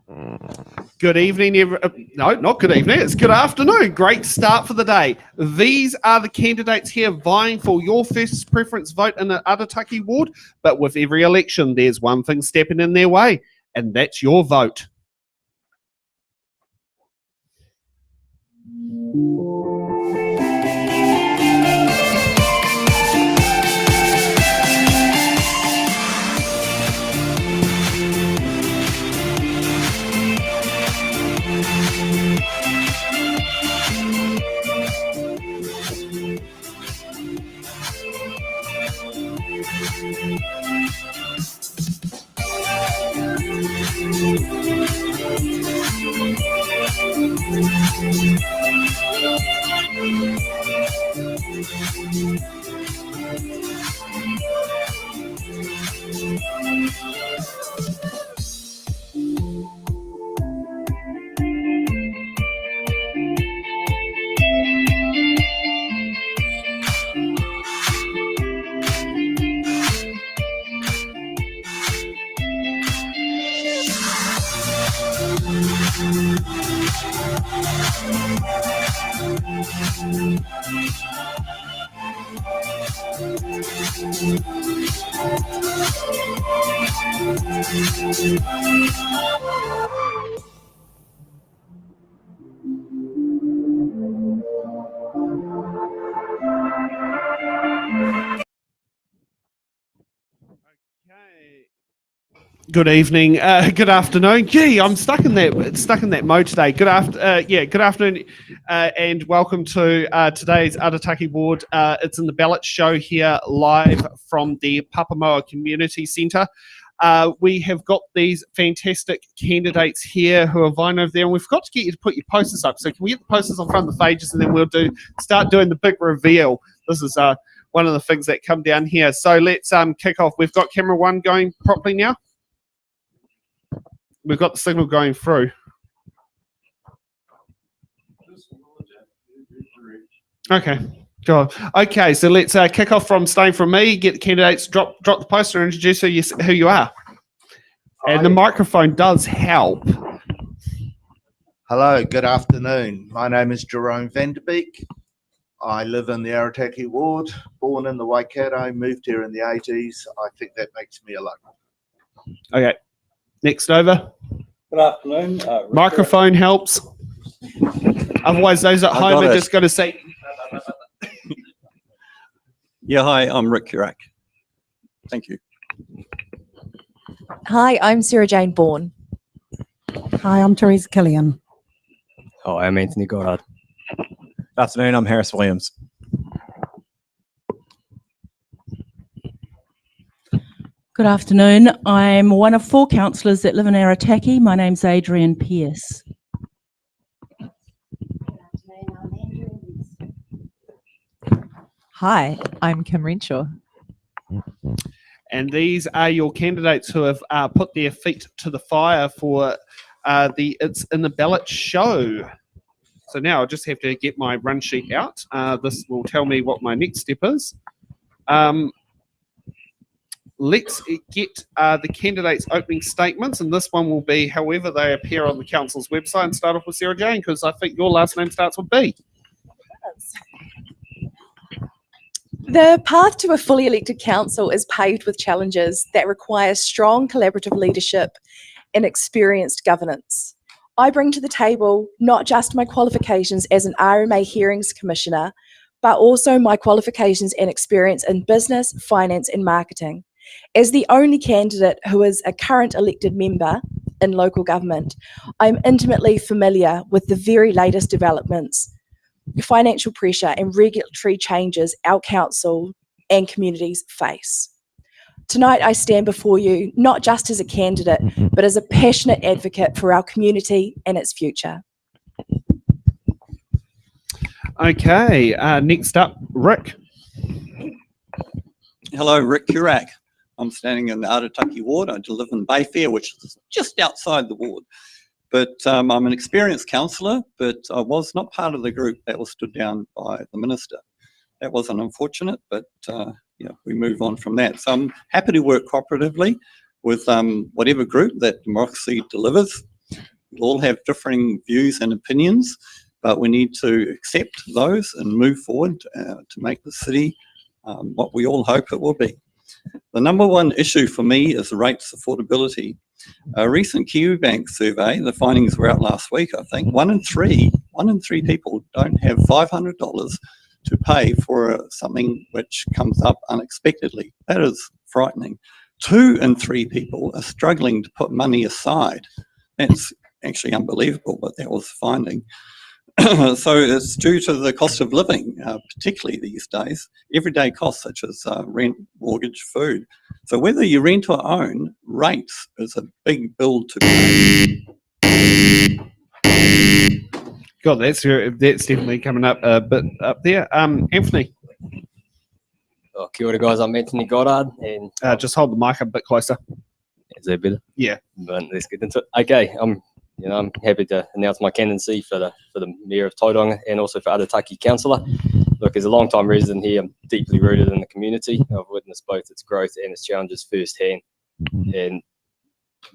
Good evening, no, not good evening, it's good afternoon. Great start for the day. These are the candidates here vying for your first preference vote in the Arataki ward, but with every election, there's one thing stepping in their way, and that's your vote. Good evening, good afternoon. Gee, I'm stuck in that mode today. Good afternoon, and welcome to today's Arataki ward. It's in the Ballot show here live from the Pāpāmoa Community Centre. We have got these fantastic candidates here who are vying over there, and we forgot to get you to put your posters up. So can we get the posters on front of the pages, and then we'll start doing the big reveal. This is one of the things that come down here. So let's kick off. We've got camera one going properly now. We've got the signal going through. Okay, go on. Okay, so let's kick off starting from me. Get the candidates, drop the poster, and introduce who you are. And the microphone does help. Hello, good afternoon. My name is Jerome Vanderbeek. I live in the Arataki ward, born in the Waikato, moved here in the 80s. I think that makes me a local. Okay. Next over. Good afternoon. Microphone helps. Otherwise, those at home are just going to say. Yeah, hi, I'm Rick Urak. Thank you. Hi, I'm Sarah Jane Bourne. Hi, I'm Teresa Killian. Hi, I'm Anthony Goddard. Good afternoon, I'm Harris Williams. Good afternoon. I'm one of 4 councillors that live in Arataki. My name's Adrian Pearce. Hi, I'm Kim Renshaw. And these are your candidates who have put their feet to the fire for It's in the Ballot show. So now I just have to get my run sheet out. This will tell me what my next step is. Let's get the candidates' opening statements, and this one will be however they appear on the council's website, and start off with Sarah Jane, because I think your last name starts with B. The path to a fully elected council is paved with challenges that require strong collaborative leadership and experienced governance. I bring to the table not just my qualifications as an RMA Hearings Commissioner, but also my qualifications and experience in business, finance and marketing. As the only candidate who is a current elected member in local government, I'm intimately familiar with the very latest developments, financial pressure and regulatory changes our council and communities face. Tonight I stand before you not just as a candidate, but as a passionate advocate for our community and its future. Okay, next up, Rick. Hello, Rick Urak. I'm standing in the Arataki ward. I live in Bayfair, which is just outside the ward. But I'm an experienced councillor, but I was not part of the group that was stood down by the minister. That wasn't unfortunate, but yeah, we move on from that. So I'm happy to work cooperatively with whatever group that democracy delivers. We all have differing views and opinions, but we need to accept those and move forward to make the city what we all hope it will be. The number one issue for me is rates affordability. A recent KiwiBank survey, the findings were out last week, I think, one in three people don't have $500 to pay for something which comes up unexpectedly. That is frightening. 2 in 3 people are struggling to put money aside. That's actually unbelievable, but that was the finding. So it's due to the cost of living, particularly these days, everyday costs such as rent, mortgage, food. So whether you rent or own, rates is a big bill to pay. God, that's definitely coming up a bit up there. Anthony, Oh, kia ora, guys. I'm Anthony Goddard, and just hold the mic a bit closer. is that better? Yeah. But let's get into it. Okay, I'm happy to announce my candidacy for the Mayor of Tauranga and also for Arataki Councillor. Look, as a long-time resident here, I'm deeply rooted in the community. I've witnessed both its growth and its challenges firsthand. And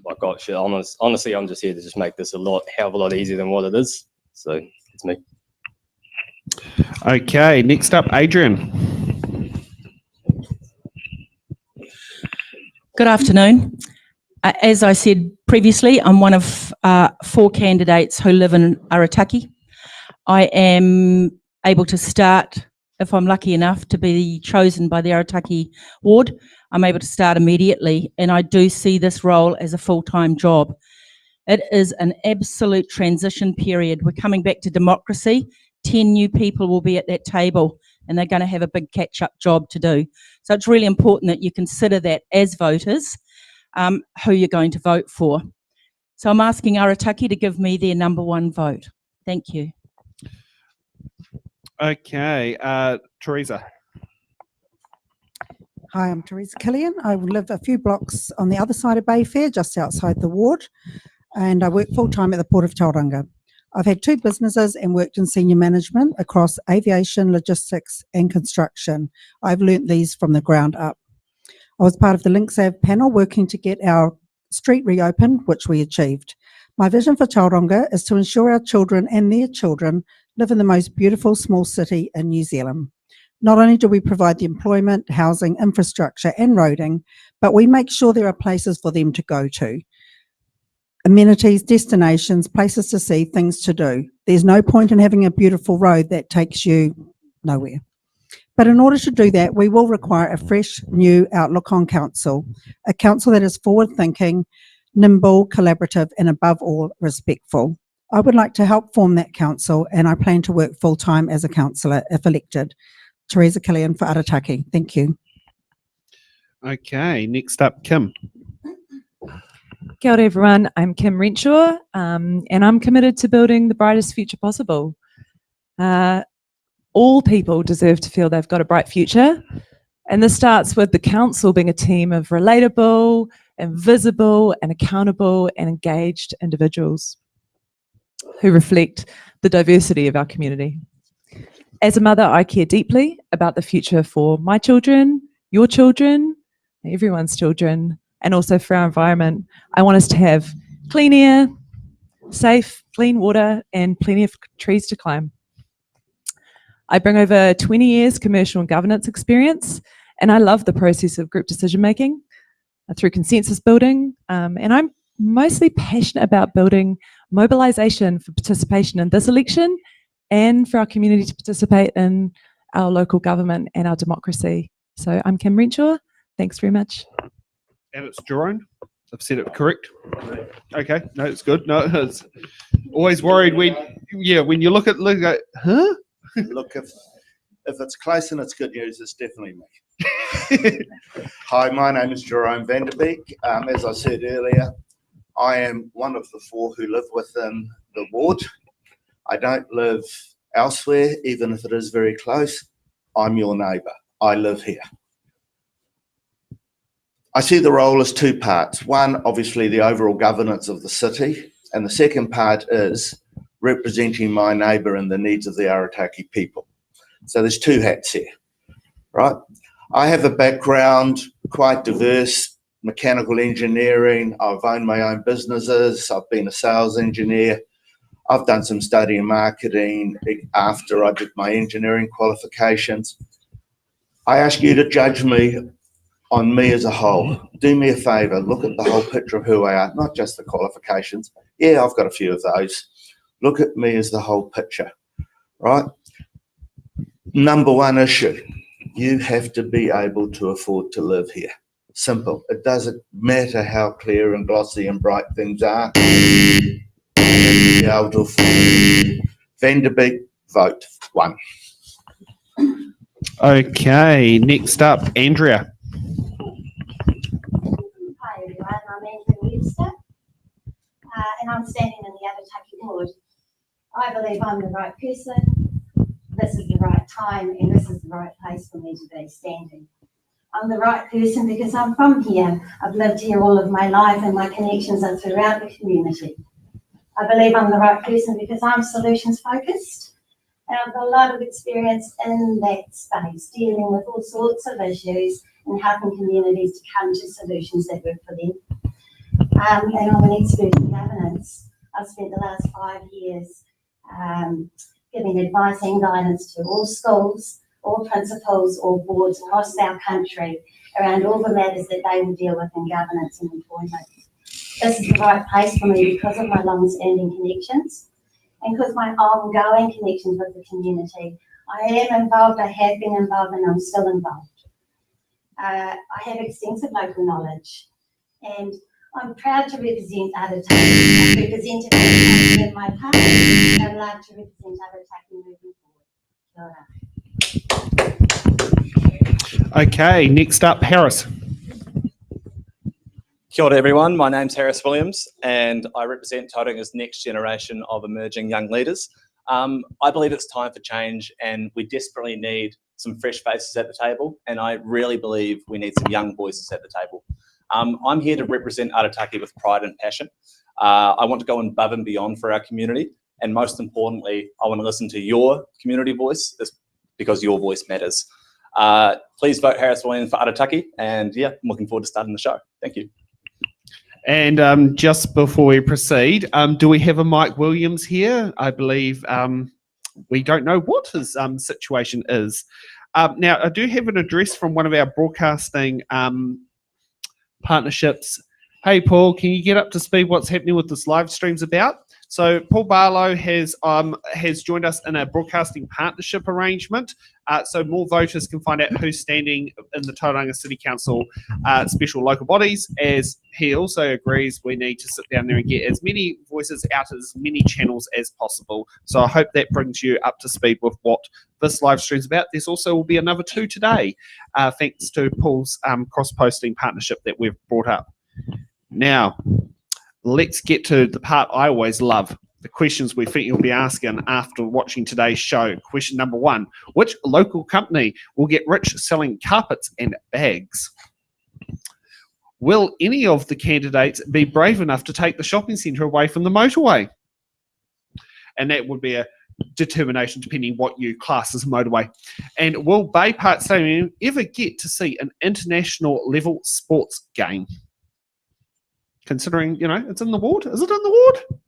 my God, shit, honestly, I'm just here to just make this hell of a lot easier than what it is. So it's me. Okay, next up, Adrian. Good afternoon. As I said previously, I'm one of 4 candidates who live in Arataki. I am able to start, if I'm lucky enough to be chosen by the Arataki ward, I'm able to start immediately, and I do see this role as a full-time job. It is an absolute transition period. We're coming back to democracy. 10 new people will be at that table, and they're going to have a big catch-up job to do. So it's really important that you consider that as voters, who you're going to vote for. So I'm asking Arataki to give me their number 1 vote. Thank you. Okay, Teresa. Hi, I'm Teresa Killian. I live a few blocks on the other side of Bayfair, just outside the ward, and I work full-time at the Port of Tauranga. I've had 2 businesses and worked in senior management across aviation, logistics and construction. I've learnt these from the ground up. I was part of the LinkSave panel working to get our street reopened, which we achieved. My vision for Tauranga is to ensure our children and their children live in the most beautiful small city in New Zealand. Not only do we provide the employment, housing, infrastructure and roading, but we make sure there are places for them to go to. Amenities, destinations, places to see, things to do. There's no point in having a beautiful road that takes you nowhere. But in order to do that, we will require a fresh, new outlook on council, a council that is forward-thinking, nimble, collaborative, and above all, respectful. I would like to help form that council, and I plan to work full-time as a councillor if elected. Teresa Killian for Arataki. Thank you. Okay, next up, Kim. Kia ora everyone, I'm Kim Renshaw, and I'm committed to building the brightest future possible. All people deserve to feel they've got a bright future, and this starts with the council being a team of relatable, and visible, and accountable, and engaged individuals who reflect the diversity of our community. As a mother, I care deeply about the future for my children, your children, everyone's children, and also for our environment. I want us to have clean air, safe, clean water, and plenty of trees to climb. I bring over 20 years commercial and governance experience, and I love the process of group decision-making through consensus building, and I'm mostly passionate about building mobilisation for participation in this election and for our community to participate in our local government and our democracy. So I'm Kim Renshaw. Thanks very much. And it's Jerome. I've said it correct. Okay, no, it's good. No, it's always worried when you look at huh? Look, if it's close and it's good news, it's definitely me. Hi, my name is Jerome Vanderbeek. As I said earlier, I am one of the 4 who live within the ward. I don't live elsewhere, even if it is very close. I'm your neighbour. I live here. I see the role as 2 parts. One, obviously, the overall governance of the city, and the second part is representing my neighbour and the needs of the Arataki people. So there's 2 hats here, right? I have a background quite diverse mechanical engineering. I've owned my own businesses. I've been a sales engineer. I've done some study in marketing after I did my engineering qualifications. I ask you to judge me on me as a whole. Do me a favour, look at the whole picture of who I am, not just the qualifications. Yeah, I've got a few of those. Look at me as the whole picture, right? Number one issue, you have to be able to afford to live here. Simple. It doesn't matter how clear and glossy and bright things are. You have to be able to afford. Vanderbeek, vote 1. Okay, next up, Andrea. Hi everyone, I'm Andrea Webster, and I'm standing in the Arataki ward. I believe I'm the right person, this is the right time, and this is the right place for me to be standing. I'm the right person because I'm from here. I've lived here all of my life and my connections are throughout the community. I believe I'm the right person because I'm solutions focused and I've got a lot of experience in that space, dealing with all sorts of issues and helping communities to come to solutions that work for them. And I'm an expert in governance. I've spent the last 5 years giving advice and guidance to all schools, all principals, all boards across our country around all the matters that they will deal with in governance and employment. This is the right place for me because of my long-standing connections and because my ongoing connections with the community. I am involved, I have been involved, and I'm still involved. I have extensive local knowledge and I'm proud to represent Arataki. I've represented Arataki in my past and I'd like to represent Arataki moving forward. Kia ora. Okay, next up, Harris. Kia ora everyone, my name's Harris Williams and I represent Tauranga's next generation of emerging young leaders. I believe it's time for change and we desperately need some fresh faces at the table and I really believe we need some young voices at the table. I'm here to represent Arataki with pride and passion. I want to go above and beyond for our community and most importantly, I want to listen to your community voice because your voice matters. Please vote Harris Williams for Arataki and yeah, I'm looking forward to starting the show. Thank you. And just before we proceed, do we have a Mike Williams here? I believe we don't know what his situation is. Now, I do have an address from one of our broadcasting partnerships. Hey, Paul, can you get up to speed what's happening with this live streams about? So Paul Ballot has joined us in a broadcasting partnership arrangement, so more voters can find out who's standing in the Tauranga City Council special local bodies, as he also agrees we need to sit down there and get as many voices out as many channels as possible. So I hope that brings you up to speed with what this live stream is about. There's also will be another 2 today, thanks to Paul's cross-posting partnership that we've brought up. Now, let's get to the part I always love, the questions we think you'll be asking after watching today's show. Question number 1, which local company will get rich selling carpets and bags? Will any of the candidates be brave enough to take the shopping centre away from the motorway? And that would be a determination depending what you class as a motorway. And will Bay Park Stadium ever get to see an international level sports game? Considering, you know, it's in the ward. Is it in the ward?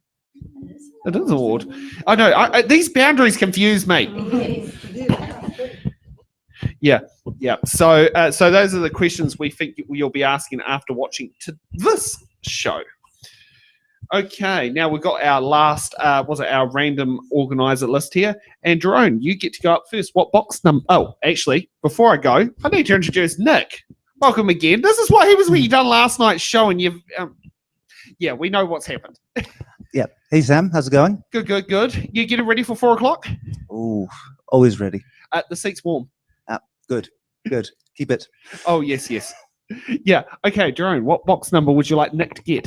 It is a ward. I know. These boundaries confuse me. Yeah. So those are the questions we think you'll be asking after watching to this show. Okay. Now we've got our last, our random organizer list here. And Jerome, you get to go up first. What box number? Oh, actually, before I go, I need to introduce Nick. Welcome again. This is what he was when you done last night's show, and you've. Yeah, we know what's happened. Yeah. Hey, Sam. How's it going? Good. You getting ready for 4 o'clock? Oh, always ready. The seat's warm. Good. Keep it. Oh, yes. Yeah. Okay, Jerome, what box number would you like Nick to get?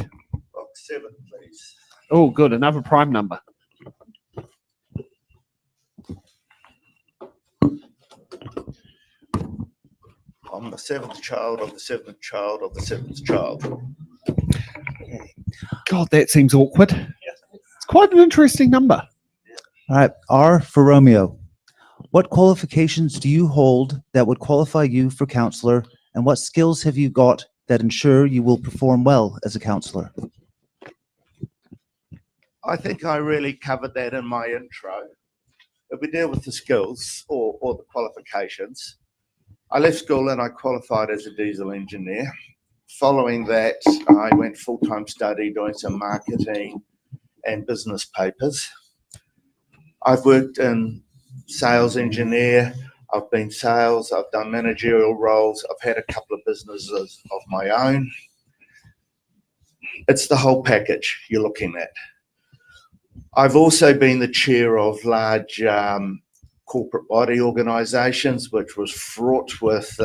Box 7, please. Oh, good. Another prime number. I'm the 7th child of the 7th child of the 7th child. God, that seems awkward. It's quite an interesting number. All right. R for Romeo. What qualifications do you hold that would qualify you for councillor, and what skills have you got that ensure you will perform well as a councillor? I think I really covered that in my intro. If we deal with the skills or the qualifications, I left school and I qualified as a diesel engineer. Following that, I went full-time study doing some marketing and business papers. I've worked in sales engineer, I've been sales, I've done managerial roles, I've had a couple of businesses of my own. It's the whole package you're looking at. I've also been the chair of large corporate body organisations, which was fraught with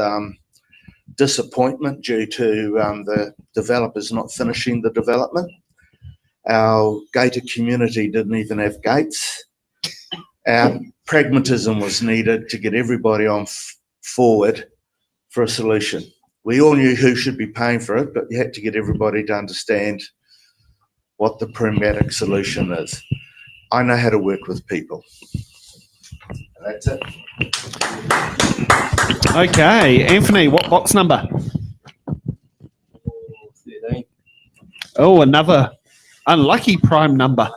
disappointment due to the developers not finishing the development. Our gated community didn't even have gates. Our pragmatism was needed to get everybody on forward for a solution. We all knew who should be paying for it, but you had to get everybody to understand what the pragmatic solution is. I know how to work with people. And that's it. Okay, Anthony, what box number? Oh, another unlucky prime number.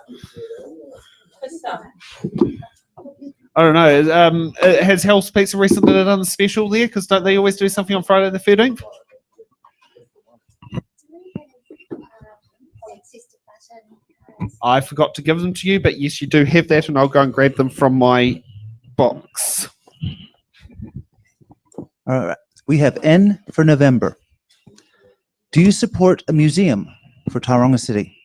I don't know. Has Hell's Pizza recently done a special there? Because don't they always do something on Friday the 13th? I forgot to give them to you, but yes, you do have that, and I'll go and grab them from my box. All right. We have N for November. Do you support a museum for Tauranga City?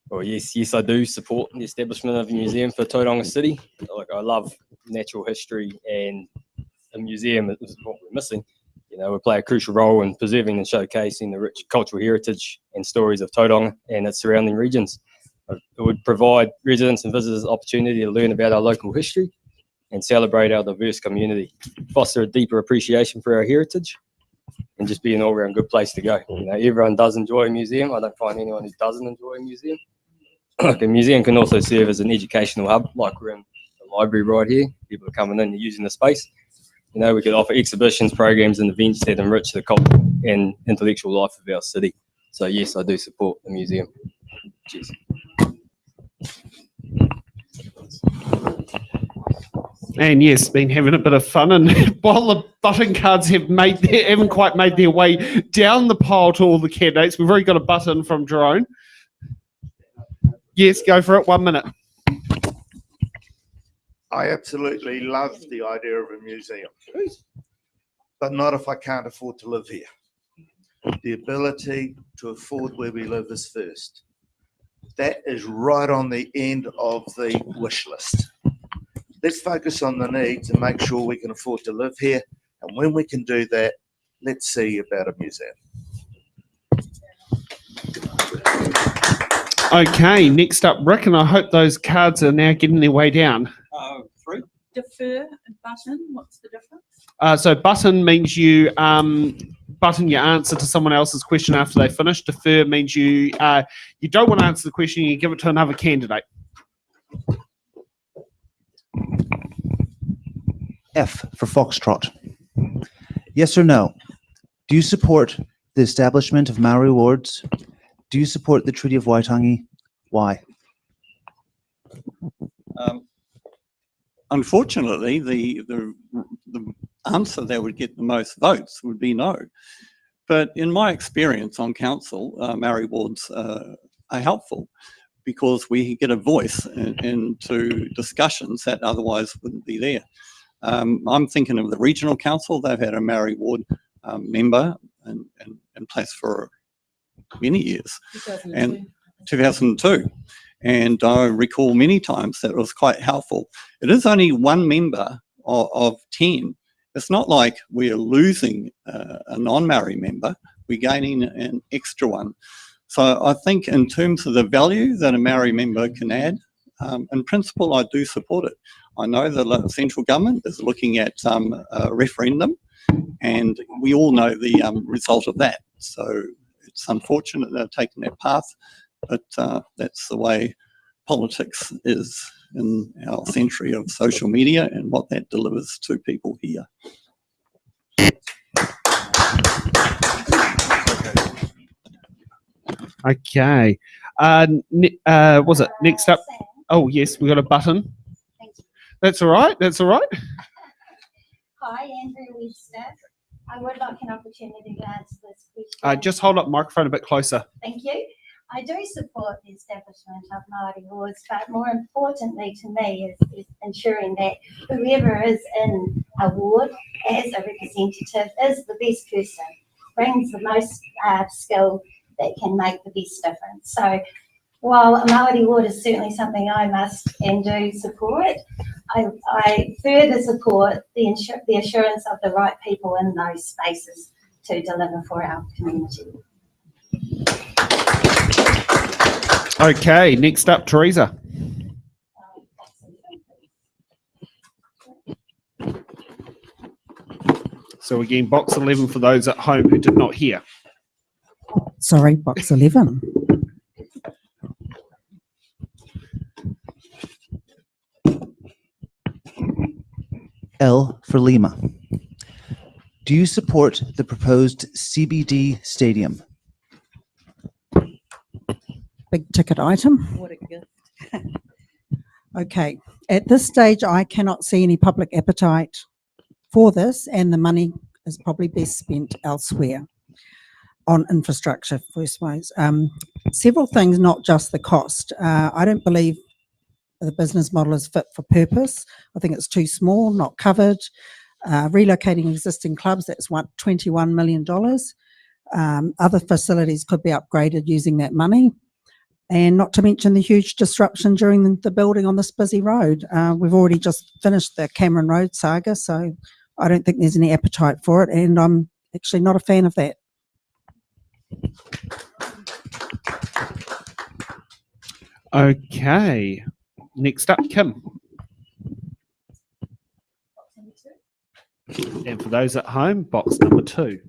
Well, yes, I do support the establishment of a museum for Tauranga City. Like, I love natural history, and a museum is what we're missing. You know, we play a crucial role in preserving and showcasing the rich cultural heritage and stories of Tauranga and its surrounding regions. It would provide residents and visitors the opportunity to learn about our local history and celebrate our diverse community, foster a deeper appreciation for our heritage, and just be an all-round good place to go. You know, everyone does enjoy a museum. I don't find anyone who doesn't enjoy a museum. Like, a museum can also serve as an educational hub, like we're in the library right here. People are coming in and using the space. You know, we could offer exhibitions, programs, and events that enrich the cultural and intellectual life of our city. So yes, I do support the museum. Cheers. And yes, been having a bit of fun. And while the button cards haven't quite made their way down the pile to all the candidates, we've already got a button from Jerome. Yes, go for it. 1 minute. I absolutely love the idea of a museum, but not if I can't afford to live here. The ability to afford where we live is first. That is right on the end of the wish list. Let's focus on the needs and make sure we can afford to live here. And when we can do that, let's see about a museum. Okay, next up, Rick, and I hope those cards are now getting their way down. 3. Defer and button, what's the difference? So button means you button your answer to someone else's question after they finish. Defer means you don't want to answer the question, you give it to another candidate. F for Foxtrot. Yes or no? Do you support the establishment of Maori wards? Do you support the Treaty of Waitangi? Why? Unfortunately, the answer that would get the most votes would be no. But in my experience on council, Maori wards are helpful because we get a voice into discussions that otherwise wouldn't be there. I'm thinking of the regional council. They've had a Maori ward member in place for many years, 2002. And I recall many times that it was quite helpful. It is only one member of 10. It's not like we're losing a non-Maori member, we're gaining an extra one. So I think in terms of the value that a Maori member can add, in principle, I do support it. I know the central government is looking at a referendum, and we all know the result of that. So it's unfortunate they're taking that path, but that's the way politics is in our century of social media and what that delivers to people here. Okay. Was it next up? Oh, yes, we got a button. Thank you. That's all right. That's all right. Hi, Andrew Webster. I would like an opportunity to answer this question. Just hold up the microphone a bit closer. Thank you. I do support the establishment of Māori wards, but more importantly to me is ensuring that whoever is in a ward as a representative is the best person, brings the most skill that can make the best difference. So while a Māori ward is certainly something I must and do support, I further support the assurance of the right people in those spaces to deliver for our community. Okay, next up, Teresa. So again, box 11 for those at home who did not hear. Sorry, box 11. L for Lima. Do you support the proposed CBD stadium? Big ticket item. What a gift. Okay, at this stage, I cannot see any public appetite for this, and the money is probably best spent elsewhere on infrastructure, first ways. Several things, not just the cost. I don't believe the business model is fit for purpose. I think it's too small, not covered. Relocating existing clubs, that's $21 million. Other facilities could be upgraded using that money. And not to mention the huge disruption during the building on this busy road. We've already just finished the Cameron Road saga, so I don't think there's any appetite for it, and I'm actually not a fan of that. Okay, next up, Kim. And for those at home, box number 2.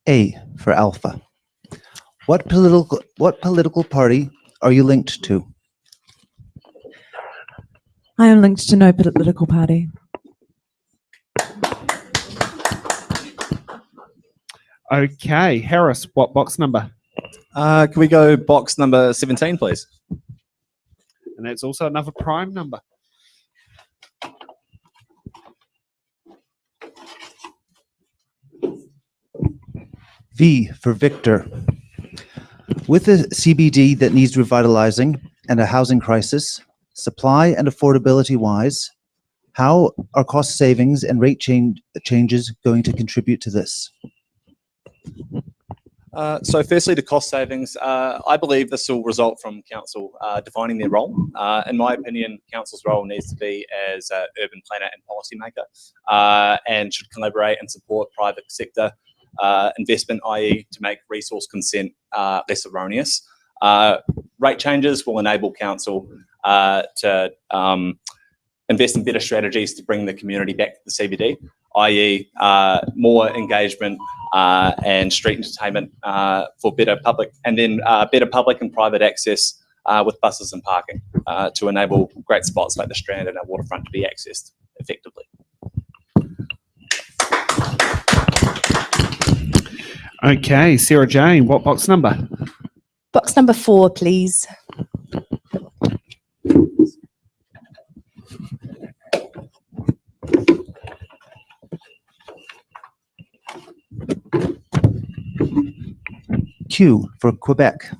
A for Alpha. What political party are you linked to? I am linked to no political party. Okay, Harris, what box number? Can we go box number 17, please? And that's also another prime number. V for Victor. With a CBD that needs revitalizing and a housing crisis, supply and affordability wise, how are cost savings and rate changes going to contribute to this? So firstly, the cost savings, I believe this will result from council defining their role. In my opinion, council's role needs to be as an urban planner and policymaker, and should collaborate and support private sector investment, i.e. to make resource consent less erroneous. Rate changes will enable council to invest in better strategies to bring the community back to the CBD, i.e. More engagement and street entertainment for better public, and then better public and private access with buses and parking to enable great spots like the Strand and our waterfront to be accessed effectively. Okay, Sarah Jane, what box number? Box number 4, please. Q for Quebec.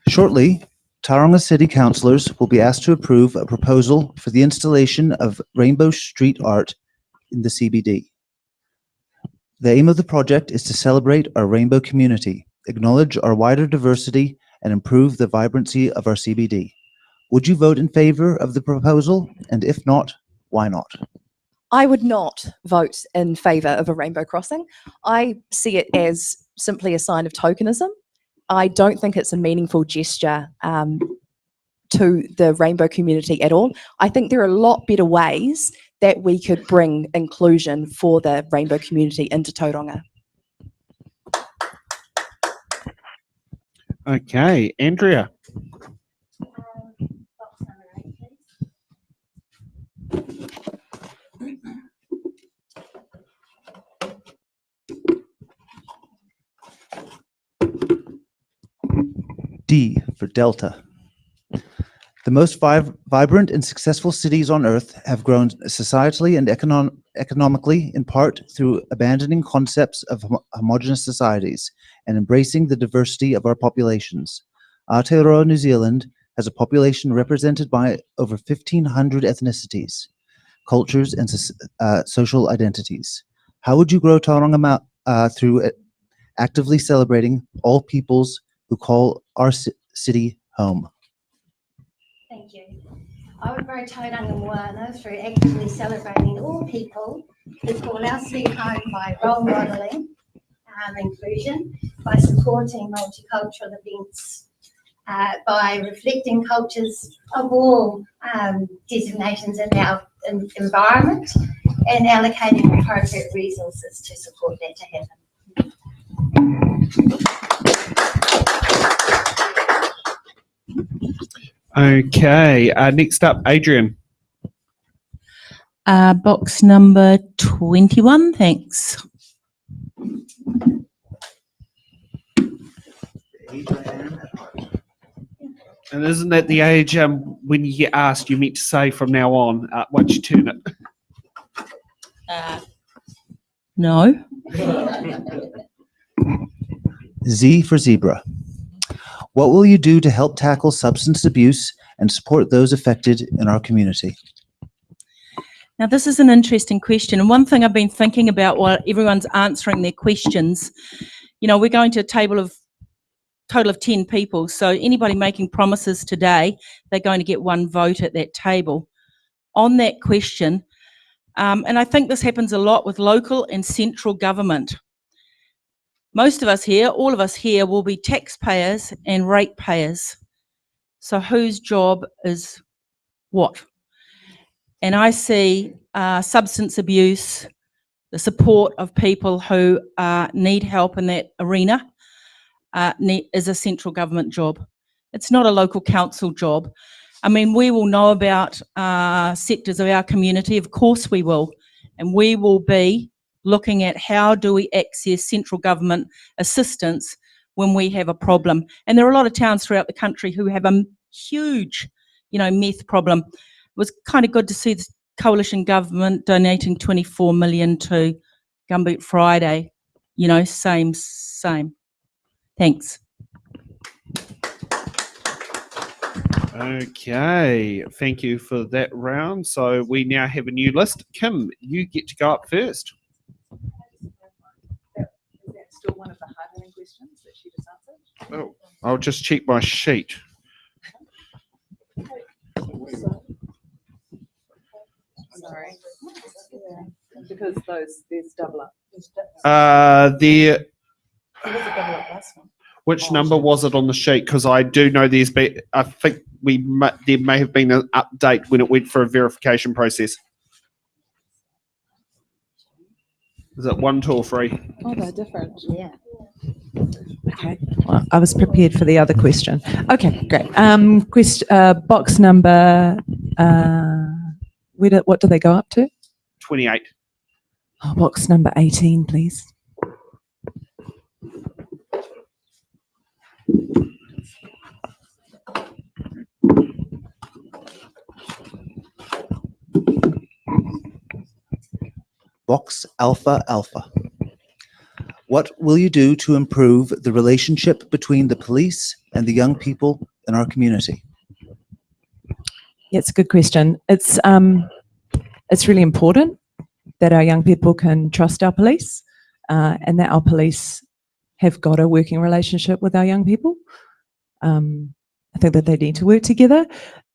Shortly, Tauranga City Councillors will be asked to approve a proposal for the installation of rainbow street art in the CBD. The aim of the project is to celebrate our rainbow community, acknowledge our wider diversity, and improve the vibrancy of our CBD. Would you vote in favor of the proposal? And if not, why not? I would not vote in favour of a rainbow crossing. I see it as simply a sign of tokenism. I don't think it's a meaningful gesture to the rainbow community at all. I think there are a lot better ways that we could bring inclusion for the rainbow community into Tauranga. Okay, Andrea. Box number 8, please. D for Delta. The most vibrant and successful cities on earth have grown societally and economically in part through abandoning concepts of homogeneous societies and embracing the diversity of our populations. Aotearoa, New Zealand has a population represented by over 1,500 ethnicities, cultures, and social identities. How would you grow Tauranga through actively celebrating all peoples who call our city home? Thank you. I would grow Tauranga Moana through actively celebrating all people who call our city home by role modelling inclusion, by supporting multicultural events, by reflecting cultures of all designations in our environment, and allocating appropriate resources to support that to happen. Okay, next up, Adrian. Box number 21, thanks. And isn't that the age when you get asked, you meant to say from now on, once you turn it? No. Z for Zebra. What will you do to help tackle substance abuse and support those affected in our community? Now, this is an interesting question. And one thing I've been thinking about while everyone's answering their questions, you know, we're going to a total of 10 people. So anybody making promises today, they're going to get one vote at that table. On that question, and I think this happens a lot with local and central government. Most of us here, all of us here, will be taxpayers and ratepayers. So whose job is what? And I see substance abuse, the support of people who need help in that arena is a central government job. It's not a local council job. I mean, we will know about sectors of our community, of course we will, and we will be looking at how do we access central government assistance when we have a problem. And there are a lot of towns throughout the country who have a huge, you know, meth problem. It was kind of good to see the coalition government donating 24 million to Gumboot Friday. You know, same. Thanks. Okay, thank you for that round. So we now have a new list. Kim, you get to go up first. Is that still one of the hard-hitting questions that she just answered? Oh, I'll just check my sheet. Sorry. Because there's double up. Which number was it on the sheet? Because I do know there's been, I think there may have been an update when it went for a verification process. Is it 1, 2, or 3? Oh, they're different. Yeah. Okay. Well, I was prepared for the other question. Okay, great. Box number. What do they go up to? 28. Oh, box number 18, please. Box Alpha Alpha. What will you do to improve the relationship between the police and the young people in our community? Yeah, it's a good question. It's really important that our young people can trust our police and that our police have got a working relationship with our young people. I think that they need to work together,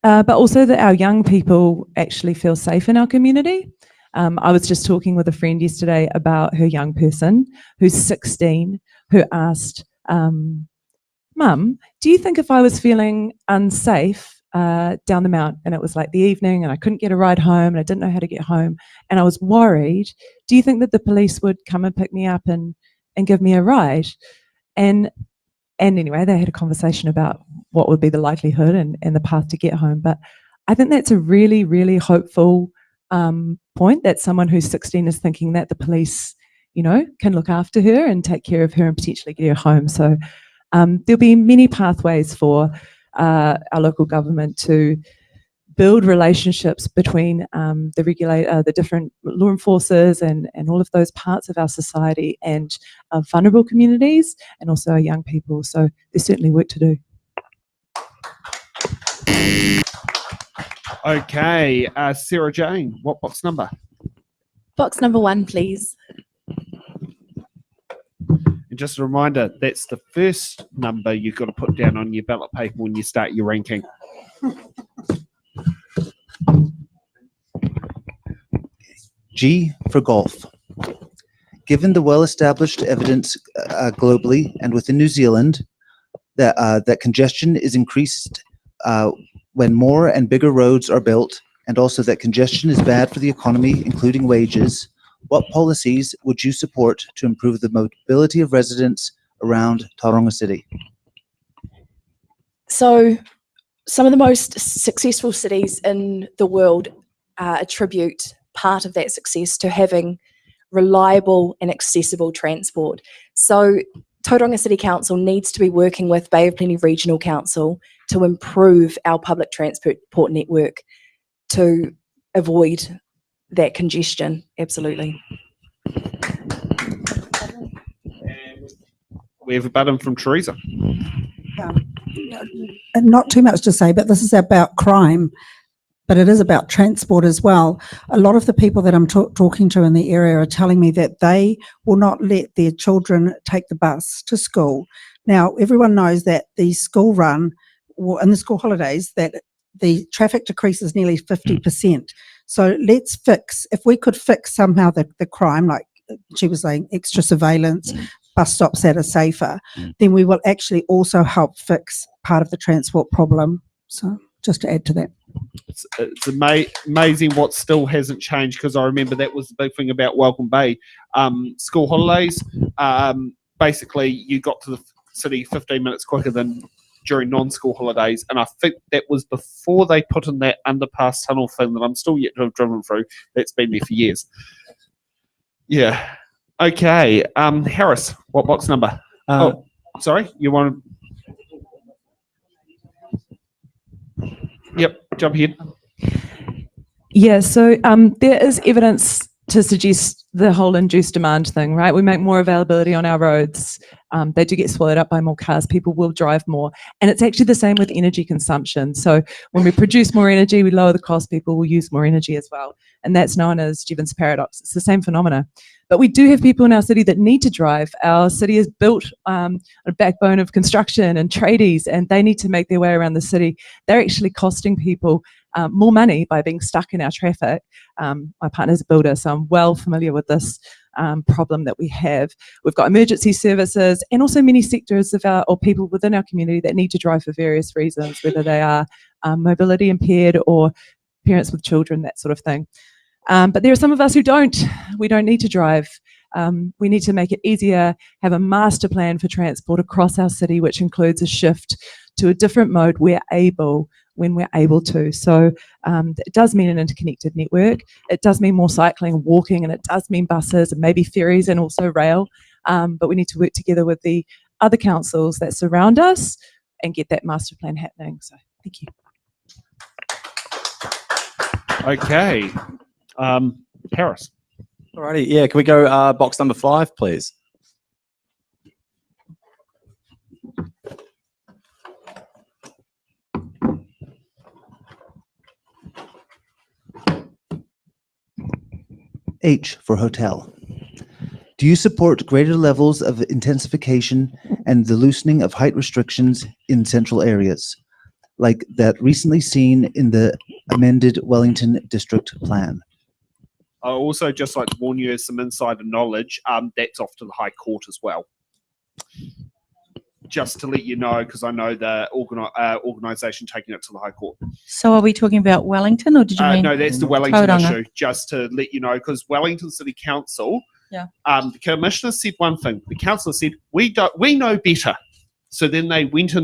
but also that our young people actually feel safe in our community. I was just talking with a friend yesterday about her young person who's 16, who asked, Mum, do you think if I was feeling unsafe down the mount and it was like the evening and I couldn't get a ride home and I didn't know how to get home and I was worried, do you think that the police would come and pick me up and give me a ride? And And anyway, they had a conversation about what would be the likelihood and the path to get home. But I think that's a really, really hopeful point, that someone who's 16 is thinking that the police, you know, can look after her and take care of her and potentially get her home. So there'll be many pathways for our local government to build relationships between the regulator, the different law enforcers and all of those parts of our society and vulnerable communities and also our young people. So there's certainly work to do. Okay, Sarah Jane, what box number? Box number 1, please. And just a reminder, that's the first number you've got to put down on your ballot paper when you start your ranking. G for golf. Given the well-established evidence globally and within New Zealand that congestion is increased when more and bigger roads are built, and also that congestion is bad for the economy, including wages, what policies would you support to improve the mobility of residents around Tauranga City? So some of the most successful cities in the world attribute part of that success to having reliable and accessible transport. So Tauranga City Council needs to be working with Bay of Plenty Regional Council to improve our public transport network to avoid that congestion. Absolutely. We have a button from Teresa. Not too much to say, but this is about crime, but it is about transport as well. A lot of the people that I'm talking to in the area are telling me that they will not let their children take the bus to school. Now, everyone knows that the school run and the school holidays, that the traffic decreases nearly 50%. So let's fix, if we could fix somehow the crime, like she was saying, extra surveillance, bus stops that are safer, then we will actually also help fix part of the transport problem. So just to add to that. It's amazing what still hasn't changed, because I remember that was the big thing about Welcome Bay. School holidays, basically you got to the city 15 minutes quicker than during non-school holidays, and I think that was before they put in that underpass tunnel thing that I'm still yet to have driven through. That's been there for years. Yeah. Okay. Harris, what box number? Sorry, you want to... Yep, jump ahead. Yeah, so there is evidence to suggest the whole induced demand thing, right? We make more availability on our roads. They do get swallowed up by more cars. People will drive more. And it's actually the same with energy consumption. So when we produce more energy, we lower the cost, people will use more energy as well. And that's known as Jevons paradox. It's the same phenomena. But we do have people in our city that need to drive. Our city is built on a backbone of construction and tradies, and they need to make their way around the city. They're actually costing people more money by being stuck in our traffic. My partner's a builder, so I'm well familiar with this problem that we have. We've got emergency services and also many sectors of our, or people within our community that need to drive for various reasons, whether they are mobility impaired or parents with children, that sort of thing. But there are some of us who don't. We don't need to drive. We need to make it easier, have a master plan for transport across our city, which includes a shift to a different mode when we're able to. So it does mean an interconnected network. It does mean more cycling, walking, and it does mean buses and maybe ferries and also rail. But we need to work together with the other councils that surround us and get that master plan happening. So thank you. Okay. Harris. Alrighty, yeah, can we go box number 5, please? H for hotel. Do you support greater levels of intensification and the loosening of height restrictions in central areas, like that recently seen in the amended Wellington District Plan? I also just like to warn you, as some insider knowledge, that's off to the High Court as well. Just to let you know, because I know the organisation taking it to the High Court. So are we talking about Wellington, or did you mean? No, that's the Wellington Tauranga? issue. Just to let you know, because Wellington City Council, Yeah. The commissioner said one thing. The councillor said, we know better. So then they went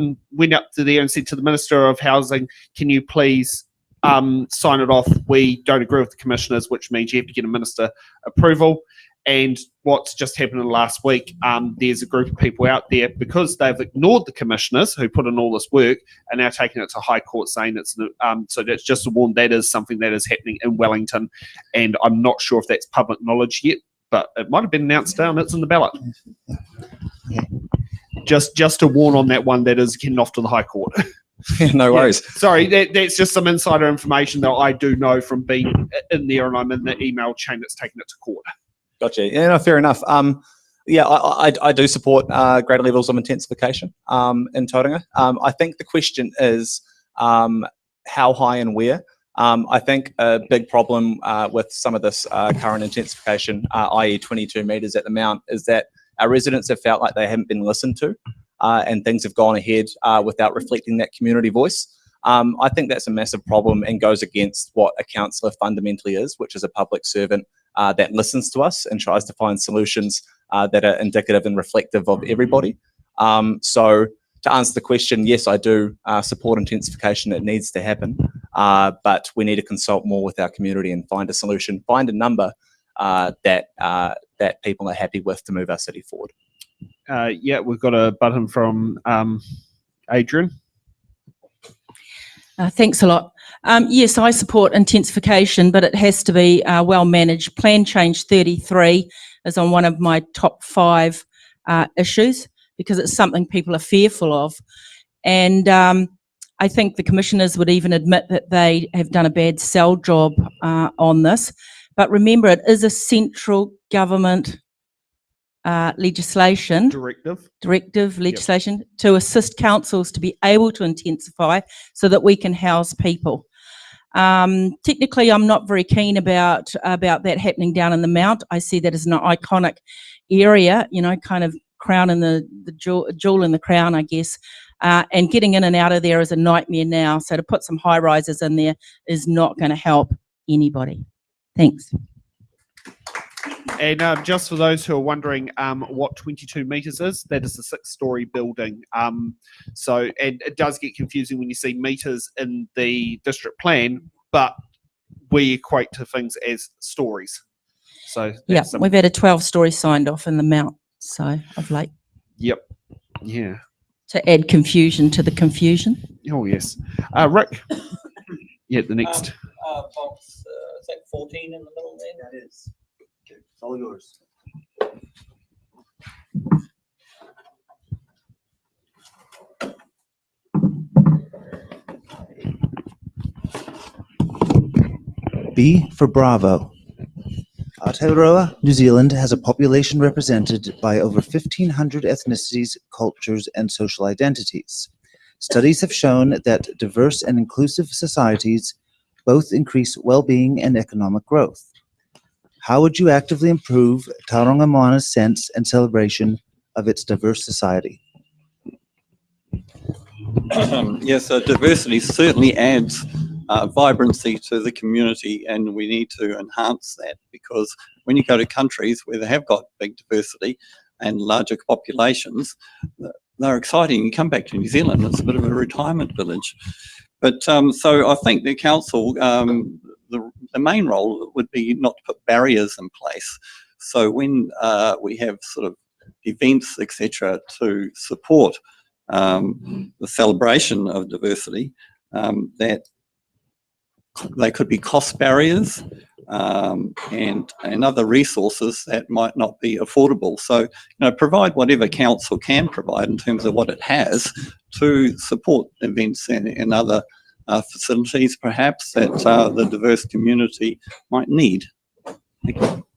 up to there and said to the Minister of Housing, can you please sign it off? We don't agree with the commissioners, which means you have to get a minister approval. And what's just happened in the last week, there's a group of people out there, because they've ignored the commissioners who put in all this work, are now taking it to High Court, saying it's so that's just a warn. That is something that is happening in Wellington, and I'm not sure if that's public knowledge yet, but it might have been announced down. It's in the ballot. Just to warn on that one, that is getting off to the High Court. No worries. Sorry, that's just some insider information that I do know from being in there, and I'm in the email chain that's taking it to court. Gotcha. Yeah, no, fair enough. I do support greater levels of intensification in Tauranga. I think the question is how high and where. I think a big problem with some of this current intensification, i.e. 22 metres at the Mount, is that our residents have felt like they haven't been listened to and things have gone ahead without reflecting that community voice. I think that's a massive problem and goes against what a councillor fundamentally is, which is a public servant that listens to us and tries to find solutions that are indicative and reflective of everybody. So to answer the question, yes, I do support intensification. It needs to happen, but we need to consult more with our community and find a solution, find a number that people are happy with to move our city forward. Yeah, we've got a button from Adrian. Thanks a lot. Yes, I support intensification, but it has to be well managed. Plan change 33 is on one of my top 5 issues, because it's something people are fearful of. And I think the commissioners would even admit that they have done a bad sell job on this. But remember, it is a central government legislation. Directive legislation to assist councils to be able to intensify so that we can house people. Technically, I'm not very keen about that happening down in the Mount. I see that as an iconic area, you know, kind of crown in the jewel in the crown, I guess. And getting in and out of there is a nightmare now. So to put some high rises in there is not going to help anybody. Thanks. And just for those who are wondering what 22 metres is, that is a 6-storey building. And it does get confusing when you see metres in the district plan, but we equate to things as stories. So yeah, we've had a 12-storey signed off in the Mount, so of late. Yep. Yeah. To add confusion to the confusion. Oh yes. Rick. Yeah, the next. Box, is that 14 in the middle there? That is. Okay, it's all yours. B for Bravo. Aotearoa, New Zealand has a population represented by over 1,500 ethnicities, cultures, and social identities. Studies have shown that diverse and inclusive societies both increase well-being and economic growth. How would you actively improve Tauranga Moana's sense and celebration of its diverse society? Yes, diversity certainly adds vibrancy to the community, and we need to enhance that, because when you go to countries where they have got big diversity and larger populations, they're exciting. You come back to New Zealand, it's a bit of a retirement village. But so I think the council, the main role would be not to put barriers in place. So when we have sort of events, etc., to support the celebration of diversity, that they could be cost barriers and other resources that might not be affordable. So, you know, provide whatever council can provide in terms of what it has to support events and other facilities, perhaps, that the diverse community might need. Thank you.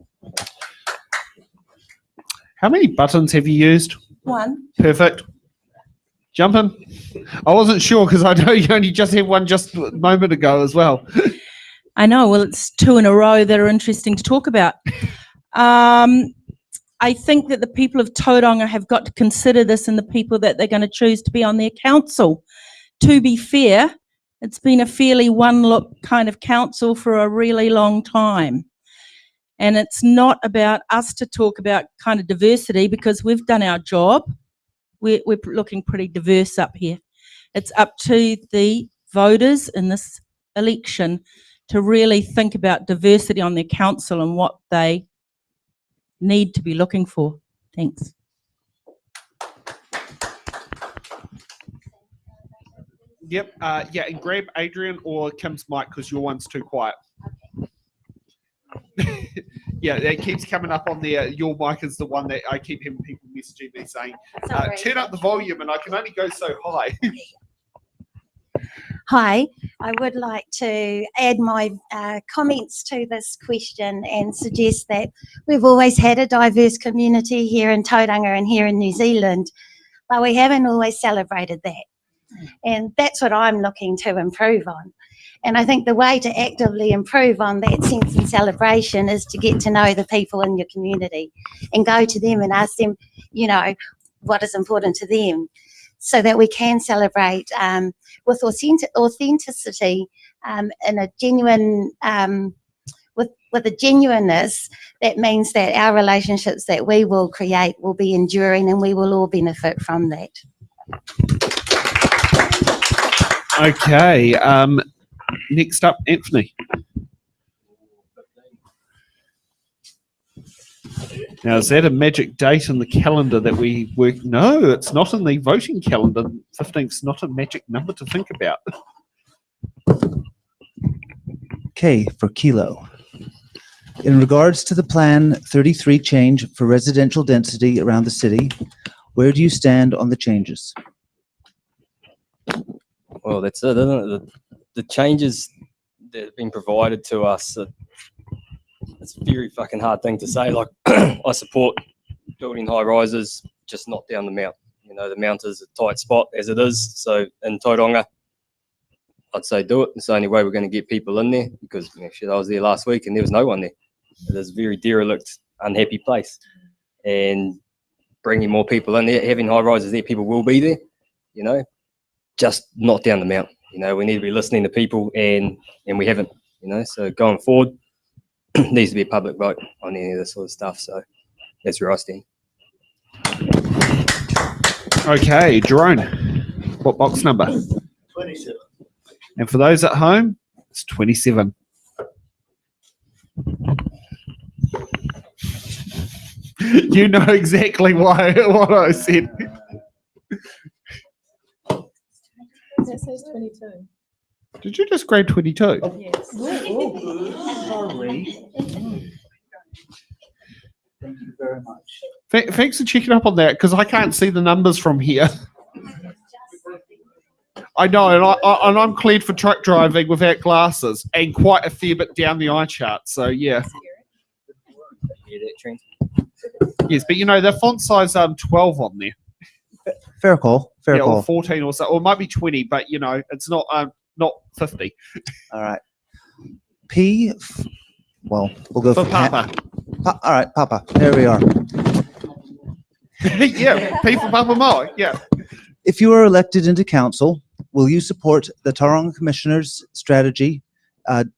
How many buttons have you used? 1. Perfect. Jump in. I wasn't sure because I know you only just had one just a moment ago as well. I know. Well, it's 2 in a row that are interesting to talk about. I think that the people of Tauranga have got to consider this and the people that they're going to choose to be on their council. To be fair, it's been a fairly one-look kind of council for a really long time. And it's not about us to talk about kind of diversity, because we've done our job. we're looking pretty diverse up here. It's up to the voters in this election to really think about diversity on their council and what they need to be looking for. Thanks. Yep. Yeah, and grab Adrian or Kim's mic because your one's too quiet. Yeah, it keeps coming up on there. Your mic is the one that I keep hearing people messaging me saying, Sorry. turn up the volume, and I can only go so high. Hi, I would like to add my comments to this question and suggest that we've always had a diverse community here in Tauranga and here in New Zealand, but we haven't always celebrated that. And that's what I'm looking to improve on. And I think the way to actively improve on that sense and celebration is to get to know the people in your community and go to them and ask them, you know, what is important to them, so that we can celebrate with authenticity in a genuine, with a genuineness that means that our relationships that we will create will be enduring and we will all benefit from that. Okay. Next up, Anthony. Now, is that a magic date in the calendar that we work? No, it's not in the voting calendar. 15th's not a magic number to think about. K for Kilo. In regards to the Plan 33 change for residential density around the city, where do you stand on the changes? Well, that's it, isn't it? The changes that have been provided to us, it's a very fucking hard thing to say. Like, I support building high rises, just not down the mount. You know, the mount is a tight spot as it is. So in Tauranga, I'd say do it. It's the only way we're going to get people in there, because shit, I was there last week and there was no one there. It is a very derelict, unhappy place. And bringing more people in there, having high rises there, people will be there, you know, just not down the mount. You know, we need to be listening to people, and we haven't, you know. So going forward, needs to be a public vote on any of this sort of stuff. So that's where I stand. Okay, Jerome, what box number? 27. And for those at home, it's 27. You know exactly what I said. That says 22. Did you just grade 22? Yes. Sorry. Thank you very much. Thanks for checking up on that, because I can't see the numbers from here. I know, and I'm cleared for truck driving without glasses, and quite a fair bit down the eye chart. So yeah. Yes, but you know the font size 12 on there. Fair call. Fair Yeah, call. or 14 or so, or it might be 20, but you know it's not 50 All right. P. Well, we'll go for for Papa. All right, Papa. There we are. Yeah, P for Pāpāmoa. Yeah. If you are elected into council, will you support the Tauranga Commissioner's strategy,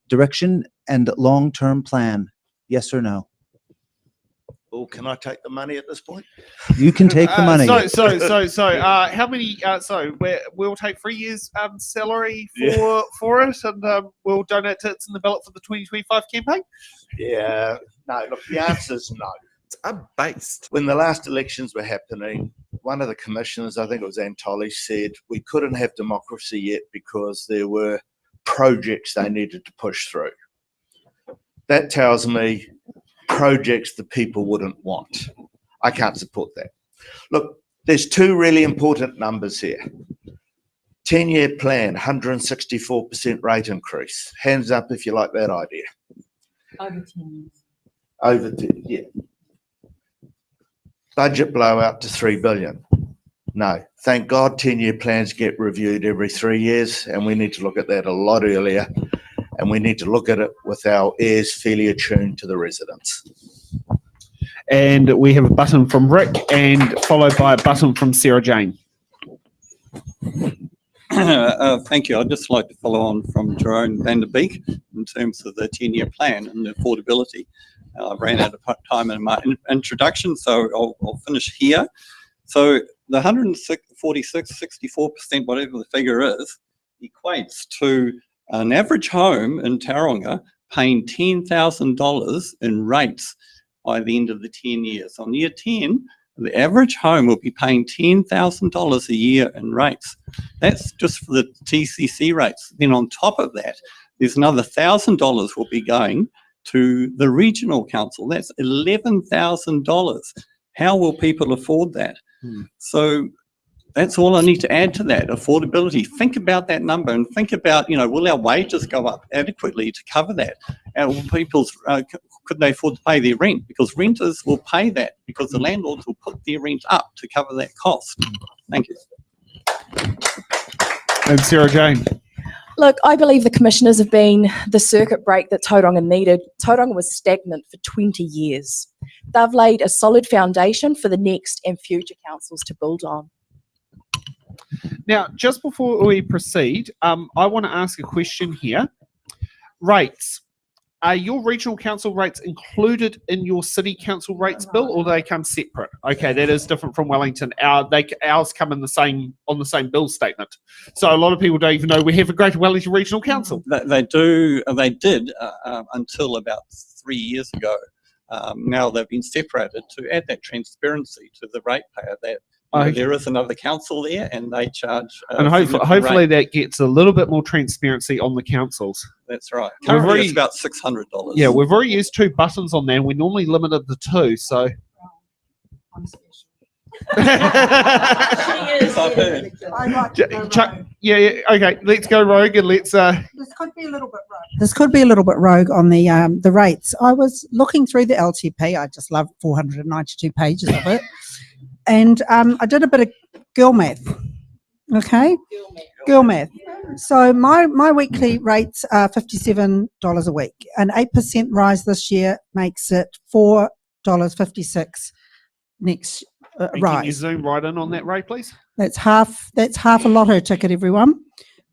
direction, and long-term plan? Yes or no? Oh, can I take the money at this point? You can take the money. So, how many? So we'll take 3 years salary for it, and we'll donate to it's in the ballot for the 2025 campaign. Yeah. No, look, the answer is no. It's unbased. When the last elections were happening, one of the commissioners, I think it was Antoli, said we couldn't have democracy yet because there were projects they needed to push through. That tells me projects the people wouldn't want. I can't support that. Look, there's two really important numbers here. 10-year plan, 164% rate increase. Hands up if you like that idea. Over 10 years. Over 10, yeah. Budget blowout to 3 billion. No, thank God 10-year plans get reviewed every 3 years, and we need to look at that a lot earlier, and we need to look at it with our ears fairly attuned to the residents. And we have a button from Rick, and followed by a button from Sarah Jane. Thank you. I'd just like to follow on from Jerome van der Beek in terms of the 10-year plan and the affordability. I ran out of time in my introduction, so I'll finish here. So the 146, 64%, whatever the figure is, equates to an average home in Tauranga paying $10,000 in rates by the end of the 10 years. On year 10, the average home will be paying $10,000 a year in rates. That's just for the TCC rates. Then on top of that, there's another $1,000 will be going to the regional council. That's $11,000. How will people afford that? So that's all I need to add to that, affordability. Think about that number and think about, will our wages go up adequately to cover that? Will people's, could they afford to pay their rent? Because renters will pay that because the landlords will put their rent up to cover that cost. Thank you. And Sarah Jane. Look, I believe the commissioners have been the circuit break that Tauranga needed. Tauranga was stagnant for 20 years. They've laid a solid foundation for the next and future councils to build on. Now, just before we proceed, I want to ask a question here. Rates. Are your regional council rates included in your city council rates bill, or do they come separate? Okay, that is different from Wellington. Ours come in on the same bill statement. So a lot of people don't even know we have a Greater Wellington Regional Council. They do. They did until about 3 years ago. Now they've been separated to add that transparency to the ratepayer. That there is another council there, and they charge. And hopefully that gets a little bit more transparency on the councils. That's right. Currently, it's about $600. Yeah, we've already used 2 buttons on there, and we normally limited the 2. So. I'm special. Yeah. Okay, let's go rogue and let's. This could be a little bit rogue. This could be a little bit rogue on the rates. I was looking through the LTP. I just love 492 pages of it, and I did a bit of girl math. Okay, girl math. So my weekly rates are $57 a week. An 8% rise this year makes it $4.56 next. Can you zoom right in on that rate, please? That's half a lotto ticket, everyone.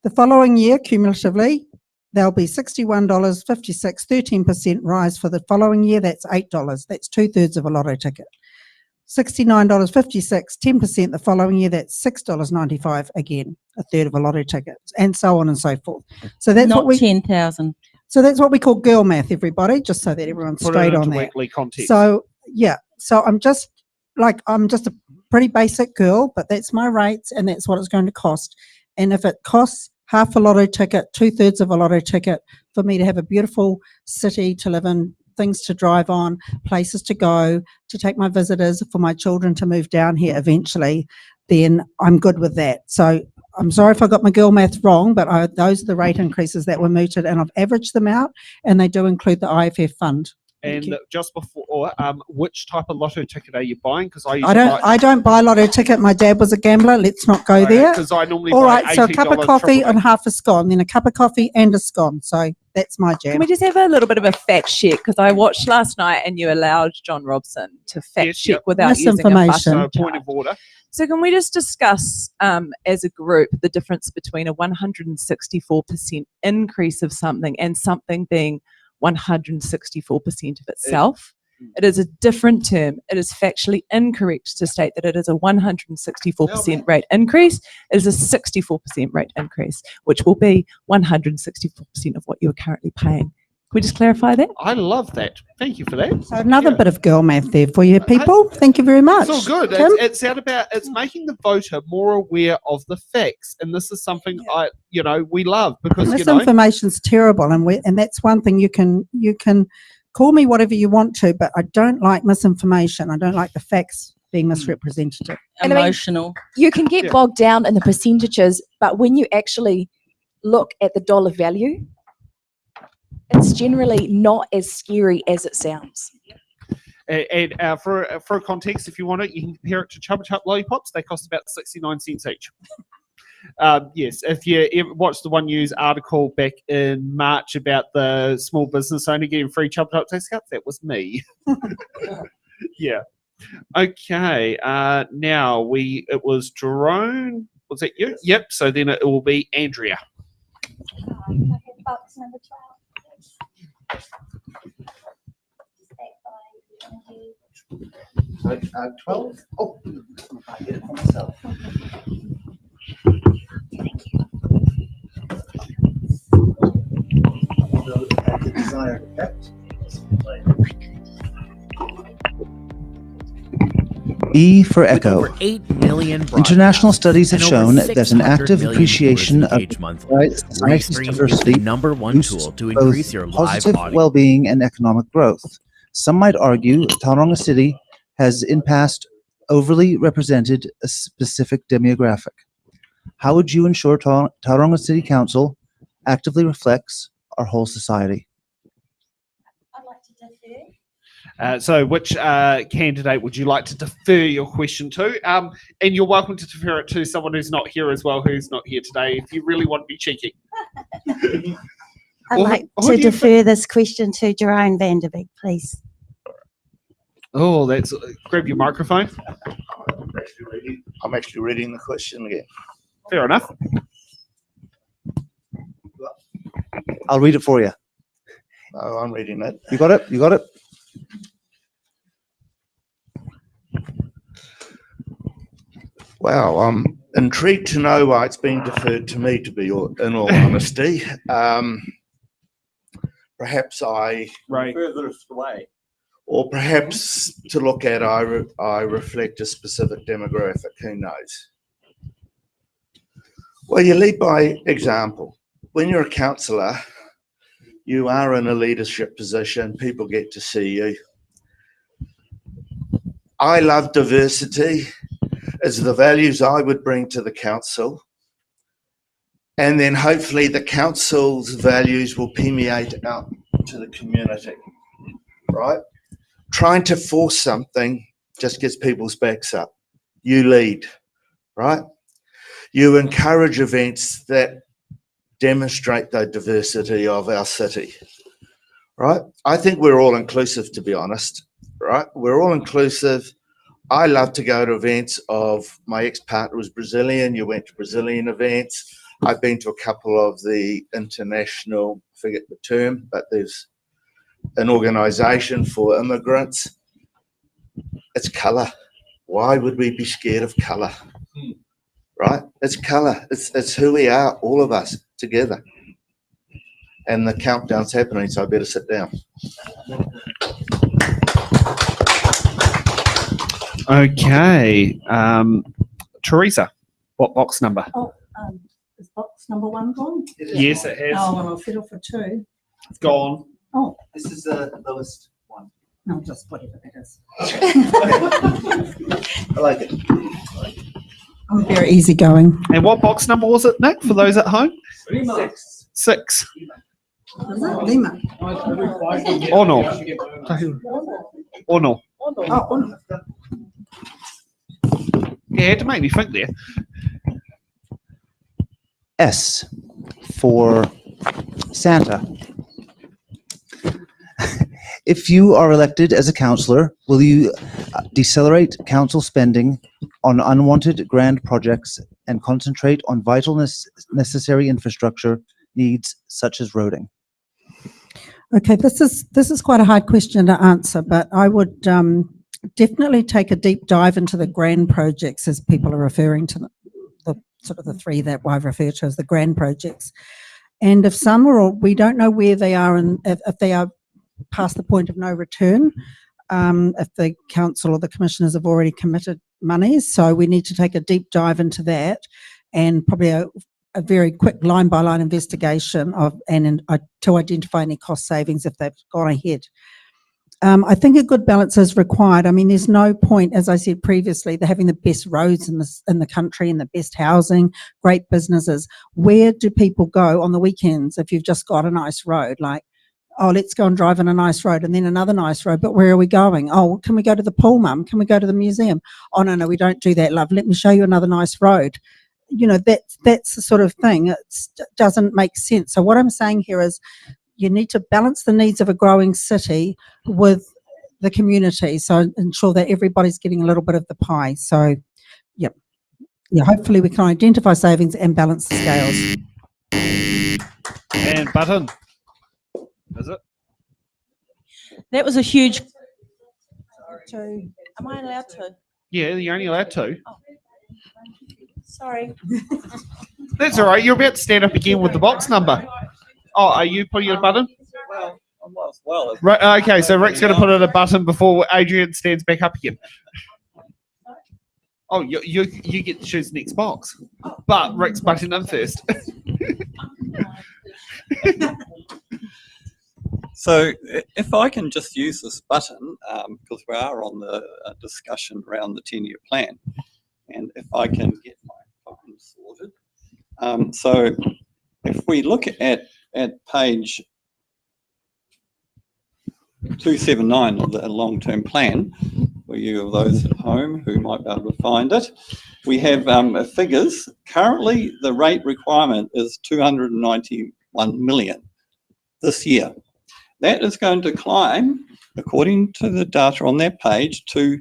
The following year, cumulatively, there'll be $61.56, 13% rise for the following year. That's $8. That's 2/3 of a lotto ticket. $69.56, 10% the following year. That's $6.95 again, 1/3 of a lotto ticket, and so on and so forth. So that's Not 10,000. So that's what we call girl math, everybody, just so that everyone's straight on that. Weekly context. So yeah, so I'm just a pretty basic girl, but that's my rates and that's what it's going to cost. And if it costs half a lotto ticket, 2/3 of a lotto ticket for me to have a beautiful city to live in, things to drive on, places to go, to take my visitors, for my children to move down here eventually, then I'm good with that. So I'm sorry if I got my girl math wrong, but those are the rate increases that were mooted, and I've averaged them out, and they do include the IFF fund. And just before, which type of lotto ticket are you buying? Because I don't buy lotto ticket. My dad was a gambler. Let's not go there. Because I normally all buy right. So a cup of coffee and half a scone, then a cup of coffee and a scone. So that's my jam. Can we just have a little bit of a fact check? Because I watched last night and you allowed John Robson to fact check without using a button. So point of order. So can we just discuss as a group the difference between a 164% increase of something and something being 164% of itself? It is a different term. It is factually incorrect to state that it is a 164% rate increase. It is a 64% rate increase, which will be 164% of what you are currently paying. Can we just clarify that? I love that. Thank you for that. So another bit of girl math there for you people. Thank you very much. It's all good. It's making the voter more aware of the facts, and this is something we love because misinformation's terrible, and that's one thing you can call me whatever you want to, but I don't like misinformation. I don't like the facts being misrepresented. Emotional. You can get bogged down in the percentages, but when you actually look at the dollar value, it's generally not as scary as it sounds. And for context, if you want it, you can compare it to Chubba Chup lollipops. They cost about 69 cents each. Yes, if you ever watched the One News article back in March about the small business owner getting free Chubba Chup discounts, that was me. Yeah. Okay. Now it was Jerome. Was that you? Yep. So then it will be Andrea. Box number 12. 12. Oh, I get it for myself. The desired effect. E for With Echo. over 8 million International studies have broadcasts and shown over there's an 600 active million appreciation viewers of engaged monthly. society's Restream is diversity, the #1 tool to both increase your live positive audience. well-being and economic growth. Some might argue Tauranga City has in past overly represented a specific demographic. How would you ensure Tauranga City Council actively reflects our whole society? I'd like to defer. So which candidate would you like to defer your question to? And you're welcome to defer it to someone who's not here as well, who's not here today, if you really want to be cheeky. I'd Or- like or to do you defer this question to Jerome Vanderbeek, please. Oh, that's grab your microphone. I'm actually reading the question again. Fair enough. I'll read it for you. No, I'm reading it. You got it? You got it? Wow, I'm intrigued to know why it's been deferred to me, to be in all honesty. Perhaps Right. Furthest away. or perhaps to look at, I reflect a specific demographic, who knows? Well, you lead by example. When you're a councillor, you are in a leadership position, people get to see you. I love diversity. It's the values I would bring to the council. And then hopefully the council's values will permeate out to the community, right? Trying to force something just gets people's backs up. You lead, right? You encourage events that demonstrate the diversity of our city, right? I think we're all inclusive, to be honest, right? We're all inclusive. I love to go to events of, my ex-partner was Brazilian, you went to Brazilian events. I've been to a couple of the international, I forget the term, but there's an organisation for immigrants. It's colour. Why would we be scared of colour? Right? It's colour. It's who we are, all of us together. And the countdown's happening, so I better sit down. Okay. Teresa, what box number? Oh, is box number 1 gone? Yes, it has. Oh, well, I'll settle for 2. It's gone. Oh, This is the lowest one. no, just whatever that is. I like it. I'm very easygoing. And what box number was it, Nick, for those at home? 6. Is it Lima? Oh no. Oh no. Oh, Yeah, had to make me think there. S for Santa. If you are elected as a councillor, will you decelerate council spending on unwanted grand projects and concentrate on vital necessary infrastructure needs such as roading? okay. This is quite a hard question to answer, but I would definitely take a deep dive into the grand projects, as people are referring to the sort of the 3 that I refer to as the grand projects. And if some are, we don't know where they are, and if they are past the point of no return, if the council or the commissioners have already committed monies. So we need to take a deep dive into that, and probably a very quick line-by-line investigation to identify any cost savings if they've gone ahead. I think a good balance is required. I mean, there's no point, as I said previously, they're having the best roads in the country and the best housing, great businesses. Where do people go on the weekends if you've just got a nice road? Like, oh, let's go and drive on a nice road, and then another nice road, but where are we going? Oh, can we go to the pool, Mum? Can we go to the museum? Oh, no, we don't do that, love. Let me show you another nice road. You know, that's the sort of thing. It doesn't make sense. So what I'm saying here is, you need to balance the needs of a growing city with the community. So ensure that everybody's getting a little bit of the pie. So, yeah, hopefully we can identify savings and balance the scales. And button. Is it? That was a huge. Am I allowed to? Yeah, you're only allowed to. Sorry. That's all right. You're about to stand up again with the box number. Oh, are you putting in a button? Well, I might as well. Right. Okay, so Rick's going to put in a button before Adrian stands back up again. Oh, you get to choose the next box, but Rick's butting in first. So if I can just use this button, because we are on the discussion around the 10-year plan, and if I can get my phone sorted. So if we look at page 279 of the long-term plan, for you of those at home who might be able to find it, we have figures. Currently, the rate requirement is 291 million this year. That is going to climb, according to the data on that page, to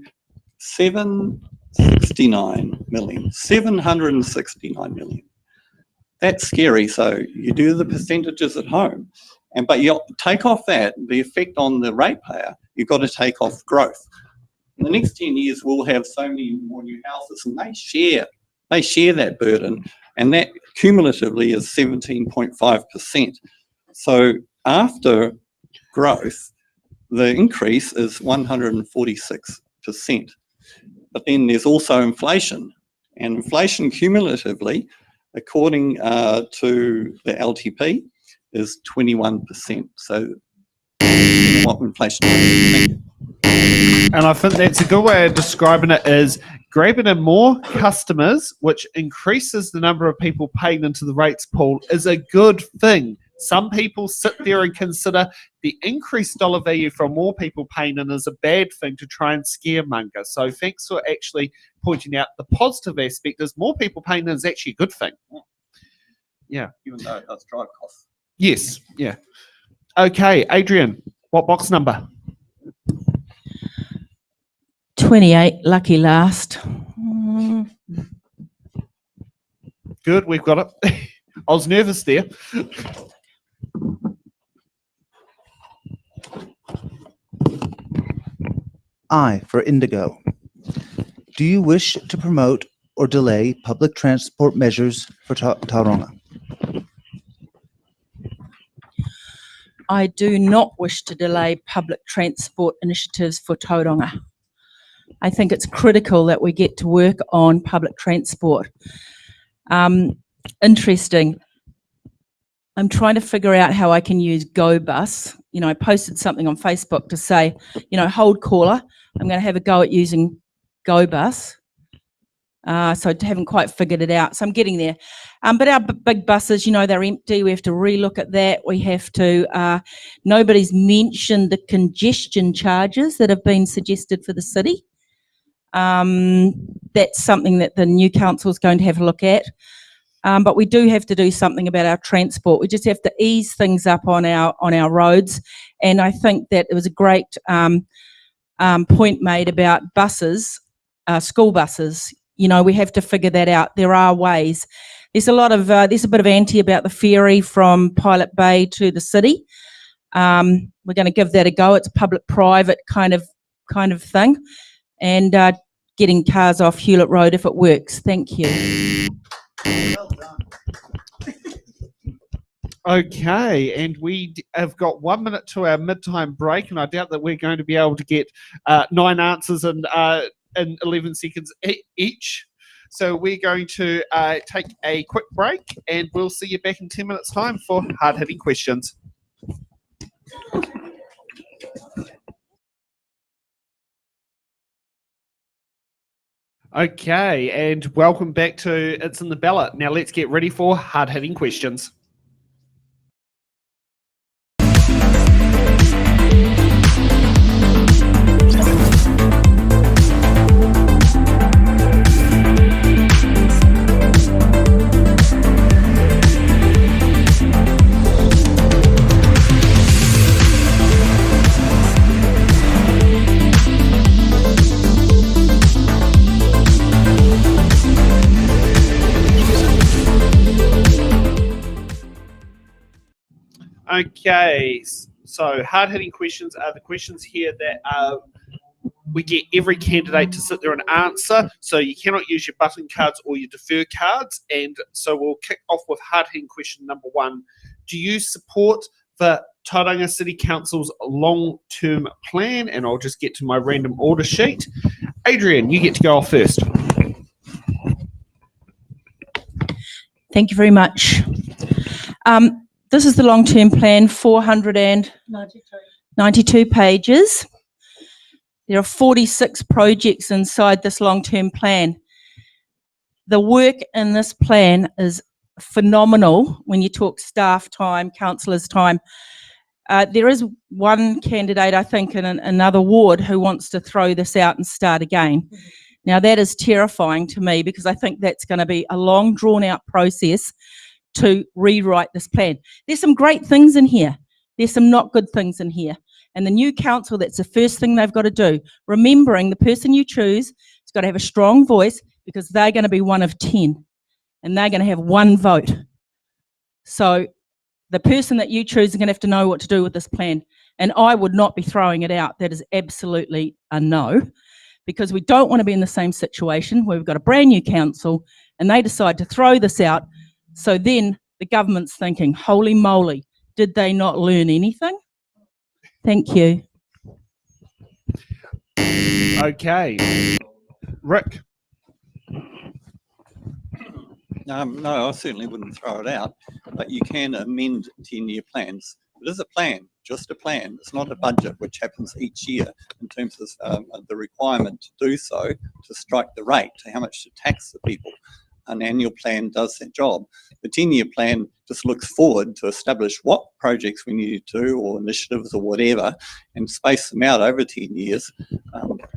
769 million. 769 million. That's scary. So you do the percentages at home, but you take off that, the effect on the ratepayer, you've got to take off growth. In the next 10 years, we'll have so many more new houses, and they share that burden, and that cumulatively is 17.5%. So after growth, the increase is 146%. But then there's also inflation, and inflation cumulatively, according to the LTP, is 21%. So what inflation is. And I think that's a good way of describing it, is grabbing in more customers, which increases the number of people paying into the rates pool, is a good thing. Some people sit there and consider the increased dollar value from more people paying in as a bad thing to try and scaremonger. So thanks for actually pointing out the positive aspect, is more people paying in is actually a good thing. Yeah. Even though it does drive costs. Yes. Yeah. Okay, Adrian, what box number? 28, lucky last. Good, we've got it. I was nervous there. I for Indigo. Do you wish to promote or delay public transport measures for Tauranga? I do not wish to delay public transport initiatives for Tauranga. I think it's critical that we get to work on public transport. Interesting. I'm trying to figure out how I can use GoBus. You know, I posted something on Facebook to say, you know, hold caller. I'm going to have a go at using GoBus. So I haven't quite figured it out. So I'm getting there. But our big buses, you know, they're empty. We have to relook at that. We have to, nobody's mentioned the congestion charges that have been suggested for the city. That's something that the new council is going to have a look at. But we do have to do something about our transport. We just have to ease things up on our roads. And I think that it was a great point made about buses, school buses. You know, we have to figure that out. There are ways. There's a lot of there's a bit of anti about the ferry from Pilot Bay to the city. We're going to give that a go. It's a public-private kind of thing, and getting cars off Hewlett Road if it works. Thank you. Well done. Okay, and we have got 1 minute to our mid-time break, and I doubt that we're going to be able to get 9 answers in 11 seconds each. So we're going to take a quick break, and we'll see you back in 10 minutes' time for hard-hitting questions. Okay, and welcome back to It's in the Ballot. Now let's get ready for hard-hitting questions. Okay, so hard-hitting questions are the questions here that are We get every candidate to sit there and answer, so you cannot use your button cards or your defer cards. And so we'll kick off with hard-hitting question number 1. Do you support the Tauranga City Council's long-term plan? And I'll just get to my random order sheet. Adrian, you get to go off first. Thank you very much. This is the long-term plan, 492 pages. There are 46 projects inside this long-term plan. The work in this plan is phenomenal when you talk staff time, councillors' time. There is one candidate, I think, in another ward who wants to throw this out and start again. Now, that is terrifying to me because I think that's going to be a long, drawn-out process to rewrite this plan. There's some great things in here. There's some not good things in here. And the new council, that's the first thing they've got to do. Remembering the person you choose has got to have a strong voice because they're going to be one of 10 and they're going to have one vote. So the person that you choose is going to have to know what to do with this plan. And I would not be throwing it out. That is absolutely a no, because we don't want to be in the same situation where we've got a brand new council and they decide to throw this out. So then the government's thinking, holy moly, did they not learn anything? Thank you. Okay. Rick. No, I certainly wouldn't throw it out, but you can amend 10-year plans. It is a plan, just a plan. It's not a budget, which happens each year in terms of the requirement to do so, to strike the rate, to how much to tax the people. An annual plan does that job. The 10-year plan just looks forward to establish what projects we need to do or initiatives or whatever and space them out over 10 years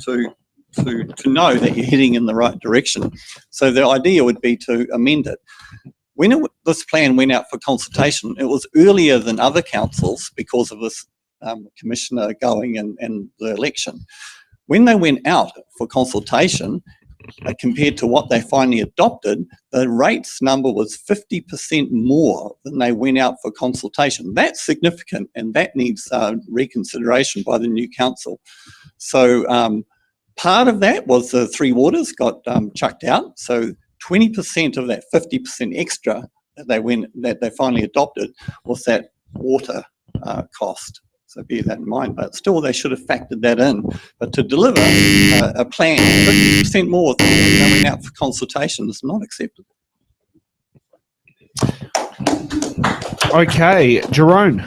to know that you're heading in the right direction. So the idea would be to amend it. When this plan went out for consultation, it was earlier than other councils because of this commissioner going and the election. When they went out for consultation, compared to what they finally adopted, the rates number was 50% more than they went out for consultation. That's significant, and that needs reconsideration by the new council. So part of that was the 3 waters got chucked out. So 20% of that 50% extra that they finally adopted was that water cost. So bear that in mind, but still they should have factored that in. But to deliver a plan 50% more than going out for consultation is not acceptable. Okay, Jerome.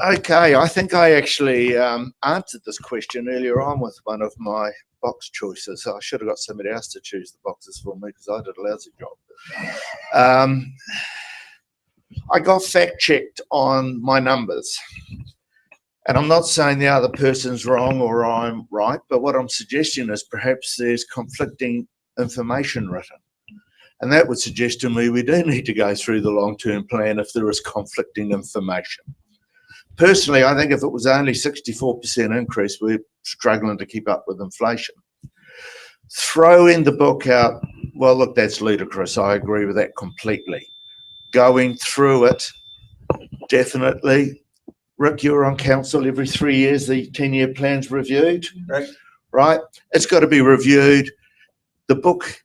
Okay, I think I actually answered this question earlier on with one of my box choices. I should have got somebody else to choose the boxes for me because I did a lousy job. I got fact-checked on my numbers. And I'm not saying the other person's wrong or I'm right, but what I'm suggesting is perhaps there's conflicting information written. And that would suggest to me we do need to go through the long-term plan if there is conflicting information. Personally, I think if it was only 64% increase, we're struggling to keep up with inflation. Throwing the book out, well, look, that's ludicrous. I agree with that completely. Going through it, definitely. Rick, you're on council every 3 years, the 10-year plan's reviewed, right? It's got to be reviewed. The book,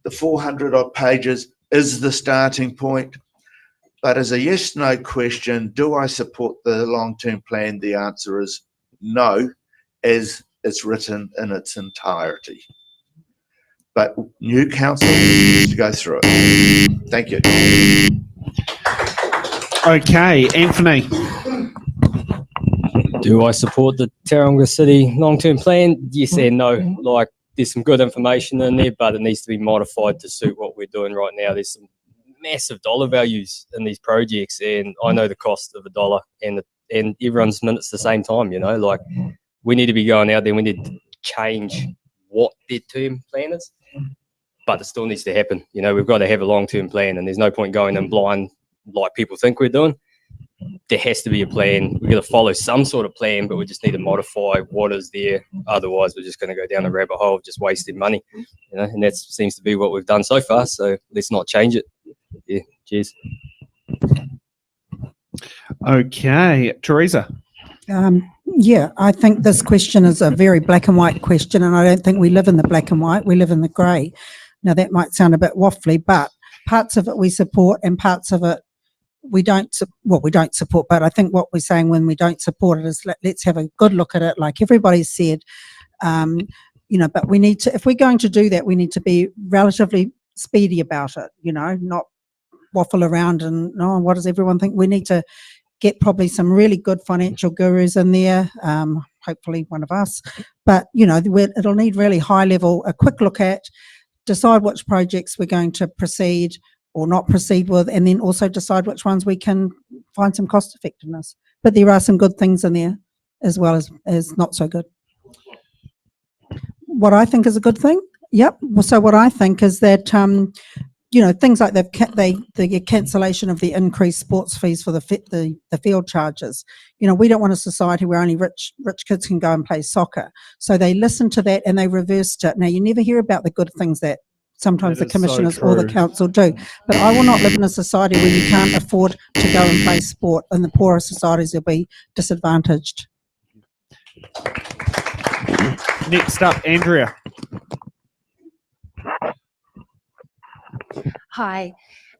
the 400 odd pages is the starting point. But as a yes/no question, do I support the long-term plan? The answer is no, as it's written in its entirety. But new council needs to go through it. Thank you. Okay, Anthony. Do I support the Tauranga City long-term plan? Yes and no. Like, there's some good information in there, but it needs to be modified to suit what we're doing right now. There's some massive dollar values in these projects, and I know the cost of $1 and everyone's minutes at the same time, you know, like we need to be going out there, we need to change what their term plan is, but it still needs to happen. You know, we've got to have a long-term plan, and there's no point going in blind like people think we're doing. There has to be a plan. We've got to follow some sort of plan, but we just need to modify what is there. Otherwise, we're just going to go down the rabbit hole of just wasting money, you know, and that seems to be what we've done so far. So let's not change it. Yeah, cheers. Okay, Teresa. Yeah, I think this question is a very black and white question, and I don't think we live in the black and white, we live in the grey. Now, that might sound a bit waffly, but parts of it we support and parts of it we don't support. But I think what we're saying when we don't support it is let's have a good look at it, like everybody said. But we need to, if we're going to do that, we need to be relatively speedy about it, not waffle around and, no, what does everyone think? We need to get probably some really good financial gurus in there, hopefully one of us. But, it'll need really high level, a quick look at, decide which projects we're going to proceed or not proceed with, and then also decide which ones we can find some cost effectiveness. But there are some good things in there as well as not so good. What I think is a good thing? Yep. So what I think is that, things like the cancellation of the increased sports fees for the field charges. We don't want a society where only rich kids can go and play soccer. So they listened to that and they reversed it. Now, you never hear about the good things that sometimes the commissioners or the council do. But I will not live in a society where you can't afford to go and play sport, and the poorer societies will be disadvantaged. Next up, Andrea. Hi,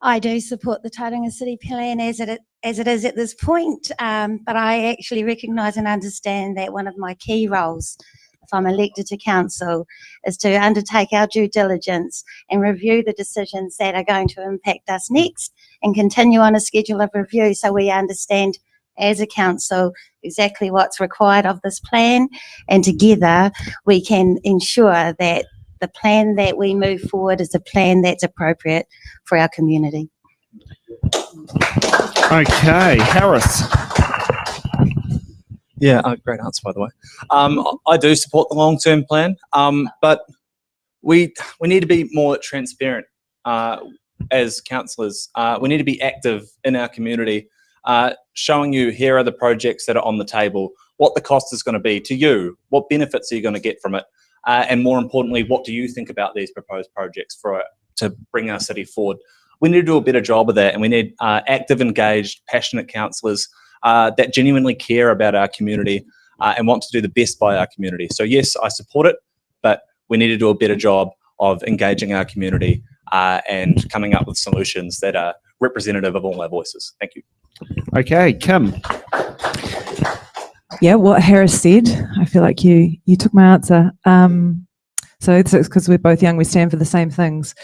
I do support the Tauranga City Plan as it is at this point, but I actually recognise and understand that one of my key roles, if I'm elected to council, is to undertake our due diligence and review the decisions that are going to impact us next and continue on a schedule of review so we understand as a council exactly what's required of this plan, and together we can ensure that the plan that we move forward is a plan that's appropriate for our community. Okay, Harris. Yeah, great answer, by the way. I do support the long-term plan, but we need to be more transparent as councillors. We need to be active in our community, showing you here are the projects that are on the table, what the cost is going to be to you, what benefits are you going to get from it, and more importantly, what do you think about these proposed projects to bring our city forward. We need to do a better job of that, and we need active, engaged, passionate councillors that genuinely care about our community and want to do the best by our community. So yes, I support it, but we need to do a better job of engaging our community and coming up with solutions that are representative of all our voices. Thank you. Okay, Kim. Yeah, what Harris said, I feel like you took my answer. So it's because we're both young, we stand for the same things.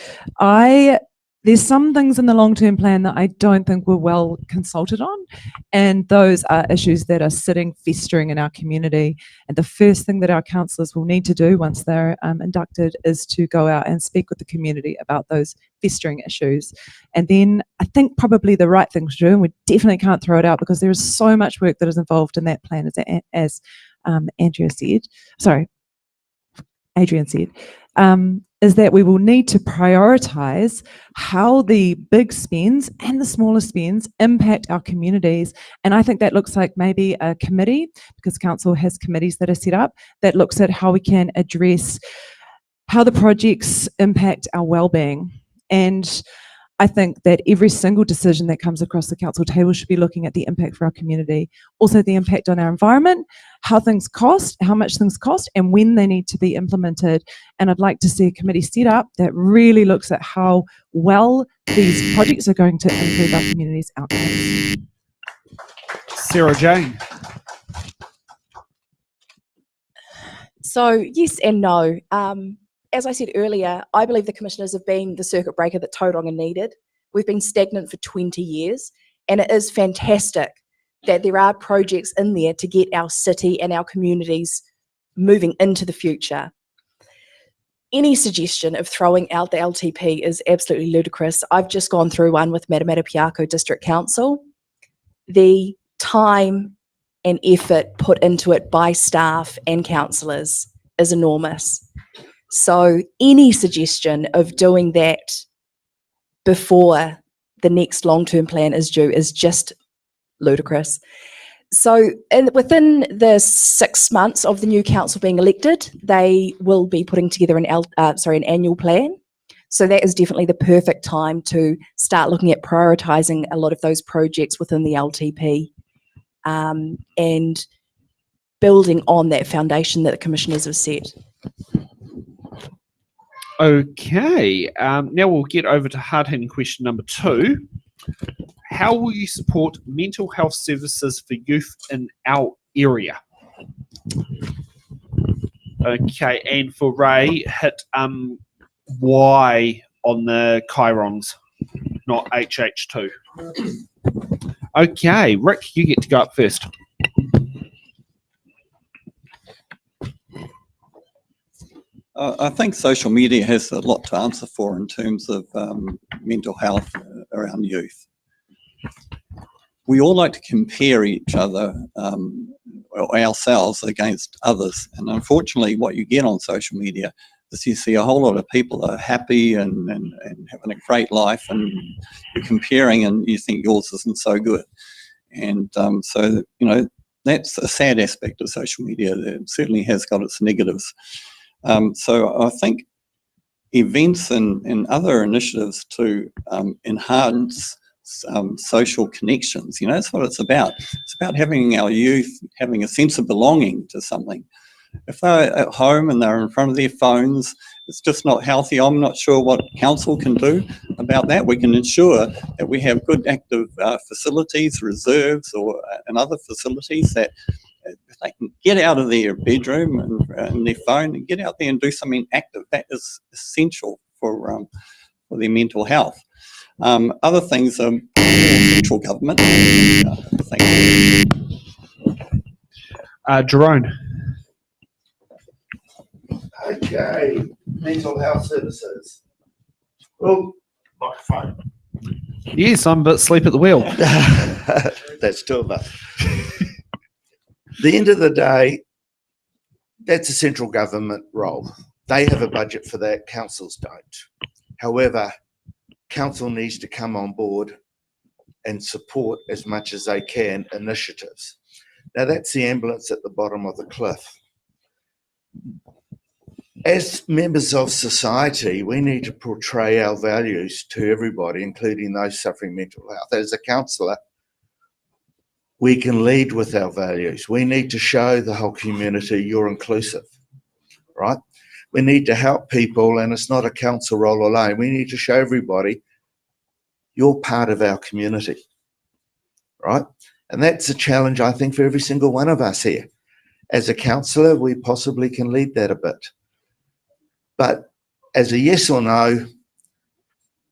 There's some things in the long-term plan that I don't think we're well consulted on, and those are issues that are sitting festering in our community. And the first thing that our councillors will need to do once they're inducted is to go out and speak with the community about those festering issues. And then I think probably the right thing to do, and we definitely can't throw it out because there is so much work that is involved in that plan, as Adrian said, is that we will need to prioritise how the big spends and the smaller spends impact our communities. And I think that looks like maybe a committee, because council has committees that are set up, that looks at how we can address how the projects impact our well-being. And I think that every single decision that comes across the council table should be looking at the impact for our community, also the impact on our environment, how things cost, how much things cost, and when they need to be implemented. And I'd like to see a committee set up that really looks at how well these projects are going to improve our community's outcomes. Sarah Jane. So yes and no. As I said earlier, I believe the commissioners have been the circuit breaker that Tauranga needed. We've been stagnant for 20 years, and it is fantastic that there are projects in there to get our city and our communities moving into the future. Any suggestion of throwing out the LTP is absolutely ludicrous. I've just gone through one with Matamata District Council. The time and effort put into it by staff and councillors is enormous. So any suggestion of doing that before the next long-term plan is due is just ludicrous. So within the 6 months of the new council being elected, they will be putting together an annual plan. So that is definitely the perfect time to start looking at prioritising a lot of those projects within the LTP. And building on that foundation that the commissioners have set. Okay, now we'll get over to hard-hitting question number 2. How will you support mental health services for youth in our area? Okay, and for Ray, hit Y on the chirons, not HH2. Okay, Rick, you get to go up first. I think social media has a lot to answer for in terms of mental health around youth. We all like to compare each other or ourselves against others, and unfortunately what you get on social media is you see a whole lot of people are happy and having a great life, and you're comparing and you think yours isn't so good. And so, you know, that's a sad aspect of social media. It certainly has got its negatives. So I think events and other initiatives to enhance social connections, you know, that's what it's about. It's about having our youth having a sense of belonging to something. If they're at home and they're in front of their phones, it's just not healthy. I'm not sure what council can do about that. We can ensure that we have good active facilities, reserves, and other facilities that they can get out of their bedroom and their phone and get out there and do something active. That is essential for their mental health. Other things are central government. Jerome. Okay, mental health services. Oh, microphone. Yes, I'm a bit asleep at the wheel. That's 2 of us. The end of the day, that's a central government role. They have a budget for that, councils don't. However, council needs to come on board and support as much as they can initiatives. Now that's the ambulance at the bottom of the cliff. As members of society, we need to portray our values to everybody, including those suffering mental health. As a councillor, we can lead with our values. We need to show the whole community you're inclusive, right? We need to help people, and it's not a council role alone. We need to show everybody you're part of our community, right? And that's a challenge, I think, for every single one of us here. As a councillor, we possibly can lead that a bit. But as a yes or no,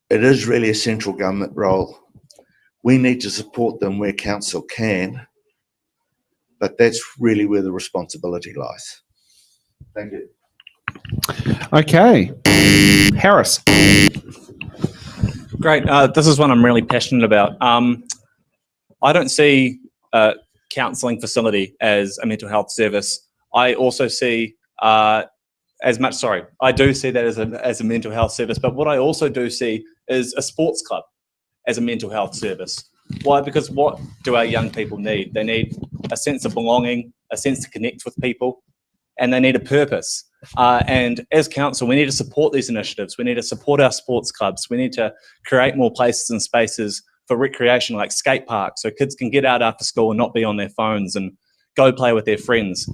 it is really a central government role. We need to support them where council can, but that's really where the responsibility lies. Thank you. Okay. Harris. Great. This is one I'm really passionate about. I don't see a counselling facility as a mental health service. I also see I do see that as a mental health service, but what I also do see is a sports club as a mental health service. Why? Because what do our young people need? They need a sense of belonging, a sense to connect with people, and they need a purpose. And as council, we need to support these initiatives. We need to support our sports clubs. We need to create more places and spaces for recreation, like skate parks, so kids can get out after school and not be on their phones and go play with their friends.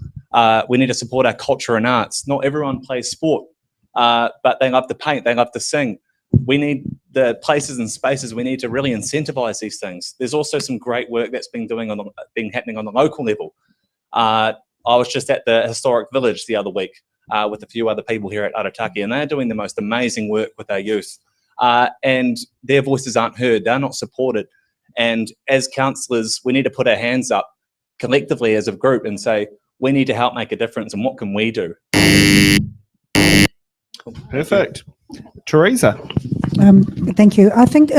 We need to support our culture and arts. Not everyone plays sport, but they love to paint, they love to sing. We need the places and spaces. We need to really incentivize these things. There's also some great work that's been happening on the local level. I was just at the historic village the other week with a few other people here at Arataki, and they're doing the most amazing work with our youth. And their voices aren't heard, they're not supported. And as councillors, we need to put our hands up collectively as a group and say, we need to help make a difference, and what can we do? Perfect. Teresa. Thank you. I think,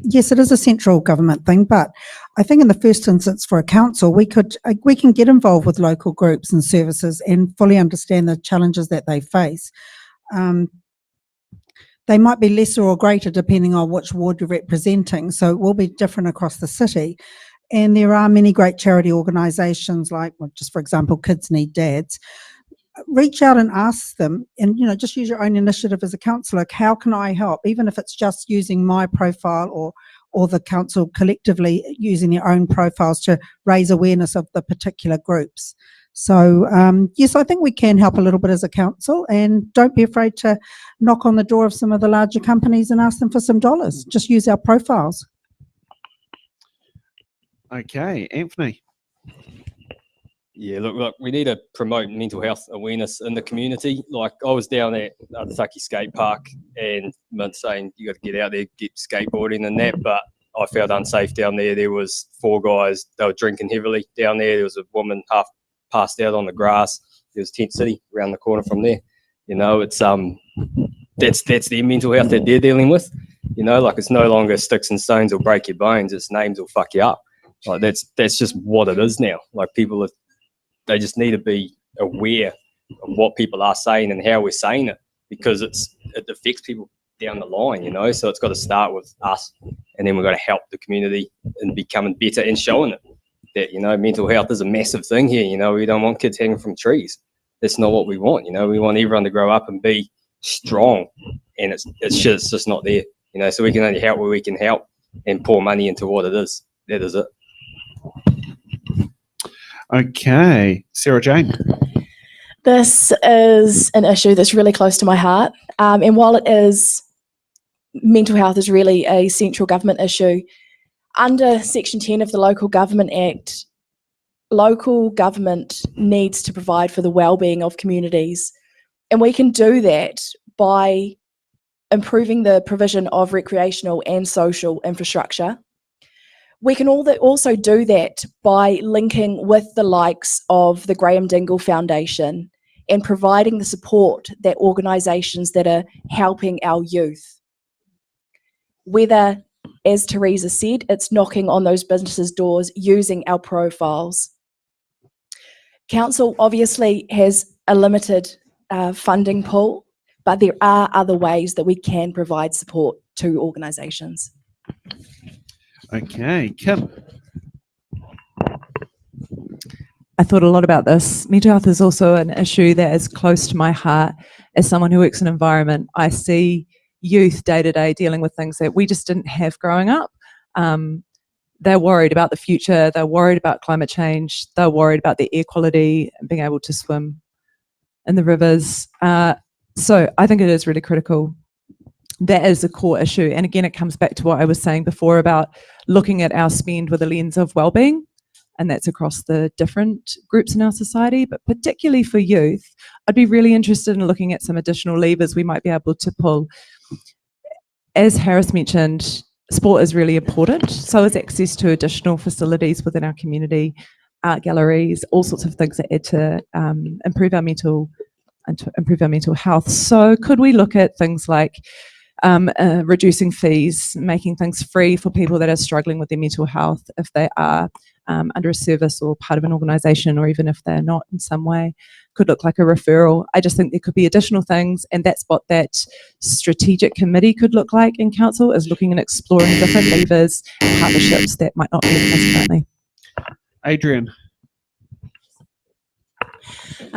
yes, it is a central government thing, but I think in the first instance for a council, we can get involved with local groups and services and fully understand the challenges that they face. They might be lesser or greater depending on which ward you're representing, so it will be different across the city. And there are many great charity organisations like, well, just for example, Kids Need Dads. Reach out and ask them, and just use your own initiative as a councillor. How can I help? Even if it's just using my profile or the council collectively using their own profiles to raise awareness of the particular groups. So yes, I think we can help a little bit as a council, and don't be afraid to knock on the door of some of the larger companies and ask them for some dollars. Just use our profiles. Okay, Anthony. Yeah, look, we need to promote mental health awareness in the community. Like, I was down at Arataki skate park and saying you got to get out there, get skateboarding and that, but I felt unsafe down there. There was 4 guys, they were drinking heavily down there. There was a woman half passed out on the grass. There was Tent City around the corner from there. You know, it's that's their mental health that they're dealing with. You know, like, it's no longer sticks and stones will break your bones, it's names will fuck you up. Like, that's just what it is now. Like, they just need to be aware of what people are saying and how we're saying it, because it affects people down the line, you know. So it's got to start with us, and then we've got to help the community in becoming better and showing it that, you know, mental health is a massive thing here. You know, we don't want kids hanging from trees. That's not what we want. You know, we want everyone to grow up and be strong, and it's just not there. You know, so we can only help where we can help and pour money into what it is. That is it. Okay, Sarah Jane. This is an issue that's really close to my heart. And while mental health is really a central government issue, under Section 10 of the Local Government Act, local government needs to provide for the well-being of communities. And we can do that by improving the provision of recreational and social infrastructure. We can also do that by linking with the likes of the Graham Dingle Foundation and providing the support that organisations that are helping our youth. Whether, as Teresa said, it's knocking on those businesses' doors using our profiles. Council obviously has a limited funding pool, but there are other ways that we can provide support to organisations. Okay, Kim. I thought a lot about this. Mental health is also an issue that is close to my heart. As someone who works in environment, I see youth day to day dealing with things that we just didn't have growing up. They're worried about the future. They're worried about climate change. They're worried about the air quality and being able to swim in the rivers. So I think it is really critical. That is a core issue. And again, it comes back to what I was saying before about looking at our spend with a lens of wellbeing. And that's across the different groups in our society, but particularly for youth, I'd be really interested in looking at some additional levers we might be able to pull. As Harris mentioned, sport is really important. So is access to additional facilities within our community, art galleries, all sorts of things that add to improve our mental health. So could we look at things like reducing fees, making things free for people that are struggling with their mental health if they are under a service or part of an organisation, or even if they're not in some way, could look like a referral. I just think there could be additional things, and that's what that strategic committee could look like in council, is looking and exploring different levers and partnerships that might not be in place currently. Adrian.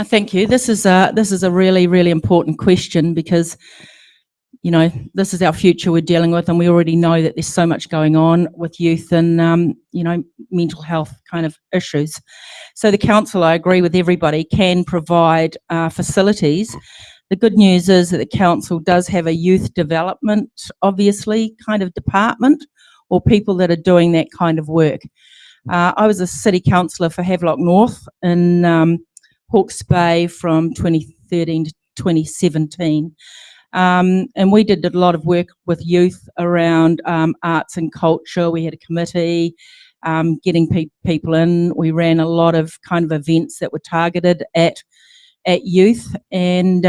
Thank you. This is a really, really important question, because, you know, this is our future we're dealing with, and we already know that there's so much going on with youth and, you know, mental health kind of issues. So the council, I agree with everybody, can provide facilities. The good news is that the council does have a youth development, obviously, kind of department, or people that are doing that kind of work. I was a city councillor for Havelock North in Hawke's Bay from 2013 to 2017. And we did a lot of work with youth around arts and culture. We had a committee, getting people in. We ran a lot of kind of events that were targeted at youth, and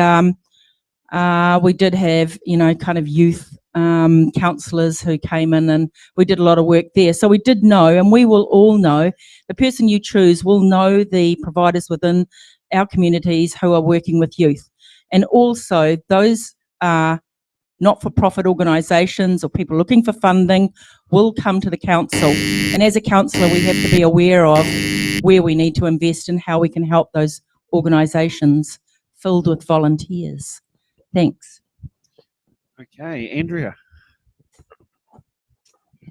we did have, you know, kind of youth counsellors who came in, and we did a lot of work there. So we did know, and we will all know, the person you choose will know the providers within our communities who are working with youth. And also those not-for-profit organisations or people looking for funding will come to the council. And as a councillor, we have to be aware of where we need to invest and how we can help those organisations filled with volunteers. Thanks. Okay, Andrea.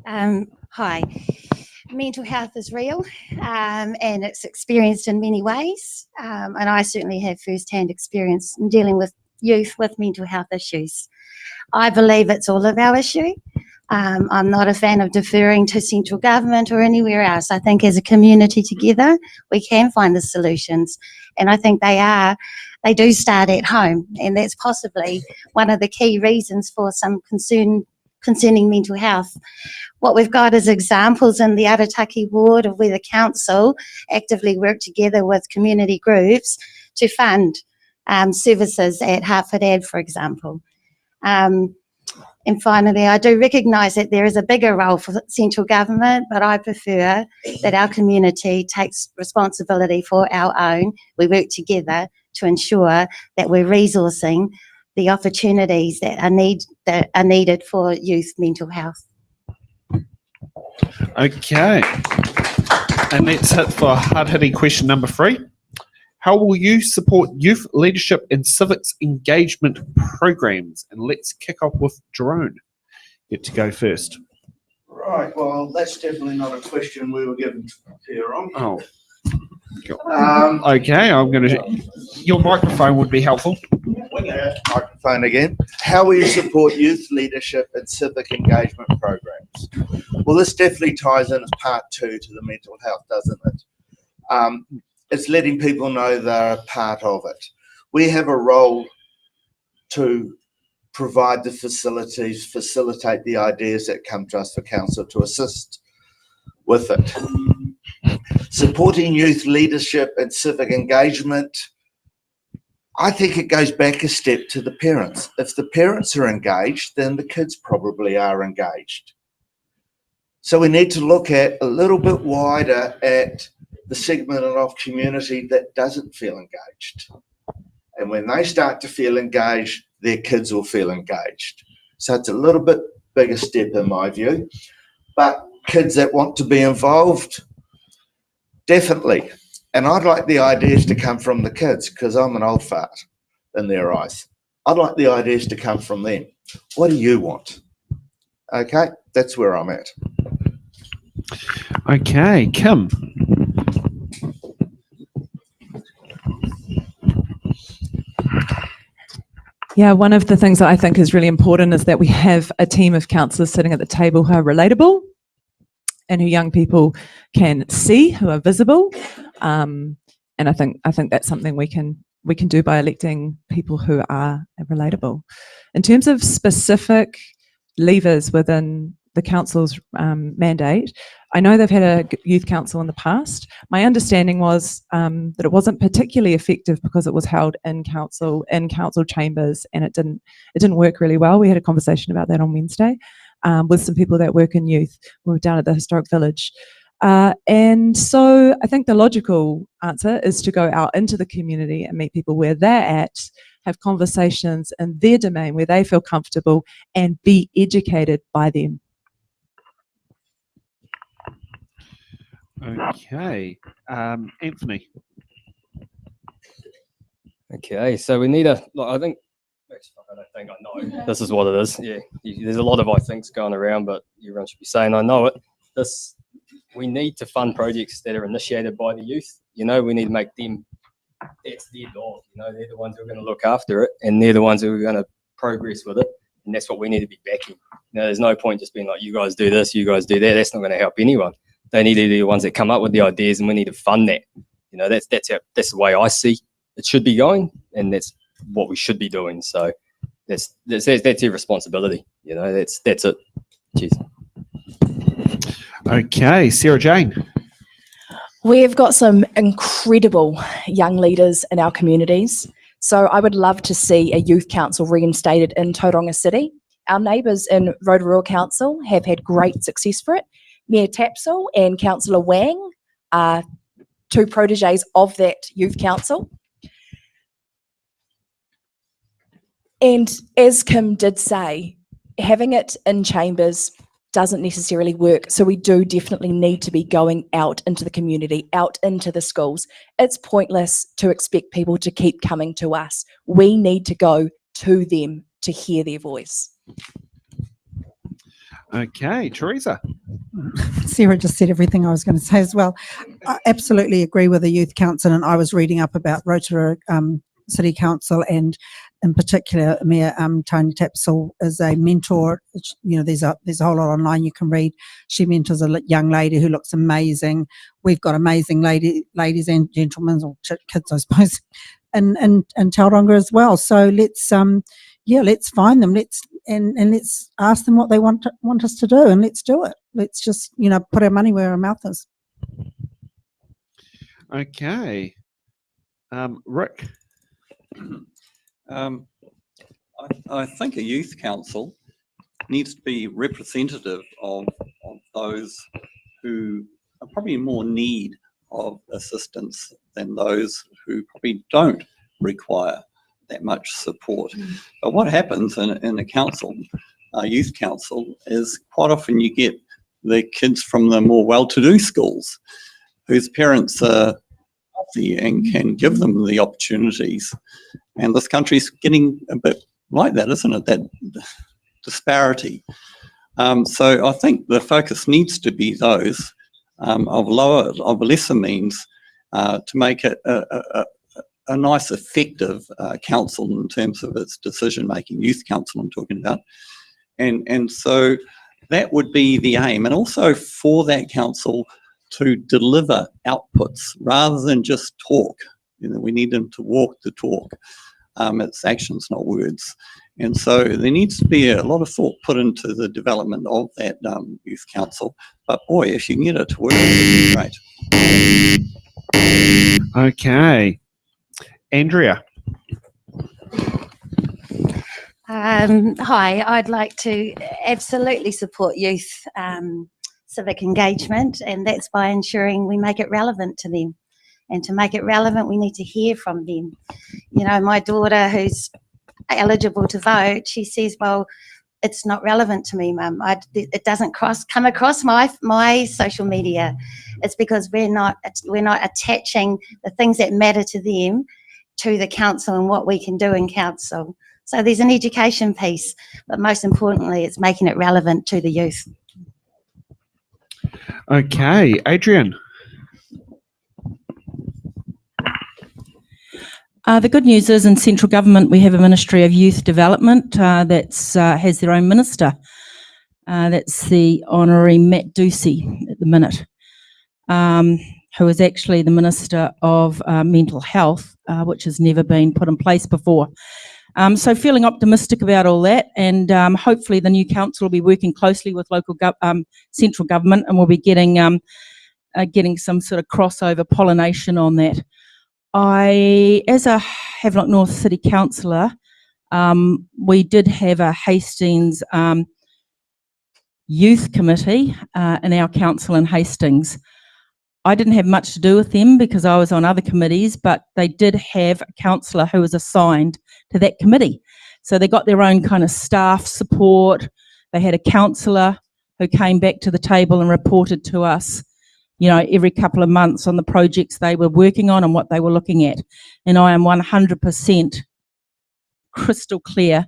Hi. mental health is real and it's experienced in many ways. And I certainly have first-hand experience in dealing with youth with mental health issues. I believe it's all of our issue. I'm not a fan of deferring to central government or anywhere else. I think as a community together, we can find the solutions. And I think they do start at home. And that's possibly one of the key reasons for some concerning mental health. What we've got is examples in the Arataki ward of where the council actively work together with community groups to fund services at Hartford Ad, for example. And finally, I do recognise that there is a bigger role for central government, but I prefer that our community takes responsibility for our own. We work together to ensure that we're resourcing the opportunities that are needed for youth mental health. Okay. And that's it for hard-hitting question number 3. How will you support youth leadership and civics engagement programs? And let's kick off with Jerome. Get to go first. Right, well, that's definitely not a question we were given to prepare on. Oh. Okay, I'm going to... Your microphone would be helpful. Microphone again. How will you support youth leadership and civic engagement programs? Well, this definitely ties in as part 2 to the mental health, doesn't it? It's letting people know they're a part of it. We have a role to provide the facilities, facilitate the ideas that come to us for council to assist with it. Supporting youth leadership and civic engagement, I think it goes back a step to the parents. If the parents are engaged, then the kids probably are engaged. So we need to look at a little bit wider at the segment of community that doesn't feel engaged. And when they start to feel engaged, their kids will feel engaged. So it's a little bit bigger step in my view. But kids that want to be involved, definitely. And I'd like the ideas to come from the kids because I'm an old fart in their eyes. I'd like the ideas to come from them. What do you want? Okay, that's where I'm at. Okay, Kim. Yeah, one of the things that I think is really important is that we have a team of councillors sitting at the table who are relatable and who young people can see, who are visible. And I think that's something we can do by electing people who are relatable. In terms of specific levers within the council's mandate, I know they've had a youth council in the past. My understanding was that it wasn't particularly effective because it was held in council chambers, and it didn't work really well. We had a conversation about that on Wednesday with some people that work in youth. We were down at the historic village. And so I think the logical answer is to go out into the community and meet people where they're at, have conversations in their domain where they feel comfortable, and be educated by them. Okay, Anthony. Okay, so we need a, I don't think I know this is what it is. Yeah, there's a lot of I think's going around, but everyone should be saying I know it. We need to fund projects that are initiated by the youth. You know, we need to make them, that's their dog. You know, they're the ones who are going to look after it, and they're the ones who are going to progress with it. And that's what we need to be backing. You know, there's no point just being like, you guys do this, you guys do that. That's not going to help anyone. They need to be the ones that come up with the ideas, and we need to fund that. You know, that's the way I see it should be going, and that's what we should be doing. So that's your responsibility. You know, that's it. Cheers. Okay, Sarah Jane. We've got some incredible young leaders in our communities. So I would love to see a youth council reinstated in Tauranga City. Our neighbours in Rotorua Council have had great success for it. Mayor Tapsell and Councillor Wang are 2 proteges of that youth council. And as Kim did say, having it in chambers doesn't necessarily work. So we do definitely need to be going out into the community, out into the schools. It's pointless to expect people to keep coming to us. We need to go to them to hear their voice. Okay, Teresa. Sarah just said everything I was going to say as well. I absolutely agree with the youth council, and I was reading up about Rotorua City Council, and in particular, Mayor Tony Tapsell is a mentor. You know, there's a whole lot online you can read. She mentors a young lady who looks amazing. We've got amazing ladies and gentlemen, or kids, I suppose, in Tauranga as well. So let's find them. Let's ask them what they want us to do, and let's do it. Let's just, put our money where our mouth is. Okay. Rick. I think a youth council needs to be representative of those who are probably in more need of assistance than those who probably don't require that much support. But what happens in a council, a youth council, is quite often you get the kids from the more well-to-do schools whose parents are wealthy and can give them the opportunities. And this country's getting a bit like that, isn't it? That disparity. So I think the focus needs to be those of lesser means to make it a nice, effective council in terms of its decision-making, youth council I'm talking about. And so that would be the aim. And also for that council to deliver outputs rather than just talk. We need them to walk the talk. It's actions, not words. And so there needs to be a lot of thought put into the development of that youth council. But boy, if you can get it to work, it would be great. Okay. Andrea. Hi, I'd like to absolutely support youth civic engagement, and that's by ensuring we make it relevant to them. And to make it relevant, we need to hear from them. My daughter, who's eligible to vote, she says, well, it's not relevant to me, Mum. It doesn't come across my social media. It's because we're not attaching the things that matter to them to the council and what we can do in council. So there's an education piece, but most importantly, it's making it relevant to the youth. Okay, Adrian. The good news is in central government we have a Ministry of Youth Development that has their own minister. That's the Honorary Matt Ducey at the minute, who is actually the Minister of Mental Health, which has never been put in place before. So feeling optimistic about all that, and hopefully the new council will be working closely with local central government, and we'll be getting some sort of crossover pollination on that. As a Havelock North City Councillor, we did have a Hastings Youth Committee in our council in Hastings. I didn't have much to do with them because I was on other committees, but they did have a councillor who was assigned to that committee. So they got their own kind of staff support. They had a councillor who came back to the table and reported to us, every couple of months on the projects they were working on and what they were looking at. And I am 100% crystal clear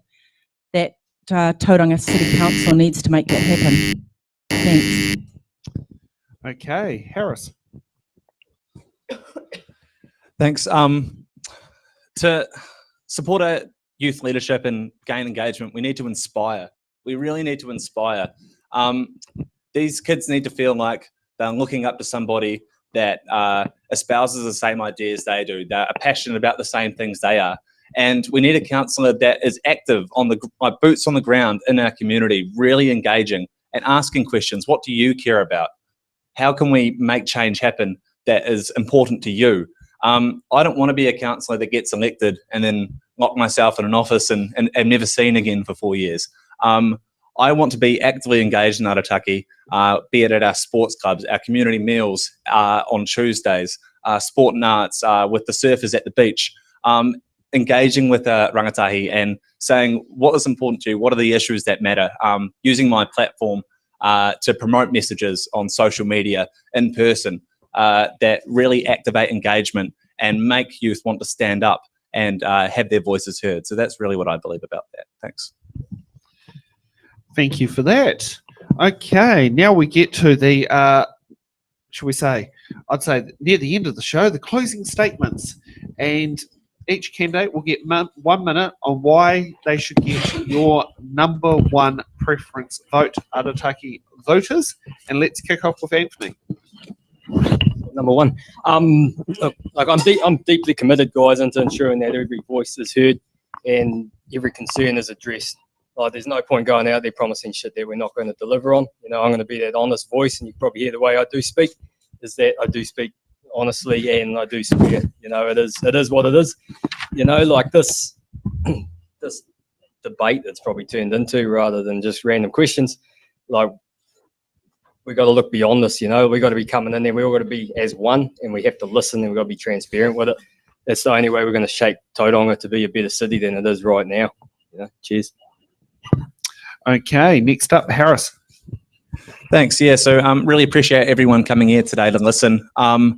that Tauranga City Council needs to make that happen. Thanks. Okay, Harris. Thanks. To support our youth leadership and gain engagement, we need to inspire. We really need to inspire. These kids need to feel like they're looking up to somebody that espouses the same ideas they do. They're passionate about the same things they are. And we need a councillor that is active like boots on the ground in our community, really engaging and asking questions. What do you care about? How can we make change happen that is important to you? I don't want to be a councillor that gets elected and then lock myself in an office and never seen again for 4 years. I want to be actively engaged in Arataki, be it at our sports clubs, our community meals on Tuesdays, sport and arts, with the surfers at the beach, engaging with rangatahi and saying what is important to you, what are the issues that matter, using my platform to promote messages on social media, in person, that really activate engagement and make youth want to stand up and have their voices heard. So that's really what I believe about that. Thanks. Thank you for that. Okay, now we get to the, shall we say, I'd say near the end of the show, the closing statements. And each candidate will get 1 minute on why they should get your number one preference vote, Arataki voters. And let's kick off with Anthony. Number one, look, like I'm deeply committed, guys, into ensuring that every voice is heard and every concern is addressed. Like, there's no point going out there promising shit that we're not going to deliver on. You know, I'm going to be that honest voice, and you can probably hear the way I do speak is that I do speak honestly and I do swear. You know, it is what it is. You know, like this debate that's probably turned into, rather than just random questions, like, we got to look beyond this. You know, we got to be coming in there. We all got to be as one, and we have to listen, and we got to be transparent with it. That's the only way we're going to shape Tauranga to be a better city than it is right now. You know, cheers. Okay, next up, Harris. Thanks. Yeah, so really appreciate everyone coming here today to listen. I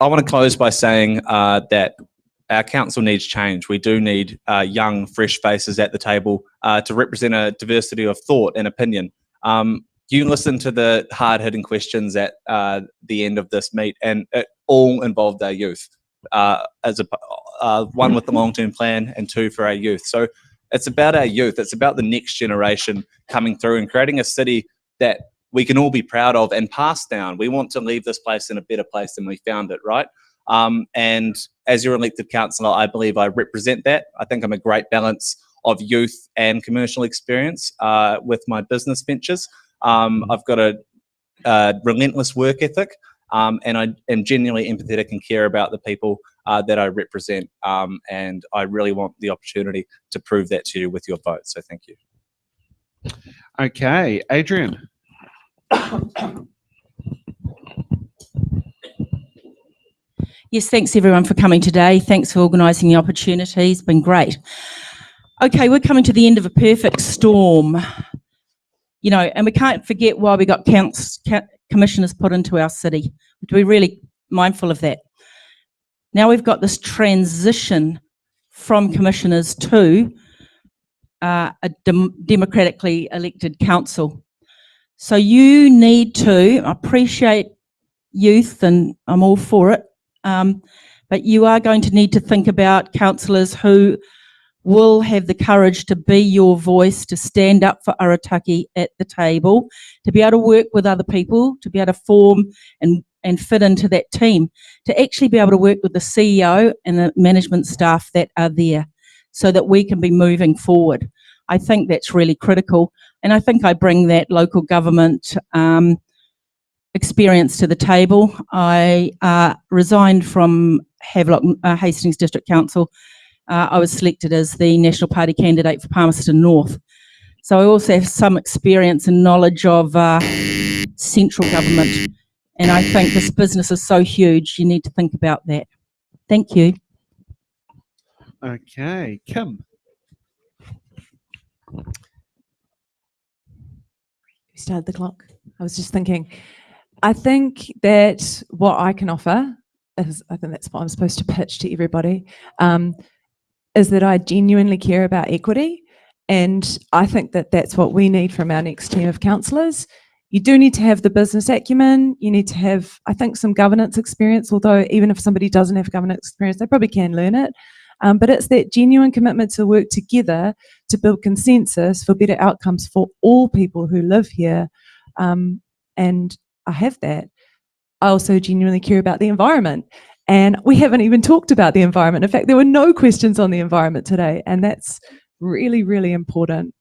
want to close by saying that our council needs change. We do need young, fresh faces at the table to represent a diversity of thought and opinion. You listen to the hard-hitting questions at the end of this meet, and it all involved our youth, as one with the long-term plan and two for our youth. So it's about our youth. It's about the next generation coming through and creating a city that we can all be proud of and pass down. We want to leave this place in a better place than we found it, right? And as your elected councillor, I believe I represent that. I think I'm a great balance of youth and commercial experience with my business ventures. I've got a relentless work ethic, and I am genuinely empathetic and care about the people that I represent. And I really want the opportunity to prove that to you with your vote. So thank you. Okay, Adrian. Yes, thanks everyone for coming today. Thanks for organising the opportunity. It's been great. Okay, we're coming to the end of a perfect storm. You know, and we can't forget why we got commissioners put into our city. We're really mindful of that. Now we've got this transition from commissioners to a democratically elected council. So you need to appreciate youth, and I'm all for it, but you are going to need to think about councillors who will have the courage to be your voice, to stand up for Arataki at the table, to be able to work with other people, to be able to form and fit into that team, to actually be able to work with the CEO and the management staff that are there so that we can be moving forward. I think that's really critical. And I think I bring that local government experience to the table. I resigned from Havelock Hastings District Council. I was selected as the National Party candidate for Palmerston North. So I also have some experience and knowledge of central government. And I think this business is so huge, you need to think about that. Thank you. Okay, Kim. We started the clock. I was just thinking, I think that what I can offer is, I think that's what I'm supposed to pitch to everybody, is that I genuinely care about equity. And I think that that's what we need from our next team of councillors. You do need to have the business acumen. You need to have, I think, some governance experience, although even if somebody doesn't have governance experience, they probably can learn it. But it's that genuine commitment to work together to build consensus for better outcomes for all people who live here. And I have that. I also genuinely care about the environment. And we haven't even talked about the environment. In fact, there were no questions on the environment today. And that's really, really important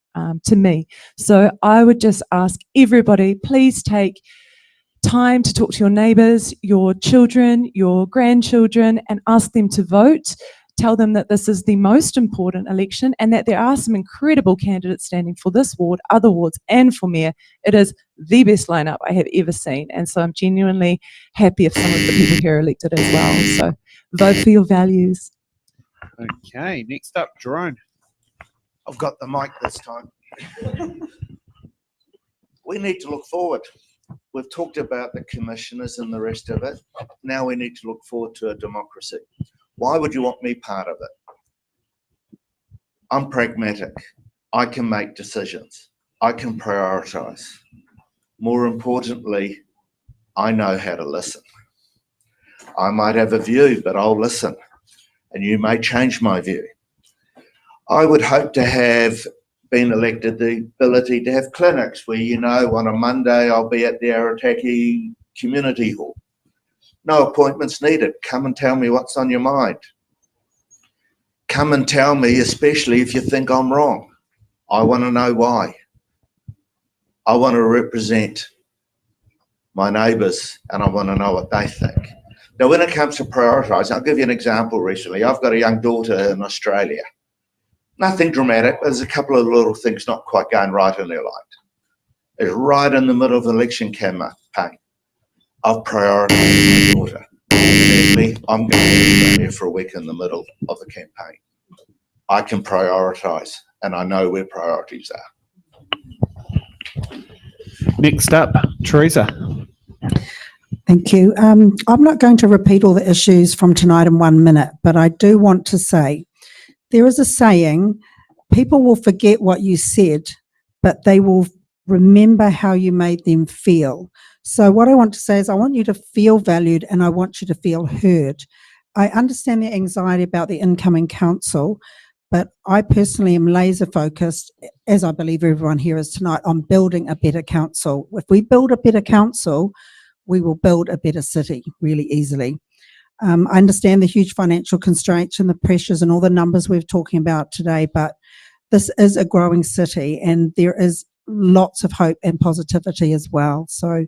to me. So I would just ask everybody, please take time to talk to your neighbours, your children, your grandchildren, and ask them to vote. Tell them that this is the most important election and that there are some incredible candidates standing for this ward, other wards, and for mayor. It is the best lineup I have ever seen. And so I'm genuinely happy if some of the people here are elected as well. So vote for your values. Okay, next up, Jerome. I've got the mic this time. We need to look forward. We've talked about the commissioners and the rest of it. Now we need to look forward to a democracy. Why would you want me part of it? I'm pragmatic. I can make decisions. I can prioritise. More importantly, I know how to listen. I might have a view, but I'll listen, and you may change my view. I would hope to have been elected the ability to have clinics where, you know, on a Monday I'll be at the Arataki Community Hall. No appointments needed. Come and tell me what's on your mind. Come and tell me, especially if you think I'm wrong. I want to know why. I want to represent my neighbours and I want to know what they think. Now, when it comes to prioritising, I'll give you an example recently. I've got a young daughter in Australia. Nothing dramatic. There's a couple of little things not quite going right in their life. It's right in the middle of an election campaign. I've prioritised my daughter. Sadly, I'm going to be Australia for a week in the middle of the campaign. I can prioritise and I know where priorities are. Next up, Teresa. Thank you. I'm not going to repeat all the issues from tonight in 1 minute, but I do want to say there is a saying, people will forget what you said, but they will remember how you made them feel. So what I want to say is I want you to feel valued and I want you to feel heard. I understand the anxiety about the incoming council, but I personally am laser focused, as I believe everyone here is tonight, on building a better council. If we build a better council, we will build a better city really easily. I understand the huge financial constraints and the pressures and all the numbers we're talking about today, but this is a growing city and there is lots of hope and positivity as well. So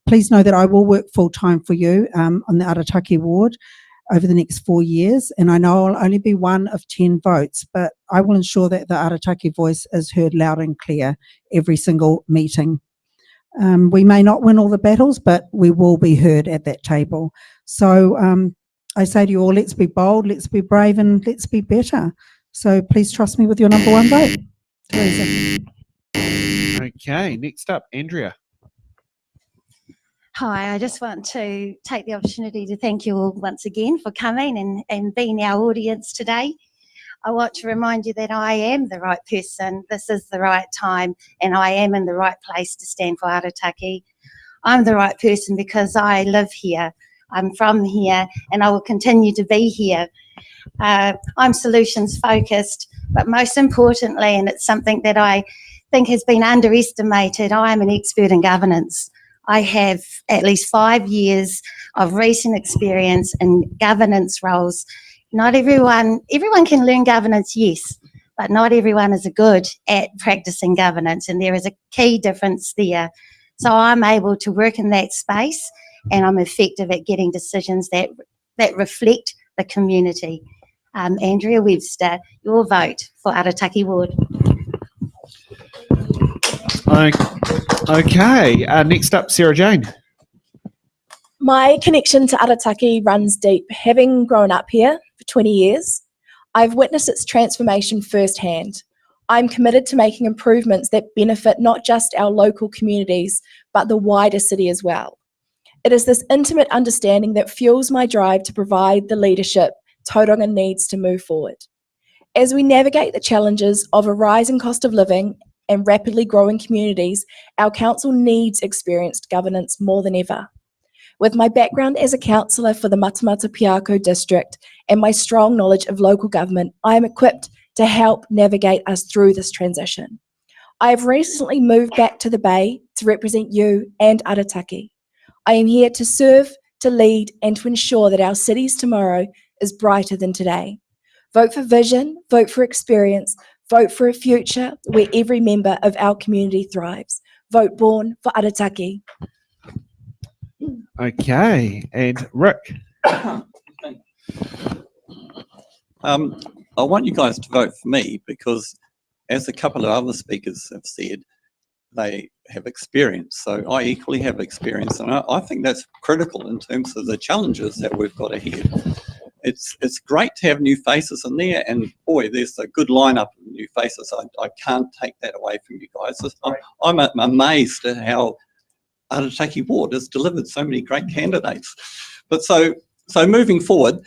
please know that I will work full time for you on the Arataki ward over the next 4 years. And I know I'll only be one of 10 votes, but I will ensure that the Arataki voice is heard loud and clear every single meeting. We may not win all the battles, but we will be heard at that table. So I say to you all, let's be bold, let's be brave, and let's be better. So please trust me with your number one vote. Teresa. Okay, next up, Andrea. Hi, I just want to take the opportunity to thank you all once again for coming and being our audience today. I want to remind you that I am the right person, this is the right time, and I am in the right place to stand for Arataki. I'm the right person because I live here, I'm from here, and I will continue to be here. I'm solutions focused, but most importantly, and it's something that I think has been underestimated, I am an expert in governance. I have at least 5 years of recent experience in governance roles. Not everyone can learn governance, yes, but not everyone is good at practicing governance, and there is a key difference there. So I'm able to work in that space, and I'm effective at getting decisions that reflect the community. Andrea Webster, your vote for Arataki Ward. Okay, next up, Sarah Jane. My connection to Arataki runs deep. Having grown up here for 20 years, I've witnessed its transformation firsthand. I'm committed to making improvements that benefit not just our local communities, but the wider city as well. It is this intimate understanding that fuels my drive to provide the leadership Tauranga needs to move forward. As we navigate the challenges of a rising cost of living and rapidly growing communities, our council needs experienced governance more than ever. With my background as a councillor for the Matamata Piako district and my strong knowledge of local government, I am equipped to help navigate us through this transition. I have recently moved back to the Bay to represent you and Arataki. I am here to serve, to lead, and to ensure that our city's tomorrow is brighter than today. Vote for vision, vote for experience, vote for a future where every member of our community thrives. Vote Born for Arataki. Okay, and Rick. I want you guys to vote for me because, as a couple of other speakers have said, they have experience. So I equally have experience, and I think that's critical in terms of the challenges that we've got ahead. It's great to have new faces in there, and boy, there's a good lineup of new faces. I can't take that away from you guys. I'm amazed at how Arataki Ward has delivered so many great candidates. But so moving forward,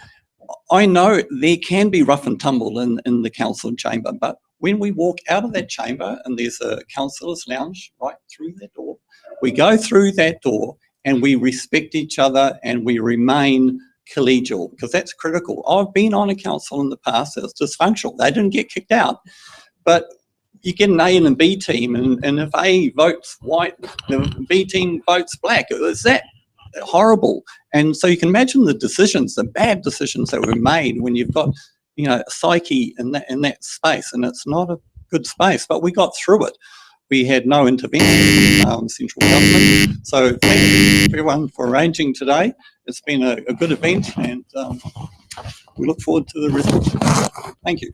I know there can be rough and tumble in the council chamber, but when we walk out of that chamber, and there's a councillor's lounge right through that door, we go through that door and we respect each other and we remain collegial, because that's critical. I've been on a council in the past that was dysfunctional. They didn't get kicked out, but you get an A and a B team, and if A votes white, the B team votes black. Is that horrible? And so you can imagine the decisions, the bad decisions that were made when you've got, a psyche in that space, and it's not a good space. But we got through it. We had no intervention from central government. So thank you everyone for arranging today. It's been a good event, and we look forward to the results. Thank you.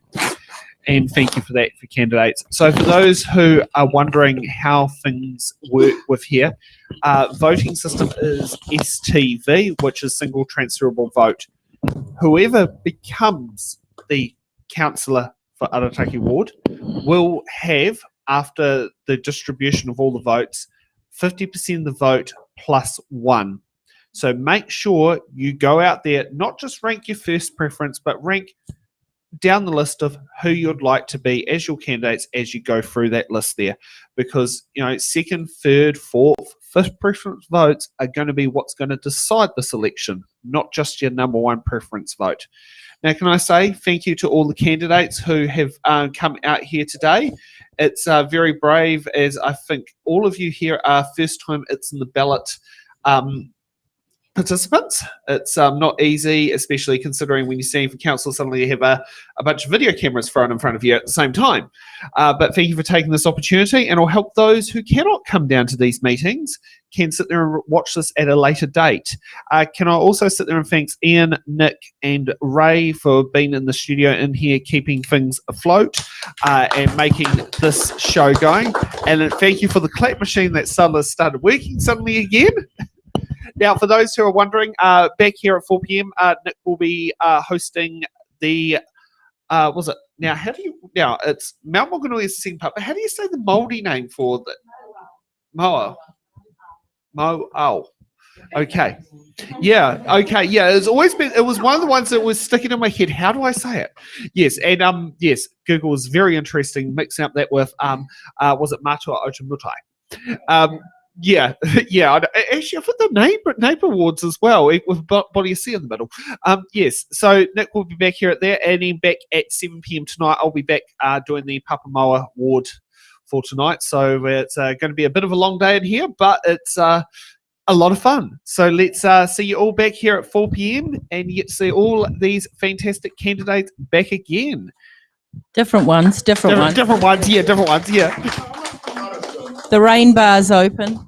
And thank you for that for candidates. So for those who are wondering how things work with here, voting system is STV, which is single transferable vote. Whoever becomes the councillor for Arataki Ward will have, after the distribution of all the votes, 50% of the vote plus one. So make sure you go out there, not just rank your first preference, but rank down the list of who you'd like to be as your candidates as you go through that list there, because second, third, fourth, fifth preference votes are going to be what's going to decide this election, not just your number one preference vote. Now, can I say thank you to all the candidates who have come out here today. It's very brave, as I think all of you here are first time it's in the ballot participants. It's not easy, especially considering when you're standing for council, suddenly you have a bunch of video cameras thrown in front of you at the same time. But thank you for taking this opportunity, and I'll help those who cannot come down to these meetings can sit there and watch this at a later date. Can I also sit there and thank Ian, Nick and Ray for being in the studio in here, keeping things afloat and making this show going. And thank you for the clap machine that started working suddenly again. Now, for those who are wondering, back here at 4 p.m, Nick will be hosting the, was it? Now, it's Mount Maunganui is the second part, but how do you say the Māori name for the Moa? Mo-oh. Okay. Yeah, okay, yeah, it was one of the ones that was sticking in my head. How do I say it? Yes, and yes, Google was very interesting, mixing up that with, was it Matua Otamutai? Yeah, yeah. Actually, I put the name awards as well, with Body C in the middle. Yes, so Nick will be back here at there, and then back at 7 p.m. tonight. I'll be back doing the Pāpāmoa ward for tonight. So it's going to be a bit of a long day in here, but it's a lot of fun. So let's see you all back here at 4 p.m. and you get to see all these fantastic candidates back again. Different ones, different ones. Different ones, yeah. The rain bar's open.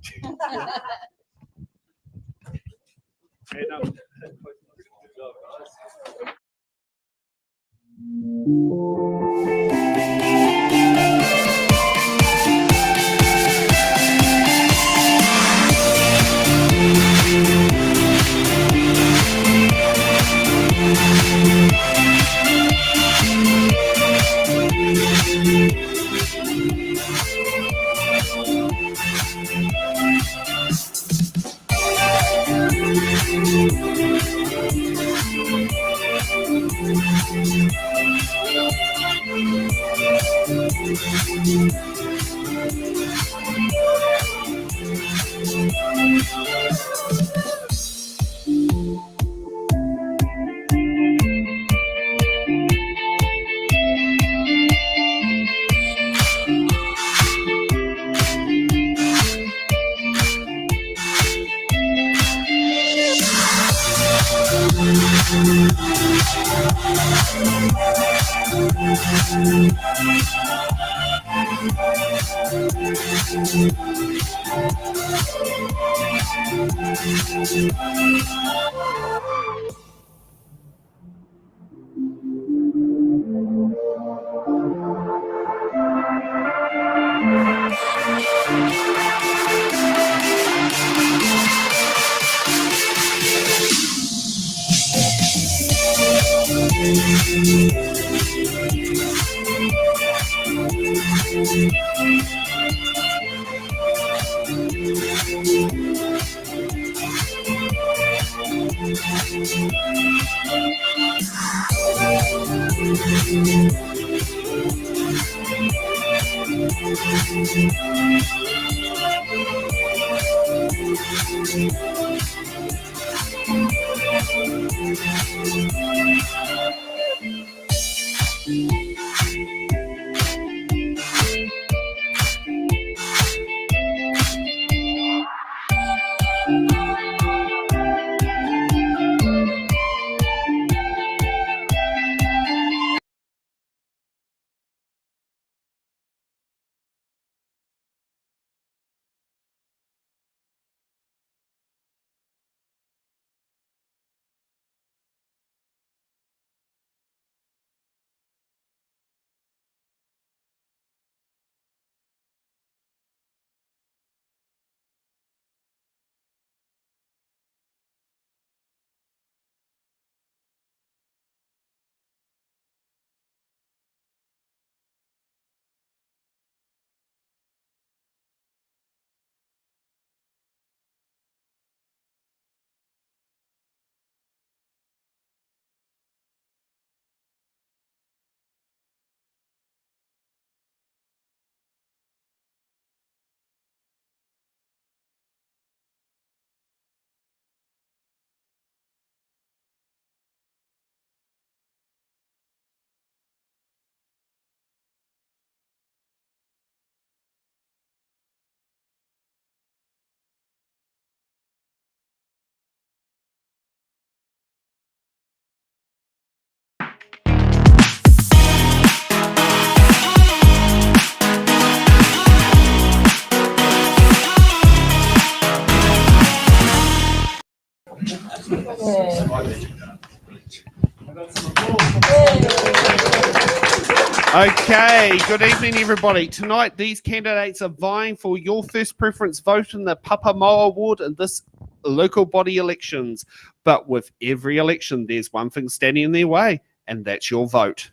Okay, good evening, everybody. Tonight, these candidates are vying for your first preference vote in the Pāpāmoa Award in this local body elections. But with every election, there's one thing standing in their way, and that's your vote.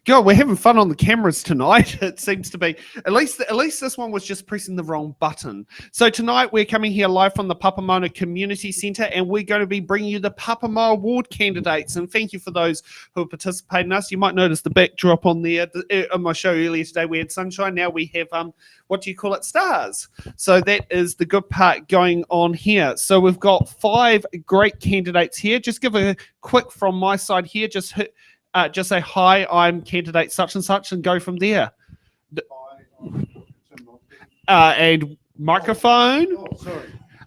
God, we're having fun on the cameras tonight. It seems to be. At least this one was just pressing the wrong button. So tonight we're coming here live from the Pāpāmoa Community Centre, and we're going to be bringing you the Pāpāmoa Award candidates. And thank you for those who have participated in us. You might notice the backdrop on there. On my show earlier today, we had sunshine. Now we have what do you call it? Stars. So that is the good part going on here. So we've got 5 great candidates here. Just give a quick from my side here. Just say, hi, I'm candidate such and such, and go from there. And microphone. Oh, sorry.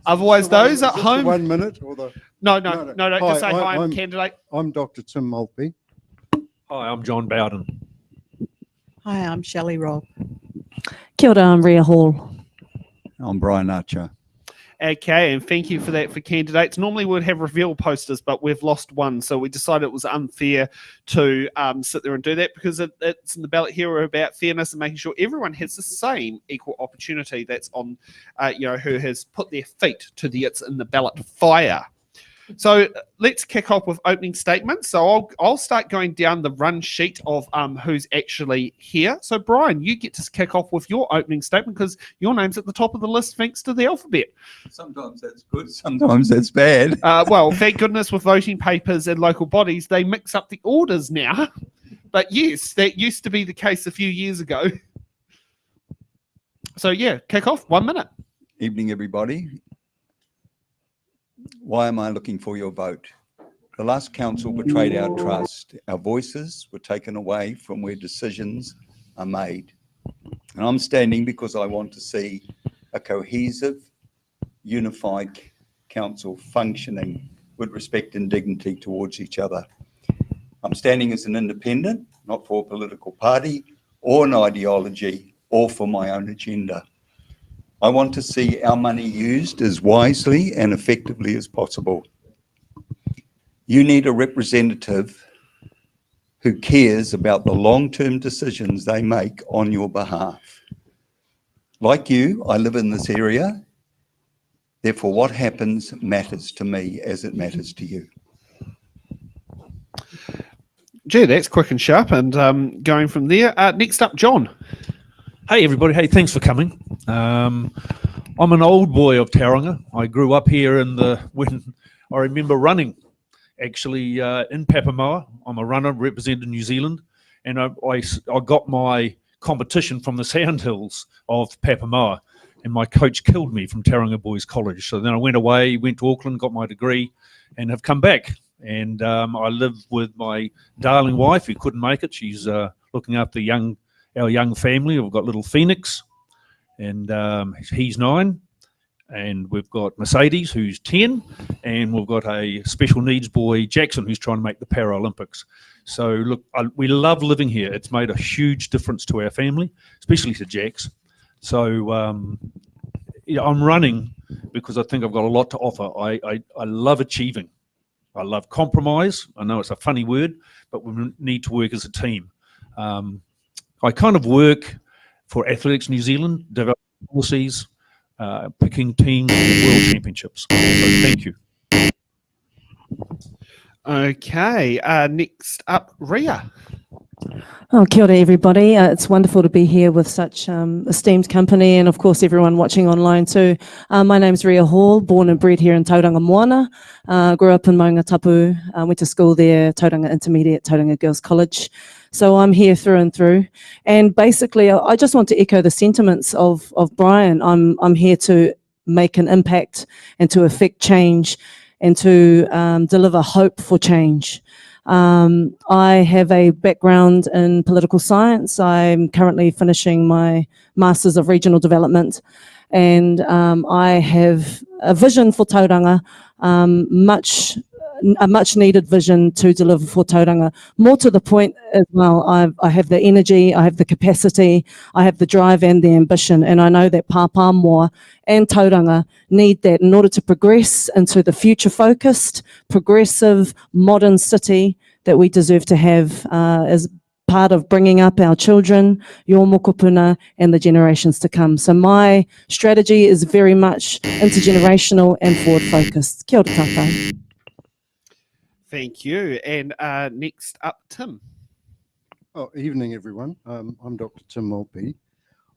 Otherwise, those at home. 1 minute or the. No. Just say, hi, I'm candidate. I'm Dr. Tim Maltby. Hi, I'm John Bowden. Hi, I'm Shelley Robb. Kia ora, I'm Rhea Hall. I'm Brian Archer. Okay, and thank you for that for candidates. Normally we'd have reveal posters, but we've lost one, so we decided it was unfair to sit there and do that, because it's in the ballot here about fairness and making sure everyone has the same equal opportunity. That's on, who has put their feet to the it's in the ballot fire. So let's kick off with opening statements. So I'll start going down the run sheet of who's actually here. So Brian, you get to kick off with your opening statement because your name's at the top of the list thanks to the alphabet. Sometimes that's good, sometimes that's bad. Well, thank goodness with voting papers and local bodies, they mix up the orders now. But yes, that used to be the case a few years ago. So yeah, kick off, 1 minute. Evening, everybody. Why am I looking for your vote? The last council betrayed our trust. Our voices were taken away from where decisions are made. And I'm standing because I want to see a cohesive, unified council functioning with respect and dignity towards each other. I'm standing as an independent, not for a political party or an ideology or for my own agenda. I want to see our money used as wisely and effectively as possible. You need a representative who cares about the long-term decisions they make on your behalf. Like you, I live in this area. Therefore, what happens matters to me as it matters to you. Gee, that's quick and sharp. And going from there, next up, John. Hey, everybody. Hey, thanks for coming. I'm an old boy of Tauranga. I grew up here when I remember running, actually, in Pāpāmoa. I'm a runner representing New Zealand, and I got my competition from the Sandhills of Pāpāmoa, and my coach killed me from Tauranga Boys College. So then I went away, went to Auckland, got my degree, and have come back. And I live with my darling wife who couldn't make it. She's looking after our young family. We've got little Phoenix, and he's 9. And we've got Mercedes, who's 10, and we've got a special needs boy, Jackson, who's trying to make the Paralympics. So look, we love living here. It's made a huge difference to our family, especially to Jax. So I'm running because I think I've got a lot to offer. I love achieving. I love compromise. I know it's a funny word, but we need to work as a team. I kind of work for Athletics New Zealand, developing policies, picking teams for world championships. So thank you. Okay, next up, Ria. Oh, kia ora, everybody. It's wonderful to be here with such esteemed company, and of course everyone watching online too. My name's Ria Hall, born and bred here in Tauranga Moana. Grew up in Maunga Tapu, went to school there, Tauranga Intermediate, Tauranga Girls College. So I'm here through and through. And basically, I just want to echo the sentiments of Brian. I'm here to make an impact and to affect change and to deliver hope for change. I have a background in political science. I'm currently finishing my Masters of Regional Development, and I have a vision for Tauranga, a much needed vision to deliver for Tauranga. More to the point as well, I have the energy, I have the capacity, I have the drive and the ambition, and I know that Pāpāmoa and Tauranga need that in order to progress into the future-focused, progressive, modern city that we deserve to have as part of bringing up our children, your mokopuna, and the generations to come. So my strategy is very much intergenerational and forward-focused. Kia ora tātou. Thank you. And next up, Tim. Oh, evening, everyone. I'm Dr. Tim Maltby.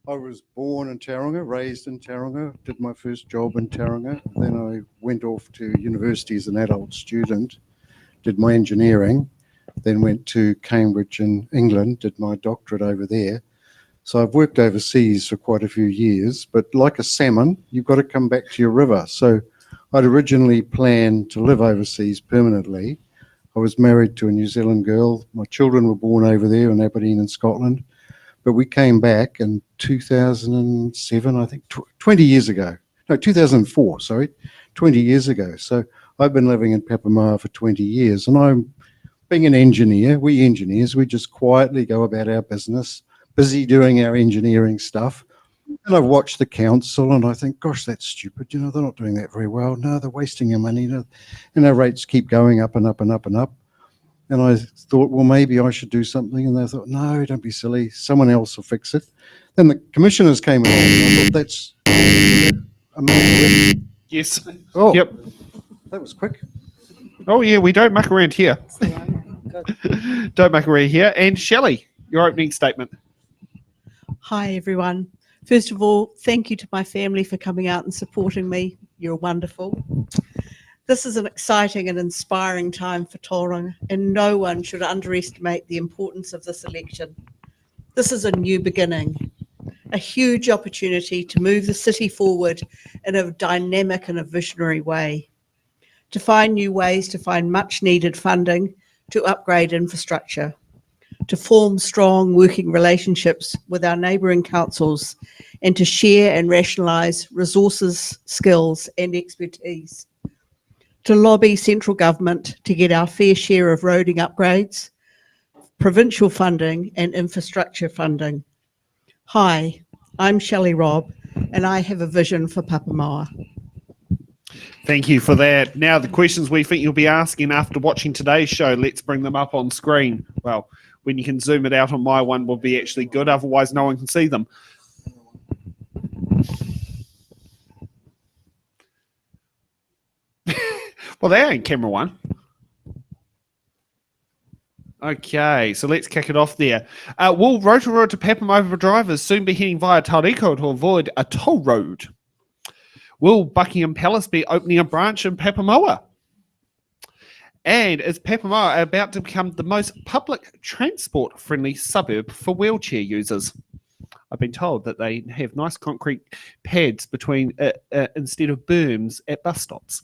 I was born in Tauranga, raised in Tauranga, did my first job in Tauranga. Then I went off to university as an adult student, did my engineering, then went to Cambridge in England, did my doctorate over there. So I've worked overseas for quite a few years, but like a salmon, you've got to come back to your river. So I'd originally planned to live overseas permanently. I was married to a New Zealand girl. My children were born over there in Aberdeen in Scotland. But we came back in 2007, I think, 20 years ago. No, 2004, sorry, 20 years ago. So I've been living in Pāpāmoa for 20 years. And I'm being an engineer. We engineers, we just quietly go about our business, busy doing our engineering stuff. And I've watched the council and I think, gosh, that's stupid. You know, they're not doing that very well. No, they're wasting your money. And our rates keep going up and up and up and up. And I thought, well, maybe I should do something. And they thought, no, don't be silly. Someone else will fix it. Then the commissioners came along. And I thought, that's amazing. Yes. Oh, yep. That was quick. Oh, yeah, we don't muck around here. Don't muck around here. And Shelley, your opening statement. Hi, everyone. First of all, thank you to my family for coming out and supporting me. You're wonderful. This is an exciting and inspiring time for Tauranga, and no one should underestimate the importance of this election. This is a new beginning. a huge opportunity to move the city forward in a dynamic and a visionary way, to find new ways to find much needed funding to upgrade infrastructure, to form strong working relationships with our neighbouring councils, and to share and rationalise resources, skills and expertise, to lobby central government to get our fair share of roading upgrades, provincial funding and infrastructure funding. Hi, I'm Shelley Robb and I have a vision for Pāpāmoa. Thank you for that. Now, the questions we think you'll be asking after watching today's show, let's bring them up on screen. Well, when you can zoom it out on my one will be actually good, otherwise no one can see them. Well, they ain't camera one. Okay, so let's kick it off there. Will Rotorua to Pāpāmoa drivers soon be heading via Tauranga to avoid a toll road? Will Buckingham Palace be opening a branch in Pāpāmoa? And is Pāpāmoa about to become the most public transport-friendly suburb for wheelchair users? I've been told that they have nice concrete pads between instead of berms at bus stops.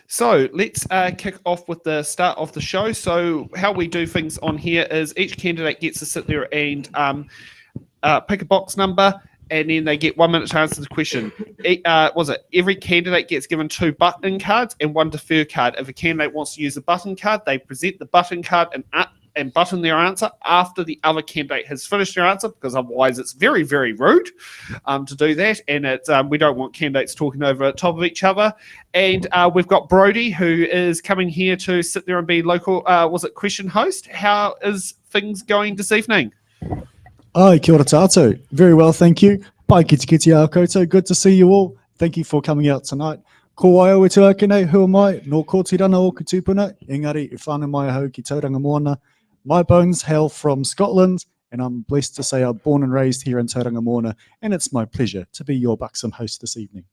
So let's kick off with the start of the show. So how we do things on here is each candidate gets to sit there and pick a box number, and then they get 1 minute to answer the question. Every candidate gets given 2 button cards and 1 defer card. If a candidate wants to use a button card, they present the button card and button their answer after the other candidate has finished their answer, because otherwise it's very, very rude to do that. And it's, we don't want candidates talking over the top of each other. And we've got Brodie, who is coming here to sit there and be local, question host. How is things going this evening? Ai, kia ora tātou. Very well, thank you. Pai kiti kiti a koutou. Good to see you all. Thank you for coming out tonight. Ko ai o te akene, who am I? No ko te rana o ki tūpuna. Engari, e whānau mai hau ki Tauranga Moana. My bones hail from Scotland, and I'm blessed to say I'm born and raised here in Tauranga Moana, and it's my pleasure to be your buxom host this evening.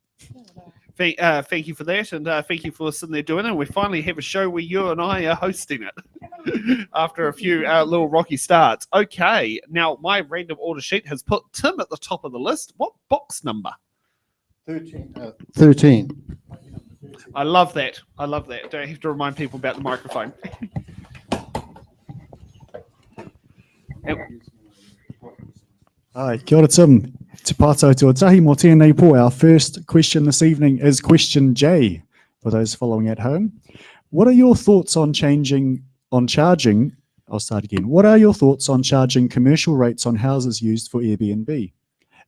Thank you for that, and thank you for sitting there doing it. We finally have a show where you and I are hosting it after a few little rocky starts. Okay, now my random order sheet has put Tim at the top of the list. What box number? 13. 13. I love that. I love that. Don't have to remind people about the microphone. Hi, kia ora Tim. Te pātau tuatahi mō tēnei pō. Our first question this evening is question J, for those following at home. What are your thoughts on charging, I'll start again. What are your thoughts on charging commercial rates on houses used for Airbnb?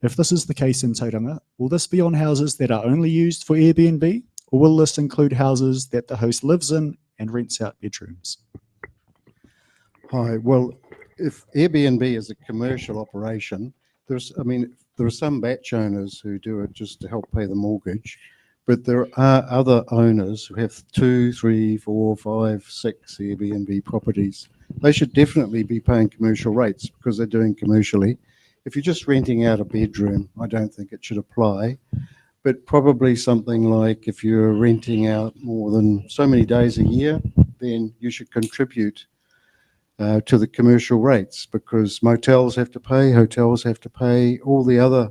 If this is the case in Tauranga, will this be on houses that are only used for Airbnb, or will this include houses that the host lives in and rents out bedrooms? Hi, well, if Airbnb is a commercial operation, there are some batch owners who do it just to help pay the mortgage, but there are other owners who have 2, 3, 4, 5, 6 Airbnb properties. They should definitely be paying commercial rates because they're doing commercially. If you're just renting out a bedroom, I don't think it should apply, but probably something like if you're renting out more than so many days a year, then you should contribute to the commercial rates, because motels have to pay, hotels have to pay, all the other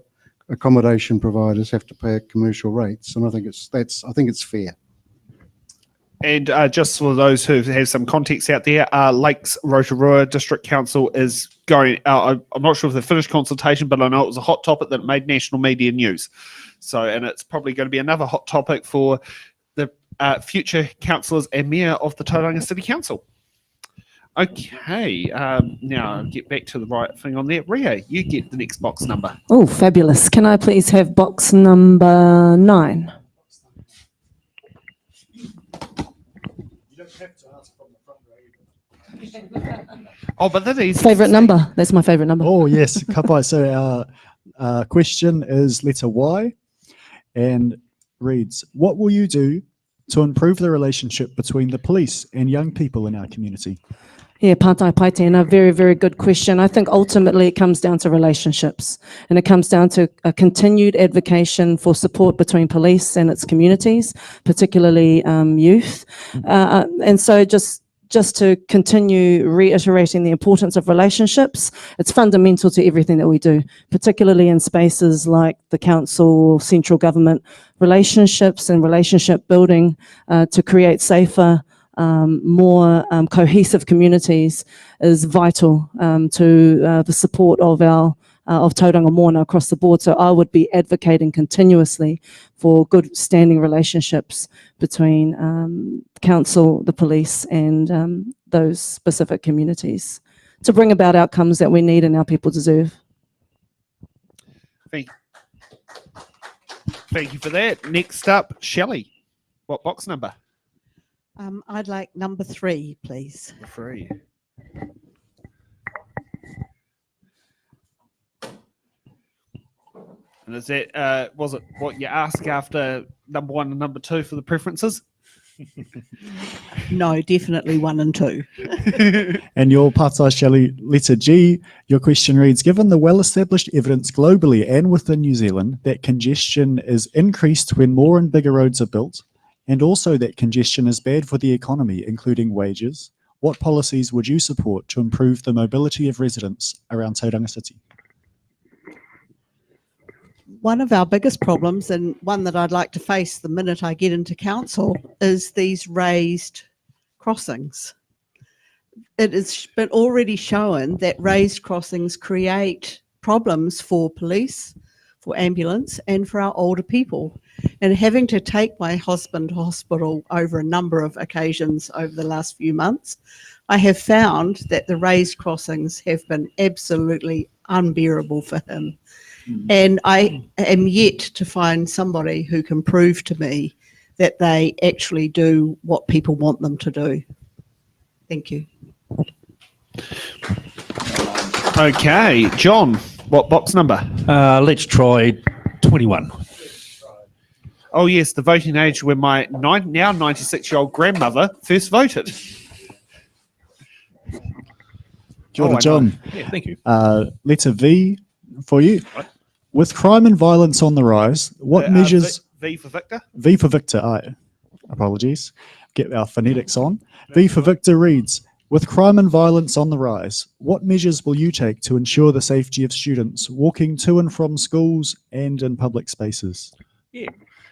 accommodation providers have to pay at commercial rates, and I think it's fair. And just for those who have some context out there, Lakes Rotorua District Council is going out. I'm not sure if they finished consultation, but I know it was a hot topic that made national media news. So, and it's probably going to be another hot topic for the future councillors and mayor of the Tauranga City Council. Okay, now I'll get back to the right thing on there. Ria, you get the next box number. Oh, fabulous. Can I please have box number 9? You don't have to ask from the front row. Oh, but that is Favourite number. That's my favourite number. Oh, yes. Kapai. So our question is letter Y and reads, what will you do to improve the relationship between the police and young people in our community? Yeah, pātai pai tēnā, very, very good question. I think ultimately it comes down to relationships, and it comes down to a continued advocacy for support between police and its communities, particularly youth. And so just just to continue reiterating the importance of relationships. It's fundamental to everything that we do, particularly in spaces like the council, central government. Relationships and relationship building to create safer, more cohesive communities is vital to the support of Tauranga Moana across the board. So I would be advocating continuously for good standing relationships between council, the police, and those specific communities to bring about outcomes that we need and our people deserve. Thank you for that. Next up, Shelley. What box number? I'd like number 3, please. Number 3. And is that, was it what you asked after number 1 and number 2 for the preferences? No, definitely 1 and 2. And your part-size Shelley, letter G, your question reads, given the well-established evidence globally and within New Zealand that congestion is increased when more and bigger roads are built, and also that congestion is bad for the economy, including wages, what policies would you support to improve the mobility of residents around Tauranga City? One of our biggest problems, and one that I'd like to face the minute I get into council, is these raised crossings. It has been already shown that raised crossings create problems for police, for ambulance, and for our older people. And having to take my husband to hospital over a number of occasions over the last few months, I have found that the raised crossings have been absolutely unbearable for him. And I am yet to find somebody who can prove to me that they actually do what people want them to do. Thank you. Okay, John, what box number? Let's try 21. Oh yes, the voting age when my now 96-year-old grandmother first voted. Kia ora, I John. know. Yeah, thank you. Letter V for you. Right. With crime and violence on the rise, what measures... V for Victor? V for Victor, apologies. Get our phonetics on. V for Victor reads, with crime and violence on the rise, what measures will you take to ensure the safety of students walking to and from schools and in public spaces? Yeah,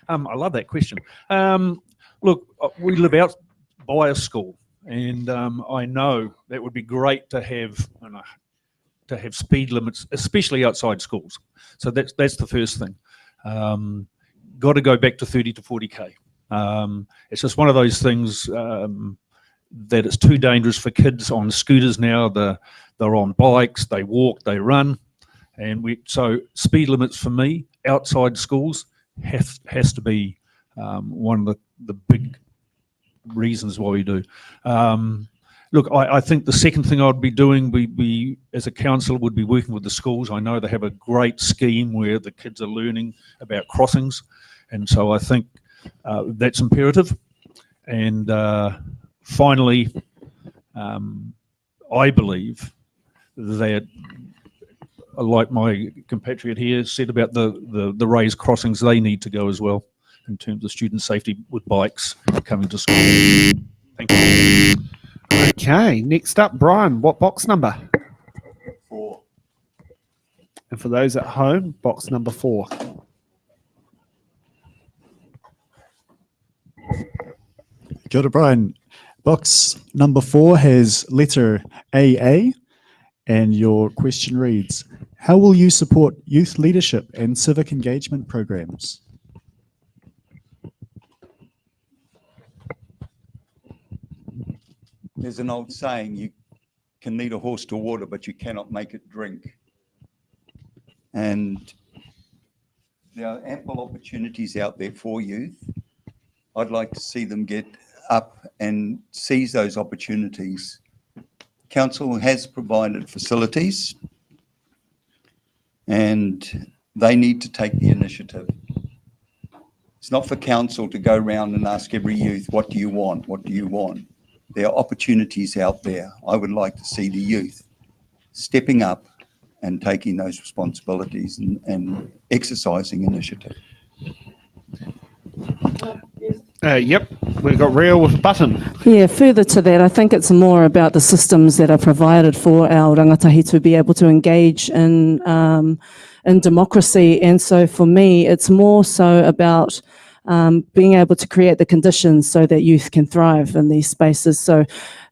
I love that question. Look, we live out by a school, and I know that would be great to have speed limits, especially outside schools. So that's the first thing. Got to go back to 30 to 40k. It's just one of those things that it's too dangerous for kids on scooters now. They're on bikes, they walk, they run, and so speed limits for me outside schools has to be one of the big reasons why we do. Look, I think the second thing I'd be doing, we as a council would be working with the schools. I know they have a great scheme where the kids are learning about crossings, and so I think that's imperative. And finally, I believe that, like my compatriot here said about the raised crossings, they need to go as well in terms of student safety with bikes coming to school. Thank you. Okay, next up, Brian, what box number? 4. And for those at home, box number 4. Kia ora, Brian. Box number 4 has letter AA, and your question reads, how will you support youth leadership and civic engagement programs? There's an old saying, you can lead a horse to water, but you cannot make it drink. And there are ample opportunities out there for youth. I'd like to see them get up and seize those opportunities. Council has provided facilities and they need to take the initiative. It's not for council to go around and ask every youth, what do you want? What do you want? There are opportunities out there. I would like to see the youth stepping up and taking those responsibilities and exercising initiative. Yep, we've got Rio with a button. Yeah, further to that, I think it's more about the systems that are provided for our rangatahi to be able to engage in democracy. And so for me, it's more so about being able to create the conditions so that youth can thrive in these spaces. So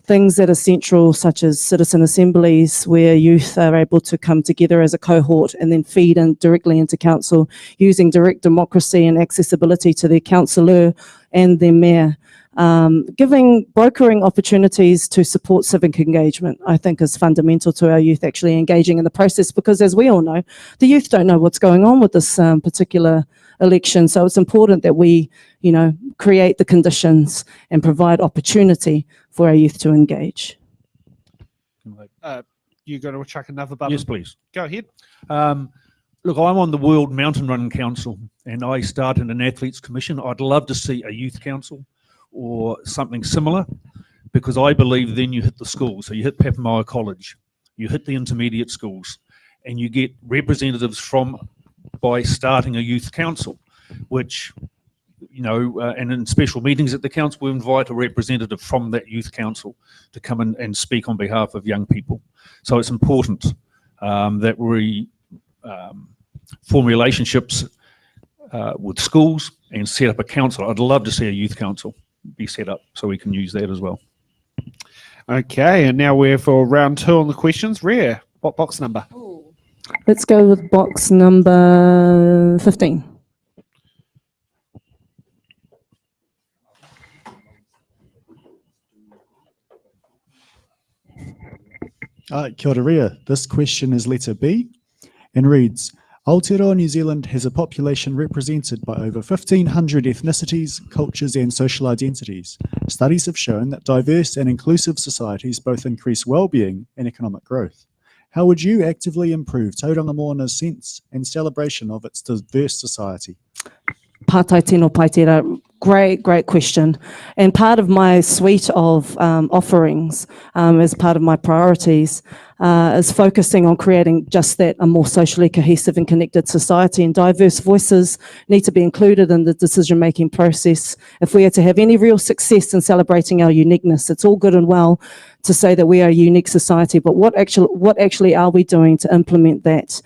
things that are central, such as citizen assemblies, where youth are able to come together as a cohort and then feed in directly into council, using direct democracy and accessibility to their councillor and their mayor. Brokering opportunities to support civic engagement, I think, is fundamental to our youth actually engaging in the process, because as we all know, the youth don't know what's going on with this particular election. So it's important that we, create the conditions and provide opportunity for our youth to engage. You going to chuck another button? Yes, please. Go ahead. Look, I'm on the World Mountain Running Council, and I started an athletes commission. I'd love to see a youth council or something similar, because I believe then you hit the schools. So you hit Pāpāmoa College, you hit the intermediate schools, and you get representatives by starting a youth council, which, and in special meetings at the council, we invite a representative from that youth council to come in and speak on behalf of young people. So it's important that we form relationships with schools and set up a council. I'd love to see a youth council be set up so we can use that as well. Okay, and now we're for round 2 on the questions. Rhea, what box number? Let's go with box number 15. Kia ora ria. This question is letter B and reads, Aotearoa New Zealand has a population represented by over 1,500 ethnicities, cultures and social identities. Studies have shown that diverse and inclusive societies both increase well-being and economic growth. How would you actively improve Tauranga Moana's sense and celebration of its diverse society? Pātai tino pai tērā. Great question. And part of my suite of offerings, as part of my priorities, is focusing on creating just that, a more socially cohesive and connected society, and diverse voices need to be included in the decision-making process. If we are to have any real success in celebrating our uniqueness, it's all good and well to say that we are a unique society, but what actually are we doing to implement that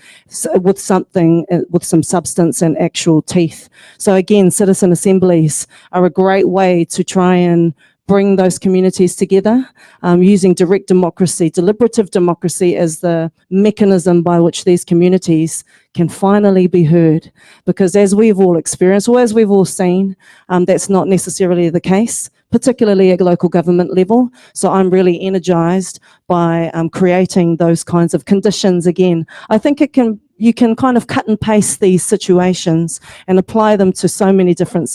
with something, with some substance and actual teeth? So again, citizen assemblies are a great way to try and bring those communities together, using direct democracy, deliberative democracy as the mechanism by which these communities can finally be heard. Because as we've all experienced, or as we've all seen, that's not necessarily the case, particularly at local government level. So I'm really energized by creating those kinds of conditions again. I think you can kind of cut and paste these situations and apply them to so many different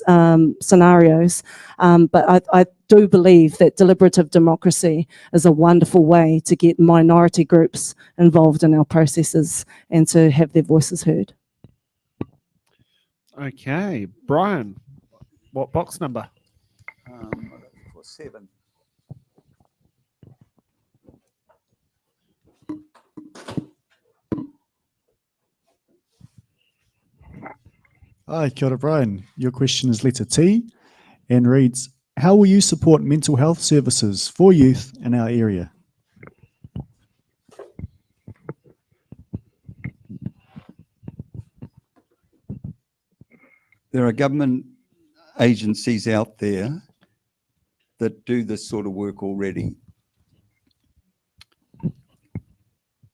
scenarios. But I do believe that deliberative democracy is a wonderful way to get minority groups involved in our processes and to have their voices heard. Okay, Brian, what box number? For 7. Hi, kia ora, Brian. Your question is letter T and reads, how will you support mental health services for youth in our area? There are government agencies out there that do this sort of work already.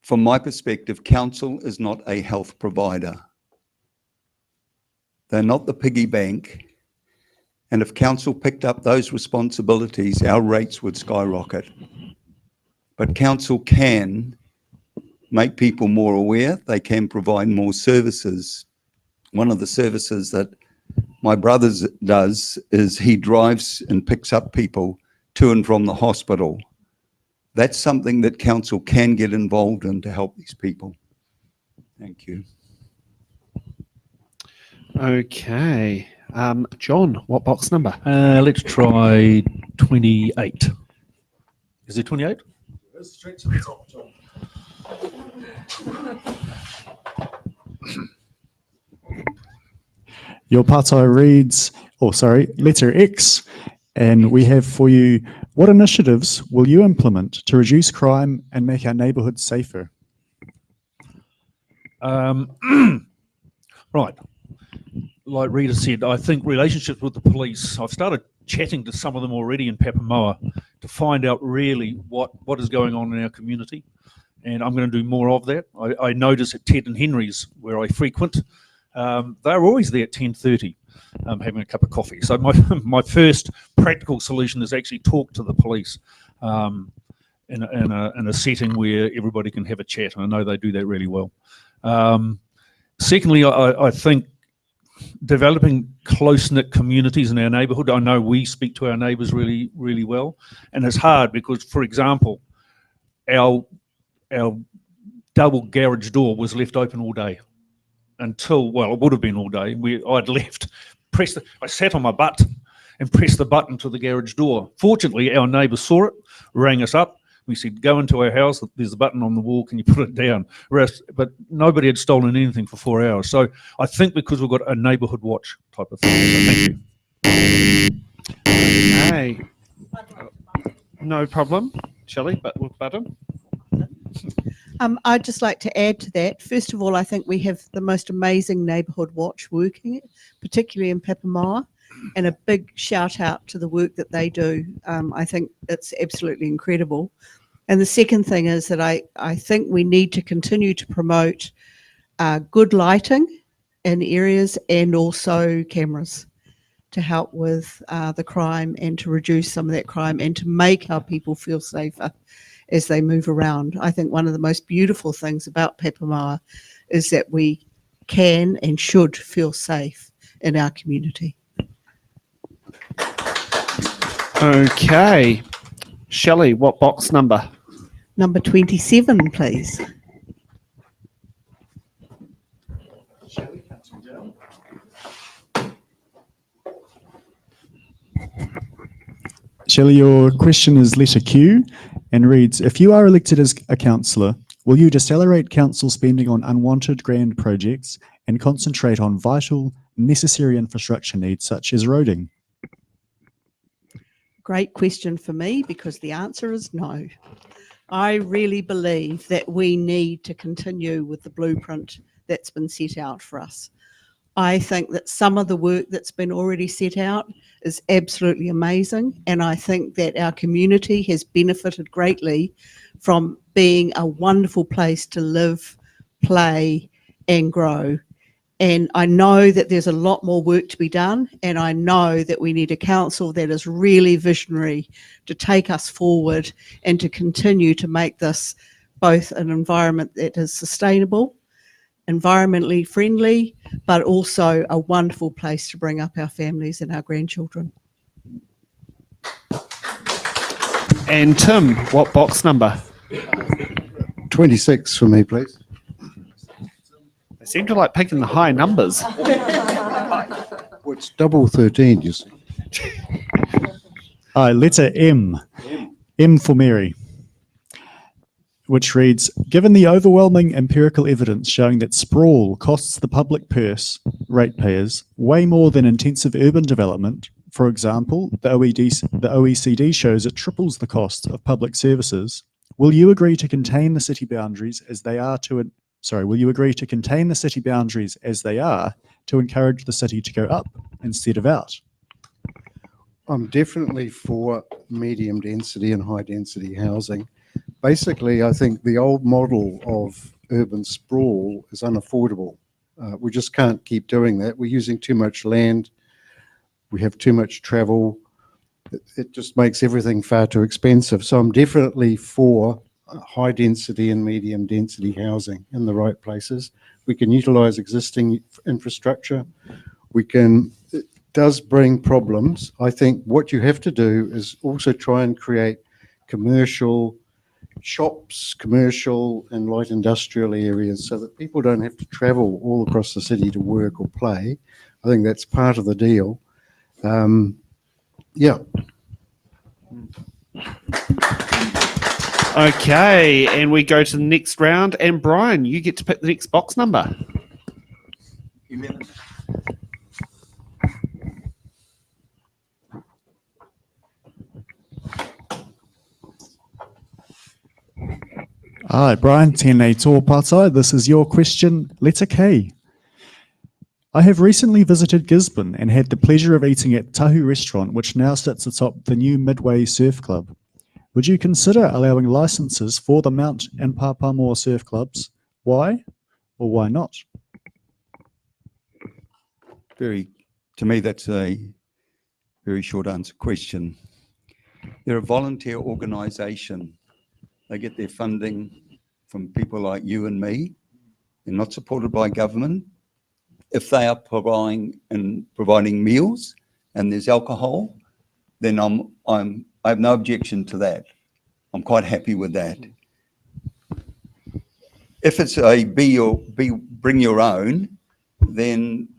From my perspective, council is not a health provider. They're not the piggy bank. And if council picked up those responsibilities, our rates would skyrocket. But council can make people more aware. They can provide more services. One of the services that my brother does is he drives and picks up people to and from the hospital. That's something that council can get involved in to help these people. Thank you. Okay. John, what box number? Let's try 28. Is it 28? Straight to the top, John. Your pātai reads, letter X, and we have for you, what initiatives will you implement to reduce crime and make our neighbourhoods safer? Right. Like Rita said, I think relationships with the police, I've started chatting to some of them already in Pāpāmoa to find out really what is going on in our community. And I'm going to do more of that. I notice at Ted and Henry's, where I frequent, they're always there at 10:30 having a cup of coffee. So my first practical solution is actually talk to the police in a setting where everybody can have a chat. And I know they do that really well. Secondly, I think developing close-knit communities in our neighbourhood. I know we speak to our neighbours really, really well. And it's hard because, for example, our double garage door was left open all day until, well, it would have been all day. I'd left, I sat on my butt and pressed the button to the garage door. Fortunately, our neighbour saw it, rang us up. We said, go into our house, there's a button on the wall, can you put it down? But nobody had stolen anything for 4 hours. So I think because we've got a neighbourhood watch type of thing. So thank you. Okay. No problem, Shelley, but with button. I'd just like to add to that. First of all, I think we have the most amazing neighbourhood watch working, particularly in Pāpāmoa, and a big shout out to the work that they do. I think it's absolutely incredible. And the second thing is that I think we need to continue to promote good lighting in areas and also cameras to help with the crime and to reduce some of that crime and to make our people feel safer as they move around. I think one of the most beautiful things about Pāpāmoa is that we can and should feel safe in our community. Okay. Shelley, what box number? Number 27, please. Shelley, your question is letter Q and reads, if you are elected as a councillor, will you decelerate council spending on unwanted grand projects and concentrate on vital, necessary infrastructure needs such as roading? Great question for me because the answer is no. I really believe that we need to continue with the blueprint that's been set out for us. I think that some of the work that's been already set out is absolutely amazing, and I think that our community has benefited greatly from being a wonderful place to live, play, and grow. And I know that there's a lot more work to be done, and I know that we need a council that is really visionary to take us forward and to continue to make this both an environment that is sustainable, environmentally friendly, but also a wonderful place to bring up our families and our grandchildren. And Tim, what box number? 26 for me, please. They seem to like picking the high numbers. Well, it's double 13, you see. Letter M. M for Mary, which reads, given the overwhelming empirical evidence showing that sprawl costs the public purse, ratepayers, way more than intensive urban development, for example, the OECD shows it triples the cost of public services, will you agree to contain the city boundaries as they are to encourage the city to go up instead of out? I'm definitely for medium density and high density housing. Basically, I think the old model of urban sprawl is unaffordable. We just can't keep doing that. We're using too much land. We have too much travel. It just makes everything far too expensive. So I'm definitely for high density and medium density housing in the right places. We can utilize existing infrastructure. It does bring problems. I think what you have to do is also try and create commercial shops, commercial and light industrial areas so that people don't have to travel all across the city to work or play. I think that's part of the deal. Yeah. Okay, and we go to the next round. And Brian, you get to pick the next box number. 11. All right, Brian, tēnei tō pātai. This is your question, letter K. I have recently visited Gisborne and had the pleasure of eating at Tahu Restaurant, which now sits atop the new Midway Surf Club. Would you consider allowing licenses for the Mount and Pāpāmoa surf clubs? Why or why not? To me, that's a very short answer question. They're a volunteer organisation. They get their funding from people like you and me. They're not supported by government. If they are providing meals and there's alcohol, then I have no objection to that. I'm quite happy with that. If it's a bring your own, then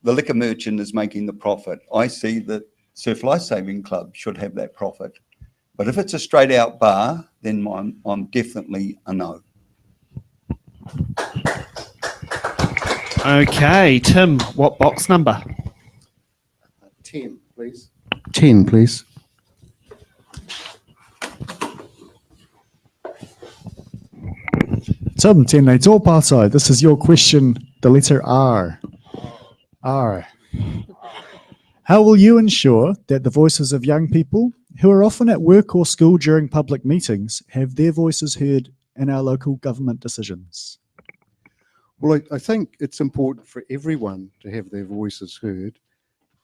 the liquor merchant is making the profit. I see that Surf Lifesaving Club should have that profit. But if it's a straight out bar, then I'm definitely a no. Okay, Tim, what box number? 10, please. 10, please. Tim, tēnei tō pātai. This is your question, the letter R. R. How will you ensure that the voices of young people who are often at work or school during public meetings have their voices heard in our local government decisions? Well, I think it's important for everyone to have their voices heard.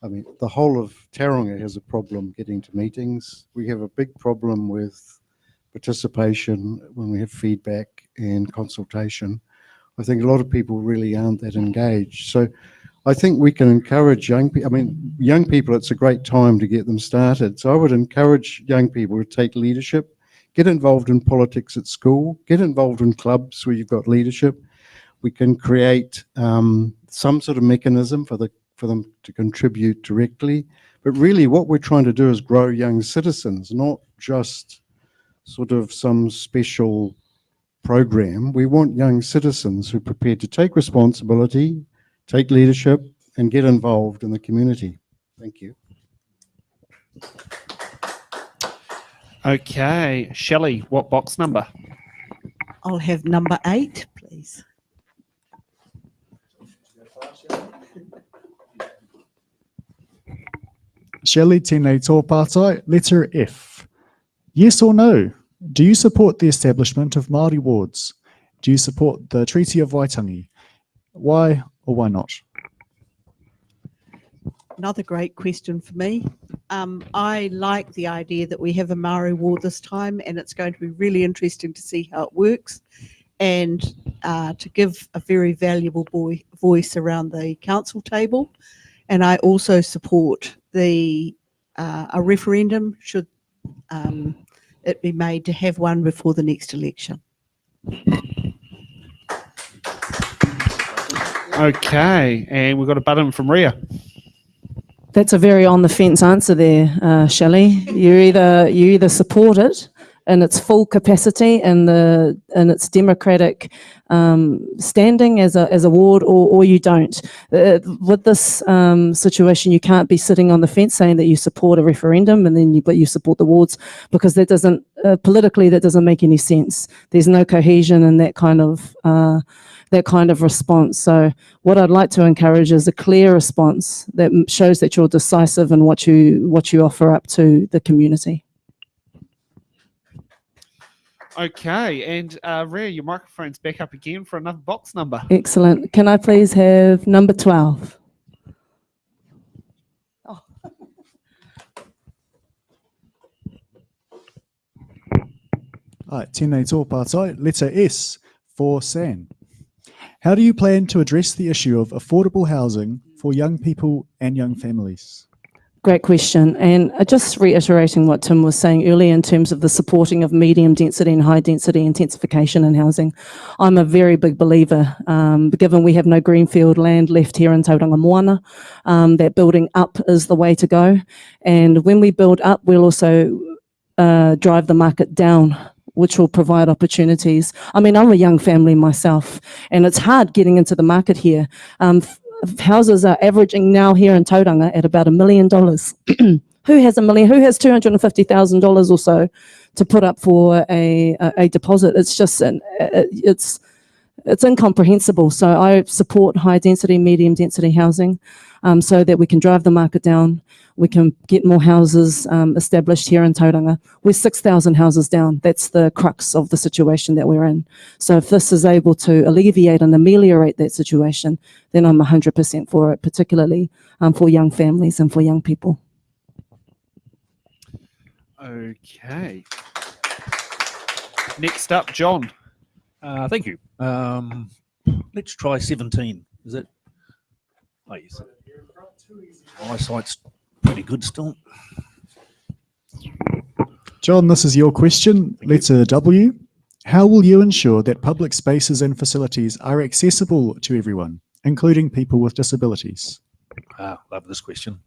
I mean, the whole of Tauranga has a problem getting to meetings. We have a big problem with participation when we have feedback and consultation. I think a lot of people really aren't that engaged. So I think we can encourage young people. I mean, young people, it's a great time to get them started. So I would encourage young people to take leadership, get involved in politics at school, get involved in clubs where you've got leadership. We can create some sort of mechanism for them to contribute directly. But really what we're trying to do is grow young citizens, not just sort of some special program. We want young citizens who are prepared to take responsibility, take leadership, and get involved in the community. Thank you. Okay, Shelley, what box number? I'll have number 8, please. Shelley, tēnei tō pātai. Letter F. Yes or no? Do you support the establishment of Māori wards? Do you support the Treaty of Waitangi? Why or why not? Another great question for me. I like the idea that we have a Māori ward this time, and it's going to be really interesting to see how it works and to give a very valuable voice around the council table. And I also support a referendum should it be made to have one before the next election. Okay, and we've got a button from Ria. That's a very on the fence answer there, Shelley. You either support it in its full capacity and its democratic standing as a ward, or you don't. With this situation, you can't be sitting on the fence saying that you support a referendum but you support the wards, because that doesn't politically make any sense. There's no cohesion in that kind of response. So what I'd like to encourage is a clear response that shows that you're decisive in what you offer up to the community. Okay, and Ria, your microphone's back up again for another box number. Excellent. Can I please have number 12? All right, tēnei tō pātai. Letter S for San. How do you plan to address the issue of affordable housing for young people and young families? Great question. And just reiterating what Tim was saying earlier in terms of the supporting of medium density and high density intensification in housing, I'm a very big believer, given we have no greenfield land left here in Tauranga Moana, that building up is the way to go. And when we build up, we'll also drive the market down, which will provide opportunities. I mean, I'm a young family myself, and it's hard getting into the market here. Houses are averaging now here in Tauranga at about $1 million. Who has $1 million? Who has $250,000 or so to put up for a deposit? It's just it's incomprehensible. So I support high density, medium density housing, so that we can drive the market down. We can get more houses established here in Tauranga. We're 6,000 houses down. That's the crux of the situation that we're in. So if this is able to alleviate and ameliorate that situation, then I'm 100% for it, particularly for young families and for young people. Okay. Next up, John. Thank you. Let's try 17. Is it? Oh, yes. My eyesight's pretty good still. John, this is your question. Letter W. How will you ensure that public spaces and facilities are accessible to everyone, including people with disabilities? Love this question.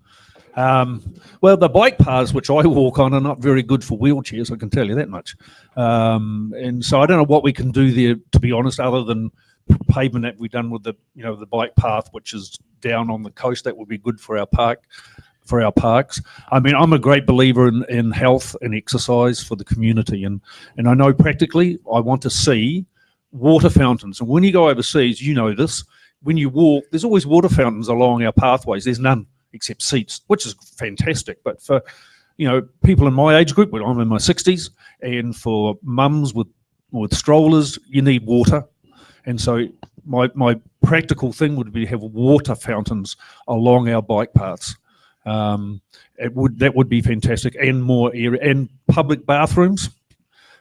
Well, the bike paths which I walk on are not very good for wheelchairs, I can tell you that much. And so I don't know what we can do there, to be honest, other than pavement that we've done with the, the bike path, which is down on the coast. That would be good for our parks. I mean, I'm a great believer in health and exercise for the community, and I know practically I want to see water fountains. And when you go overseas, you know this, when you walk, there's always water fountains along our pathways. There's none except seats, which is fantastic. But for people in my age group, well, I'm in my 60s, and for mums with strollers, you need water. And so my practical thing would be to have water fountains along our bike paths. That would be fantastic, and more area, and public bathrooms.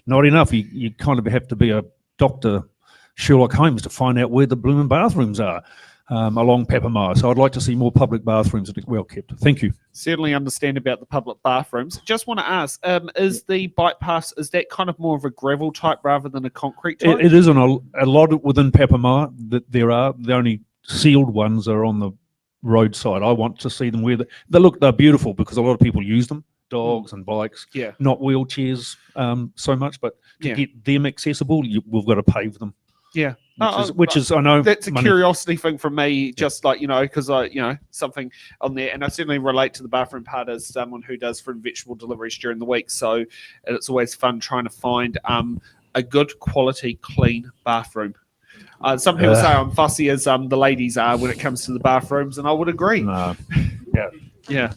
Not enough. You kind of have to be a Dr. Sherlock Holmes to find out where the blooming bathrooms are along Pāpāmoa. So I'd like to see more public bathrooms that are well kept. Thank you. Certainly understand about the public bathrooms. Just want to ask, is the bike path, is that kind of more of a gravel type rather than a concrete type? It is on a lot within Pāpāmoa that there are. The only sealed ones are on the roadside. I want to see them where they're beautiful, because a lot of people use them, dogs and bikes, not wheelchairs so much, but to get them accessible, we've got to pave them. Yeah. Which is, I know, that's a curiosity thing for me, just like, because something on there, and I certainly relate to the bathroom part as someone who does fruit and vegetable deliveries during the week. So it's always fun trying to find a good quality, clean bathroom. Some people say I'm fussy as the ladies are when it comes to the bathrooms, and I would agree. Yeah.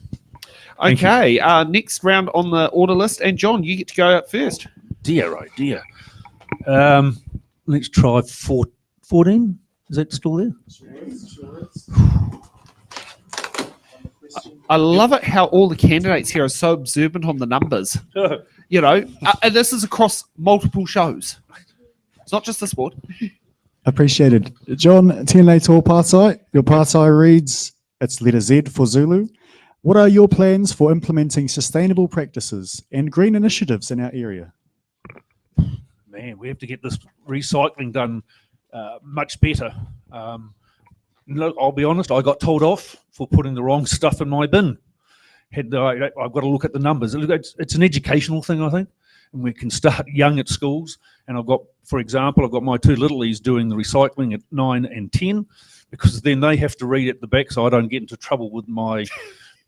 Okay. Next round on the order list, and John, you get to go up first. Dear, oh dear. Let's try 14. Is that still there? I love it how all the candidates here are so observant on the numbers. And this is across multiple shows. It's not just this board. Appreciated. John, tēnei tō pātai. Your pātai reads, it's letter Z for Zulu. What are your plans for implementing sustainable practices and green initiatives in our area? Man, we have to get this recycling done much better. Look, I'll be honest, I got told off for putting the wrong stuff in my bin. I've got to look at the numbers. It's an educational thing, I think, and we can start young at schools. And I've got my two littlies doing the recycling at 9 and 10, because then they have to read at the back so I don't get into trouble with my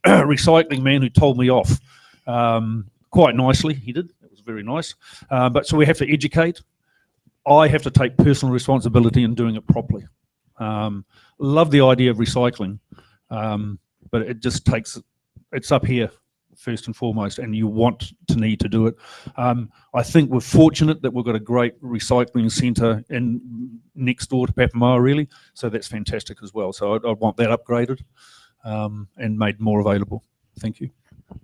recycling man who told me off. Quite nicely, he did. Very nice. But so we have to educate. I have to take personal responsibility in doing it properly. Love the idea of recycling, but it just it's up here first and foremost, and you need to do it. I think we're fortunate that we've got a great recycling centre next door to Pāpāmoa, really. So that's fantastic as well. So I want that upgraded and made more available. Thank you.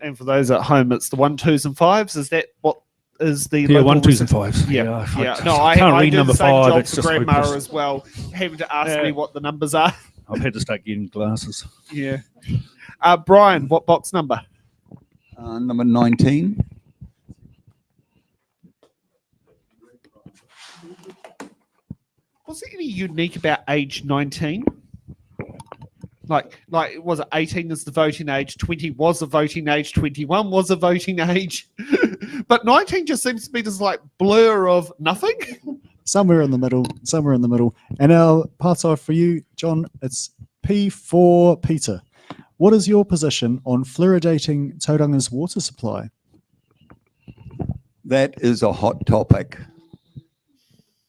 And for those at home, it's the 1, 2s and 5s. Is that what is the 1, 2s and 5s? Yeah. No, I can't read do number the same 5. job It's for just grandma hopeless. as well, having to ask me what the numbers are. I've had to start getting glasses. Yeah. Brian, what box number? Number 19. Was there any unique about age 19? Like, was it 18 is the voting age, 20 was the voting age, 21 was the voting age, but 19 just seems to be this like blur of nothing. Somewhere in the middle. And our pātai for you, John, it's P for Peter. What is your position on fluoridating Tauranga's water supply? That is a hot topic.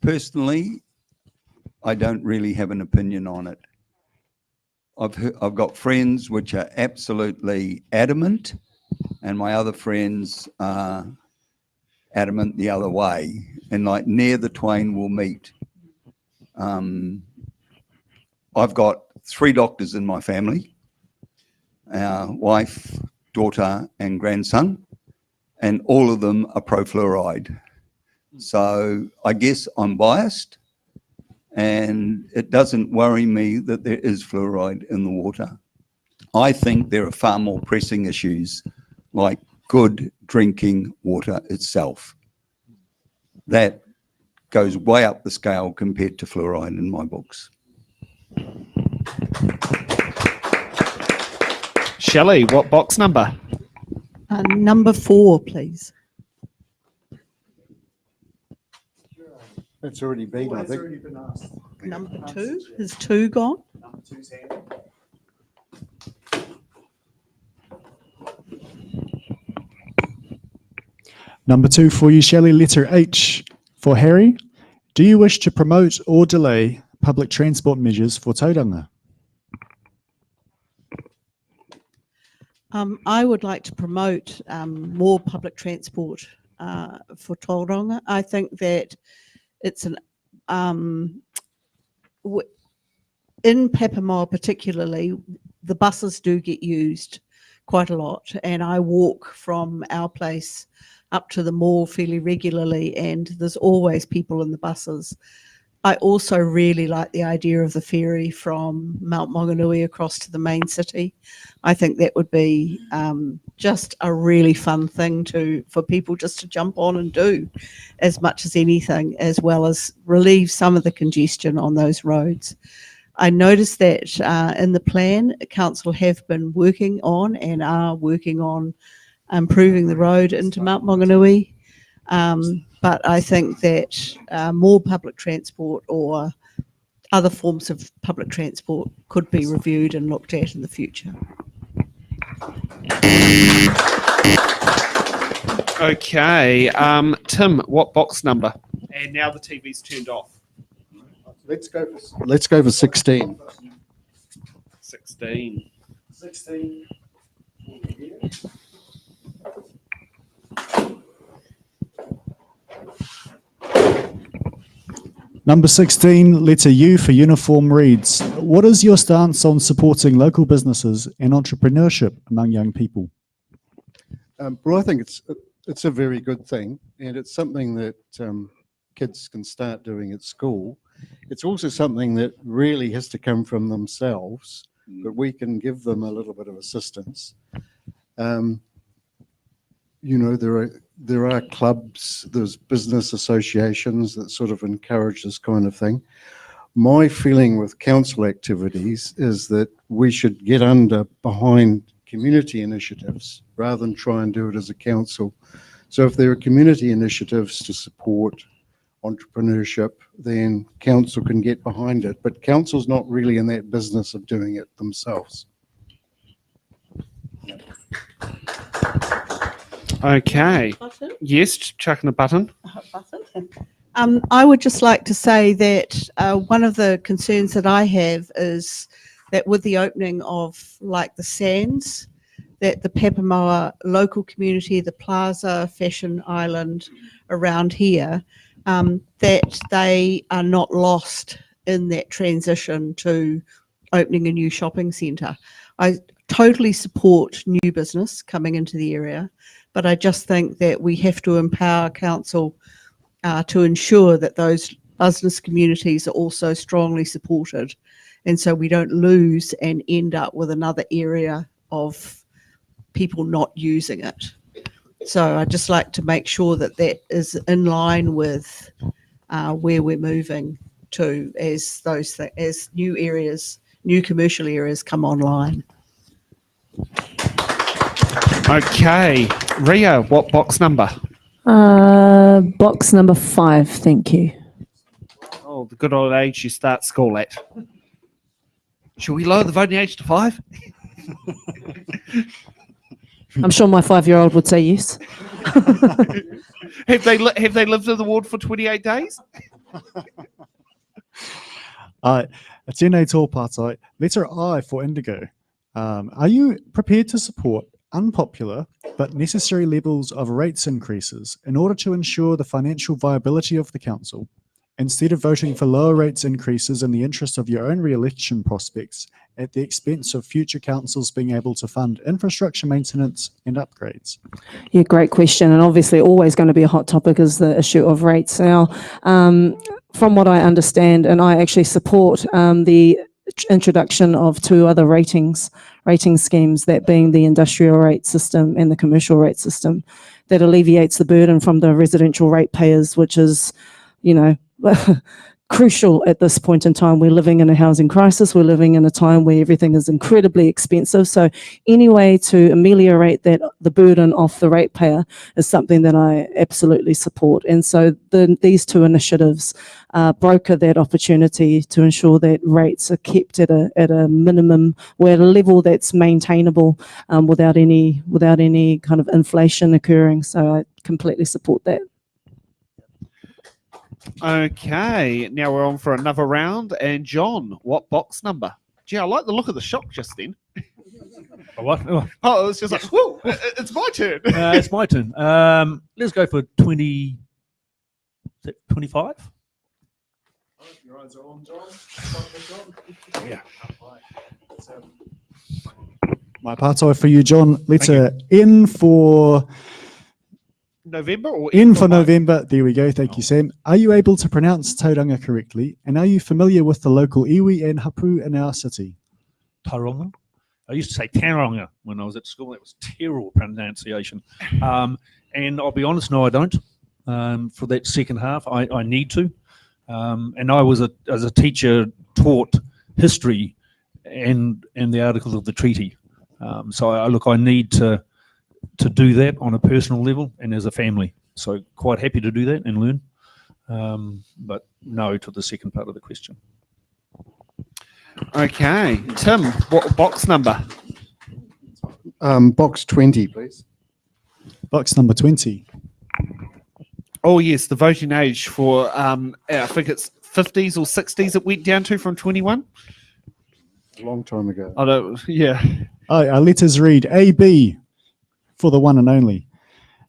Personally, I don't really have an opinion on it. I've got friends which are absolutely adamant, and my other friends are adamant the other way, and like near the twain will meet. I've got 3 doctors in my family, wife, daughter, and grandson, and all of them are pro-fluoride. So I guess I'm biased, and it doesn't worry me that there is fluoride in the water. I think there are far more pressing issues like good drinking water itself. That goes way up the scale compared to fluoride in my books. Shelley, what box number? Number 4, please. That's already been, I think. Number 2, is 2 gone? Number 2 for you, Shelley, letter H. For Harry, do you wish to promote or delay public transport measures for Tauranga? I would like to promote more public transport for Tauranga. I think that it's in Pāpāmoa particularly, the buses do get used quite a lot, and I walk from our place up to the mall fairly regularly, and there's always people in the buses. I also really like the idea of the ferry from Mount Maunganui across to the main city. I think that would be just a really fun thing for people just to jump on and do as much as anything, as well as relieve some of the congestion on those roads. I noticed that in the plan, council have been working on and are working on improving the road into Mount Maunganui. But I think that more public transport or other forms of public transport could be reviewed and looked at in the future. Okay, Tim, what box number? And now the TV's turned off. Let's go for 16. 16. 16. Number 16, letter U for uniform reads, what is your stance on supporting local businesses and entrepreneurship among young people? Well, I think it's a very good thing, and it's something that kids can start doing at school. It's also something that really has to come from themselves, but we can give them a little bit of assistance. You know, there are clubs, there's business associations that sort of encourage this kind of thing. My feeling with council activities is that we should get behind community initiatives rather than try and do it as a council. So if there are community initiatives to support entrepreneurship, then council can get behind it. But council's not really in that business of doing it themselves. Okay. Yes, chucking a button. I would just like to say that one of the concerns that I have is that with the opening of like the Sands, that the Pāpāmoa local community, the Plaza, Fashion Island around here, that they are not lost in that transition to opening a new shopping centre. I totally support new business coming into the area, but I just think that we have to empower council to ensure that those business communities are also strongly supported, and so we don't lose and end up with another area of people not using it. So I'd just like to make sure that that is in line with where we're moving to as new areas, new commercial areas come online. Okay, Ria, what box number? Box number 5, thank you. Oh, the good old age you start school at. Should we lower the voting age to 5? I'm sure my 5-year-old would say yes. Have they lived in the ward for 28 days? Tēnei tōpātai. Letter I for Indigo. Are you prepared to support unpopular but necessary levels of rates increases in order to ensure the financial viability of the council, instead of voting for lower rates increases in the interest of your own re-election prospects at the expense of future councils being able to fund infrastructure maintenance and upgrades? Yeah, great question. And obviously always going to be a hot topic is the issue of rates. Now, from what I understand, and I actually support the introduction of 2 other rating schemes, that being the industrial rate system and the commercial rate system, that alleviates the burden from the residential ratepayers, which is, you know, crucial at this point in time. We're living in a housing crisis. We're living in a time where everything is incredibly expensive. So any way to ameliorate that, the burden off the ratepayer, is something that I absolutely support. And so these 2 initiatives broker that opportunity to ensure that rates are kept at a minimum, or at a level that's maintainable, without any kind of inflation occurring. So I completely support that. Okay, now we're on for another round. And John, what box number? Gee, I like the look of the shock just then. What? Oh, it's just like, whoa, it's my turn. It's my turn. Let's go for 20. Is it 25? Your eyes are on, John. Yeah. My pātai for you, John. Letter N for November or N for November. There we go. Thank you, Sam. Are you able to pronounce Tauranga correctly? And are you familiar with the local iwi and hapu in our city? Tauranga. I used to say Tauranga when I was at school. That was terrible pronunciation. And I'll be honest, no, I don't. For that second half, I need to. And I was, as a teacher, taught history and the articles of the treaty. So I need to do that on a personal level and as a family. So quite happy to do that and learn. But no to the second part of the question. Okay, Tim, what box number? Box 20, please. Box number 20. Oh yes, the voting age for I think it's 50s or 60s it went down to from 21. A long time ago. I don't. Yeah. Our letters read AB for the one and only.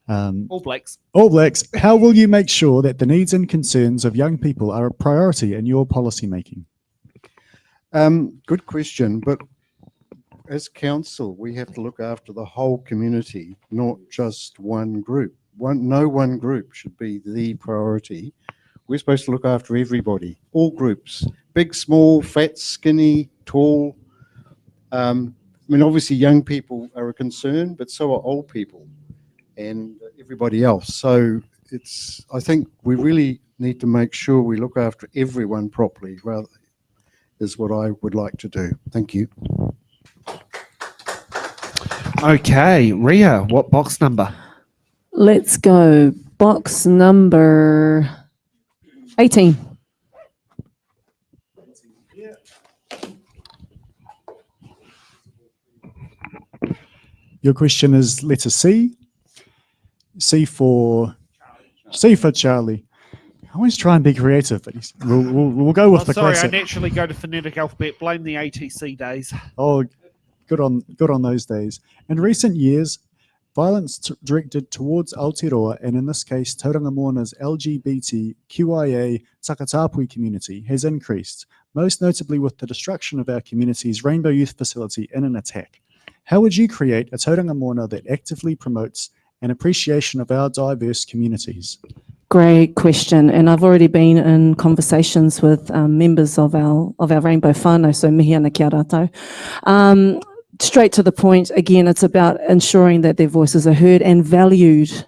All Blacks. All Blacks. How will you make sure that the needs and concerns of young people are a priority in your policy making? Good question, but as council, we have to look after the whole community, not just one group. No one group should be the priority. We're supposed to look after everybody, all groups, big, small, fat, skinny, tall. I mean, obviously young people are a concern, but so are old people and everybody else. So I think we really need to make sure we look after everyone properly, rather is what I would like to do. Thank you. Okay, Ria, what box number? Let's go. Box number 18. Your question is letter C. C for Charlie. I always try and be creative, but we'll go with the sorry, classic. I naturally go to phonetic alphabet. Blame the ATC days. Oh, good on those days. In recent years, violence directed towards Aotearoa, and in this case, Tauranga Moana's LGBTQIA Takatapui community, has increased, most notably with the destruction of our community's Rainbow Youth Facility in an attack. How would you create a Tauranga Moana that actively promotes an appreciation of our diverse communities? Great question, and I've already been in conversations with members of our Rainbow whānau, so mihi ana kia rātou. Straight to the point, again, it's about ensuring that their voices are heard and valued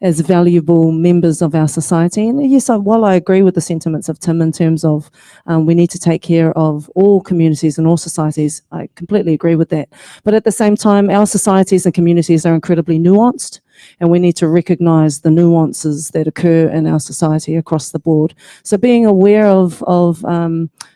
as valuable members of our society. And yes, while I agree with the sentiments of Tim in terms of we need to take care of all communities and all societies, I completely agree with that. But at the same time, our societies and communities are incredibly nuanced. and we need to recognise the nuances that occur in our society across the board. So being aware of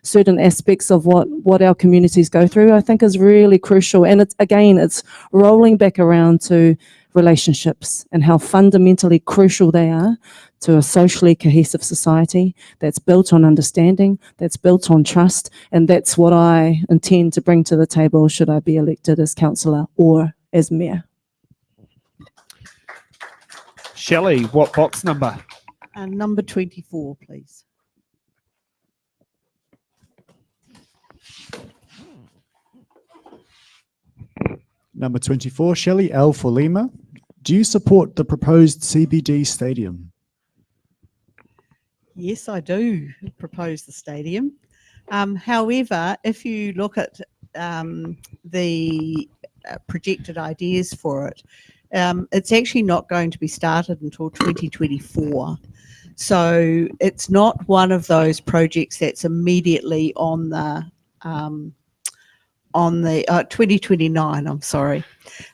certain aspects of what our communities go through, I think is really crucial. And it's rolling back around to relationships and how fundamentally crucial they are to a socially cohesive society that's built on understanding, that's built on trust, and that's what I intend to bring to the table should I be elected as councillor or as mayor. Shelley, what box number? Number 24, please. Number 24, Shelley L. for Lima. Do you support the proposed CBD stadium? Yes, I do propose the stadium. However, if you look at the projected ideas for it, it's actually not going to be started until 2024. So it's not one of those projects that's immediately on the 2029, I'm sorry.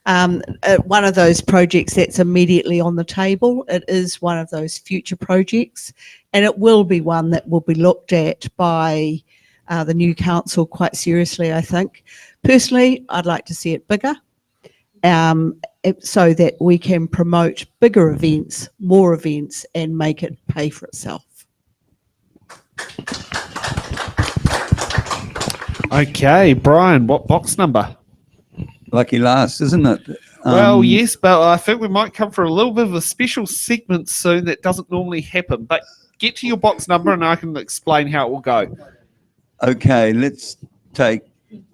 One of those projects that's immediately on the table. It is one of those future projects, and it will be one that will be looked at by the new council quite seriously, I think. Personally, I'd like to see it bigger, so that we can promote bigger events, more events, and make it pay for itself. Okay, Brian, what box number? Lucky last, isn't it? Well, yes, but I think we might come for a little bit of a special segment soon that doesn't normally happen. But get to your box number and I can explain how it will go. Okay, let's take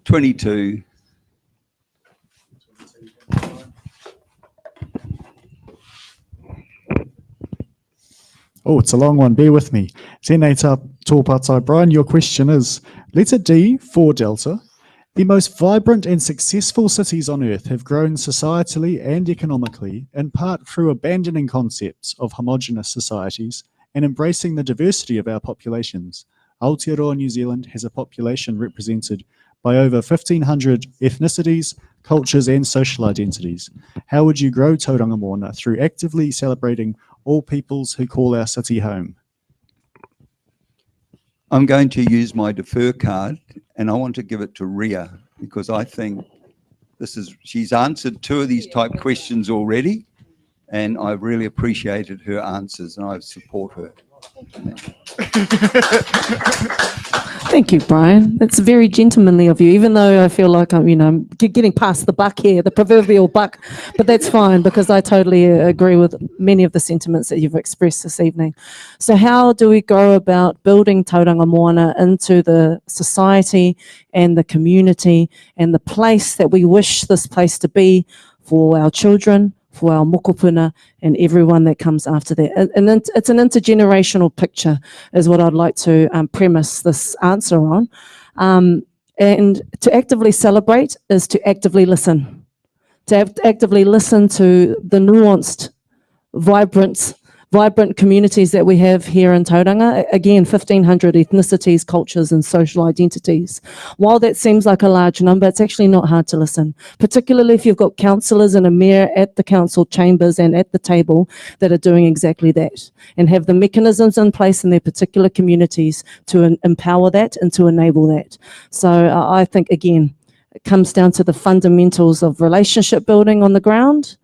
22. Oh, it's a long one. Bear with me. Tēnei tōpatai. Brian, your question is, letter D for Delta. The most vibrant and successful cities on earth have grown societally and economically, in part through abandoning concepts of homogenous societies and embracing the diversity of our populations. Aotearoa New Zealand has a population represented by over 1,500 ethnicities, cultures and social identities. How would you grow Tauranga Moana through actively celebrating all peoples who call our city home? I'm going to use my defer card and I want to give it to Ria because I think she's answered two of these type questions already and I've really appreciated her answers and I support her. Thank you, Brian. That's very gentlemanly of you, even though I feel like I'm, getting past the buck here, the proverbial buck, but that's fine because I totally agree with many of the sentiments that you've expressed this evening. So how do we go about building Tauranga Moana into the society and the community and the place that we wish this place to be for our children, for our mokopuna and everyone that comes after that. And it's an intergenerational picture is what I'd like to premise this answer on. And to actively celebrate is to actively listen. To actively listen to the nuanced, vibrant communities that we have here in Tauranga. Again, 1,500 ethnicities, cultures and social identities. While that seems like a large number, it's actually not hard to listen, particularly if you've got councillors and a mayor at the council chambers and at the table that are doing exactly that and have the mechanisms in place in their particular communities to empower that and to enable that. So I think, again, it comes down to the fundamentals of relationship building on the ground,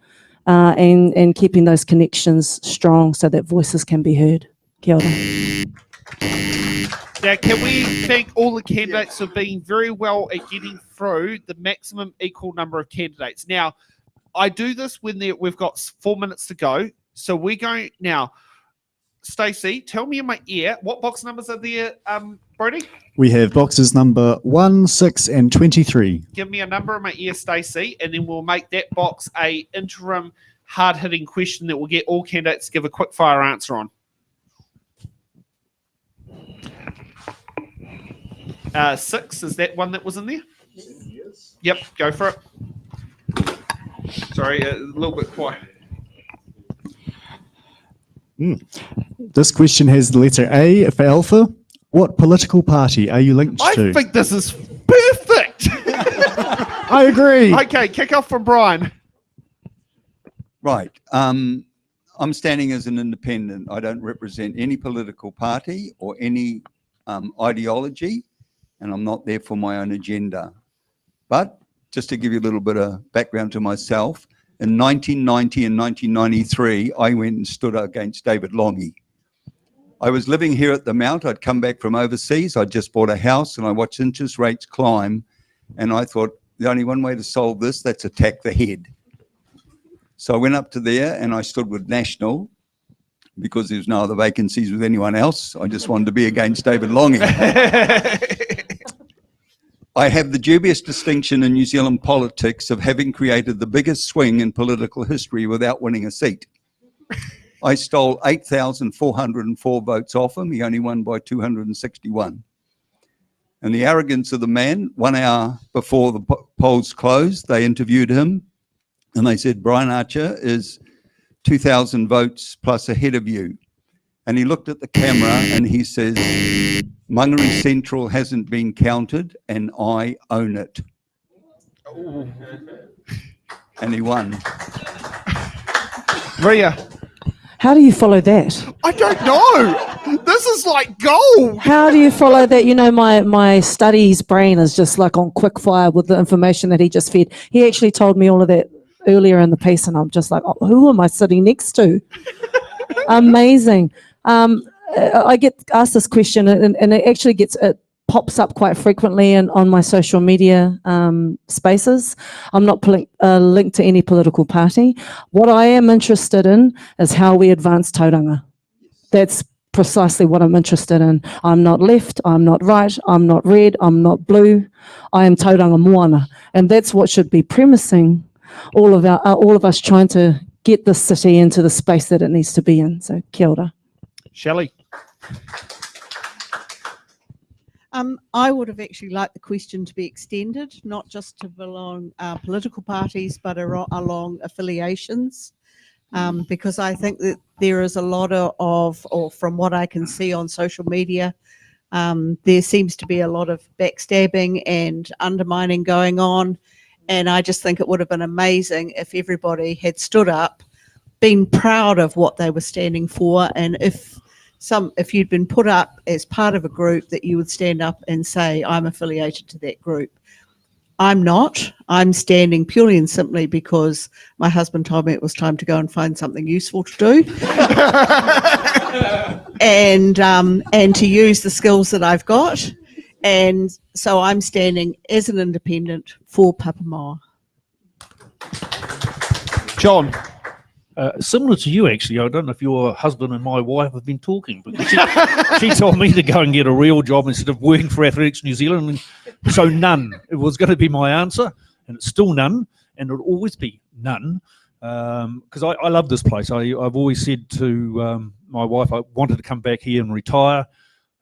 and keeping those connections strong so that voices can be heard. Kia ora. Now, can we thank all the candidates for being very well at getting through the maximum equal number of candidates? Now, I do this when we've got 4 minutes to go. So we're going now. Stacey, tell me in my ear, what box numbers are there, Brody? We have boxes number 1, 6 and 23. Give me a number in my ear, Stacey, and then we'll make that box a interim hard-hitting question that will get all candidates to give a quick fire answer on. 6, is that one that was in there? Yes. Yep, go for it. Sorry, a little bit quiet. This question has the letter A for Alpha. What political party are you linked to? I think this is perfect. I agree. Okay, kick off from Brian. Right. I'm standing as an independent. I don't represent any political party or any ideology, and I'm not there for my own agenda. But just to give you a little bit of background to myself, in 1990 and 1993, I went and stood against David Longy. I was living here at the Mount. I'd come back from overseas. I'd just bought a house and I watched interest rates climb. And I thought, the only one way to solve this, that's attack the head. So I went up to there and I stood with National because there's no other vacancies with anyone else. I just wanted to be against David Longy. I have the dubious distinction in New Zealand politics of having created the biggest swing in political history without winning a seat. I stole 8,404 votes off him. He only won by 261. And the arrogance of the man, 1 hour before the polls closed, they interviewed him and they said, Brian Archer is 2,000 votes plus ahead of you. And he looked at the camera and he says, Mangere Central hasn't been counted and I own it. And he won. Ria. How do you follow that? I don't know. This is like gold. How do you follow that? You know, my studies brain is just like on quick fire with the information that he just fed. He actually told me all of that earlier in the piece and I'm just like, oh, who am I sitting next to? Amazing. I get asked this question and it actually it pops up quite frequently on my social media spaces. I'm not linked to any political party. What I am interested in is how we advance tauranga. That's precisely what I'm interested in. I'm not left, I'm not right, I'm not red, I'm not blue. I am tauranga moana. And that's what should be premising all of us trying to get this city into the space that it needs to be in. So kia ora. Shelley. I would have actually liked the question to be extended, not just to belong political parties, but along affiliations, because I think that there is a lot or from what I can see on social media, there seems to be a lot of backstabbing and undermining going on. And I just think it would have been amazing if everybody had stood up, been proud of what they were standing for, and if you'd been put up as part of a group, that you would stand up and say, I'm affiliated to that group. I'm not. I'm standing purely and simply because my husband told me it was time to go and find something useful to do. and to use the skills that I've got. And so I'm standing as an independent for Pāpāmoa. John. Similar to you, actually. I don't know if your husband and my wife have been talking, but she told me to go and get a real job instead of working for Athletics New Zealand. And so none. It was going to be my answer, and it's still none, and it'll always be none. Because I love this place. I've always said to my wife I wanted to come back here and retire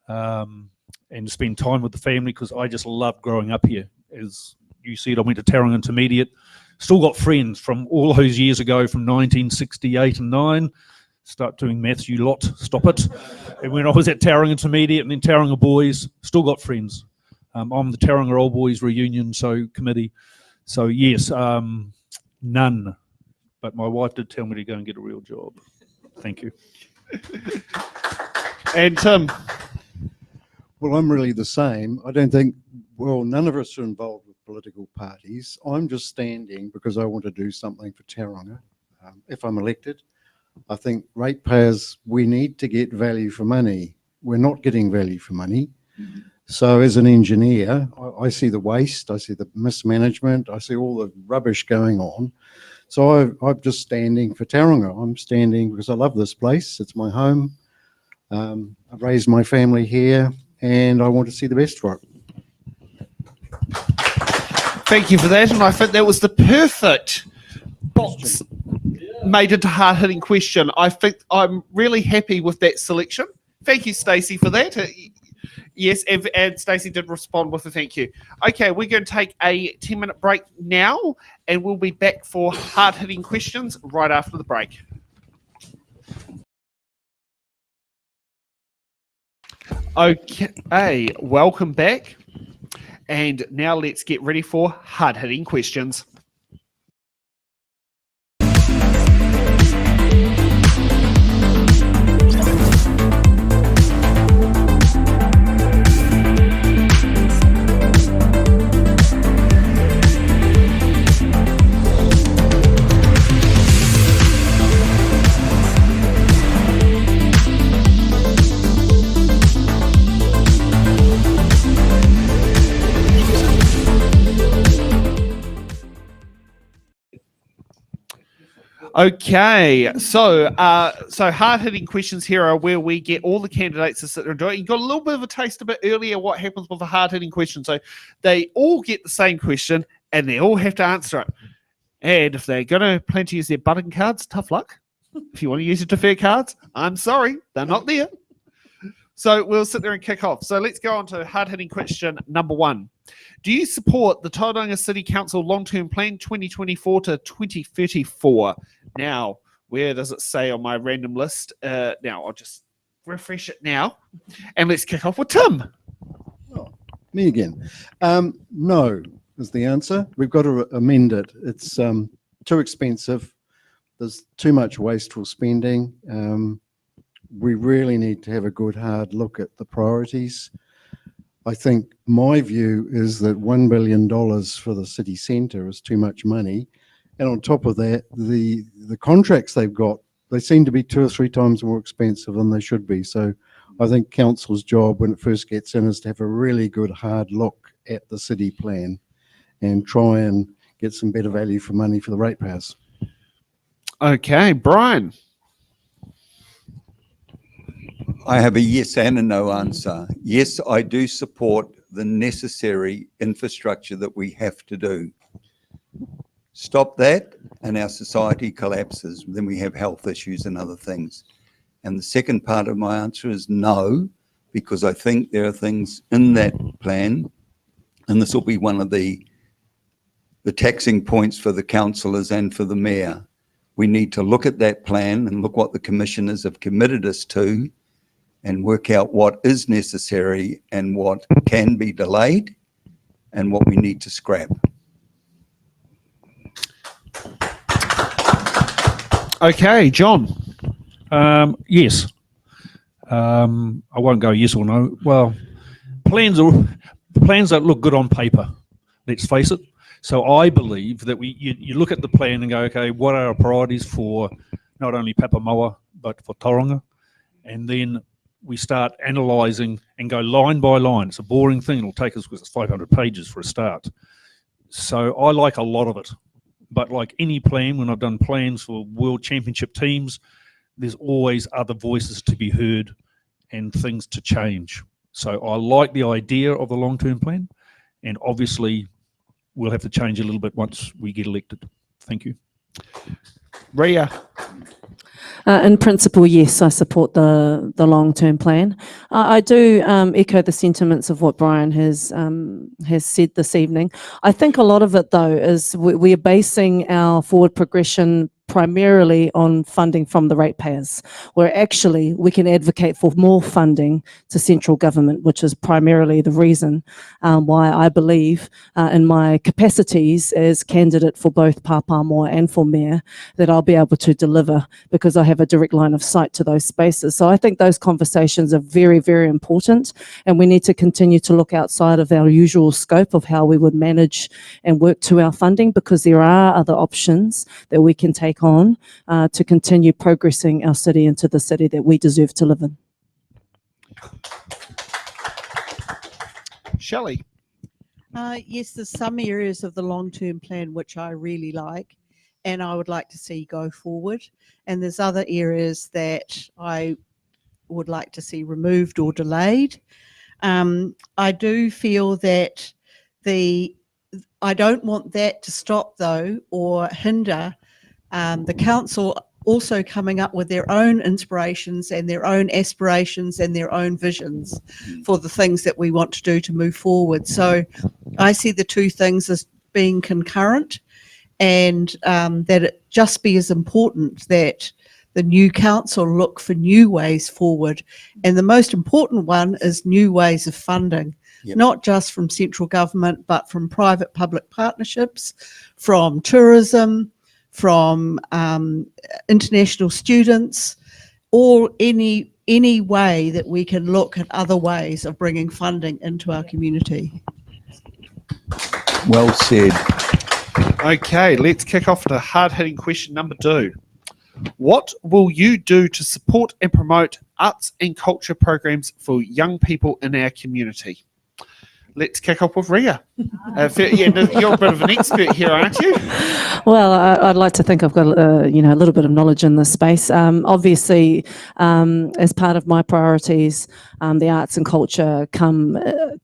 and spend time with the family because I just love growing up here. As you said, I went to Tauranga Intermediate. Still got friends from all those years ago, from 1968 and 9. Start doing maths, you lot, stop it. And when I was at Tauranga Intermediate and then Tauranga Boys, still got friends. I'm the Tauranga Old Boys Reunion Committee. So yes, none. But my wife did tell me to go and get a real job. Thank you. And Tim. Well, I'm really the same. I don't think, none of us are involved with political parties. I'm just standing because I want to do something for Tauranga. If I'm elected, I think ratepayers, we need to get value for money. We're not getting value for money. Mm-hmm. So as an engineer, I see the waste, I see the mismanagement, I see all the rubbish going on. So I'm just standing for Tauranga. I'm standing because I love this place. It's my home. I've raised my family here and I want to see the best for it. Thank you for that. And I think that was the perfect box made into hard-hitting question. I think I'm really happy with that selection. Thank you, Stacey, for that. Yes, and Stacey did respond with a thank you. Okay, we're going to take a 10-minute break now, and we'll be back for hard-hitting questions right after the break. Okay, welcome back. And now let's get ready for hard-hitting questions. Okay, so hard-hitting questions here are where we get all the candidates to sit there and do it. You got a little bit of a taste a bit earlier what happens with a hard-hitting question. So they all get the same question and they all have to answer it. And if they're going to plan to use their button cards, tough luck. If you want to use your defer cards, I'm sorry, they're not there. So we'll sit there and kick off. So let's go on to hard-hitting question number 1. Do you support the Tauranga City Council long-term plan 2024 to 2034? Now, where does it say on my random list? Now, I'll just refresh it now. And let's kick off with Tim. Me again. No is the answer. We've got to amend it. It's too expensive. There's too much wasteful spending. We really need to have a good hard look at the priorities. I think my view is that $1 billion for the city centre is too much money. And on top of that, the contracts they've got, they seem to be 2 or 3 times more expensive than they should be. So I think council's job when it first gets in is to have a really good hard look at the city plan and try and get some better value for money for the ratepayers. Okay, Brian. I have a yes and a no answer. Yes, I do support the necessary infrastructure that we have to do. Stop that and our society collapses. Then we have health issues and other things. And the second part of my answer is no, because I think there are things in that plan, and this will be one of the taxing points for the councillors and for the mayor. We need to look at that plan and look what the commissioners have committed us to and work out what is necessary and what can be delayed and what we need to scrap. Okay, John. Yes. I won't go yes or no. Well, plans that look good on paper, let's face it. So I believe that you look at the plan and go, okay, what are our priorities for not only Pāpāmoa, but for Tauranga? And then we start analysing and go line by line. It's a boring thing. It'll take us, because it's 500 pages for a start. So I like a lot of it. But like any plan, when I've done plans for World Championship teams, there's always other voices to be heard and things to change. So I like the idea of the long-term plan, and obviously we'll have to change a little bit once we get elected. Thank you. Ria. In principle, yes, I support the long-term plan. I do echo the sentiments of what Brian has said this evening. I think a lot of it, though, is we are basing our forward progression primarily on funding from the ratepayers, where actually we can advocate for more funding to central government, which is primarily the reason why I believe in my capacities as candidate for both Pāpāmoa and for mayor that I'll be able to deliver, because I have a direct line of sight to those spaces. So I think those conversations are very, very important, and we need to continue to look outside of our usual scope of how we would manage and work to our funding, because there are other options that we can take on to continue progressing our city into the city that we deserve to live in. Shelley. Yes, there's some areas of the long-term plan which I really like and I would like to see go forward. And there's other areas that I would like to see removed or delayed. I do feel that I don't want that to stop, though, or hinder the council also coming up with their own inspirations and their own aspirations and their own visions for the things that we want to do to move forward. So I see the two things as being concurrent, and that it just be as important that the new council look for new ways forward. And the most important one is new ways of funding. Yep. Not just from central government, but from private-public partnerships, from tourism, from international students, or any way that we can look at other ways of bringing funding into our community. Well said. Okay, let's kick off to hard-hitting question number 2. What will you do to support and promote arts and culture programs for young people in our community? let's kick off with Ria. You're a bit of an expert here, aren't you? Well, I'd like to think I've got a little bit of knowledge in this space. Obviously, as part of my priorities, the arts and culture come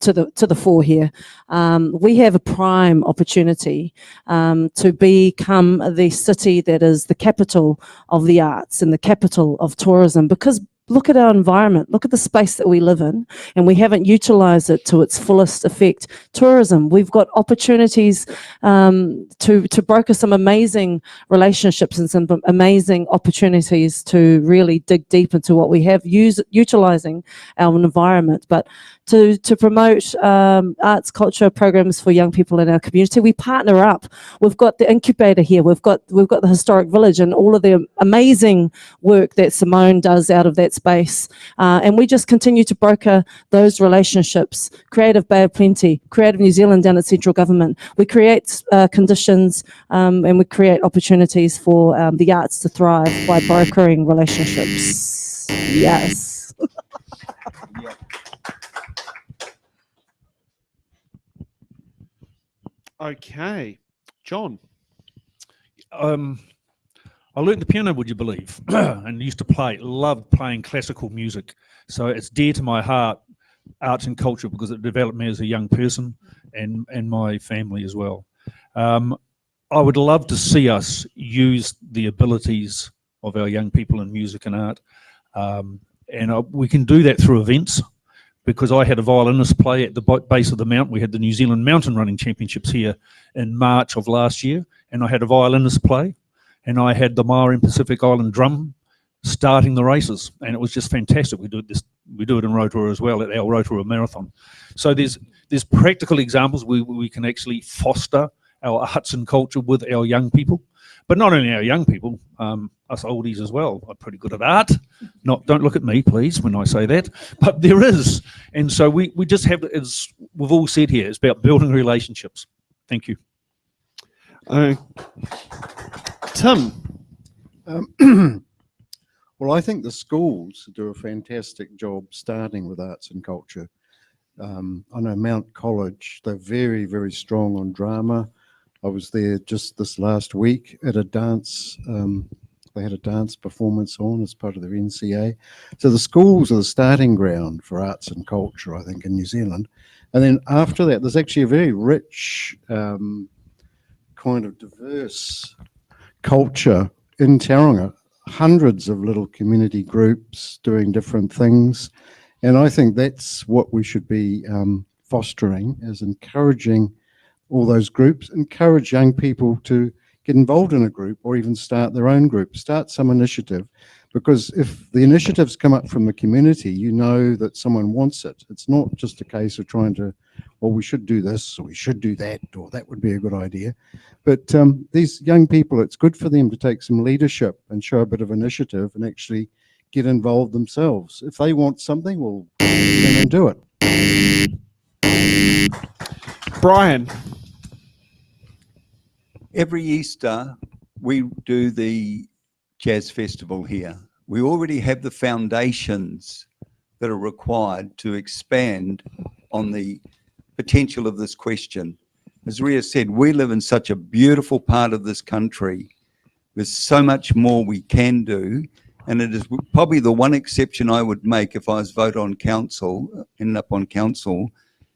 to the fore here. We have a prime opportunity to become the city that is the capital of the arts and the capital of tourism, because look at our environment, look at the space that we live in, and we haven't utilized it to its fullest effect. Tourism, we've got opportunities to broker some amazing relationships and some amazing opportunities to really dig deep into what we have, utilizing our environment. But to promote arts, culture programs for young people in our community, we partner up. We've got the incubator here, we've got the historic village and all of the amazing work that Simone does out of that space, and we just continue to broker those relationships. Creative Bay of Plenty, Creative New Zealand down at central government. We create conditions and we create opportunities for the arts to thrive by brokering relationships. Yes. Okay, John. I learnt the piano, would you believe, and used to loved playing classical music. So it's dear to my heart, arts and culture, because it developed me as a young person and my family as well. I would love to see us use the abilities of our young people in music and art. We can do that through events, because I had a violinist play at the base of the mountain. We had the New Zealand Mountain Running Championships here in March of last year, and I had a violinist play, and I had the Maori and Pacific Island drum starting the races, and it was just fantastic. We do it in Rotorua as well, at our Rotorua Marathon. So there's practical examples where we can actually foster our arts and culture with our young people, but not only our young people, us oldies as well are pretty good at art. Don't look at me, please, when I say that, but there is. And so we just have, as we've all said here, it's about building relationships. Thank you. Tim. Well, I think the schools do a fantastic job starting with arts and culture. I know Mount College, they're very, very strong on drama. I was there just this last week at a dance. They had a dance performance on as part of their NCA. So the schools are the starting ground for arts and culture, I think, in New Zealand. And then after that, there's actually a very rich, kind of diverse culture in Tauranga. Hundreds of little community groups doing different things. And I think that's what we should be fostering, is encouraging all those groups, encourage young people to get involved in a group or even start their own group, start some initiative, because if the initiatives come up from the community, you know that someone wants it. It's not just a case of trying to, well, we should do this or we should do that, or that would be a good idea. But these young people, it's good for them to take some leadership and show a bit of initiative and actually get involved themselves. If they want something, well, then do it. Brian. Every Easter, we do the jazz festival here. We already have the foundations that are required to expand on the potential of this question. As Ria said, we live in such a beautiful part of this country. There's so much more we can do. And it is probably the one exception I would make if I was voted on council, ended up on council,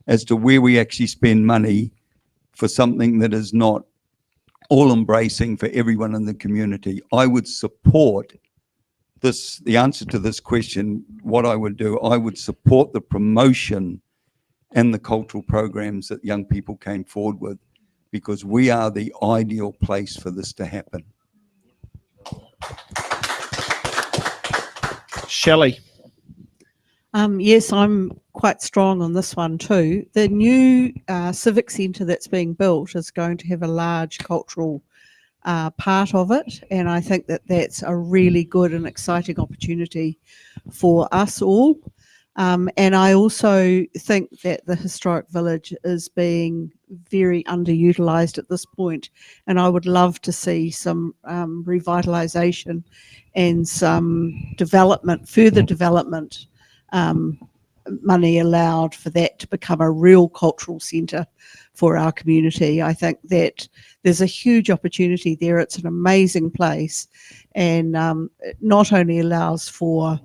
as to where we actually spend money for something that is not all embracing for everyone in the community. I would support this, the answer to this question, what I would do, I would support the promotion and the cultural programs that young people came forward with, because we are the ideal place for this to happen. Shelley. Yes, I'm quite strong on this one too. The new civic centre that's being built is going to have a large cultural part of it, and I think that that's a really good and exciting opportunity for us all. And I also think that the historic village is being very underutilised at this point, and I would love to see some revitalisation and some development, further development money allowed for that to become a real cultural centre for our community. I think that there's a huge opportunity there. It's an amazing place, and it not only allows for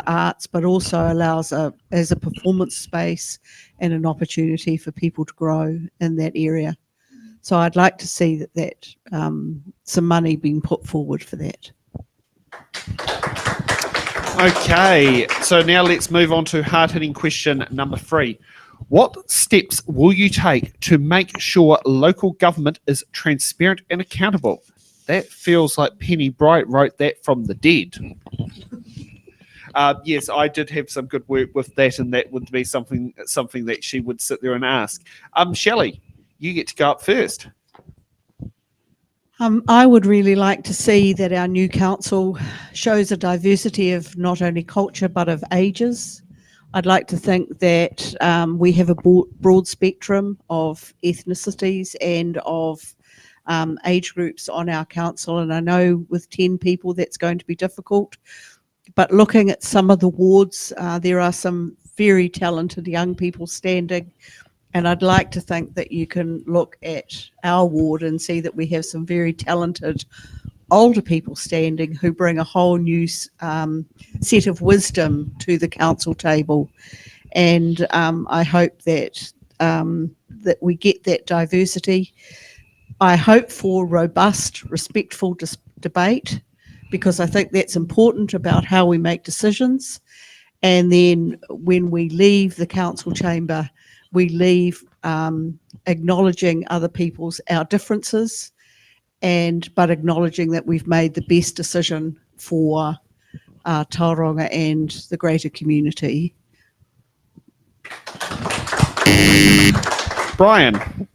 arts, but also allows as a performance space and an opportunity for people to grow in that area. So I'd like to see that some money being put forward for that. Okay, so now let's move on to hard-hitting question number 3. What steps will you take to make sure local government is transparent and accountable? That feels like Penny Bright wrote that from the dead. Yes, I did have some good work with that, and that would be something that she would sit there and ask. Shelley, you get to go up first. I would really like to see that our new council shows a diversity of not only culture but of ages. I'd like to think that we have a broad spectrum of ethnicities and of age groups on our council, and I know with 10 people that's going to be difficult. But looking at some of the wards, there are some very talented young people standing, and I'd like to think that you can look at our ward and see that we have some very talented older people standing who bring a whole new set of wisdom to the council table. And I hope that that we get that diversity. I hope for robust, respectful debate, because I think that's important about how we make decisions. And then when we leave the council chamber, we leave acknowledging other our differences, but acknowledging that we've made the best decision for Tauranga and the greater community. Brian.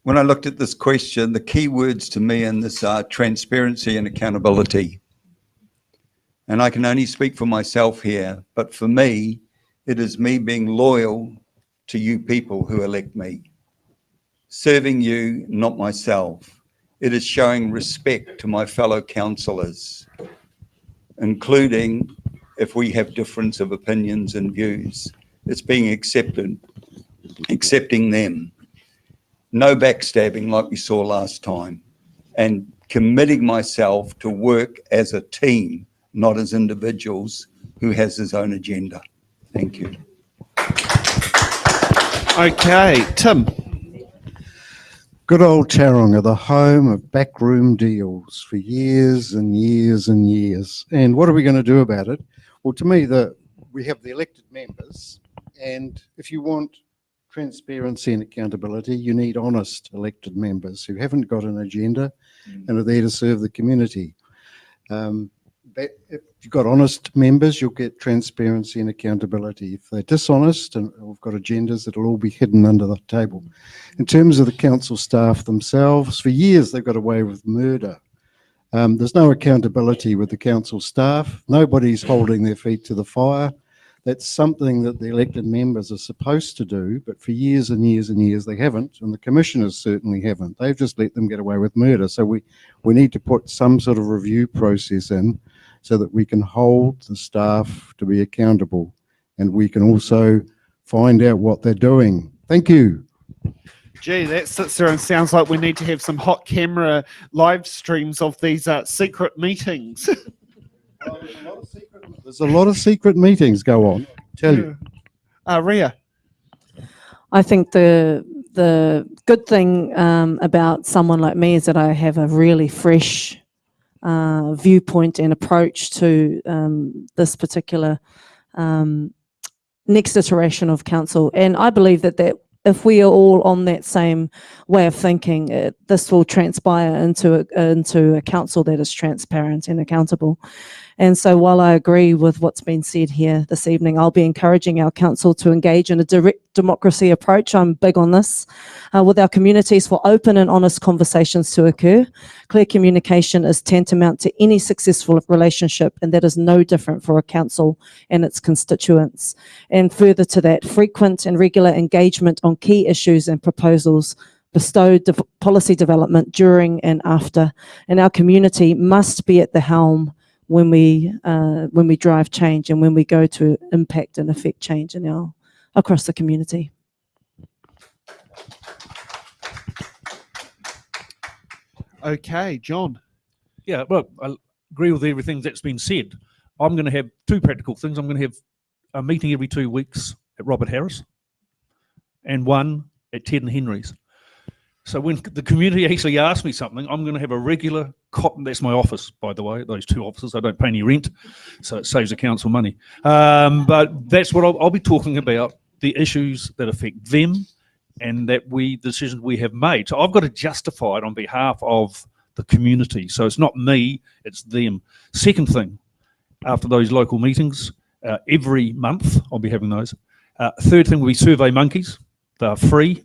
When I looked at this question, the key words to me in this are transparency and accountability. And I can only speak for myself here, but for me, it is me being loyal to you people who elect me. Serving you, not myself. It is showing respect to my fellow councillors, including if we have difference of opinions and views. It's being accepting them. No backstabbing like we saw last time, and committing myself to work as a team, not as individuals who has his own agenda. Thank you. Okay, Tim. Good old Tauranga, the home of backroom deals for years and years and years. And what are we going to do about it? Well, to me, we have the elected members, and if you want transparency and accountability, you need honest elected members who haven't got an agenda and are there to serve the community. If you've got honest members, you'll get transparency and accountability. If they're dishonest and have got agendas, it'll all be hidden under the table. In terms of the council staff themselves, for years they've got away with murder. There's no accountability with the council staff. Nobody's holding their feet to the fire. That's something that the elected members are supposed to do, but for years and years and years they haven't, and the commissioners certainly haven't. They've just let them get away with murder. So we need to put some sort of review process in so that we can hold the staff to be accountable, and we can also find out what they're doing. Thank you. Gee, that sits there and sounds like we need to have some hot camera live streams of these secret meetings. There's a lot of secret meetings go on, tell you. Ria. I think the good thing about someone like me is that I have a really fresh viewpoint and approach to this particular next iteration of council. And I believe that if we are all on that same way of thinking, this will transpire into a council that is transparent and accountable. And so while I agree with what's been said here this evening, I'll be encouraging our council to engage in a direct democracy approach. I'm big on this with our communities for open and honest conversations to occur. Clear communication is tantamount to any successful relationship, and that is no different for a council and its constituents. And further to that, frequent and regular engagement on key issues and proposals bestowed policy development during and after. And our community must be at the helm when we drive change and when we go to impact and affect change across the community. Okay, John. Yeah, well, I agree with everything that's been said. I'm going to have two practical things. I'm going to have a meeting every 2 weeks at Robert Harris and one at Ted and Henry's. So when the community actually asks me something, I'm going to have a regular that's my office, by the way, those two offices. I don't pay any rent, so it saves the council money. But that's what I'll be talking about, the issues that affect them and the decisions we have made. So I've got to justify it on behalf of the community. So it's not me, it's them. Second thing, after those local meetings, every month I'll be having those. Third thing will be Survey Monkeys. They're free.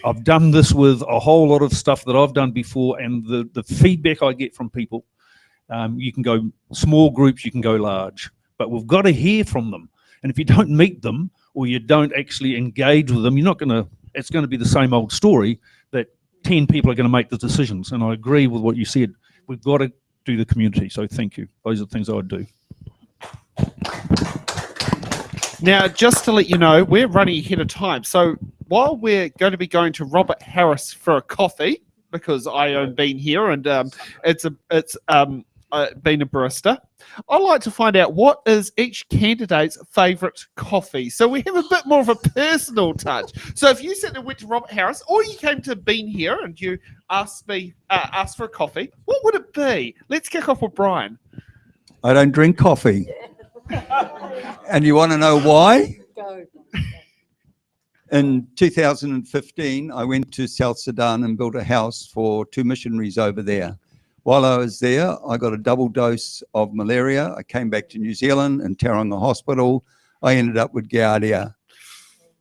I've done this with a whole lot of stuff that I've done before, and the feedback I get from people, you can go small groups, you can go large, but we've got to hear from them. And if you don't meet them or you don't actually engage with them, it's going to be the same old story that 10 people are going to make the decisions. And I agree with what you said. We've got to do the community. So thank you. Those are the things I would do. Now, just to let you know, we're running ahead of time. So while we're going to be going to Robert Harris for a coffee, because I own been here and it's been a barista, I'd like to find out what is each candidate's favourite coffee. So we have a bit more of a personal touch. So if you said and went to Robert Harris, or you came to Bean here and you asked for a coffee, what would it be? Let's kick off with Brian. I don't drink coffee. And you want to know why? Go. In 2015, I went to South Sudan and built a house for 2 missionaries over there. While I was there, I got a double dose of malaria. I came back to New Zealand in Tauranga Hospital. I ended up with Giardia.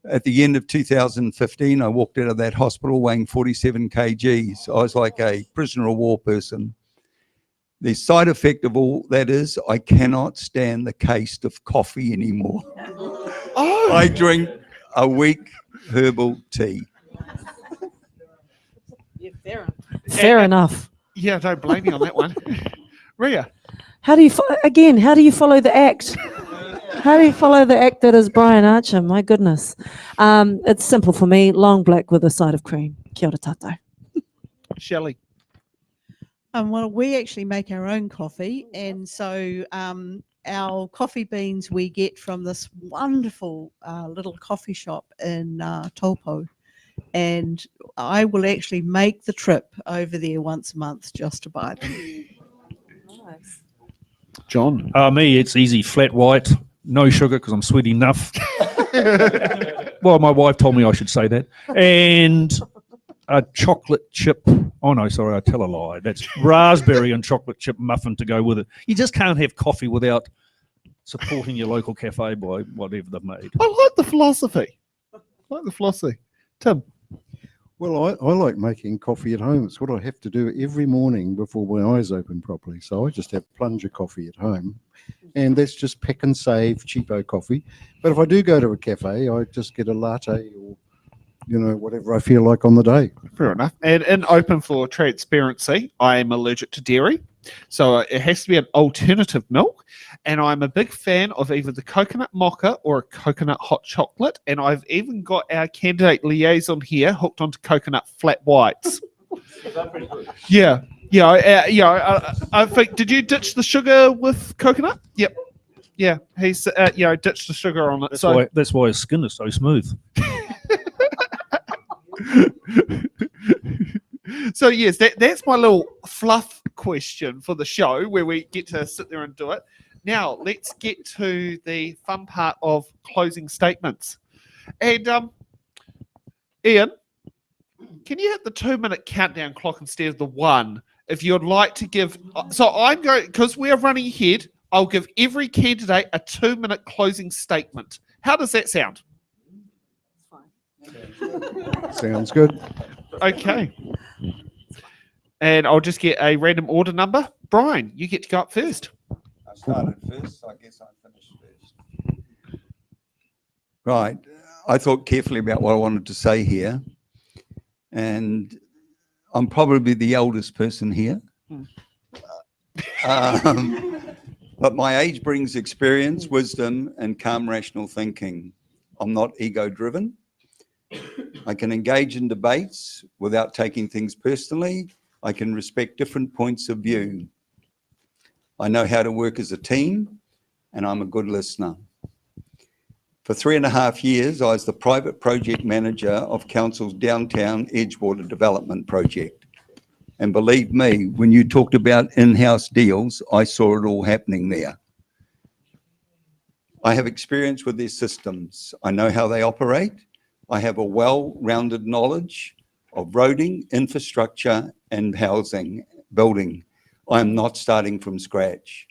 At the end of 2015, I walked out of that hospital weighing 47 kgs. I was like a prisoner of war person. The side effect of all that is I cannot stand the taste of coffee anymore. Oh. I drink a weak herbal tea. Yeah, fair enough. Yeah, don't blame me on that one. Ria. How do you follow the act? How do you follow the act that is Brian Archer? My goodness. It's simple for me, long black with a side of cream. Kia ora tatou. Shelley. Well, we actually make our own coffee, and so our coffee beans we get from this wonderful little coffee shop in Taupo, and I will actually make the trip over there once a month just to buy them. Nice. John. Me, it's easy, flat white, no sugar because I'm sweet enough. Well, my wife told me I should say that. And a chocolate chip. Oh no, sorry, I tell a lie. That's raspberry and chocolate chip muffin to go with it. You just can't have coffee without supporting your local cafe by whatever they've made. I like the philosophy. Tim. Well, I like making coffee at home. It's what I have to do every morning before my eyes open properly. So I just have plunger coffee at home. And that's just pick and save, cheapo coffee. But if I do go to a cafe, I just get a latte or, whatever I feel like on the day. Fair enough. And open for transparency, I am allergic to dairy. So it has to be an alternative milk. And I'm a big fan of either the coconut mocha or a coconut hot chocolate. And I've even got our candidate liaison here hooked onto coconut flat whites. Yeah. I think, did you ditch the sugar with coconut? Yep. Yeah. He's, ditched the sugar on it. That's why his skin is so smooth. So yes, that's my little fluff question for the show where we get to sit there and do it. Now let's get to the fun part of closing statements. And Ian, can you hit the 2-minute countdown clock instead of the 1? If you'd like to give, so I'm going, because we're running ahead, I'll give every candidate a 2-minute closing statement. How does that sound? Sounds good. Okay. And I'll just get a random order number. Brian, you get to go up first. I started first, so I guess I finished first. Right. I thought carefully about what I wanted to say here. And I'm probably the eldest person here. But my age brings experience, wisdom, and calm, rational thinking. I'm not ego-driven. I can engage in debates without taking things personally. I can respect different points of view. I know how to work as a team, and I'm a good listener. For 3.5 years, I was the private project manager of Council's downtown Edgewater development project. And believe me, when you talked about in-house deals, I saw it all happening there. I have experience with their systems. I know how they operate. I have a well-rounded knowledge of roading, infrastructure, and housing, building. I am not starting from scratch.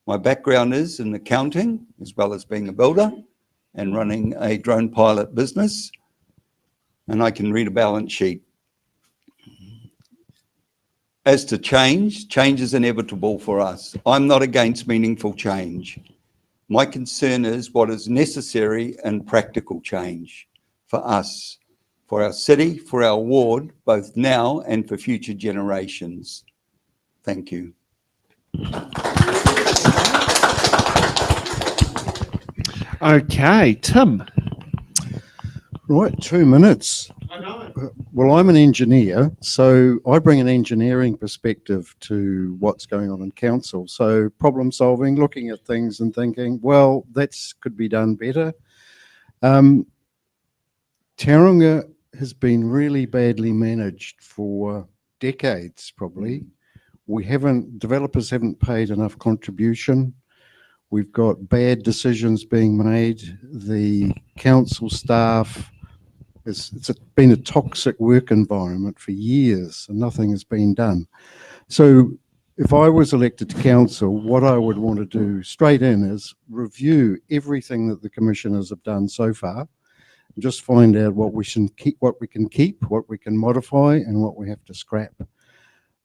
My background is in accounting, as well as being a builder and running a drone pilot business, and I can read a balance sheet. As to change, change is inevitable for us. I'm not against meaningful change. My concern is what is necessary and practical change for us, for our city, for our ward, both now and for future generations. Thank you. Okay, Tim. Right, 2 minutes. Well, I'm an engineer, so I bring an engineering perspective to what's going on in council. So problem solving, looking at things and thinking, well, that's could be done better. Tauranga has been really badly managed for decades, probably. Developers haven't paid enough contribution. We've got bad decisions being made. The council staff, it's been a toxic work environment for years and nothing has been done. So if I was elected to council, what I would want to do straight in is review everything that the commissioners have done so far and just find out what we can keep, what we can modify, and what we have to scrap.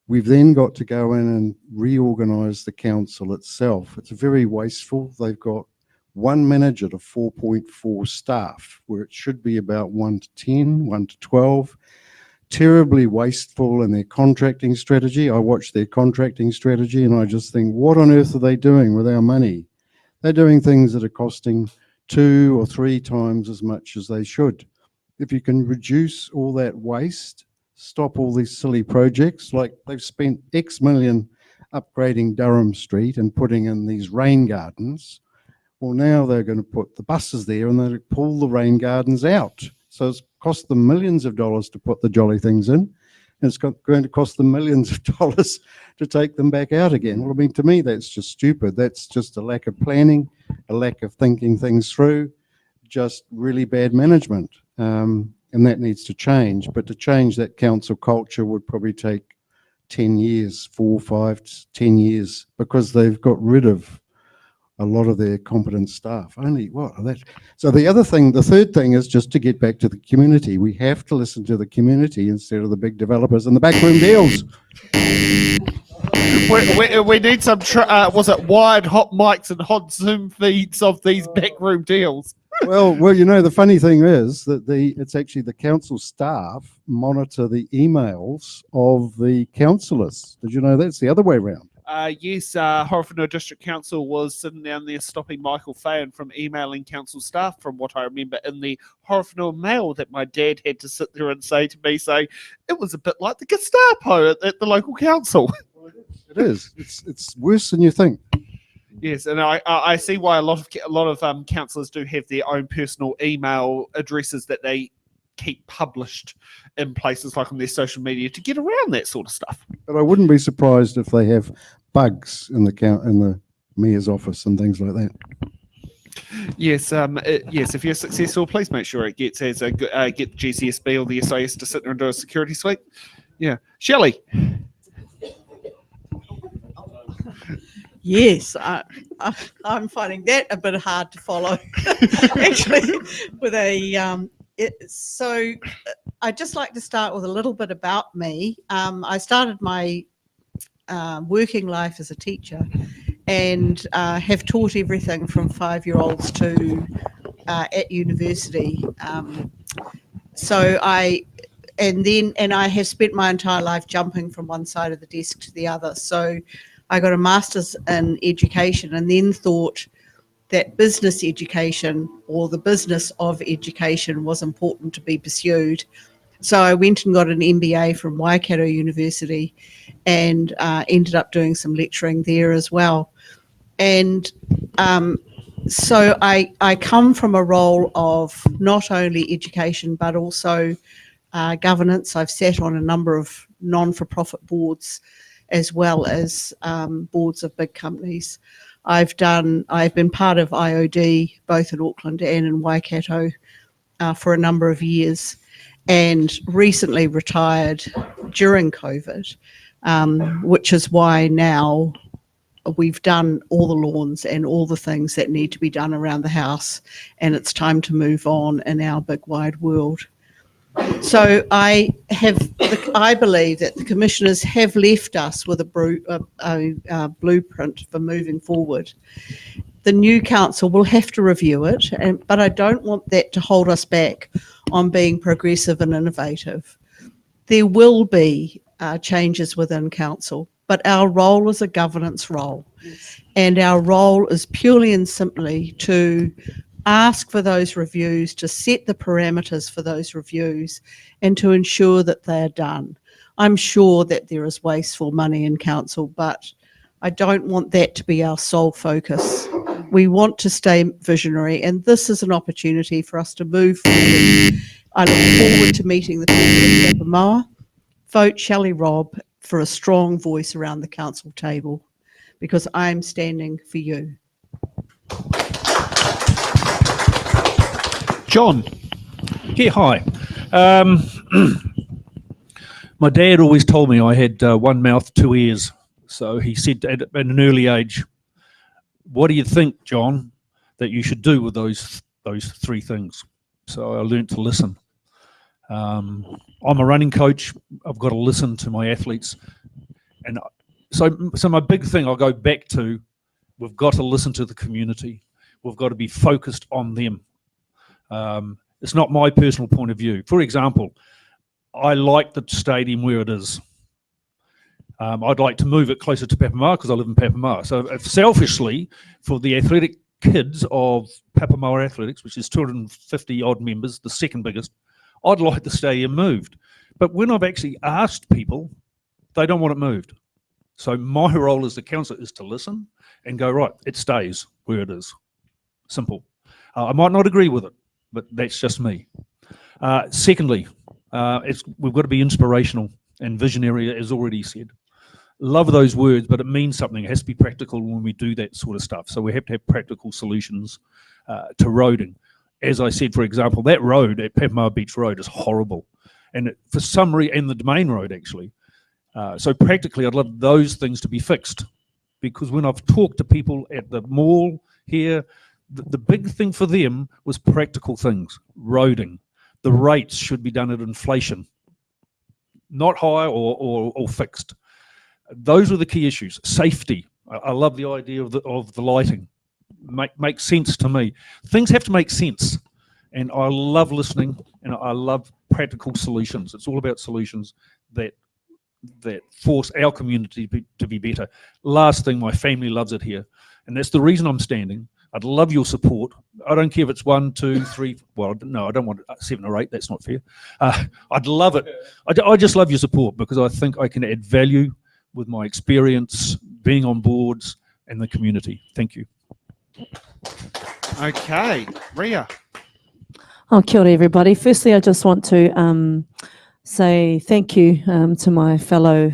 We've then got to go in and reorganise the council itself. It's very wasteful. They've got one manager to 4.4 staff, where it should be about 1 to 10, 1 to 12. Terribly wasteful in their contracting strategy. I watch their contracting strategy and I just think, what on earth are they doing with our money? They're doing things that are costing 2 or 3 times as much as they should. If you can reduce all that waste, stop all these silly projects, like they've spent X million upgrading Durham Street and putting in these rain gardens. Well, now they're going to put the buses there and they'll pull the rain gardens out. So it's cost them millions of dollars to put the jolly things in, and it's going to cost them millions of dollars to take them back out again. Well, I mean, to me, that's just stupid. That's just a lack of planning, a lack of thinking things through, just really bad management. And that needs to change. But to change that council culture would probably take 10 years, 4, 5, 10 years, because they've got rid of a lot of their competent staff. Only what? So the third thing is just to get back to the community. We have to listen to the community instead of the big developers and the backroom deals. We need some, was it wired hot mics and hot Zoom feeds of these backroom deals? Well, you know, the funny thing is that it's actually the council staff monitor the emails of the councillors. Did you know that's the other way around? Yes, Horowhenua District Council was sitting down there stopping Michael Fayon from emailing council staff, from what I remember in the Horowhenua Mail that my dad had to sit there and say to me, saying it was a bit like the Gestapo at the local council. It is. It's worse than you think. Yes, and I see why a lot of councillors do have their own personal email addresses that they keep published in places like on their social media to get around that sort of stuff. But I wouldn't be surprised if they have bugs in the mayor's office and things like that. Yes, yes. If you're successful, please make sure it gets get the GCSB or the SIS to sit there and do a security sweep. Yeah, Shelley. Yes, I'm finding that a bit hard to follow. Actually, with so I'd just like to start with a little bit about me. I started my working life as a teacher and have taught everything from 5-year-olds to at university. So I have spent my entire life jumping from one side of the desk to the other. So I got a master's in education and then thought that business education or the business of education was important to be pursued. So I went and got an MBA from Waikato University and ended up doing some lecturing there as well. And so I come from a role of not only education but also governance. I've sat on a number of non-for-profit boards as well as boards of big companies. I've been part of IOD both in Auckland and in Waikato for a number of years, and recently retired during COVID, which is why now we've done all the lawns and all the things that need to be done around the house, and it's time to move on in our big wide world. So I believe that the commissioners have left us with a blueprint for moving forward. The new council will have to review it, but I don't want that to hold us back on being progressive and innovative. There will be changes within council, but our role is a governance role, and our role is purely and simply to ask for those reviews, to set the parameters for those reviews, and to ensure that they are done. I'm sure that there is wasteful money in council, but I don't want that to be our sole focus. We want to stay visionary, and this is an opportunity for us to move forward. I look forward to meeting the people of Pāpāmoa. Vote Shelley Robb for a strong voice around the council table, because I'm standing for you. John. Yeah, hi. My dad always told me I had one mouth, two ears. So he said at an early age, what do you think, John, that you should do with those three things? So I learned to listen. I'm a running coach. I've got to listen to my athletes. And so my big thing I'll go back to, we've got to listen to the community. We've got to be focused on them. It's not my personal point of view. For example, I like the stadium where it is. I'd like to move it closer to Pāpāmoa because I live in Pāpāmoa. So if selfishly, for the athletic kids of Pāpāmoa Athletics, which is 250 odd members, the second biggest, I'd like the stadium moved. But when I've actually asked people, they don't want it moved. So my role as the councillor is to listen and go, right, it stays where it is. Simple. I might not agree with it, but that's just me. Secondly, we've got to be inspirational and visionary, as already said. Love those words, but it means something. It has to be practical when we do that sort of stuff. So we have to have practical solutions to roading. As I said, for example, that road at Pāpāmoa Beach Road is horrible. And for some reason, and the Domain Road actually. So practically, I'd love those things to be fixed. Because when I've talked to people at the mall here, the big thing for them was practical things, roading. The rates should be done at inflation, not high or fixed. Those were the key issues. Safety. I love the idea of the lighting. Makes sense to me. Things have to make sense. And I love listening, and I love practical solutions. It's all about solutions that force our community to be better. Last thing, my family loves it here. And that's the reason I'm standing. I'd love your support. I don't care if it's 1, 2, 3. Well, no, I don't want 7 or 8. That's not fair. I'd love it. I just love your support because I think I can add value with my experience, being on boards, and the community. Thank you. Okay, Ria. Oh, kia ora, everybody. Firstly, I just want to say thank you to my fellow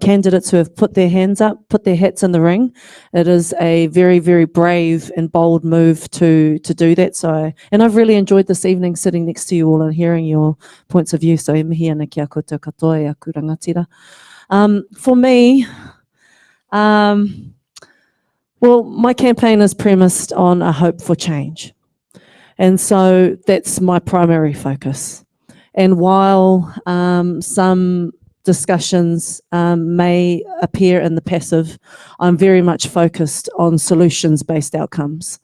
candidates who have put their hands up, put their hats in the ring. It is a very, very brave and bold move to do that. And I've really enjoyed this evening sitting next to you all and hearing your points of view. So e mihi ana kia koutou katoa e aku rangatira. For me, well, my campaign is premised on a hope for change. And so that's my primary focus. And while some discussions may appear in the passive, I'm very much focused on solutions-based outcomes.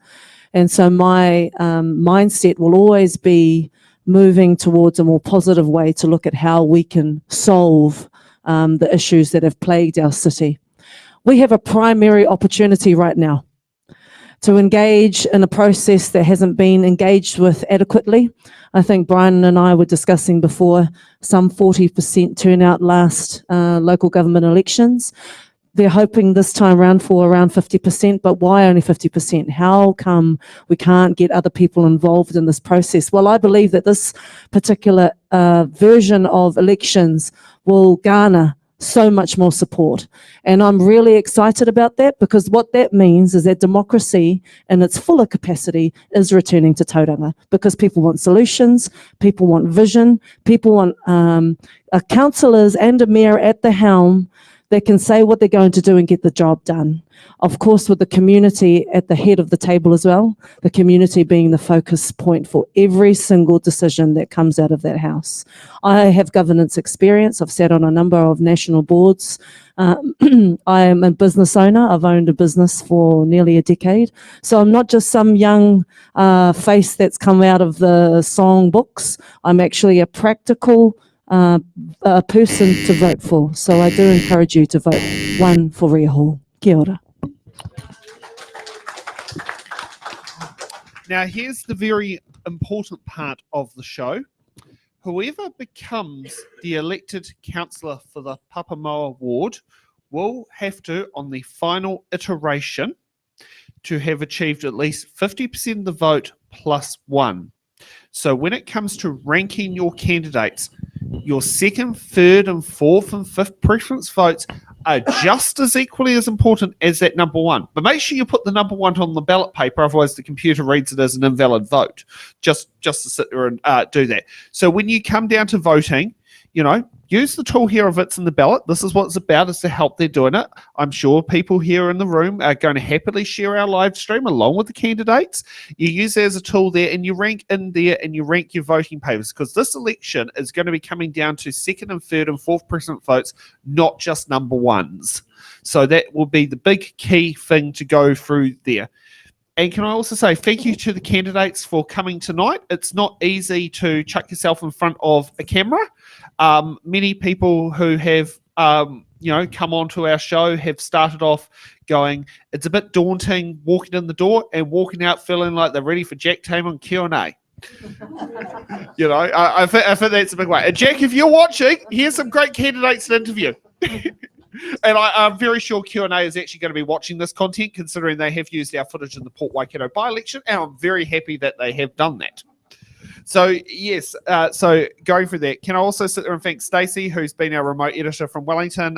And so my mindset will always be moving towards a more positive way to look at how we can solve the issues that have plagued our city. We have a primary opportunity right now to engage in a process that hasn't been engaged with adequately. I think Brian and I were discussing before some 40% turnout last local government elections. They're hoping this time around for around 50%, but why only 50%? How come we can't get other people involved in this process? Well, I believe that this particular version of elections will garner so much more support. And I'm really excited about that, because what that means is that democracy in its fuller capacity is returning to Tauranga, because people want solutions, people want vision, people want councillors and a mayor at the helm that can say what they're going to do and get the job done. Of course, with the community at the head of the table as well, the community being the focus point for every single decision that comes out of that house. I have governance experience. I've sat on a number of national boards. I am a business owner. I've owned a business for nearly a decade. So I'm not just some young face that's come out of the song books. I'm actually a practical a person to vote for. So I do encourage you to vote one for Ria Hall. Kia ora. Now, here's the very important part of the show. Whoever becomes the elected councillor for the Pāpāmoa ward will have to, on the final iteration, to have achieved at least 50% of the vote plus one. So when it comes to ranking your candidates, your second, third, and fourth and fifth preference votes are just as equally as important as that number one. But make sure you put the number one on the ballot paper, otherwise the computer reads it as an invalid vote. Just to sit there and do that. So when you come down to voting, you know, use the tool here of it's in the ballot. This is what it's about, is to help they're doing it. I'm sure people here in the room are going to happily share our live stream along with the candidates. You use it as a tool there, and you rank in there and you rank your voting papers, because this election is going to be coming down to second and third and fourth precinct votes, not just number ones. So that will be the big key thing to go through there. And can I also say thank you to the candidates for coming tonight. It's not easy to chuck yourself in front of a camera. Many people who have come onto our show have started off going, it's a bit daunting walking in the door and walking out feeling like they're ready for Jack Tamer and Q&A. You know, I think that's a big way. And Jack, if you're watching, here's some great candidates to interview. And I'm very sure Q&A is actually going to be watching this content, considering they have used our footage in the Port Waikato by-election, and I'm very happy that they have done that. So, yes, so going through that, can I also sit there and thank Stacey, who's been our remote editor from Wellington,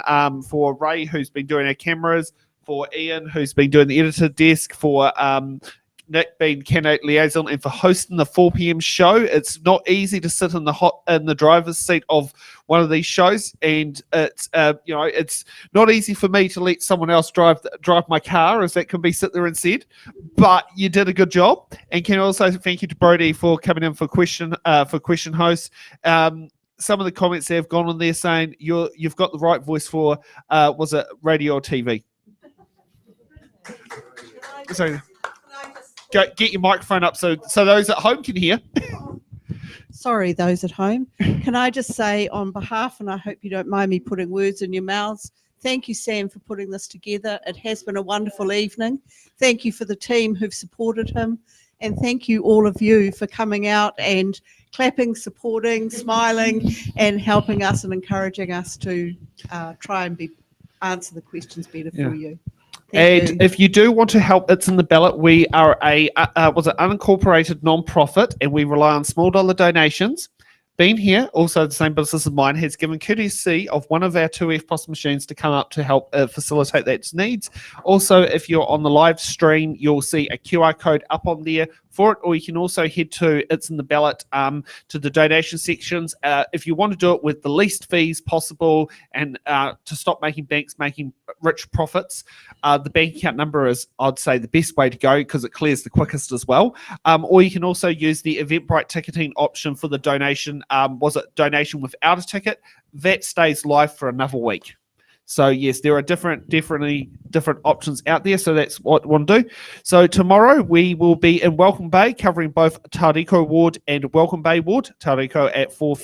for Ray, who's been doing our cameras, for Ian, who's been doing the editor desk, for Nick being candidate liaison, and for hosting the 4 p.m. show. It's not easy to sit in the driver's seat of one of these shows, and it's it's not easy for me to let someone else drive my car, as that can be sit there and said. But you did a good job, and can also thank you to Brody for coming in for question host. Some of the comments that have gone on there saying you've got the right voice for was it radio or TV? So. Go, get your microphone up so those at home can hear. Sorry, those at home. Can I just say on behalf, and I hope you don't mind me putting words in your mouths, thank you, Sam, for putting this together. It has been a wonderful evening. Thank you for the team who've supported him. And thank you, all of you, for coming out and clapping, supporting, smiling, and helping us and encouraging us to try and answer the questions better for you. Thank you. If you do want to help, it's in the ballot. We are a unincorporated non-profit, and we rely on small dollar donations. Being here, also the same business as mine, has given courtesy of one of our 2 EFTPOS machines to come up to help facilitate that needs. Also, if you're on the live stream, you'll see a QR code up on there for it, or you can also head to It's in the Ballot to the donation sections. If you want to do it with the least fees possible and to stop making banks making rich profits, the bank account number is, I'd say, the best way to go because it clears the quickest as well. Or you can also use the Eventbrite ticketing option for the donation. Was it donation without a ticket? That stays live for another week. So yes, there are definitely different options out there. So that's what we want to do. So tomorrow we will be in Welcome Bay covering both Tauriko Ward and Welcome Bay Ward. Tauriko at 4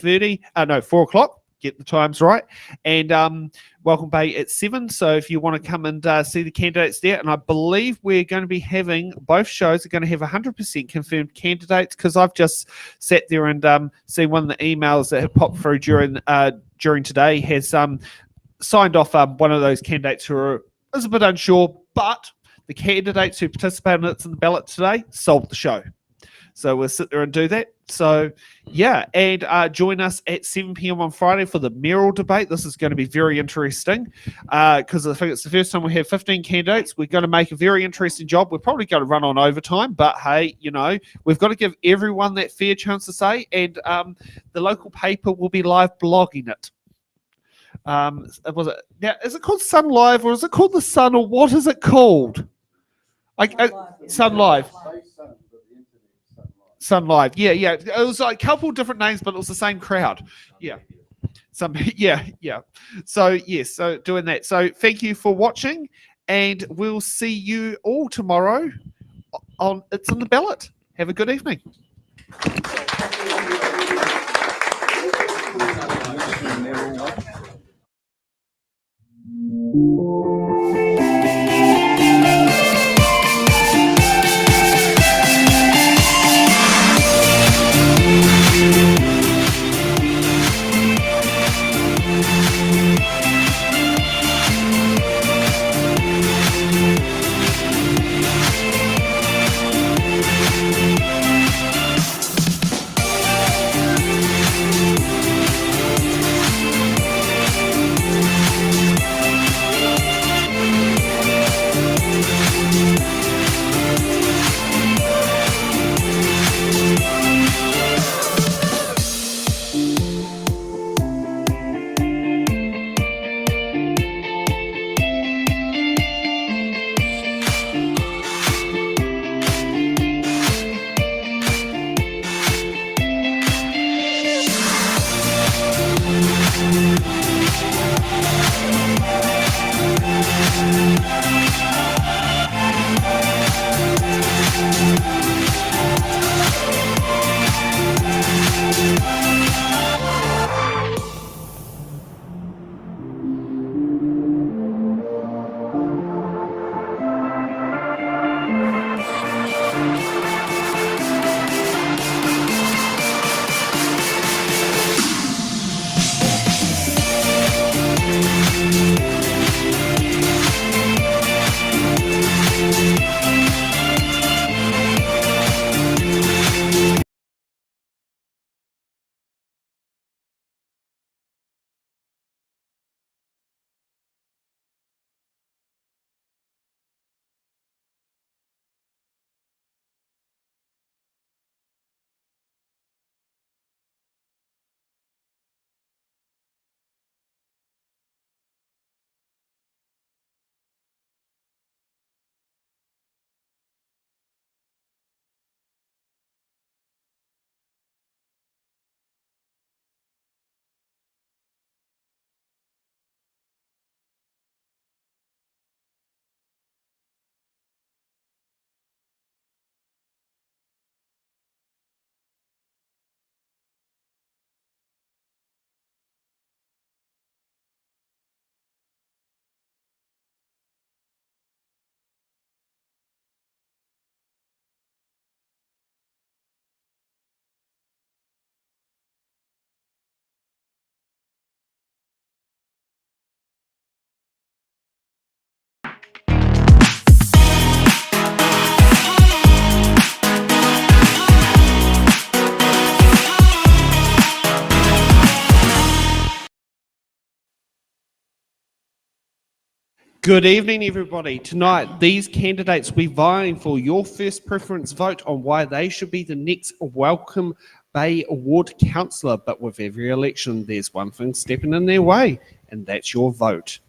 o'clock. Get the times right. And Welcome Bay at 7. So if you want to come and see the candidates there, and I believe we're going to be having, both shows are going to have 100% confirmed candidates, because I've just sat there and seen one of the emails that have popped through during today has signed off one of those candidates who is a bit unsure, but the candidates who participated in the ballot today sold the show. So we'll sit there and do that. So, yeah, and join us at 7 p.m. on Friday for the mayoral debate. This is going to be very interesting because I think it's the first time we have 15 candidates. We're going to make a very interesting job. We're probably going to run on overtime, but hey, you know, we've got to give everyone that fair chance to say, and the local paper will be live blogging it. Was it now? Is it called Sun Live, or is it called The Sun, or what is it called? Sun Live. Sun Live. Yeah. It was like a couple different names, but it was the same crowd. Yeah. Yeah. So yes, so doing that. So thank you for watching, and we'll see you all tomorrow on It's on the Ballot. Have a good evening. Good evening, everybody. Tonight, these candidates will be vying for your first preference vote on why they should be the next Welcome Bay Ward Councillor. But with every election, there's one thing stepping in their way, and that's your vote.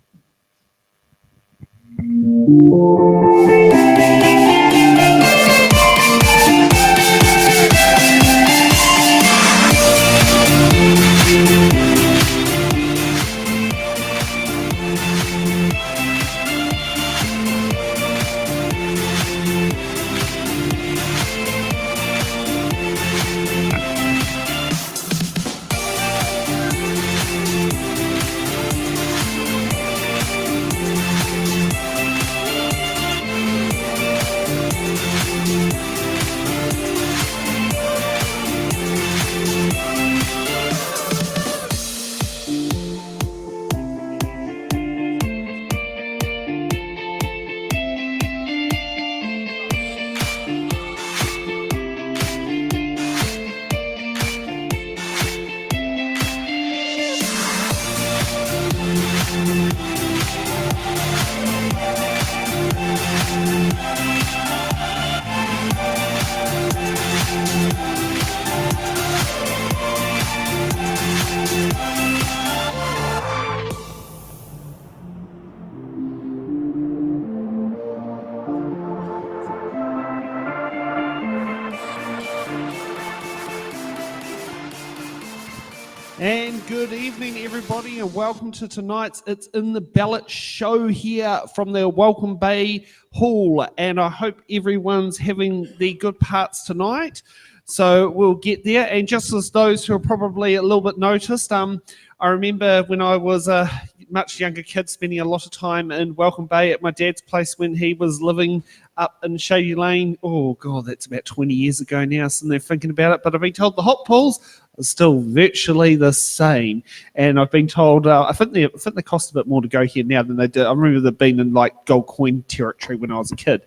And good evening, everybody, and welcome to tonight's It's in the Ballot show here from the Welcome Bay Hall. And I hope everyone's having the good parts tonight. So we'll get there. And just as those who are probably a little bit noticed, I remember when I was a much younger kid spending a lot of time in Welcome Bay at my dad's place when he was living up in Shady Lane. Oh, God, that's about 20 years ago now, sitting there thinking about it. But I've been told the hot pools are still virtually the same. And I've been told, I think they cost a bit more to go here now than they did. I remember them being in like gold coin territory when I was a kid.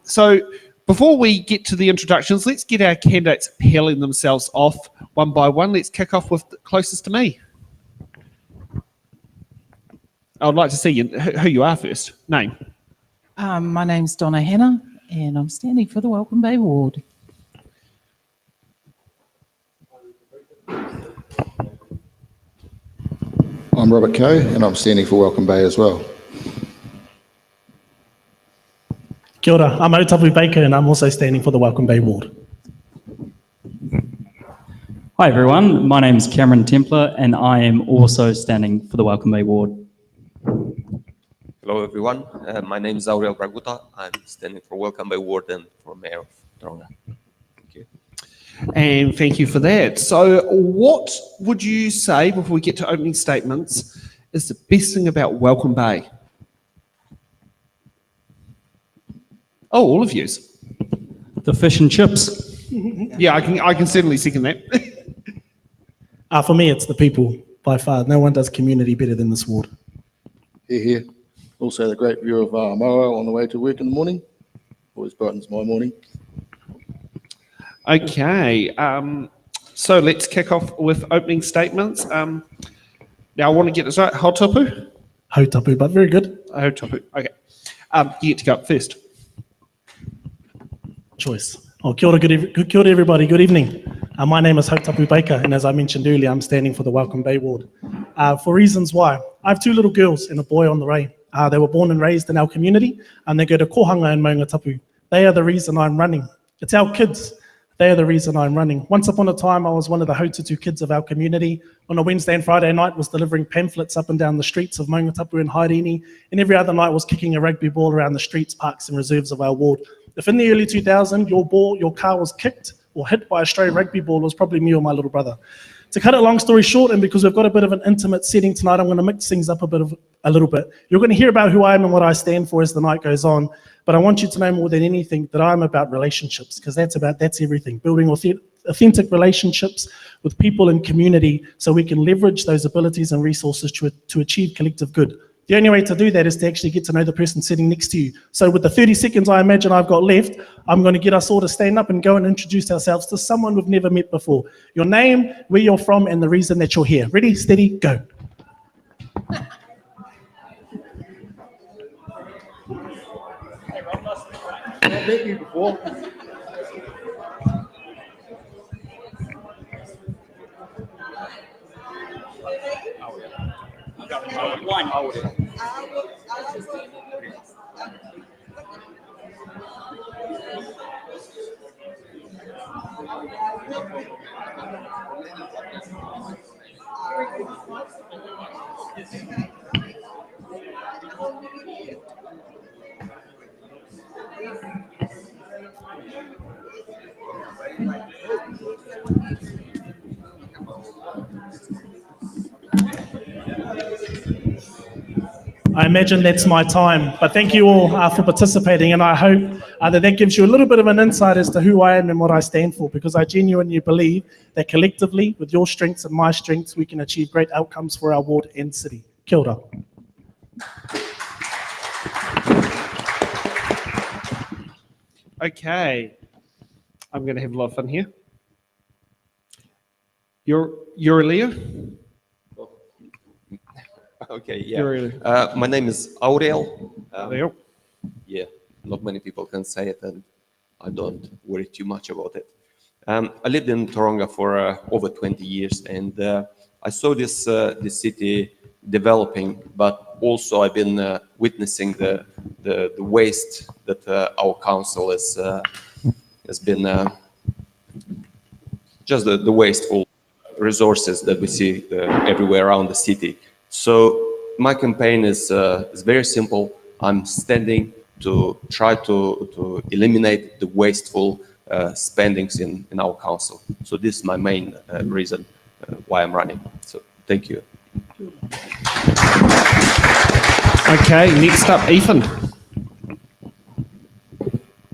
So before we get to the introductions, let's get our candidates peeling themselves off one by one. Let's kick off with the closest to me. I would like to see you, who you are first. Name. My name's Donna Hanna, and I'm standing for the Welcome Bay ward. I'm Robert Coe, and I'm standing for Welcome Bay as well. Kia ora, I'm Arataki Baker, and I'm also standing for the Welcome Bay ward. Hi everyone, my name is Cameron Templar, and I am also standing for the Welcome Bay ward. Hello everyone, my name is Aurel Braguta. I'm standing for Welcome Bay ward and for Mayor of Tauranga. Thank you. And thank you for that. So what would you say, before we get to opening statements, is the best thing about Welcome Bay? Oh, all of yous. The fish and chips. Yeah, I can certainly second that. For me, it's the people, by far. No one does community better than this ward. Here. Also the great view of Moa on the way to work in the morning. Always brightens my morning. Okay, so let's kick off with opening statements. Now I want to get this right. Hautapu? Hautapu, but very good. Hautapu, okay. You get to go up first. Choice. Oh, kia ora, kia ora everybody, good evening. My name is Hautapu Baker, and as I mentioned earlier, I'm standing for the Welcome Bay ward. For reasons why. I have two little girls and a boy on the way. They were born and raised in our community, and they go to kohanga in Maungatapu. They are the reason I'm running. It's our kids. They are the reason I'm running. Once upon a time, I was one of the Hautatu kids of our community. On a Wednesday and Friday night, was delivering pamphlets up and down the streets of Maungatapu and Haerini, and every other night was kicking a rugby ball around the streets, parks, and reserves of our ward. If in the early 2000s your car was kicked or hit by a stray rugby ball, it was probably me or my little brother. To cut it long story short, and because we've got a bit of an intimate setting tonight, I'm going to mix things up a little bit. You're going to hear about who I am and what I stand for as the night goes on, but I want you to know more than anything that I'm about relationships, because that's everything. Building authentic relationships with people in community so we can leverage those abilities and resources to achieve collective good. The only way to do that is to actually get to know the person sitting next to you. So with the 30 seconds I imagine I've got left, I'm going to get us all to stand up and go and introduce ourselves to someone we've never met before. Your name, where you're from, and the reason that you're here. Ready, steady, go. I've met you before. I imagine that's my time, but thank you all for participating, and I hope that gives you a little bit of an insight as to who I am and what I stand for, because I genuinely believe that collectively, with your strengths and my strengths, we can achieve great outcomes for our ward and city. Kia ora. Okay, I'm going to have a lot of fun here. You're Leo? Okay, yeah. My name is Aurel. Leo. Yeah, not many people can say it, and I don't worry too much about it. I lived in Tauranga for over 20 years, and I saw this city developing, but also I've been witnessing the waste that our council has been just the wasteful resources that we see everywhere around the city. So my campaign is very simple. I'm standing to try to eliminate the wasteful spendings in our council. So this is my main reason why I'm running. So thank you. Okay, next up, Ethan.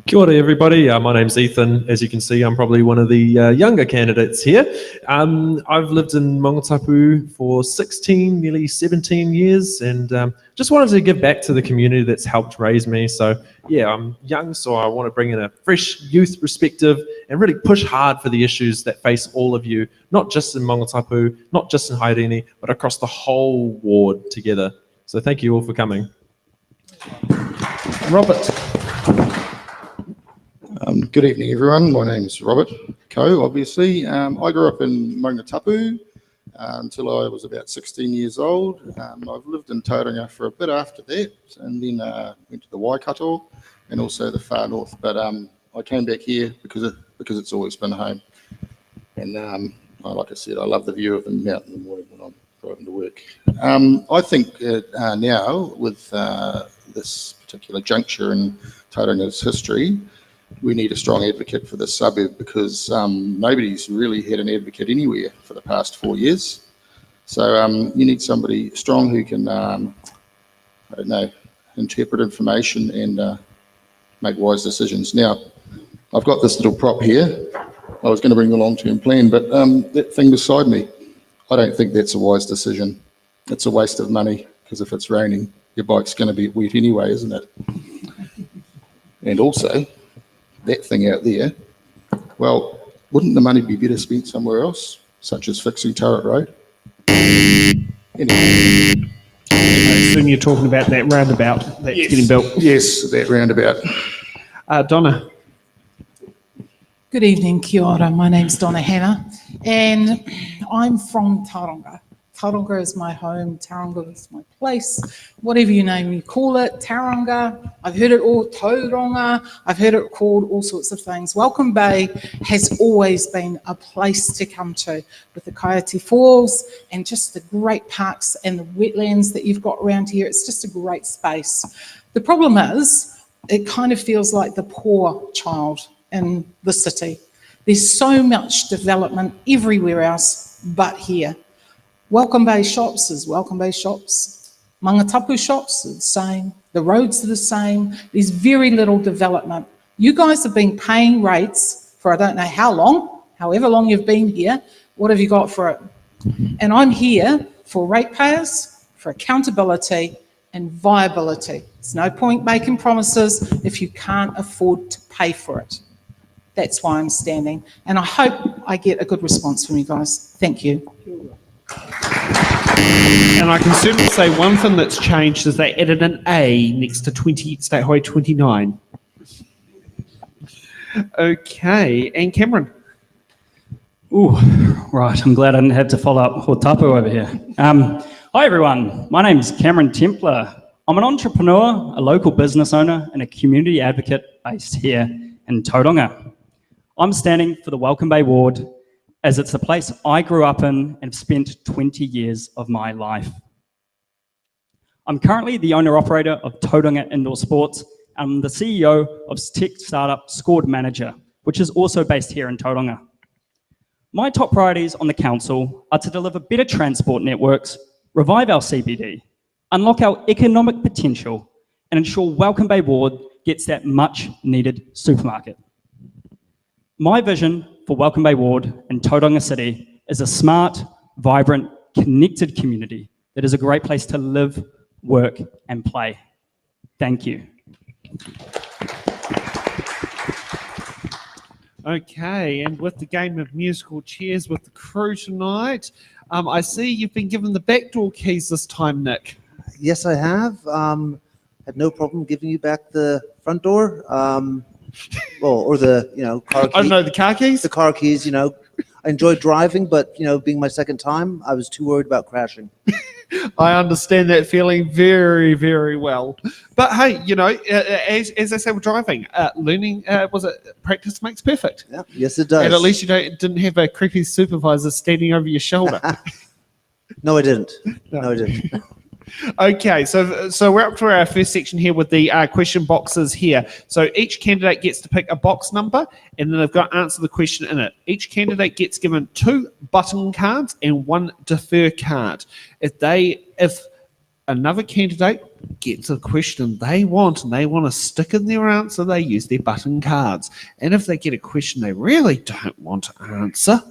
Kia ora everybody, my name's Ethan. As you can see, I'm probably one of the younger candidates here. I've lived in Mongatapu for 16, nearly 17 years, and just wanted to give back to the community that's helped raise me. So yeah, I'm young, so I want to bring in a fresh youth perspective and really push hard for the issues that face all of you, not just in Mongatapu, not just in Haerini, but across the whole ward together. So thank you all for coming. Robert. Good evening, everyone. My name is Robert Coe, obviously. I grew up in Mongatapu until I was about 16 years old. I've lived in Tauranga for a bit after that, and then went to the Waikato and also the far north. But I came back here because it's always been home. And like I said, I love the view of the mountain in the morning when I'm driving to work. I think now, with this particular juncture in Tauranga's history, we need a strong advocate for this suburb, because nobody's really had an advocate anywhere for the past 4 years. So you need somebody strong who can, interpret information and make wise decisions. Now, I've got this little prop here. I was going to bring the long-term plan, but that thing beside me, I don't think that's a wise decision. It's a waste of money, because if it's raining, your bike's going to be wet anyway, isn't it? And also, that thing out there, well, wouldn't the money be better spent somewhere else, such as fixing Turret Road? Anyway. Soon you're talking about that roundabout that's getting built. Yes, that roundabout. Donna. Good evening, kia ora. My name's Donna Hanna, and I'm from Tauranga. Tauranga is my home, Tauranga is my place, whatever you name you call it, Tauranga. I've heard it all, Tauranga, I've heard it called all sorts of things. Welcome Bay has always been a place to come to, with the Coyote Falls and just the great parks and the wetlands that you've got around here. It's just a great space. The problem is, it kind of feels like the poor child in the city. There's so much development everywhere else but here. Welcome Bay shops is Welcome Bay shops. Mangatapu shops are the same. The roads are the same. There's very little development. You guys have been paying rates for I don't know how long, however long you've been here. What have you got for it? And I'm here for ratepayers, for accountability and viability. There's no point making promises if you can't afford to pay for it. That's why I'm standing. And I hope I get a good response from you guys. Thank you. And I can certainly say one thing that's changed is they added an A next to State Highway 29. Okay, and Cameron. Ooh, right. I'm glad I didn't have to follow up Hotapu over here. Hi, everyone. My name's Cameron Templer. I'm an entrepreneur, a local business owner, and a community advocate based here in Tauranga. I'm standing for the Welcome Bay ward, as it's a place I grew up in and have spent 20 years of my life. I'm currently the owner-operator of Tauranga Indoor Sports. I'm the CEO of tech startup Scored Manager, which is also based here in Tauranga. My top priorities on the council are to deliver better transport networks, revive our CBD, unlock our economic potential, and ensure Welcome Bay Ward gets that much-needed supermarket. My vision for Welcome Bay Ward and Tauranga City is a smart, vibrant, connected community that is a great place to live, work, and play. Thank you. Okay, and with the game of musical chairs with the crew tonight, I see you've been given the backdoor keys this time, Nick. Yes, I have. Had no problem giving you back the front door. Or the, car key. I don't know, the car keys? The car keys, I enjoyed driving, but being my second time, I was too worried about crashing. I understand that feeling very, very well. But hey, as I say with driving, learning, practice makes perfect. Yeah, yes, it does. And at least you didn't have a creepy supervisor standing over your shoulder. No, I didn't. No, I didn't. Okay, so we're up to our first section here with the question boxes here. So each candidate gets to pick a box number, and then they've got to answer the question in it. Each candidate gets given 2 button cards and 1 defer card. If another candidate gets a question they want and they want to stick in their answer, they use their button cards. And if they get a question they really don't want to answer,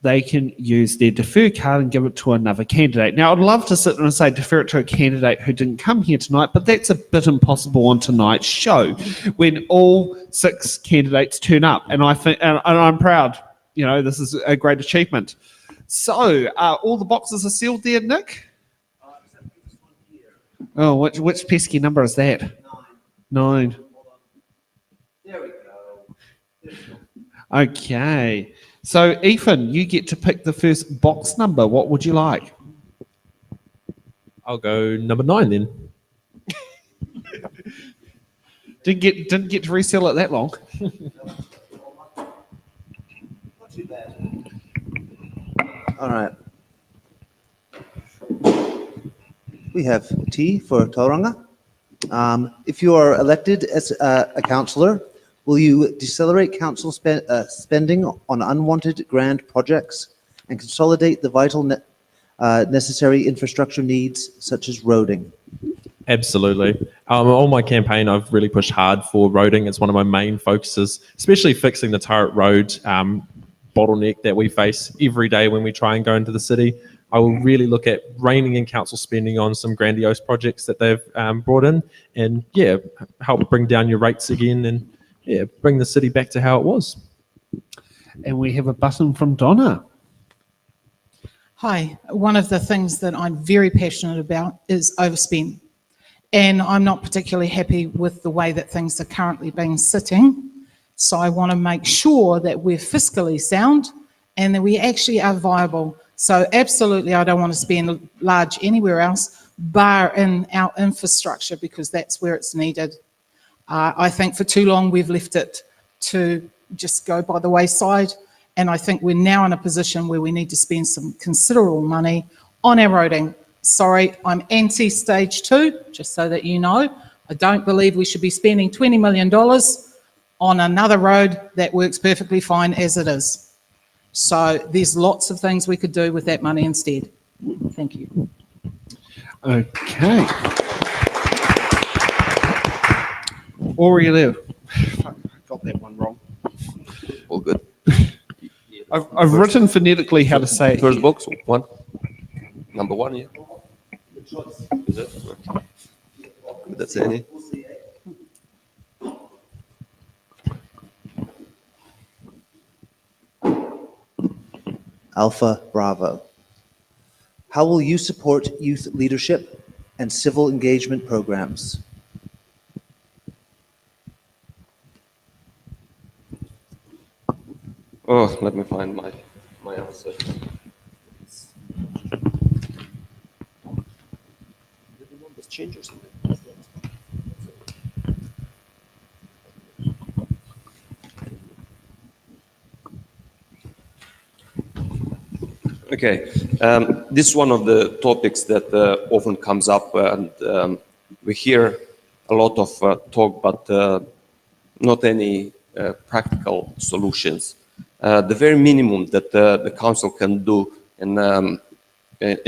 they can use their defer card and give it to another candidate. Now, I'd love to sit there and say defer it to a candidate who didn't come here tonight, but that's a bit impossible on tonight's show when all 6 candidates turn up. And I think, and I'm proud, this is a great achievement. So, all the boxes are sealed there, Nick? Oh, which pesky number is that? 9. There we go. Okay. So, Ethan, you get to pick the first box number. What would you like? I'll go number 9 then. Didn't get to resell it that long. Not too bad. All right. We have T for Tauranga. If you are elected as a councillor, will you decelerate council spending on unwanted grand projects and consolidate the vital necessary infrastructure needs such as roading? Absolutely. On my campaign, I've really pushed hard for roading. It's one of my main focuses, especially fixing the Turret Road bottleneck that we face every day when we try and go into the city. I will really look at reining in council spending on some grandiose projects that they've brought in and, help bring down your rates again and, bring the city back to how it was. And we have a button from Donna. Hi, one of the things that I'm very passionate about is overspend. And I'm not particularly happy with the way that things are currently being sitting. So I want to make sure that we're fiscally sound and that we actually are viable. So absolutely, I don't want to spend large anywhere else, bar in our infrastructure, because that's where it's needed. I think for too long we've left it to just go by the wayside. And I think we're now in a position where we need to spend some considerable money on our roading. Sorry, I'm anti-stage 2, just so that you know. I don't believe we should be spending $20 million on another road that works perfectly fine as it is. So there's lots of things we could do with that money instead. Thank you. Okay. Ori there. Fuck, I got that one wrong. All good. I've written phonetically how to say it. First box, 1. Number 1, yeah. Is it? That's any. Alpha Bravo. How will you support youth leadership and civil engagement programs? Oh, let me find my answer. Okay, this is one of the topics that often comes up, and we hear a lot of talk, but not any practical solutions. The very minimum that the council can do in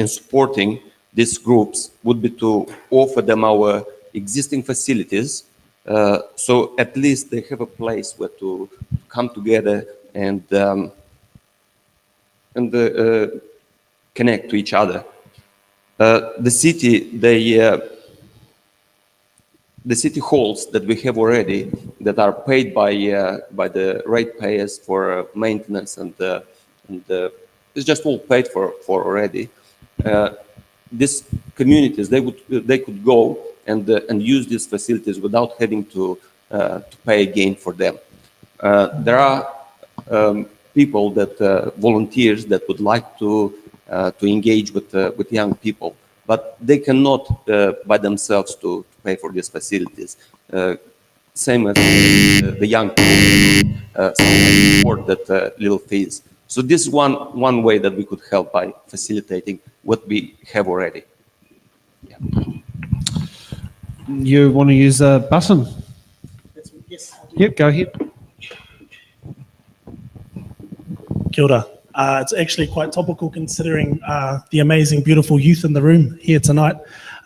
supporting these groups would be to offer them our existing facilities, so at least they have a place where to come together and connect to each other. The city halls that we have already that are paid by the ratepayers for maintenance and it's just all paid for already. These communities, they could go and use these facilities without having to pay again for them. There are people that volunteers that would like to engage with young people, but they cannot by themselves to pay for these facilities. Same as the young people afford that little fees. So this is one way that we could help by facilitating what we have already. You want to use a button? Yes. Yep, go ahead. Kia ora. It's actually quite topical considering the amazing, beautiful youth in the room here tonight.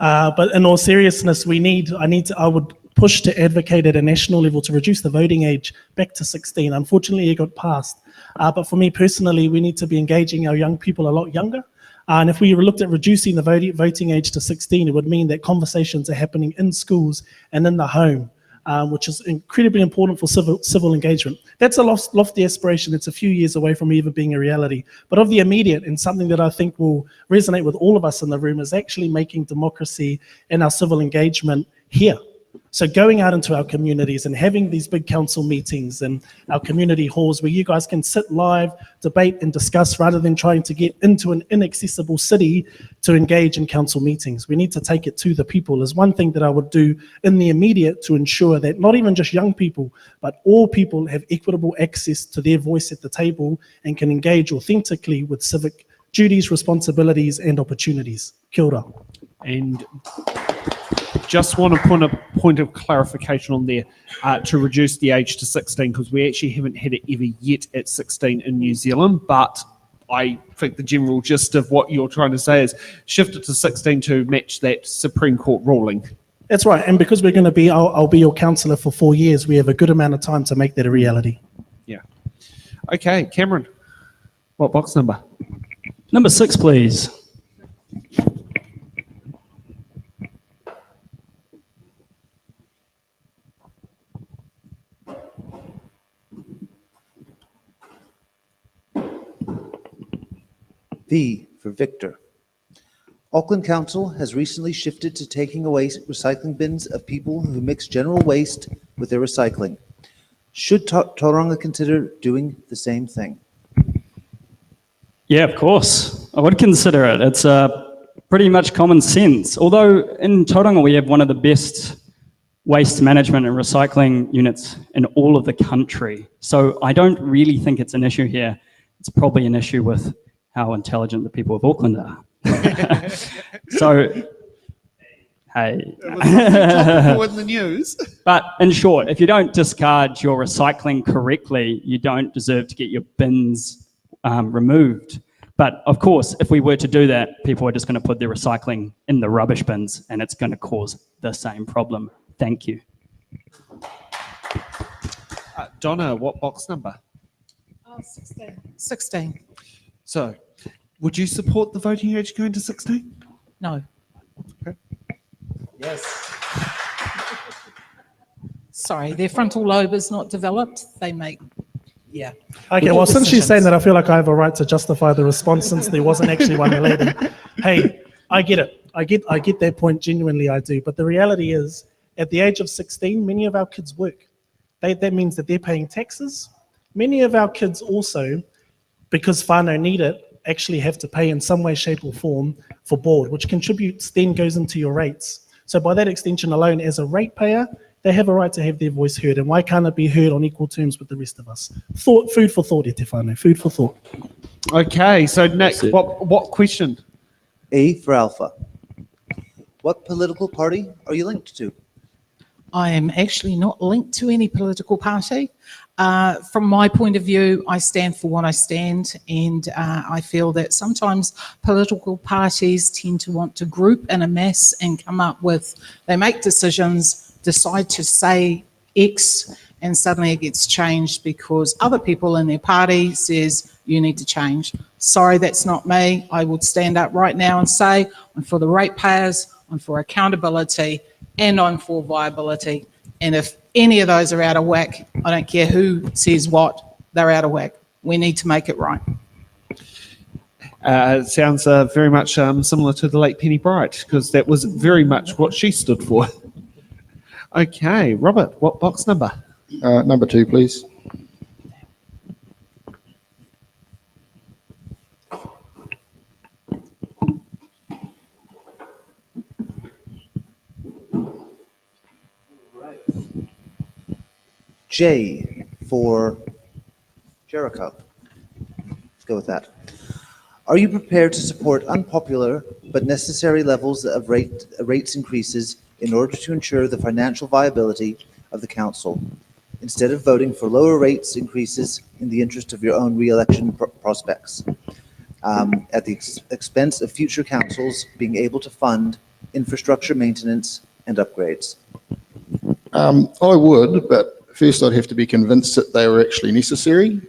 But in all seriousness, I would push to advocate at a national level to reduce the voting age back to 16. Unfortunately, it got passed. But for me personally, we need to be engaging our young people a lot younger. And if we looked at reducing the voting age to 16, it would mean that conversations are happening in schools and in the home, which is incredibly important for civil engagement. That's a lofty aspiration. It's a few years away from even being a reality. But of the immediate, and something that I think will resonate with all of us in the room, is actually making democracy and our civil engagement here. So going out into our communities and having these big council meetings and our community halls where you guys can sit live, debate and discuss rather than trying to get into an inaccessible city to engage in council meetings. We need to take it to the people is one thing that I would do in the immediate to ensure that not even just young people, but all people have equitable access to their voice at the table and can engage authentically with civic duties, responsibilities and opportunities. Kia ora. And just want to put a point of clarification on there to reduce the age to 16, because we actually haven't had it ever yet at 16 in New Zealand, but I think the general gist of what you're trying to say is shift it to 16 to match that Supreme Court ruling. That's right, and because we're going to be, I'll be your councillor for 4 years, we have a good amount of time to make that a reality. Yeah. Okay, Cameron, what box number? Number 6, please. V for Victor. Auckland Council has recently shifted to taking away recycling bins of people who mix general waste with their recycling. Should Tauranga consider doing the same thing? Yeah, of course. I would consider it. It's pretty much common sense. Although in Tauranga we have one of the best waste management and recycling units in all of the country. So I don't really think it's an issue here. It's probably an issue with how intelligent the people of Auckland are. So, hey. It was topical in the news. But in short, if you don't discard your recycling correctly, you don't deserve to get your bins removed. But of course, if we were to do that, people are just going to put their recycling in the rubbish bins and it's going to cause the same problem. Thank you. Donna, what box number? 16. So, would you support the voting age going to 16? No. Okay. Yes. Sorry, their frontal lobe is not developed. They make, yeah. Okay, well, since she's saying that, I feel like I have a right to justify the response since there wasn't actually one related. Hey, I get it. I get that point, genuinely I do. But the reality is, at the age of 16, many of our kids work. That means that they're paying taxes. Many of our kids also, because whānau need it, actually have to pay in some way, shape or form for board, which contributes, then goes into your rates. So by that extension alone, as a ratepayer, they have a right to have their voice heard. And why can't it be heard on equal terms with the rest of us? Food for thought, e te whānau, food for thought. Okay, so Nick, what question? A for Alpha. What political party are you linked to? I am actually not linked to any political party. From my point of view, I stand for what I stand, and I feel that sometimes political parties tend to want to group and amass and come up with, they make decisions, decide to say X, and suddenly it gets changed because other people in their party says, you need to change. Sorry, that's not me. I would stand up right now and say, I'm for the ratepayers, I'm for accountability, and I'm for viability. And if any of those are out of whack, I don't care who says what, they're out of whack. We need to make it right. It sounds very much similar to the late Penny Bright, because that was very much what she stood for. Okay, Robert, what box number? Number 2, please. J for Jericho. Let's go with that. Are you prepared to support unpopular but necessary levels of rates increases in order to ensure the financial viability of the council, instead of voting for lower rates increases in the interest of your own re-election prospects, at the expense of future councils being able to fund infrastructure maintenance and upgrades? I would, but first I'd have to be convinced that they were actually necessary.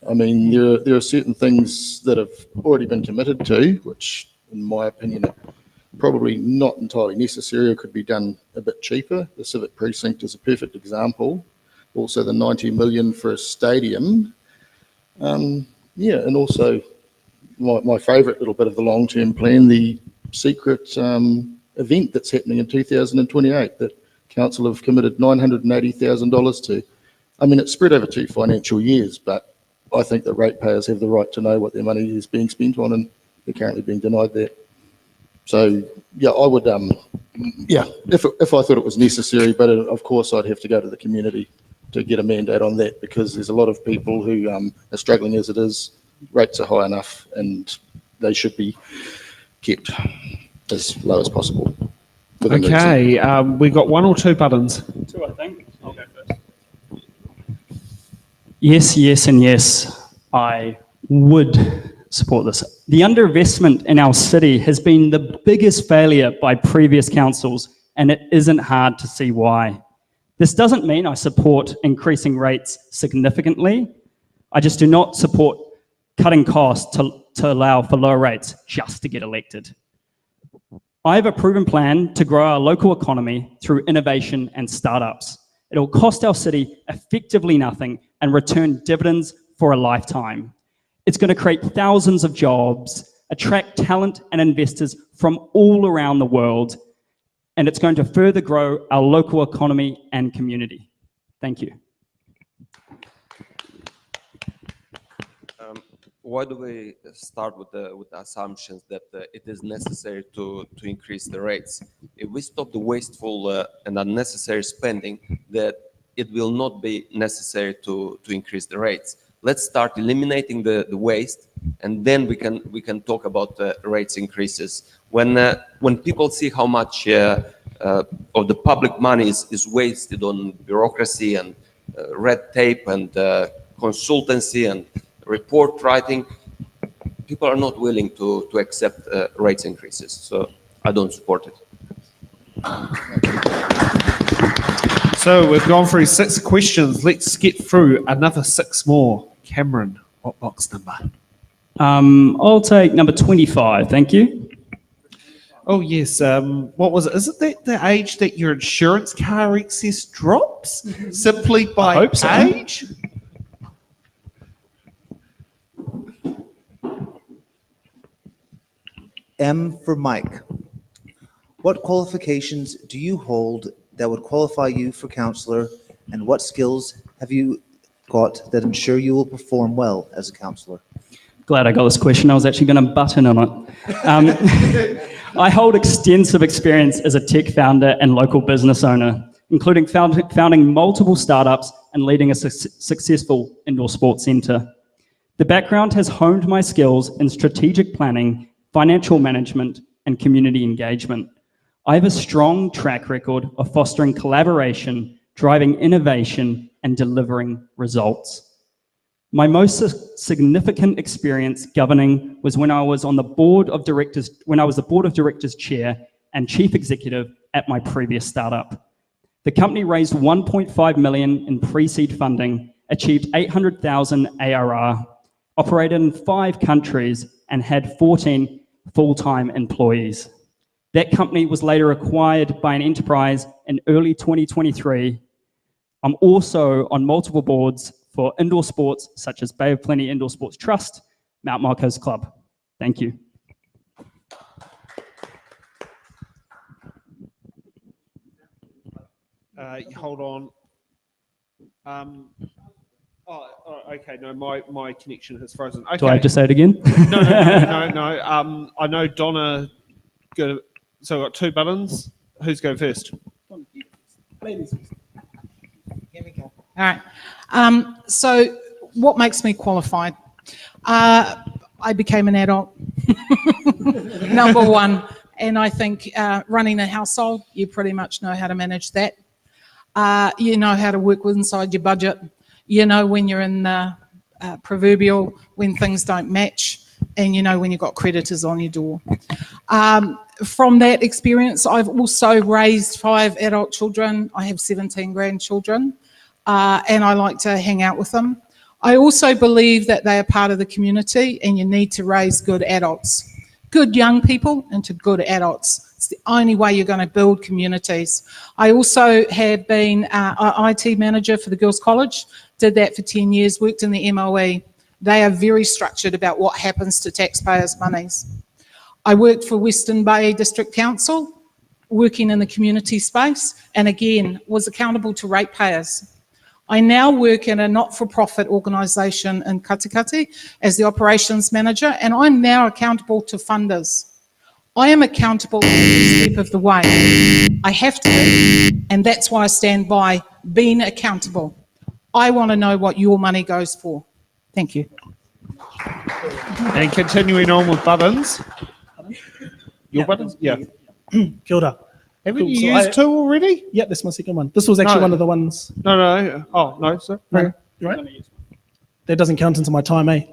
I mean, there are certain things that have already been committed to, which in my opinion are probably not entirely necessary or could be done a bit cheaper. The civic precinct is a perfect example. Also the 90 million for a stadium. Yeah, and also my favourite little bit of the long-term plan, the secret event that's happening in 2028 that council have committed $980,000 to. I mean, it's spread over 2 financial years, but I think that ratepayers have the right to know what their money is being spent on, and they're currently being denied that. So yeah, I would, yeah, if I thought it was necessary, but of course I'd have to go to the community to get a mandate on that, because there's a lot of people who are struggling as it is. Rates are high enough and they should be kept as low as possible. Okay, we got 1 or 2 buttons. 2, I think. I'll go first. Yes, yes, and yes, I would support this. The underinvestment in our city has been the biggest failure by previous councils, and it isn't hard to see why. This doesn't mean I support increasing rates significantly. I just do not support cutting costs to allow for lower rates just to get elected. I have a proven plan to grow our local economy through innovation and startups. It will cost our city effectively nothing and return dividends for a lifetime. It's going to create thousands of jobs, attract talent and investors from all around the world, and it's going to further grow our local economy and community. Thank you. Why do we start with the assumptions that it is necessary to increase the rates? If we stop the wasteful and unnecessary spending, that it will not be necessary to increase the rates. Let's start eliminating the waste, and then we can talk about rates increases. When people see how much of the public money is wasted on bureaucracy and red tape and consultancy and report writing, people are not willing to accept rates increases. So I don't support it. So we've gone through 6 questions. Let's get through another 6 more. Cameron, what box number? I'll take number 25, thank you. Oh yes, what was it? Is it that the age that your insurance car excess drops simply by hope so. age? M for Mike. What qualifications do you hold that would qualify you for councillor, and what skills have you got that ensure you will perform well as a councillor? Glad I got this question. I was actually going to butt in on it. I hold extensive experience as a tech founder and local business owner, including founding multiple startups and leading a successful indoor sports centre. The background has honed my skills in strategic planning, financial management, and community engagement. I have a strong track record of fostering collaboration, driving innovation, and delivering results. My most significant experience governing was when I was on the board of directors, chair and chief executive at my previous startup. The company raised 1.5 million in pre-seed funding, achieved 800,000 ARR, operated in 5 countries, and had 14 full-time employees. That company was later acquired by an enterprise in early 2023. I'm also on multiple boards for indoor sports, such as Bay of Plenty Indoor Sports Trust, Mount Marcos Club. Thank you. Hold on. Okay. No, my connection has frozen. Okay. Do I have to say it again? No. I know Donna. So I've got 2 buttons. Who's going first? Ladies. Here we go. All right. So what makes me qualified? I became an adult, number one. And I think running a household, you pretty much know how to manage that. You know how to work with inside your budget. You know when you're in the proverbial, when things don't match, and you know when you've got creditors on your door. From that experience, I've also raised 5 adult children. I have 17 grandchildren, and I like to hang out with them. I also believe that they are part of the community, and you need to raise good adults, good young people into good adults. It's the only way you're going to build communities. I also have been an IT manager for the Girls' College, did that for 10 years, worked in the MOE. They are very structured about what happens to taxpayers' monies. I worked for Western Bay District Council, working in the community space, and again, was accountable to ratepayers. I now work in a not-for-profit organisation in Katikati as the operations manager, and I'm now accountable to funders. I am accountable every step of the way. I have to be, and that's why I stand by being accountable. I want to know what your money goes for. Thank you. And continuing on with buttons. Your buttons? Yeah. Kia ora. Haven't you So used 2 already? Yeah, that's my second one. This was actually No. one of the ones. No. Oh, no, sir. No, you right? That doesn't count into my time, eh?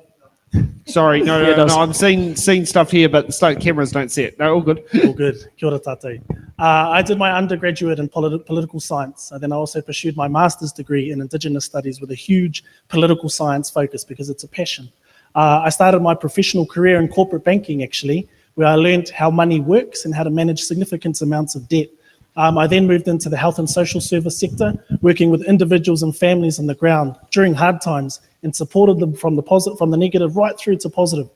Sorry, Yeah, it does. I'm seeing stuff here, but the cameras don't see it. No, all good. All good. Kia ora tātou. I did my undergraduate in political science, and then I also pursued my master's degree in Indigenous Studies with a huge political science focus because it's a passion. I started my professional career in corporate banking, actually, where I learned how money works and how to manage significant amounts of debt. I then moved into the health and social service sector, working with individuals and families on the ground during hard times and supported them from the negative right through to positive.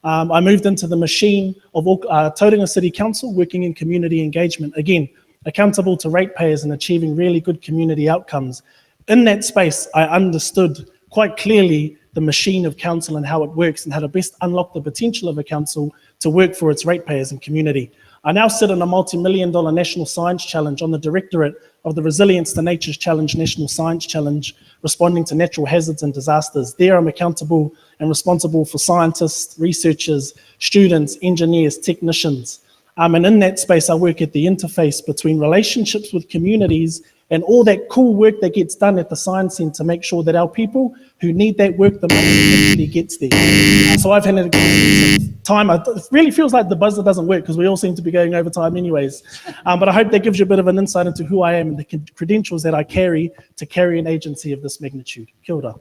I moved into the machine of Tauranga City Council, working in community engagement, again, accountable to ratepayers and achieving really good community outcomes. In that space, I understood quite clearly the machine of council and how it works and how to best unlock the potential of a council to work for its ratepayers and community. I now sit on a multi-million-dollar National Science Challenge on the Directorate of the Resilience to Nature's Challenge National Science Challenge, responding to natural hazards and disasters. There I'm accountable and responsible for scientists, researchers, students, engineers, technicians. And in that space, I work at the interface between relationships with communities and all that cool work that gets done at the Science Centre to make sure that our people who need that work the most actually gets there. So I've had a time. It really feels like the buzzer doesn't work because we all seem to be going over time anyways. But I hope that gives you a bit of an insight into who I am and the credentials that I carry to carry an agency of this magnitude. Kia ora.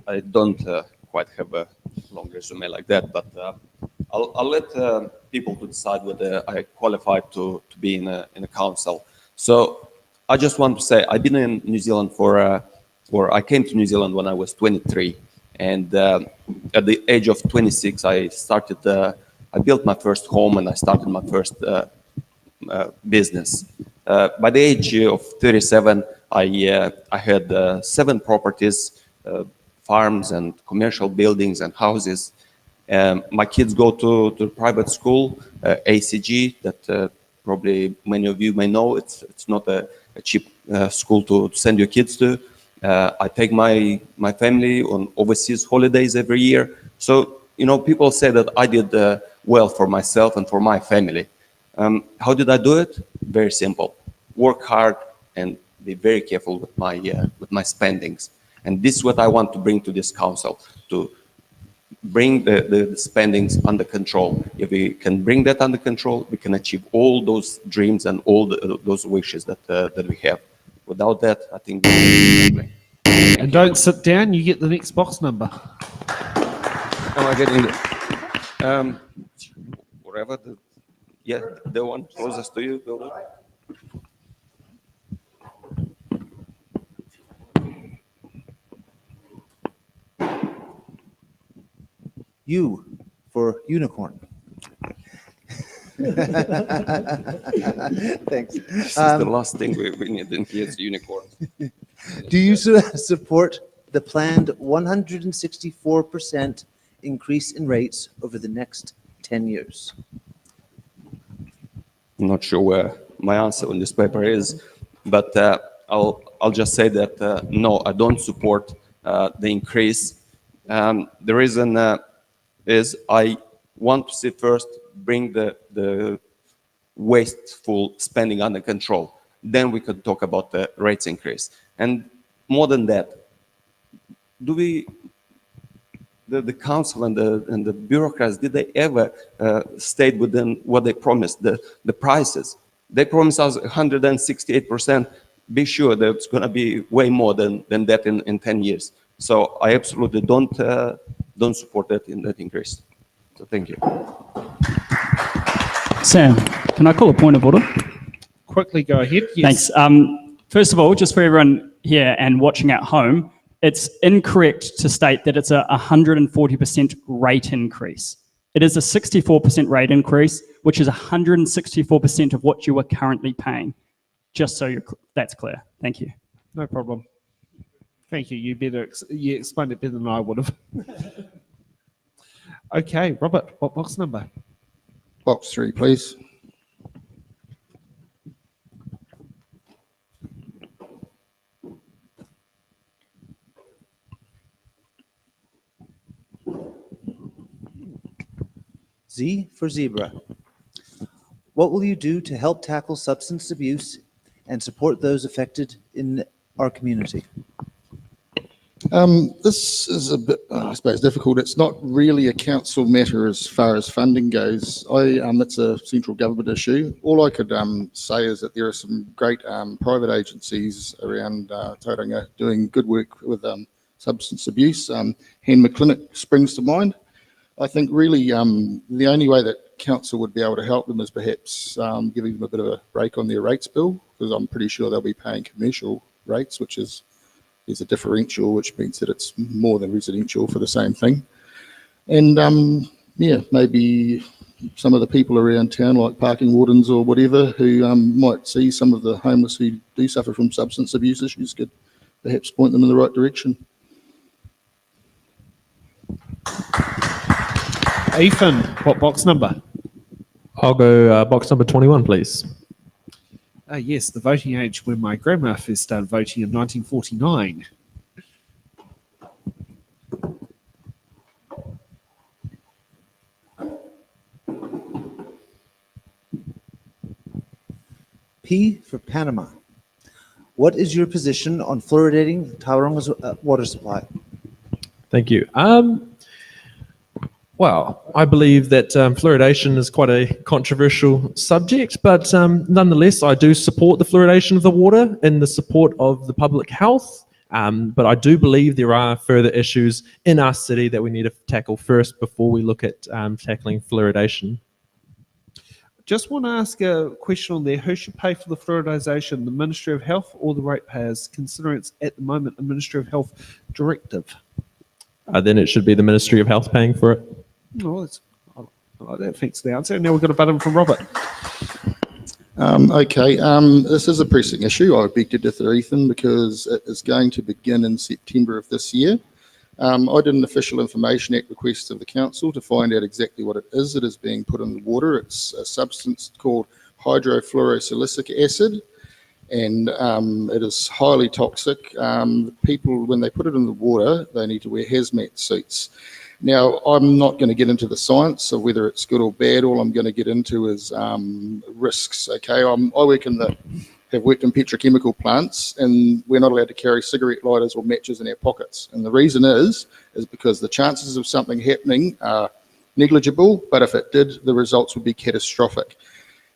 I don't quite have a long resume like that, but I'll let people to decide whether I qualify to be in a council. So I just want to say I've been in New Zealand I came to New Zealand when I was 23, and at the age of 26, I built my first home and I started my first business. By the age of 37, I had 7 properties, farms and commercial buildings and houses. My kids go to private school, ACG, that probably many of you may know. It's not a cheap school to send your kids to. I take my family on overseas holidays every year. So, people say that I did well for myself and for my family. How did I do it? Very simple. Work hard and be very careful with my spendings. And this is what I want to bring to this council, to bring the spendings under control. If we can bring that under control, we can achieve all those dreams and all those wishes that we have. Without that, I think. And don't sit down, you get the next box number. Am I getting it? Whatever. The one closest to you. Go there. U for unicorn. Thanks. This is the last thing we need in here is unicorn. Do you support the planned 164% increase in rates over the next 10 years? I'm not sure my answer on this paper is, but I'll just say that no, I don't support the increase. The reason is I want to see first bring the wasteful spending under control. Then we could talk about the rates increase. And more than that, do we, the council and the bureaucrats, did they ever stay within what they promised, the prices? They promised us 168%. Be sure that it's going to be way more than that in 10 years. So I absolutely don't support that increase. So thank you. Sam, can I call a point of order? Quickly go ahead. Yes. Thanks. First of all, just for everyone here and watching at home, it's incorrect to state that it's a 140% rate increase. It is a 64% rate increase, which is 164% of what you are currently paying. Just so that's clear. Thank you. No problem. Thank you. You explained it better than I would have. Okay, Robert, what box number? Box 3, please. Z for zebra. What will you do to help tackle substance abuse and support those affected in our community? This is a bit, I suppose, difficult. It's not really a council matter as far as funding goes. It's a central government issue. All I could say is that there are some great private agencies around Tauranga doing good work with substance abuse. Hand Clinic springs to mind. I think really the only way that council would be able to help them is perhaps giving them a bit of a break on their rates bill, because I'm pretty sure they'll be paying commercial rates, which is there's a differential, which means that it's more than residential for the same thing. And yeah, maybe some of the people around town, like parking wardens or whatever, who might see some of the homeless who do suffer from substance abuse issues, could perhaps point them in the right direction. Ethan, what box number? I'll go box number 21, please. Yes, the voting age when my grandma first started voting in 1949. P for Panama. What is your position on fluoridating Tauranga's water supply? Thank you. Well, I believe that fluoridation is quite a controversial subject, but nonetheless, I do support the fluoridation of the water in the support of the public health. But I do believe there are further issues in our city that we need to tackle first before we look at tackling fluoridation. Just want to ask a question on there. Who should pay for the fluoridization, the Ministry of Health or the ratepayers, considering it's at the moment a Ministry of Health directive? Then it should be the Ministry of Health paying for it. Oh, I like that. Thanks for the answer. Now we've got a button from Robert. Okay, this is a pressing issue. I beg to differ, Ethan, because it is going to begin in September of this year. I did an Official Information Act request of the council to find out exactly what it is that is being put in the water. It's a substance called hydrofluorosilicic acid, and it is highly toxic. People, when they put it in the water, they need to wear hazmat suits. Now, I'm not going to get into the science of whether it's good or bad. All I'm going to get into is risks. Okay, have worked in petrochemical plants, and we're not allowed to carry cigarette lighters or matches in our pockets. And the reason is because the chances of something happening are negligible, but if it did, the results would be catastrophic.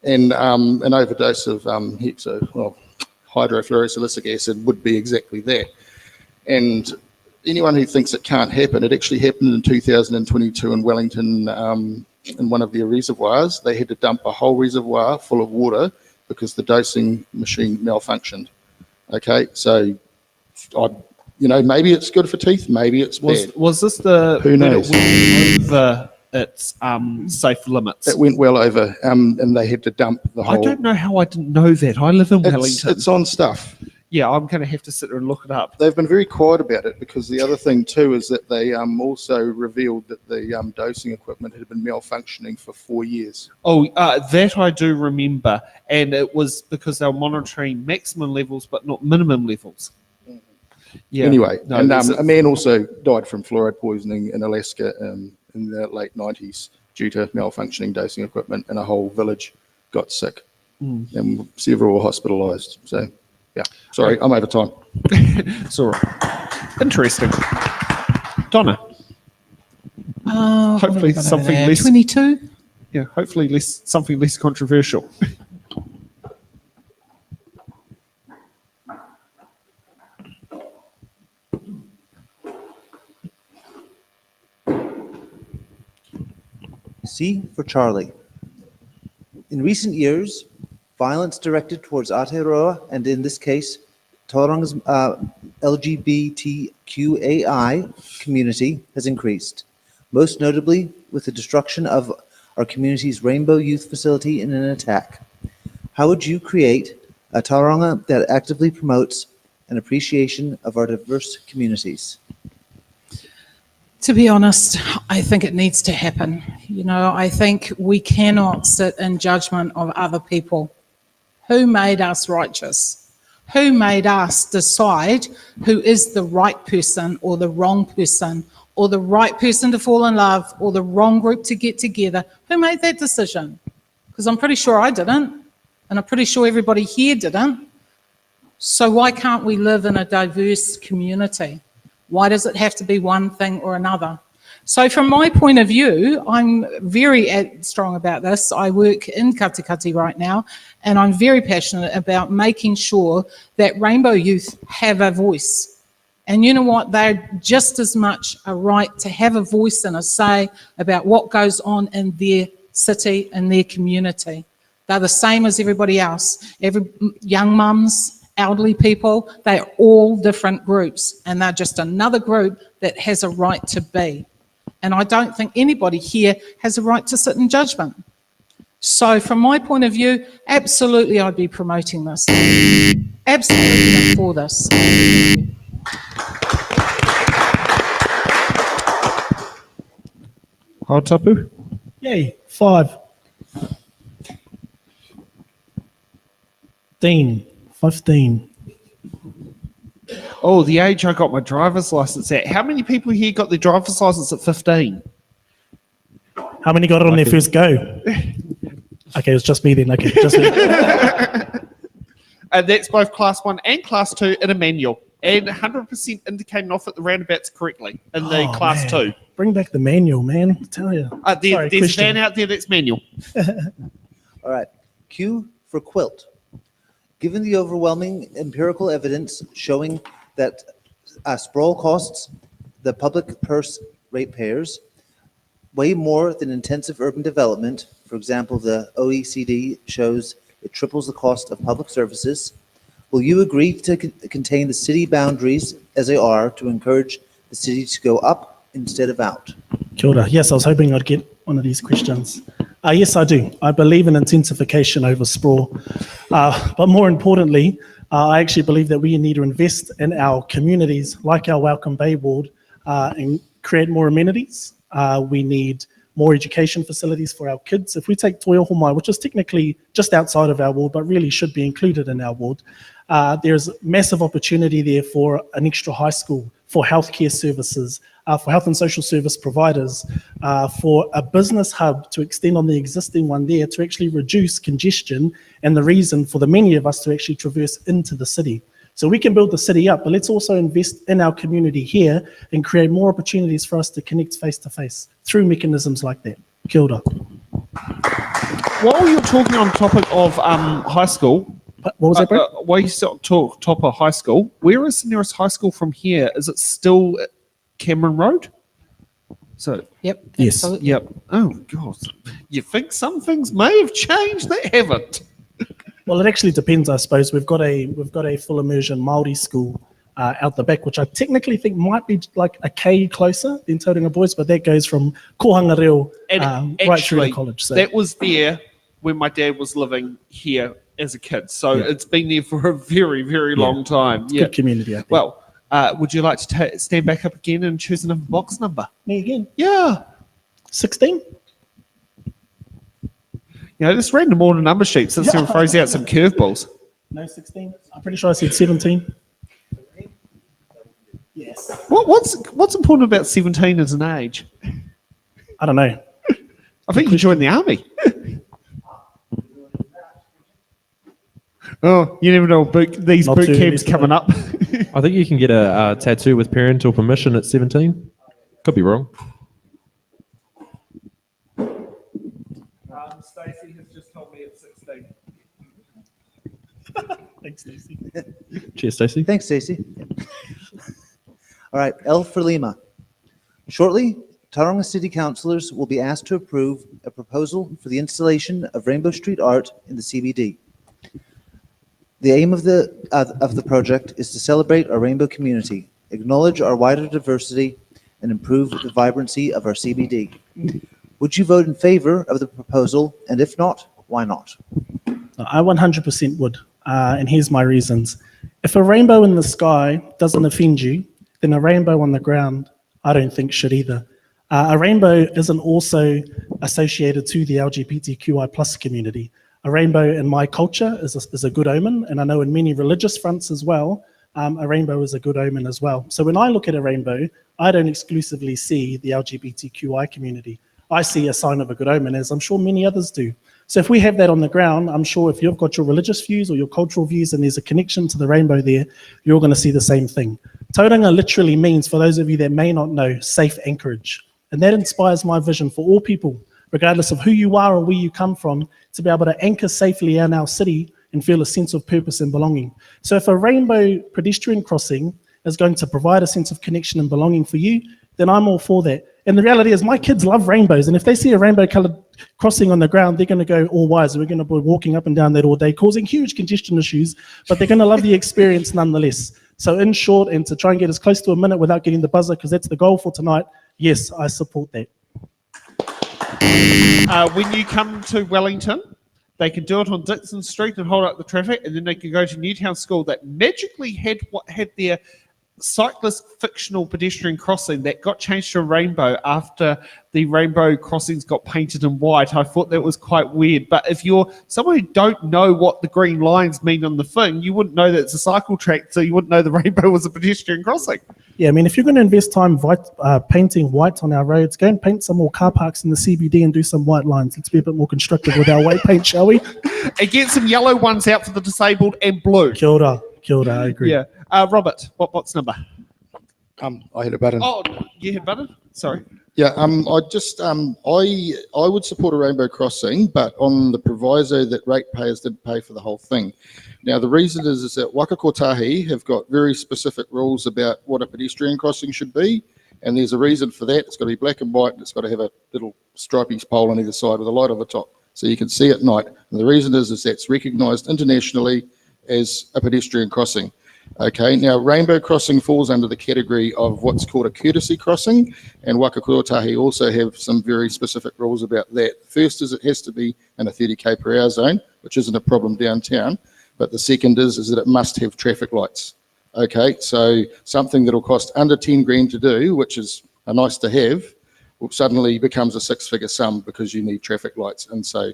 And an overdose of hydrofluorosilicic acid would be exactly that. And anyone who thinks it can't happen, it actually happened in 2022 in Wellington, in one of their reservoirs. They had to dump a whole reservoir full of water because the dosing machine malfunctioned. Okay, so maybe it's good for teeth, maybe it's bad. Was this the who knows? Over its safe limits? It went well over, and they had to dump the whole. I don't know how I didn't know that. I live in Wellington. It's on stuff. Yeah, I'm going to have to sit there and look it up. They've been very quiet about it because the other thing too is that they also revealed that the dosing equipment had been malfunctioning for 4 years. Oh, that I do remember. And it was because they were monitoring maximum levels, but not minimum levels. Yeah. Anyway, No, and there's a man also died from fluoride poisoning in Alaska in the late 90s due to malfunctioning dosing equipment, and a whole village got sick, and several were hospitalised. So, yeah, sorry, I'm over time. It's all right. Interesting. Donna. Hopefully something less. 22. Yeah, hopefully something less controversial. C for Charlie. In recent years, violence directed towards Aotearoa, and in this case, Tauranga's LGBTQAI community has increased, most notably with the destruction of our community's Rainbow Youth Facility in an attack. How would you create a Tauranga that actively promotes an appreciation of our diverse communities? To be honest, I think it needs to happen. You know, I think we cannot sit in judgment of other people. Who made us righteous? Who made us decide who is the right person or the wrong person, or the right person to fall in love or the wrong group to get together? Who made that decision? Because I'm pretty sure I didn't, and I'm pretty sure everybody here didn't. So why can't we live in a diverse community? Why does it have to be one thing or another? So from my point of view, I'm very strong about this. I work in Katikati right now, and I'm very passionate about making sure that Rainbow Youth have a voice. And you know what? They're just as much a right to have a voice and a say about what goes on in their city and their community. They're the same as everybody else. Young mums, elderly people, they're all different groups, and they're just another group that has a right to be. And I don't think anybody here has a right to sit in judgment. So from my point of view, absolutely I'd be promoting this. Absolutely I'm for this. Tapu? Yay, 5. 15. Oh, the age I got my driver's license at. How many people here got their driver's license at 15? How many got it on their first go? Okay, it's just me then. Okay, just me. And that's both class 1 and class 2 in a manual. And 100% indicating off at the roundabouts correctly in the class 2. Bring back the manual, man. I tell you. There's a van out there that's manual. All right. Q for quilt. Given the overwhelming empirical evidence showing that sprawl costs the public purse ratepayers way more than intensive urban development, for example, the OECD shows it triples the cost of public services, will you agree to contain the city boundaries as they are to encourage the city to go up instead of out? Kia ora. Yes, I was hoping I'd get one of these questions. Yes, I do. I believe in intensification over sprawl. But more importantly, I actually believe that we need to invest in our communities, like our Welcome Bay ward, and create more amenities. We need more education facilities for our kids. If we take Toiahomai, which is technically just outside of our ward, but really should be included in our ward, there's massive opportunity there for an extra high school, for healthcare services, for health and social service providers, for a business hub to extend on the existing one there to actually reduce congestion and the reason for the many of us to actually traverse into the city. So we can build the city up, but let's also invest in our community here and create more opportunities for us to connect face to face through mechanisms like that. Kia ora. While you're talking on topic of high school, what was that, bro? While you still talk top of high school, where is the nearest high school from here? Is it still Cameron Road? So yep. Yes. Absolutely. Yep. Oh God. You think some things may have changed? They haven't. Well, it actually depends, I suppose. We've got a full immersion Māori school out the back, which I technically think might be like a K closer than Tauranga Boys, but that goes from Kohanga Reo right through to college. So that was there when my dad was living here as a kid, so Yeah. it's been there for a very, very long time. It's good community out there. Well, would you like to stand back up again and choose another box number? Me again. Yeah. 16. You know, this random order number sheet sits there and throws out some curveballs. No, 16. I'm pretty sure I said 17. Yes. What's important about 17 as an age? I don't know. I think you joined the army. Oh, you never know. These Not boot too camps early. coming up. I think you can get a tattoo with parental permission at 17. Could be wrong. Stacey has just told me it's 16. Thanks, Stacey. Cheers, Stacey. Thanks, Stacey. All right, L for Lima. Shortly, Tauranga City Councillors will be asked to approve a proposal for the installation of Rainbow Street art in the CBD. The aim of the project is to celebrate our rainbow community, acknowledge our wider diversity, and improve the vibrancy of our CBD. Would you vote in favor of the proposal? And if not, why not? I 100% would. And here's my reasons. If a rainbow in the sky doesn't offend you, then a rainbow on the ground, I don't think should either. A rainbow isn't also associated to the LGBTQI plus community. A rainbow in my culture is a good omen, and I know in many religious fronts as well, a rainbow is a good omen as well. So when I look at a rainbow, I don't exclusively see the LGBTQI community. I see a sign of a good omen, as I'm sure many others do. So if we have that on the ground, I'm sure if you've got your religious views or your cultural views and there's a connection to the rainbow there, you're going to see the same thing. Tauranga literally means, for those of you that may not know, safe anchorage. And that inspires my vision for all people, regardless of who you are or where you come from, to be able to anchor safely in our city and feel a sense of purpose and belonging. So if a rainbow pedestrian crossing is going to provide a sense of connection and belonging for you, then I'm all for that. And the reality is my kids love rainbows, and if they see a rainbow colored crossing on the ground, they're going to go all wise. We're going to be walking up and down that all day, causing huge congestion issues, but they're going to love the experience nonetheless. So in short, and to try and get as close to a minute without getting the buzzer, because that's the goal for tonight, yes, I support that. When you come to Wellington, they can do it on Dixon Street and hold up the traffic, and then they can go to Newtown School that magically had their cyclist fictional pedestrian crossing that got changed to a rainbow after the rainbow crossings got painted in white. I thought that was quite weird. But if you're someone who don't know what the green lines mean on the thing, you wouldn't know that it's a cycle track, so you wouldn't know the rainbow was a pedestrian crossing. Yeah, I mean, if you're going to invest time painting white on our roads, go and paint some more car parks in the CBD and do some white lines. Let's be a bit more constructive with our white paint, shall we? And get some yellow ones out for the disabled and blue. Kia ora, I agree. Yeah. Robert, what's number? I hit a button. Oh, you hit a button? Sorry. Yeah, I would support a rainbow crossing, but on the proviso that ratepayers did pay for the whole thing. Now, the reason is that Waka Kotahi have got very specific rules about what a pedestrian crossing should be, and there's a reason for that. It's got to be black and white, and it's got to have a little stripy pole on either side with a light on the top, so you can see at night. And the reason is that's recognised internationally as a pedestrian crossing. Okay, now rainbow crossing falls under the category of what's called a courtesy crossing, and Waka Kotahi also have some very specific rules about that. First is it has to be in a 30 k per hour zone, which isn't a problem downtown, but the second is that it must have traffic lights. Okay, so something that'll cost under 10 grand to do, which is a nice to have, suddenly becomes a six-figure sum because you need traffic lights. And so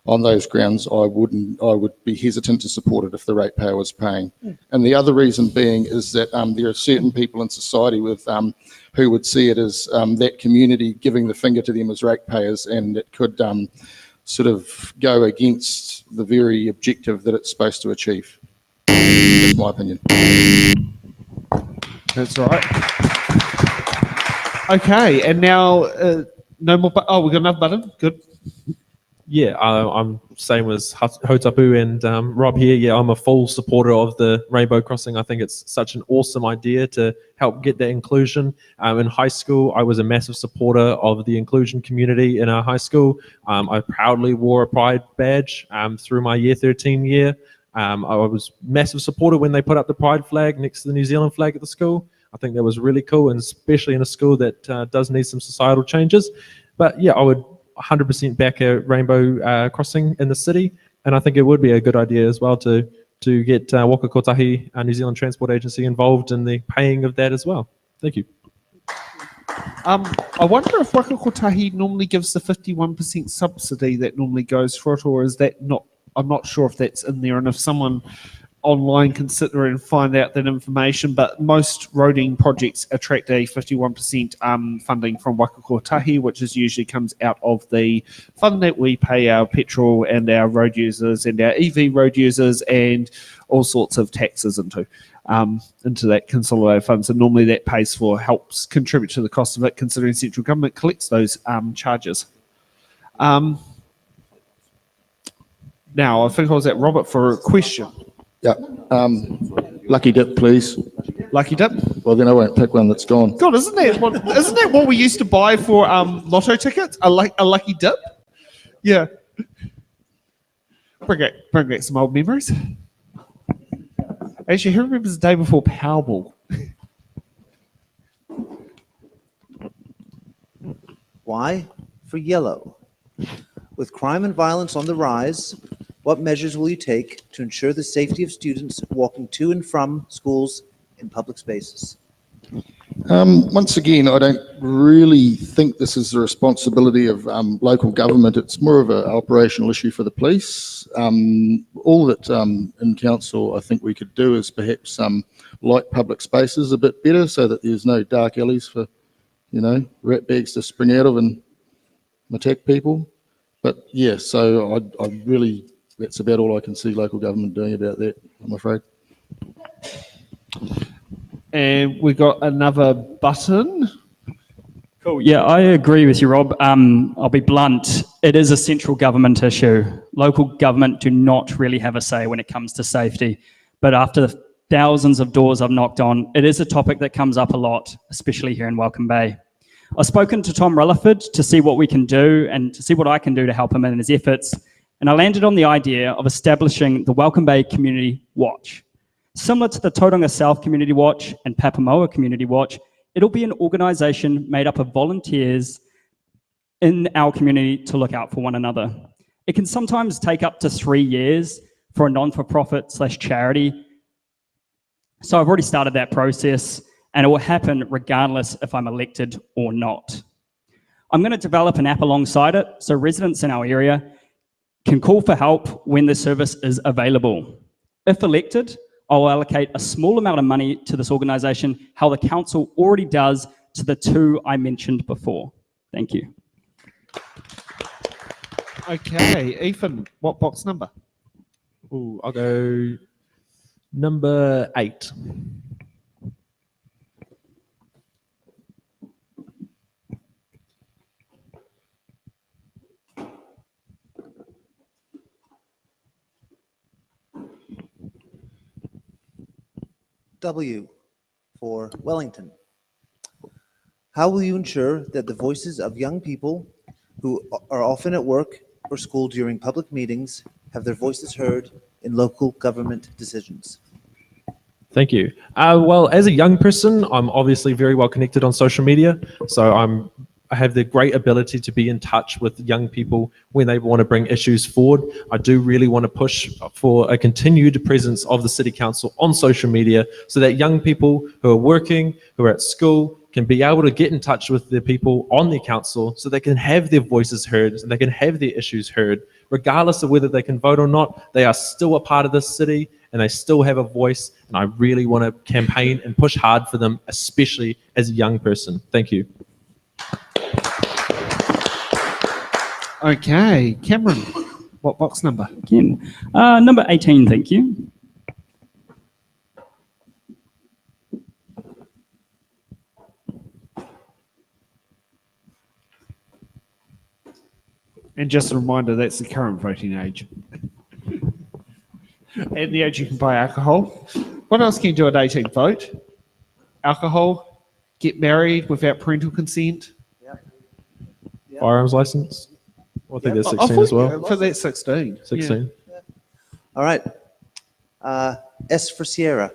on those grounds, I would be hesitant to support it if the ratepayer was paying. And the other reason being is that there are certain people in society with who would see it as that community giving the finger to them as ratepayers, and it could sort of go against the very objective that it's supposed to achieve. That's my opinion. That's right. Okay, and now no more. We got another button. Good. Yeah, I'm same as Hotapu and Rob here. Yeah, I'm a full supporter of the rainbow crossing. I think it's such an awesome idea to help get that inclusion. In high school, I was a massive supporter of the inclusion community in our high school. I proudly wore a pride badge through my year 13 year. I was massive supporter when they put up the pride flag next to the New Zealand flag at the school. I think that was really cool, and especially in a school that does need some societal changes. But yeah, I would 100% back a rainbow crossing in the city. And I think it would be a good idea as well to get Waka Kotahi, New Zealand Transport Agency, involved in the paying of that as well. Thank you. I wonder if Waka Kotahi normally gives the 51% subsidy that normally goes for it, or is that not? I'm not sure if that's in there, and if someone online can sit there and find out that information. But most roading projects attract a 51% funding from Waka Kotahi, which is usually comes out of the fund that we pay our petrol and our road users and our EV road users and all sorts of taxes into that consolidated fund. So normally that pays for, helps contribute to the cost of it, considering central government collects those charges. Now, I think I was at Robert for a question. Yeah. Lucky dip, please. Lucky dip? Well, then I won't pick one that's gone. God, isn't that what we used to buy for lotto tickets? A lucky dip? Yeah. Bring back some old memories. Actually, who remembers the day before Powerball? Y for yellow. With crime and violence on the rise, what measures will you take to ensure the safety of students walking to and from schools in public spaces? Once again, I don't really think this is the responsibility of local government. It's more of an operational issue for the police. All that in council I think we could do is perhaps light public spaces a bit better so that there's no dark alleys for, rat bags to spring out of and attack people. But yeah, so I really, that's about all I can see local government doing about that, I'm afraid. And we got another button. Cool. Yeah, I agree with you, Rob. I'll be blunt. It is a central government issue. Local government do not really have a say when it comes to safety. But after the thousands of doors I've knocked on, it is a topic that comes up a lot, especially here in Welcome Bay. I've spoken to Tom Rutherford to see what we can do and to see what I can do to help him in his efforts. And I landed on the idea of establishing the Welcome Bay Community Watch. Similar to the Tauranga South Community Watch and Pāpāmoa Community Watch, it'll be an organisation made up of volunteers in our community to look out for one another. It can sometimes take up to 3 years for a non-for-profit/charity. So I've already started that process, and it will happen regardless if I'm elected or not. I'm going to develop an app alongside it so residents in our area can call for help when the service is available. If elected, I'll allocate a small amount of money to this organisation, how the council already does to the two I mentioned before. Thank you. Okay, Ethan, what box number? Ooh, I'll go number 8. W for Wellington. How will you ensure that the voices of young people who are often at work or school during public meetings have their voices heard in local government decisions? Thank you. Well, as a young person, I'm obviously very well connected on social media. So I have the great ability to be in touch with young people when they want to bring issues forward. I do really want to push for a continued presence of the City Council on social media so that young people who are working, who are at school, can be able to get in touch with the people on the council so they can have their voices heard, so they can have their issues heard. Regardless of whether they can vote or not, they are still a part of this city and they still have a voice, and I really want to campaign and push hard for them, especially as a young person. Thank you. Okay, Cameron, what box number? Again, number 18, thank you. And just a reminder, that's the current voting age. And the age you can buy alcohol. What else can you do at 18? Vote, alcohol, get married without parental consent. Firearms license? I think that's 16 as well. For that 16. 16. Yeah. All right. S for Sierra.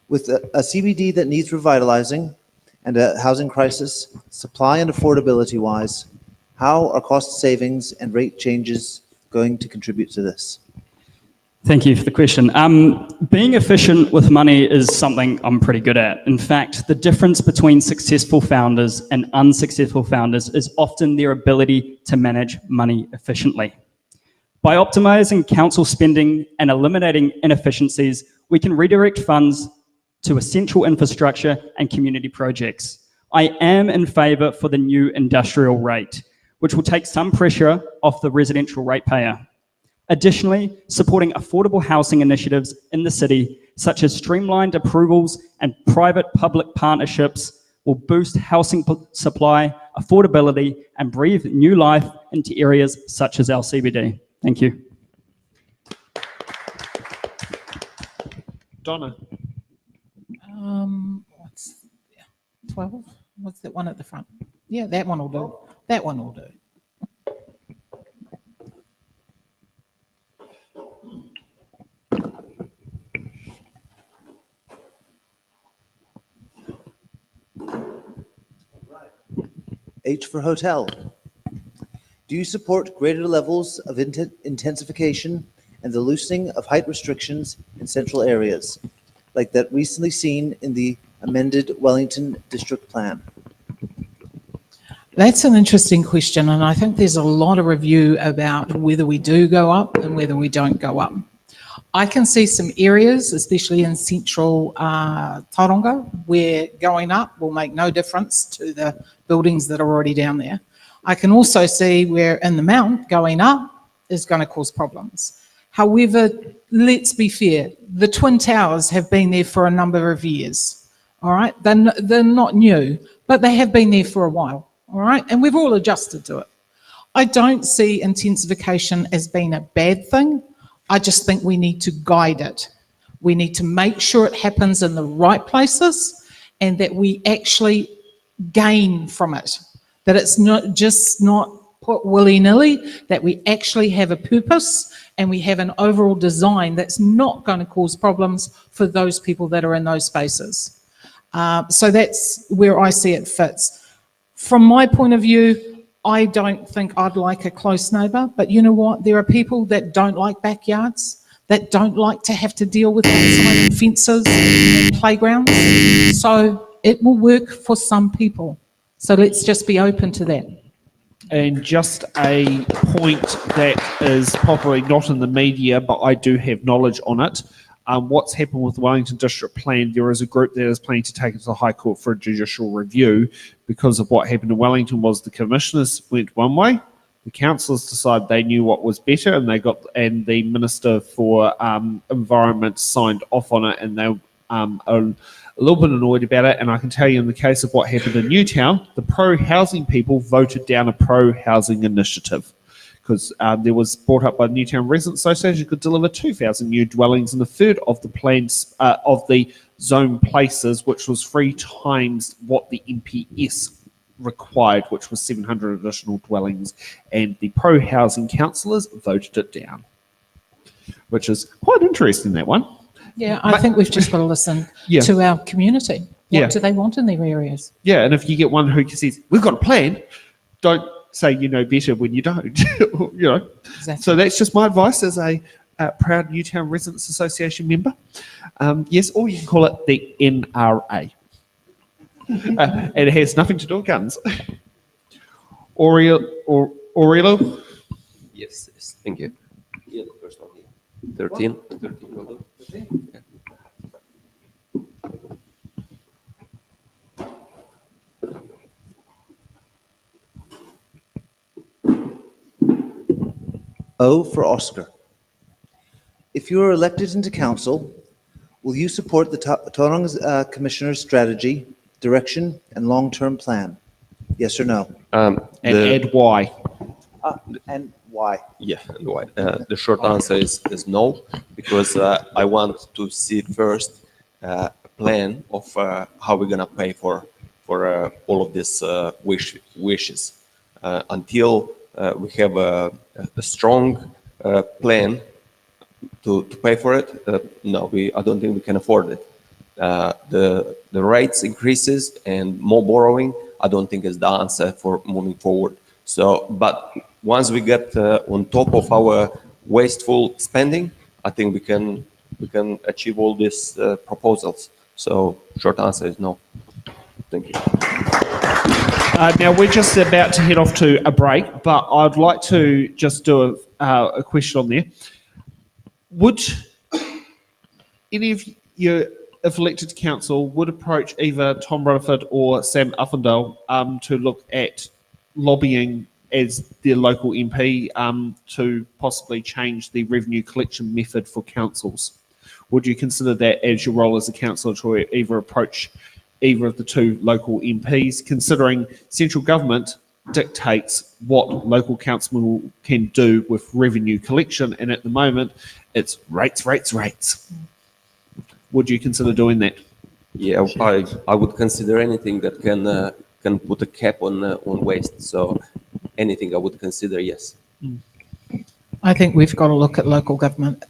With a CBD that needs revitalizing and a housing crisis, supply and affordability wise, how are cost savings and rate changes going to contribute to this? Thank you for the question. Being efficient with money is something I'm pretty good at. In fact, the difference between successful founders and unsuccessful founders is often their ability to manage money efficiently. By optimizing council spending and eliminating inefficiencies, we can redirect funds to essential infrastructure and community projects. I am in favour for the new industrial rate, which will take some pressure off the residential ratepayer. Additionally, supporting affordable housing initiatives in the city, such as streamlined approvals and private-public partnerships, will boost housing supply, affordability, and breathe new life into areas such as our CBD. Thank you. Donna. What's 12? What's that one at the front? Yeah, that one will do. That one will do. H for hotel. Do you support greater levels of intensification and the loosening of height restrictions in central areas, like that recently seen in the amended Wellington District Plan? That's an interesting question, and I think there's a lot of review about whether we do go up and whether we don't go up. I can see some areas, especially in central Tauranga, where going up will make no difference to the buildings that are already down there. I can also see where in the mount, going up is going to cause problems. However, let's be fair, the Twin Towers have been there for a number of years, all right? They're not new, but they have been there for a while, all right? And we've all adjusted to it. I don't see intensification as being a bad thing. I just think we need to guide it. We need to make sure it happens in the right places and that we actually gain from it, that it's not just not put willy-nilly, that we actually have a purpose and we have an overall design that's not going to cause problems for those people that are in those spaces. So that's where I see it fits. From my point of view, I don't think I'd like a close neighbour, but you know what? There are people that don't like backyards, that don't like to have to deal with outside and fences and playgrounds. So it will work for some people. So let's just be open to that. And just a point that is probably not in the media, but I do have knowledge on it. What's happened with the Wellington District Plan, there is a group that is planning to take it to the High Court for a judicial review because of what happened in Wellington was the commissioners went one way, the councillors decided they knew what was better, and the Minister for Environment signed off on it, and they are a little bit annoyed about it. And I can tell you in the case of what happened in Newtown, the pro-housing people voted down a pro-housing initiative, because there was brought up by the Newtown Residents Association could deliver 2,000 new dwellings in a third of the plans of the zone places, which was 3 times what the MPS required, which was 700 additional dwellings, and the pro-housing councillors voted it down, which is quite interesting, that one. Yeah, I think we've just got to listen to our community. What do they want in their areas? Yeah, and if you get one who says, we've got a plan, don't say you know better when you don't. You know. Exactly. So that's just my advice as a proud Newtown Residents Association member. Yes, or you can call it the NRA. And it has nothing to do with guns. Aurelio? Yes, thank you. Yeah, the first one here. 13. 13 will do. Yeah. O for Oscar. If you are elected into council, will you support the Tauranga Commissioner's strategy, direction, and long-term plan? Yes or no? And add why. And why? Yeah, and why? The short answer is no, because I want to see first a plan of how we're gonna pay for all of these wishes. Until we have a strong plan to pay for it, no, I don't think we can afford it. The rates increases and more borrowing, I don't think is the answer for moving forward. So, but once we get on top of our wasteful spending, I think we can achieve all these proposals. So short answer is no. Thank you. Now we're just about to head off to a break, but I'd like to just do a question on there. Would any of you, if elected to council, would approach either Tom Rutherford or Sam Uffendale to look at lobbying as their local MP to possibly change the revenue collection method for councils? Would you consider that as your role as a councillor to either approach either of the two local MPs, considering central government dictates what local councilmen can do with revenue collection, and at the moment it's rates, rates, rates. Would you consider doing that? Yeah, I would consider anything that can put a cap on waste. So anything I would consider, yes. I think we've got to look at local government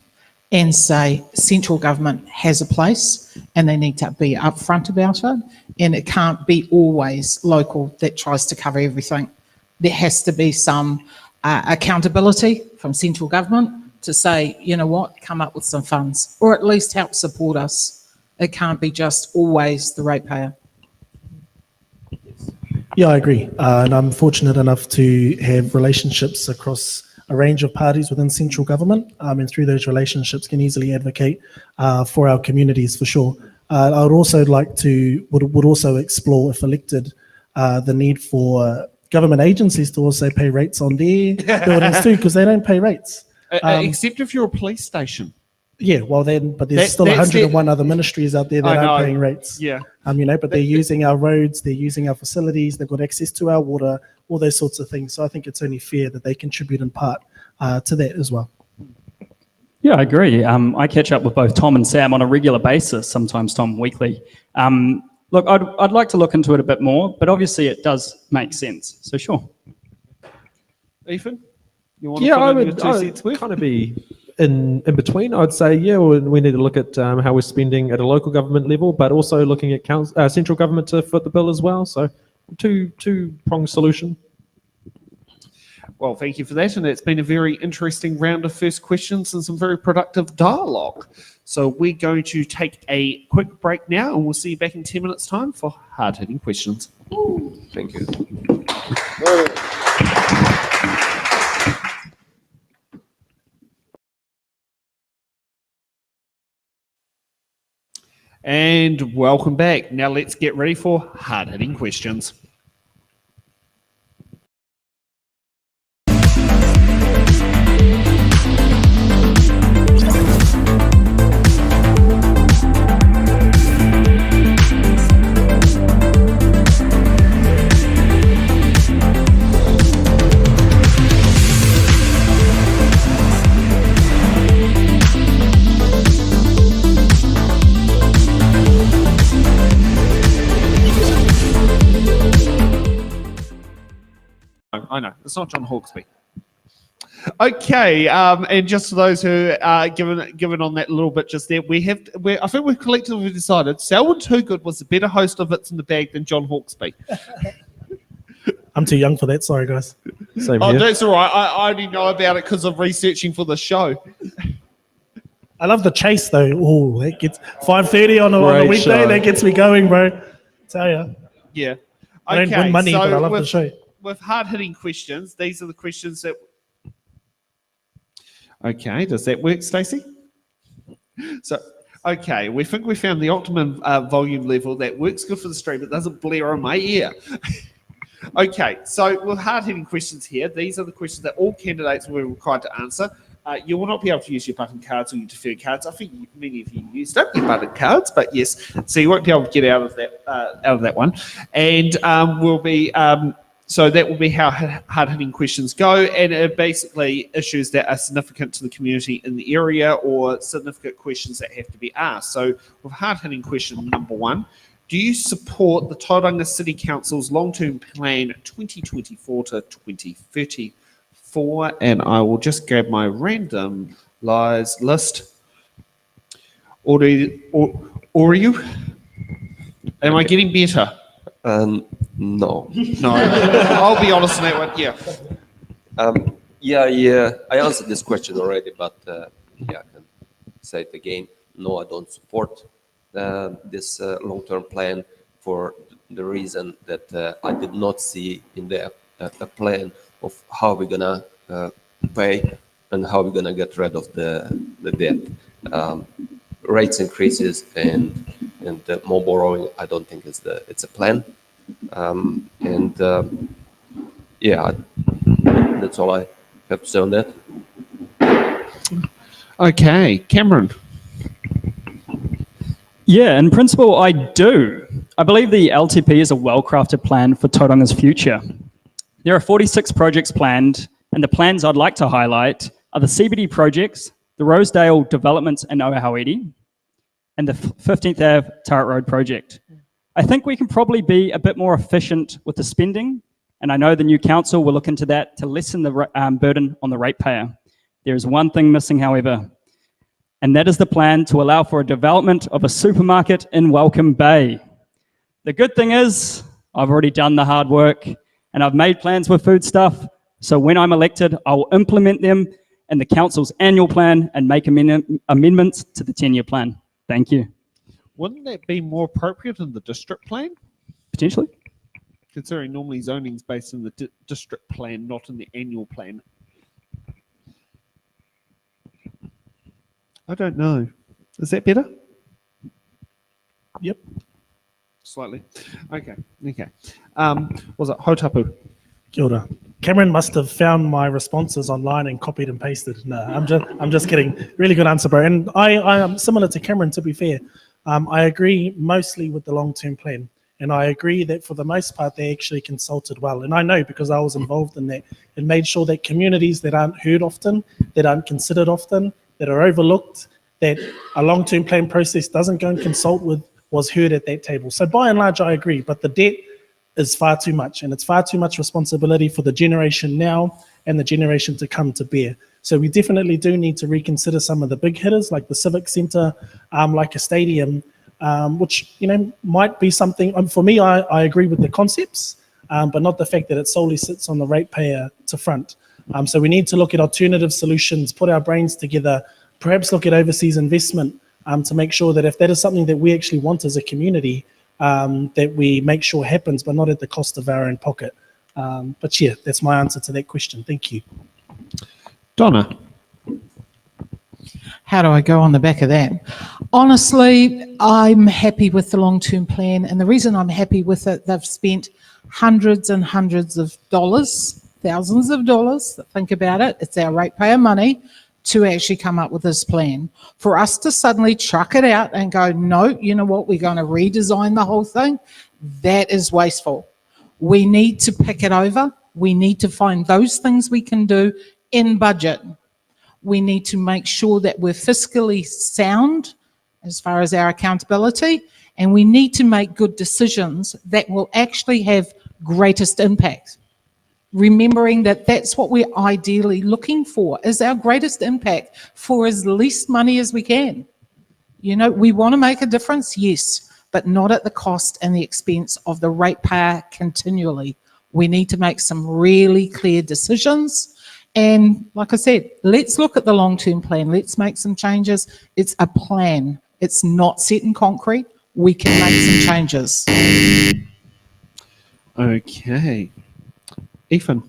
and say central government has a place and they need to be upfront about it, and it can't be always local that tries to cover everything. There has to be some accountability from central government to say, you know what, come up with some funds, or at least help support us. It can't be just always the ratepayer. Yeah, I agree. And I'm fortunate enough to have relationships across a range of parties within central government, and through those relationships can easily advocate for our communities for sure. I would also like to, would also explore, if elected, the need for government agencies to also pay rates on their buildings too, because they don't pay rates. Except if you're a police station. Yeah, well then, but there's still 101 other ministries out there that aren't paying rates. Yeah. You know, but they're using our roads, they're using our facilities, they've got access to our water, all those sorts of things. So I think it's only fair that they contribute in part to that as well. Yeah, I agree. I catch up with both Tom and Sam on a regular basis, sometimes Tom weekly. Look, I'd like to look into it a bit more, but obviously it does make sense. So sure. Ethan, you want to put in your 2 cents worth? Kind of be in between. I'd say, yeah, we need to look at how we're spending at a local government level, but also looking at central government to foot the bill as well. So two-pronged solution. Well, thank you for that. And it's been a very interesting round of first questions and some very productive dialogue. So we're going to take a quick break now, and we'll see you back in 10 minutes' time for hard-hitting questions. Thank you. And welcome back. Now let's get ready for hard-hitting questions. I know, it's not John Hawkesby. Okay, and just for those who are given on that little bit just there, I think we've collectively decided Selwyn Toogood was the better host of It's in the Bag than John Hawkesby. I'm too young for that, sorry guys. Same Oh, here. that's all right. I only know about it because of researching for the show. I love the chase though. Oh, that gets 5:30 on a Great weekday. show. That gets me going, bro. Tell ya. Yeah. I don't win money, but I love the show. With hard-hitting questions, these are the questions that... Okay, does that work, Stacey? So, okay, we think we found the optimum volume level that works good for the stream. It doesn't blare on my ear. Okay, so with hard-hitting questions here, these are the questions that all candidates will be required to answer. You will not be able to use your button cards or your deferred cards. I think many of you used up your button cards, but yes, so you won't be able to get out of that one. And we'll be so that will be how hard-hitting questions go, and it basically issues that are significant to the community in the area or significant questions that have to be asked. So with hard-hitting question number 1, do you support the Tauranga City Council's long-term plan 2024 to 2034? And I will just grab my random lies list. Or you? Am I getting better? No. No. I'll be honest on that one, yeah. Yeah, I answered this question already, but yeah, I can say it again. No, I don't support this long-term plan for the reason that I did not see in there a plan of how we're gonna pay and how we're gonna get rid of the debt. Rates increases and more borrowing, I don't think it's a plan. Yeah, that's all I have to say on that. Okay, Cameron. Yeah, in principle, I do. I believe the LTP is a well-crafted plan for Tauranga's future. There are 46 projects planned, and the plans I'd like to highlight are the CBD projects, the Rosedale developments in Ohauiri, and the 15th Ave Turret Road project. I think we can probably be a bit more efficient with the spending, and I know the new council will look into that to lessen the burden on the ratepayer. There is one thing missing, however, and that is the plan to allow for a development of a supermarket in Welcome Bay. The good thing is, I've already done the hard work, and I've made plans with food stuff, so when I'm elected, I will implement them in the council's annual plan and make amendments to the 10-year plan. Thank you. Wouldn't that be more appropriate in the district plan? Potentially. Considering normally zoning's based in the district plan, not in the annual plan. I don't know. Is that better? Yep. Slightly. Okay. Was it Hotapu? Kia ora. Cameron must have found my responses online and copied and pasted. No, I'm just kidding. Really good answer, bro. And I am similar to Cameron, to be fair. I agree mostly with the long-term plan. And I agree that for the most part, they actually consulted well. And I know because I was involved in that and made sure that communities that aren't heard often, that aren't considered often, that are overlooked, that a long-term plan process doesn't go and consult with, was heard at that table. So by and large, I agree, but the debt is far too much, and it's far too much responsibility for the generation now and the generation to come to bear. So we definitely do need to reconsider some of the big hitters, like the Civic Centre, like a stadium, which might be something. For me, I agree with the concepts, but not the fact that it solely sits on the ratepayer to front. So we need to look at alternative solutions, put our brains together, perhaps look at overseas investment to make sure that if that is something that we actually want as a community, that we make sure happens, but not at the cost of our own pocket. But yeah, that's my answer to that question. Thank you. Donna. How do I go on the back of that? Honestly, I'm happy with the long-term plan. And the reason I'm happy with it, they've spent hundreds and hundreds of dollars, thousands of dollars, think about it. It's our ratepayer money to actually come up with this plan. For us to suddenly chuck it out and go, no, you know what, we're going to redesign the whole thing, that is wasteful. We need to pick it over. We need to find those things we can do in budget. We need to make sure that we're fiscally sound as far as our accountability, and we need to make good decisions that will actually have greatest impact. Remembering that that's what we're ideally looking for, is our greatest impact for as least money as we can. We want to make a difference, yes, but not at the cost and the expense of the ratepayer continually. We need to make some really clear decisions. And like I said, let's look at the long-term plan. Let's make some changes. It's a plan. It's not set in concrete. We can make some changes. Okay. Ethan.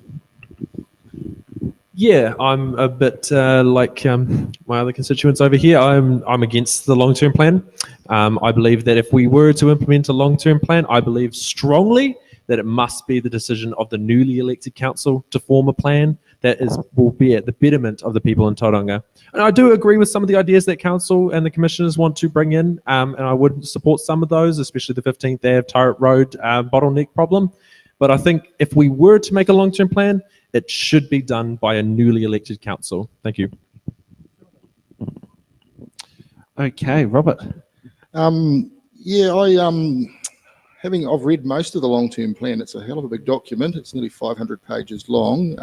Yeah, I'm a bit like my other constituents over here. I'm against the long-term plan. I believe that if we were to implement a long-term plan, I believe strongly that it must be the decision of the newly elected council to form a plan that will be at the betterment of the people in Tauranga. And I do agree with some of the ideas that council and the commissioners want to bring in, and I would support some of those, especially the 15th Ave Turret Road bottleneck problem. But I think if we were to make a long-term plan, it should be done by a newly elected council. Thank you. Okay, Robert. I've read most of the long-term plan. It's a hell of a big document. It's nearly 500 pages long.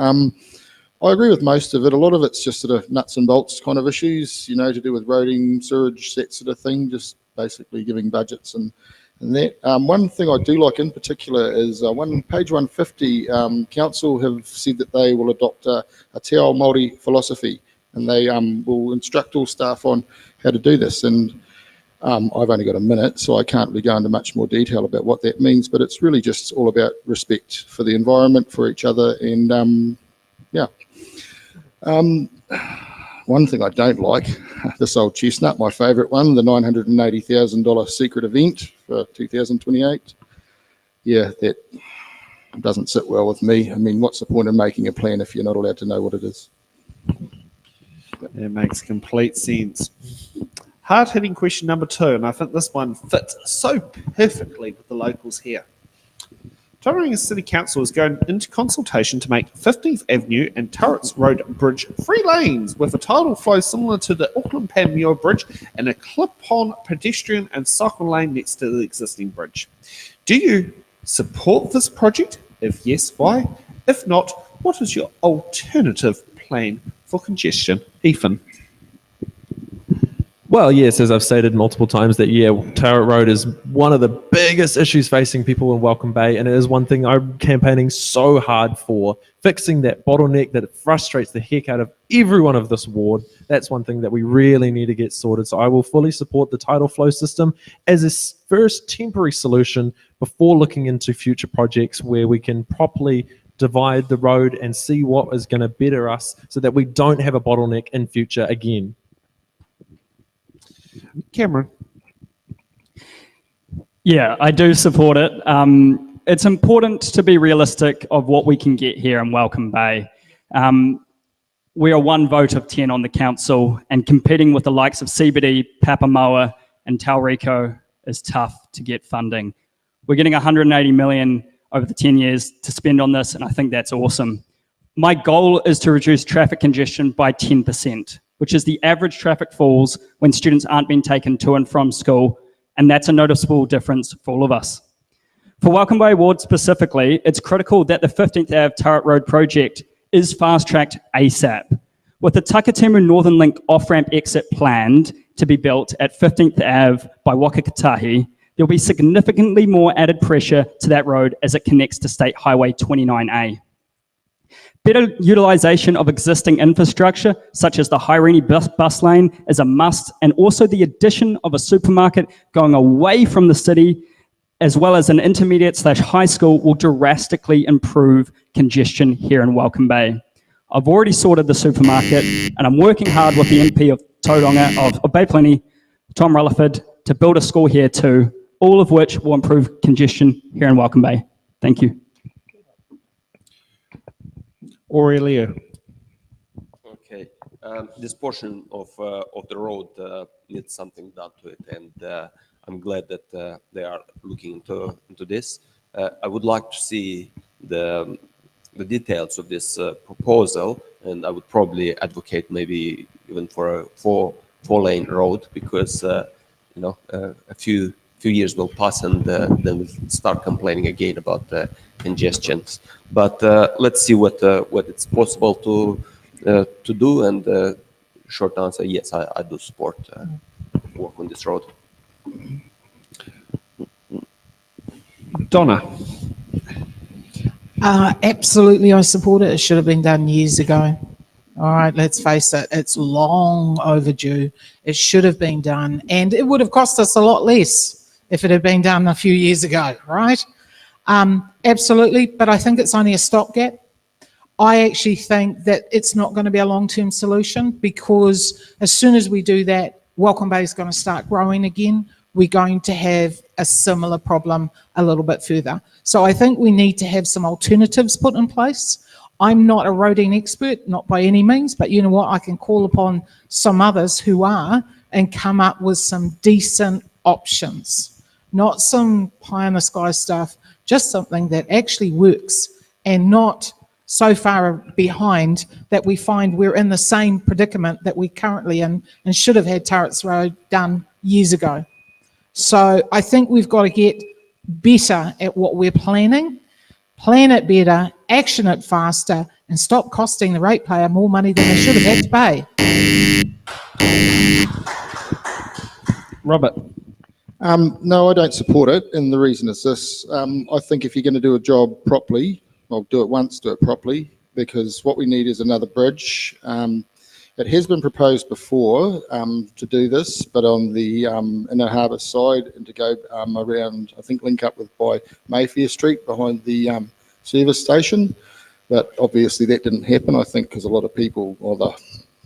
I agree with most of it. A lot of it's just sort of nuts and bolts kind of issues, to do with roading, sewage, that sort of thing, just basically giving budgets and And that one thing I do like in particular is page 150. Council have said that they will adopt a te ao Māori philosophy, and they will instruct all staff on how to do this. And I've only got a minute, so I can't really go into much more detail about what that means. But it's really just all about respect for the environment, for each other, and yeah. One thing I don't like, this old chestnut, my favourite one, the $980,000 secret event for 2028. Yeah, that doesn't sit well with me. I mean, what's the point of making a plan if you're not allowed to know what it is? It makes complete sense. Hard-hitting question number 2, and I think this one fits so perfectly with the locals here. Tauranga City Council is going into consultation to make 15th Avenue and Turrets Road Bridge 3 lanes with a tidal flow similar to the Auckland Pāpāmoa Bridge and a clip-on pedestrian and cycle lane next to the existing bridge. Do you support this project? If yes, why? If not, what is your alternative plan for congestion? Ethan. Well, yes, as I've stated multiple times, that Turret Road is one of the biggest issues facing people in Welcome Bay, and it is one thing I'm campaigning so hard for, fixing that bottleneck that frustrates the heck out of everyone of this ward. That's one thing that we really need to get sorted. So I will fully support the tidal flow system as a first temporary solution before looking into future projects where we can properly divide the road and see what is going to better us so that we don't have a bottleneck in future again. Cameron. Yeah, I do support it. It's important to be realistic of what we can get here in Welcome Bay. We are 1 vote of 10 on the council, and competing with the likes of CBD, Pāpāmoa and Tauranga is tough to get funding. We're getting 180 million over the 10 years to spend on this, and I think that's awesome. My goal is to reduce traffic congestion by 10%, which is the average traffic falls when students aren't being taken to and from school, and that's a noticeable difference for all of us. For Welcome Bay Ward specifically, it's critical that the 15th Ave Turret Road project is fast-tracked ASAP. With the Takatimu Northern Link off-ramp exit planned to be built at 15th Ave by Wakakatahi, there'll be significantly more added pressure to that road as it connects to State Highway 29A. Better utilisation of existing infrastructure, such as the Haireni bus lane, is a must, and also the addition of a supermarket going away from the city, as well as an intermediate/high school, will drastically improve congestion here in Welcome Bay. I've already sorted the supermarket, and I'm working hard with the MP of Tauranga, of Bay Plenty, Tom Rutherford, to build a school here too, all of which will improve congestion here in Welcome Bay. Thank you. Aurelio. Okay, this portion of the road needs something done to it, and I'm glad that they are looking into this. I would like to see the details of this proposal, and I would probably advocate maybe even for a four-lane road, because a few years will pass, and then we'll start complaining again about congestions. But let's see what it's possible to do. And short answer, yes, I do support work on this road. Donna. Absolutely, I support it. It should have been done years ago. All right, let's face it, it's long overdue. It should have been done, and it would have cost us a lot less if it had been done a few years ago, right? Absolutely, but I think it's only a stopgap. I actually think that it's not going to be a long-term solution, because as soon as we do that, Welcome Bay is going to start growing again. We're going to have a similar problem a little bit further. So I think we need to have some alternatives put in place. I'm not a roading expert, not by any means, but you know what? I can call upon some others who are and come up with some decent options. Not some pie in the sky stuff, just something that actually works, and not so far behind that we find we're in the same predicament that we're currently in and should have had Turrets Road done years ago. So I think we've got to get better at what we're planning, plan it better, action it faster, and stop costing the ratepayer more money than they should have had to pay. Robert. No, I don't support it, and the reason is this. I think if you're going to do a job properly, well, do it once, do it properly, because what we need is another bridge. It has been proposed before to do this, but on the inner harbour side and to go around, I think, link up with by Mayfair Street behind the service station. But obviously that didn't happen, I think, because a lot of people, or the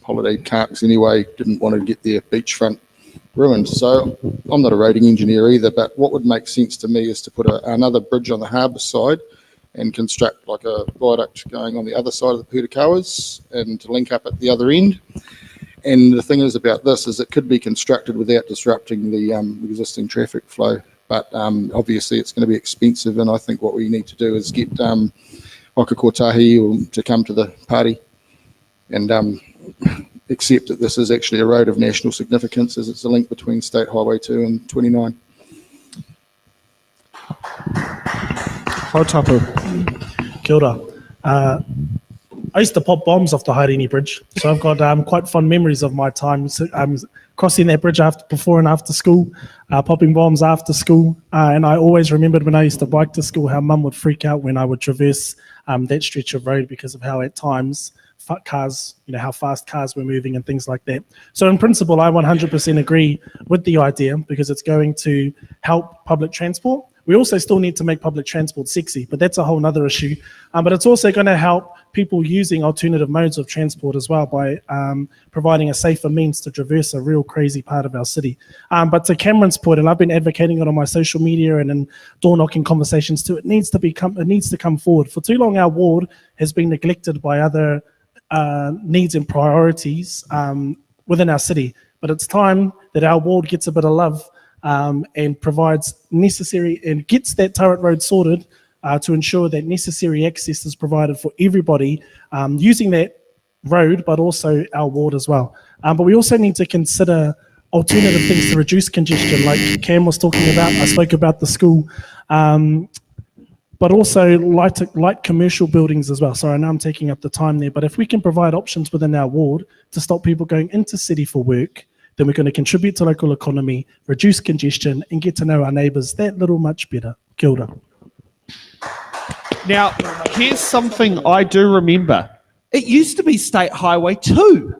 holiday parks anyway, didn't want to get their beachfront ruined. So I'm not a roading engineer either, but what would make sense to me is to put another bridge on the harbour side and construct like a viaduct going on the other side of the Pūtakawas and to link up at the other end. And the thing is about this is it could be constructed without disrupting the existing traffic flow, but obviously it's going to be expensive, and I think what we need to do is get Waka Kotahi to come to the party and accept that this is actually a road of national significance, as it's a link between State Highway 2 and 29. Hautapu. Kia ora. I used to pop bombs off the Haerini Bridge, so I've got quite fond memories of my time crossing that bridge before and after school, popping bombs after school, and I always remembered when I used to bike to school how Mum would freak out when I would traverse that stretch of road because of how at times cars, how fast cars were moving and things like that. So in principle, I 100% agree with the idea because it's going to help public transport. We also still need to make public transport sexy, but that's a whole nother issue. But it's also going to help people using alternative modes of transport as well by providing a safer means to traverse a real crazy part of our city. But to Cameron's point, and I've been advocating it on my social media and in door knocking conversations too, it needs to come forward. For too long, our ward has been neglected by other needs and priorities within our city. But it's time that our ward gets a bit of love and provides necessary and gets that turret road sorted to ensure that necessary access is provided for everybody using that road, but also our ward as well. But we also need to consider alternative things to reduce congestion, like Cam was talking about. I spoke about the school, but also light commercial buildings as well. Sorry, I know I'm taking up the time there, but if we can provide options within our ward to stop people going into city for work, then we're going to contribute to local economy, reduce congestion, and get to know our neighbours that little much better. Kia ora. Now, here's something I do remember. It used to be State Highway 2.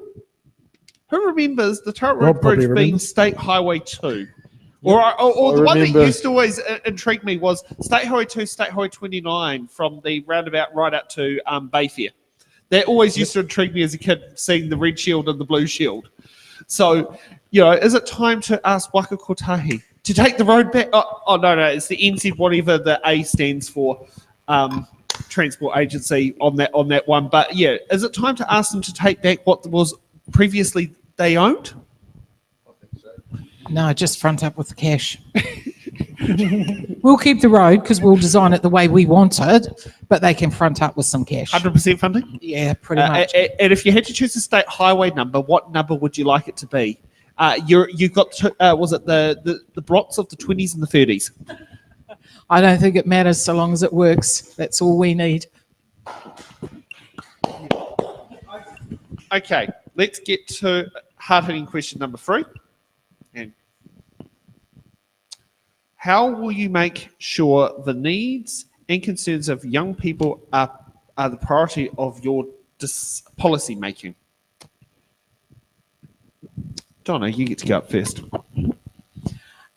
Who remembers the Turret Road Bridge being State Highway 2? Or the one that used to always intrigue me was State Highway 2, State Highway 29 from the roundabout right up to Bayfair. That always used to intrigue me as a kid, seeing the red shield and the blue shield. So, is it time to ask Waka Kotahi to take the road back? Oh, no, it's the NZ, whatever the A stands for, Transport Agency on that one. But yeah, is it time to ask them to take back what was previously they owned? No, just front up with the cash. We'll keep the road because we'll design it the way we want it, but they can front up with some cash. 100% funding? Yeah, pretty much. And if you had to choose a state highway number, what number would you like it to be? You've got, was it the blots of the 20s and the 30s? I don't think it matters so long as it works. That's all we need. Okay, let's get to hard-hitting question number 3. And how will you make sure the needs and concerns of young people are the priority of your policy making? Donna, you get to go up first.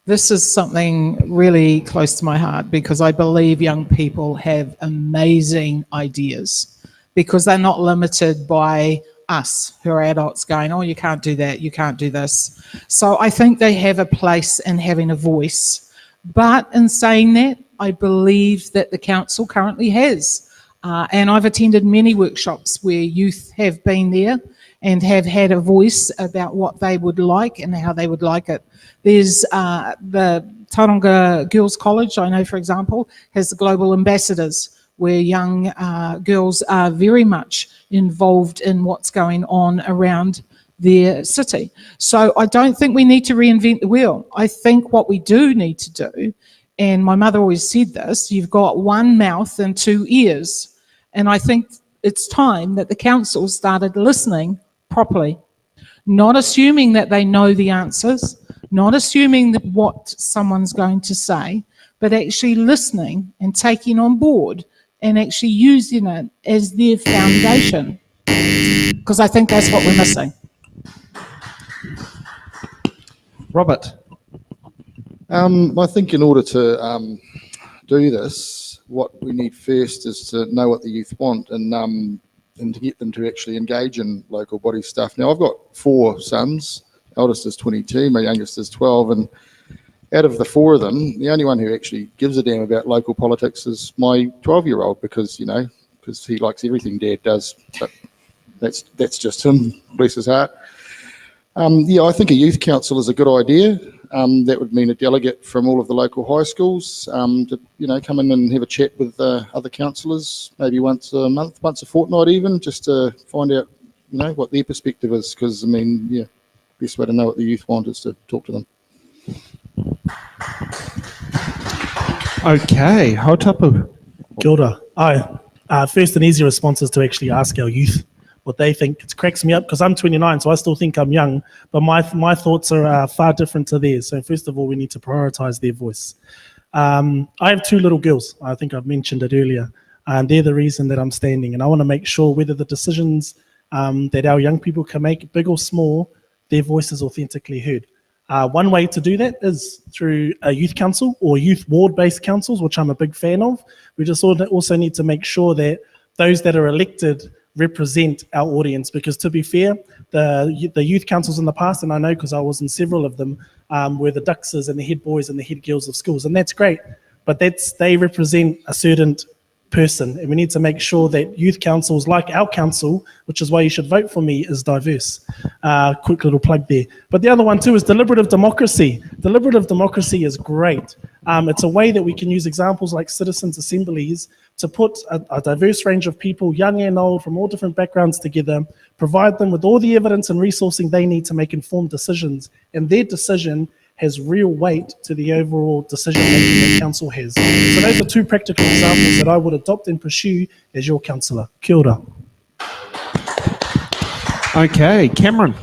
This is something really close to my heart because I believe young people have amazing ideas because they're not limited by us who are adults going, oh, you can't do that, you can't do this. So I think they have a place in having a voice. But in saying that, I believe that the council currently has. And I've attended many workshops where youth have been there and have had a voice about what they would like and how they would like it. There's the Tauranga Girls College, I know, for example, has the Global Ambassadors, where young girls are very much involved in what's going on around their city. So I don't think we need to reinvent the wheel. I think what we do need to do, and my mother always said this, you've got one mouth and 2 ears. And I think it's time that the council started listening properly, not assuming that they know the answers, not assuming that what someone's going to say, but actually listening and taking on board and actually using it as their foundation. Because I think that's what we're missing. Robert. I think in order to do this, what we need first is to know what the youth want and to get them to actually engage in local body stuff. Now, I've got 4 sons. Eldest is 22, my youngest is 12, and out of the 4 of them, the only one who actually gives a damn about local politics is my 12-year-old because he likes everything Dad does. But that's just him, bless his heart. I think a youth council is a good idea. That would mean a delegate from all of the local high schools to come in and have a chat with other councillors, maybe once a month, once a fortnight even, just to find out what their perspective is. Because best way to know what the youth want is to talk to them. Okay, Hautapu. Kia ora. First and easy response is to actually ask our youth what they think. It cracks me up because I'm 29, so I still think I'm young, but my thoughts are far different to theirs. So first of all, we need to prioritize their voice. I have 2 little girls. I think I've mentioned it earlier, and they're the reason that I'm standing. And I want to make sure whether the decisions that our young people can make, big or small, their voice is authentically heard. One way to do that is through a youth council or youth ward-based councils, which I'm a big fan of. We just also need to make sure that those that are elected represent our audience, because to be fair, the youth councils in the past, and I know because I was in several of them, were the duxers and the head boys and the head girls of schools, and that's great, but they represent a certain person, and we need to make sure that youth councils like our council, which is why you should vote for me, is diverse. Quick little plug there. But the other one too is deliberative democracy. Deliberative democracy is great. It's a way that we can use examples like citizens' assemblies to put a diverse range of people, young and old, from all different backgrounds together, provide them with all the evidence and resourcing they need to make informed decisions, and their decision has real weight to the overall decision making that council has. So those are 2 practical examples that I would adopt and pursue as your councillor. Kia ora. Okay, Cameron.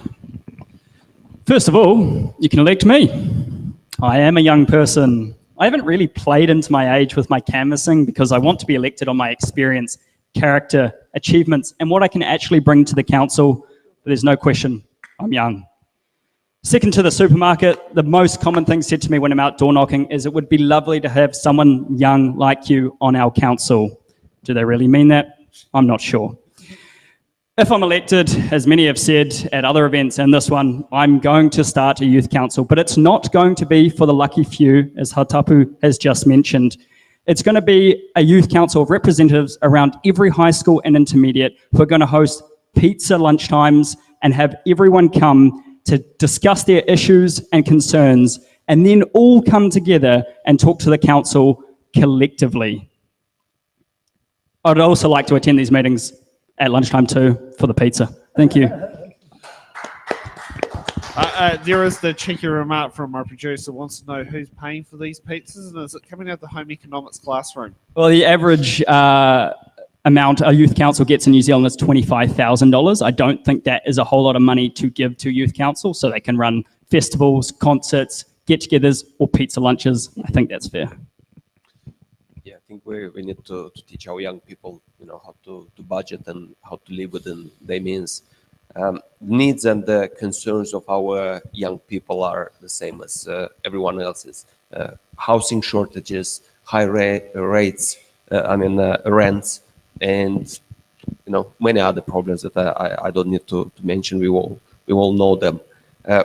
First of all, you can elect me. I am a young person. I haven't really played into my age with my canvassing because I want to be elected on my experience, character, achievements, and what I can actually bring to the council. But there's no question, I'm young. Second to the supermarket, the most common thing said to me when I'm out door knocking is it would be lovely to have someone young like you on our council. Do they really mean that? I'm not sure. If I'm elected, as many have said at other events and this one, I'm going to start a youth council, but it's not going to be for the lucky few, as Hautapu has just mentioned. It's going to be a youth council of representatives around every high school and intermediate who are going to host pizza lunchtimes and have everyone come to discuss their issues and concerns, and then all come together and talk to the council collectively. I'd also like to attend these meetings at lunchtime too for the pizza. Thank you. There is the cheeky remark from our producer, wants to know who's paying for these pizzas, and is it coming out of the home economics classroom? Well, the average amount a youth council gets in New Zealand is $25,000. I don't think that is a whole lot of money to give to youth council so they can run festivals, concerts, get-togethers, or pizza lunches. I think that's fair. Yeah, I think we need to teach our young people, how to budget and how to live within their means. Needs and the concerns of our young people are the same as everyone else's. Housing shortages, high rates, rents, and many other problems that I don't need to mention. We all know them.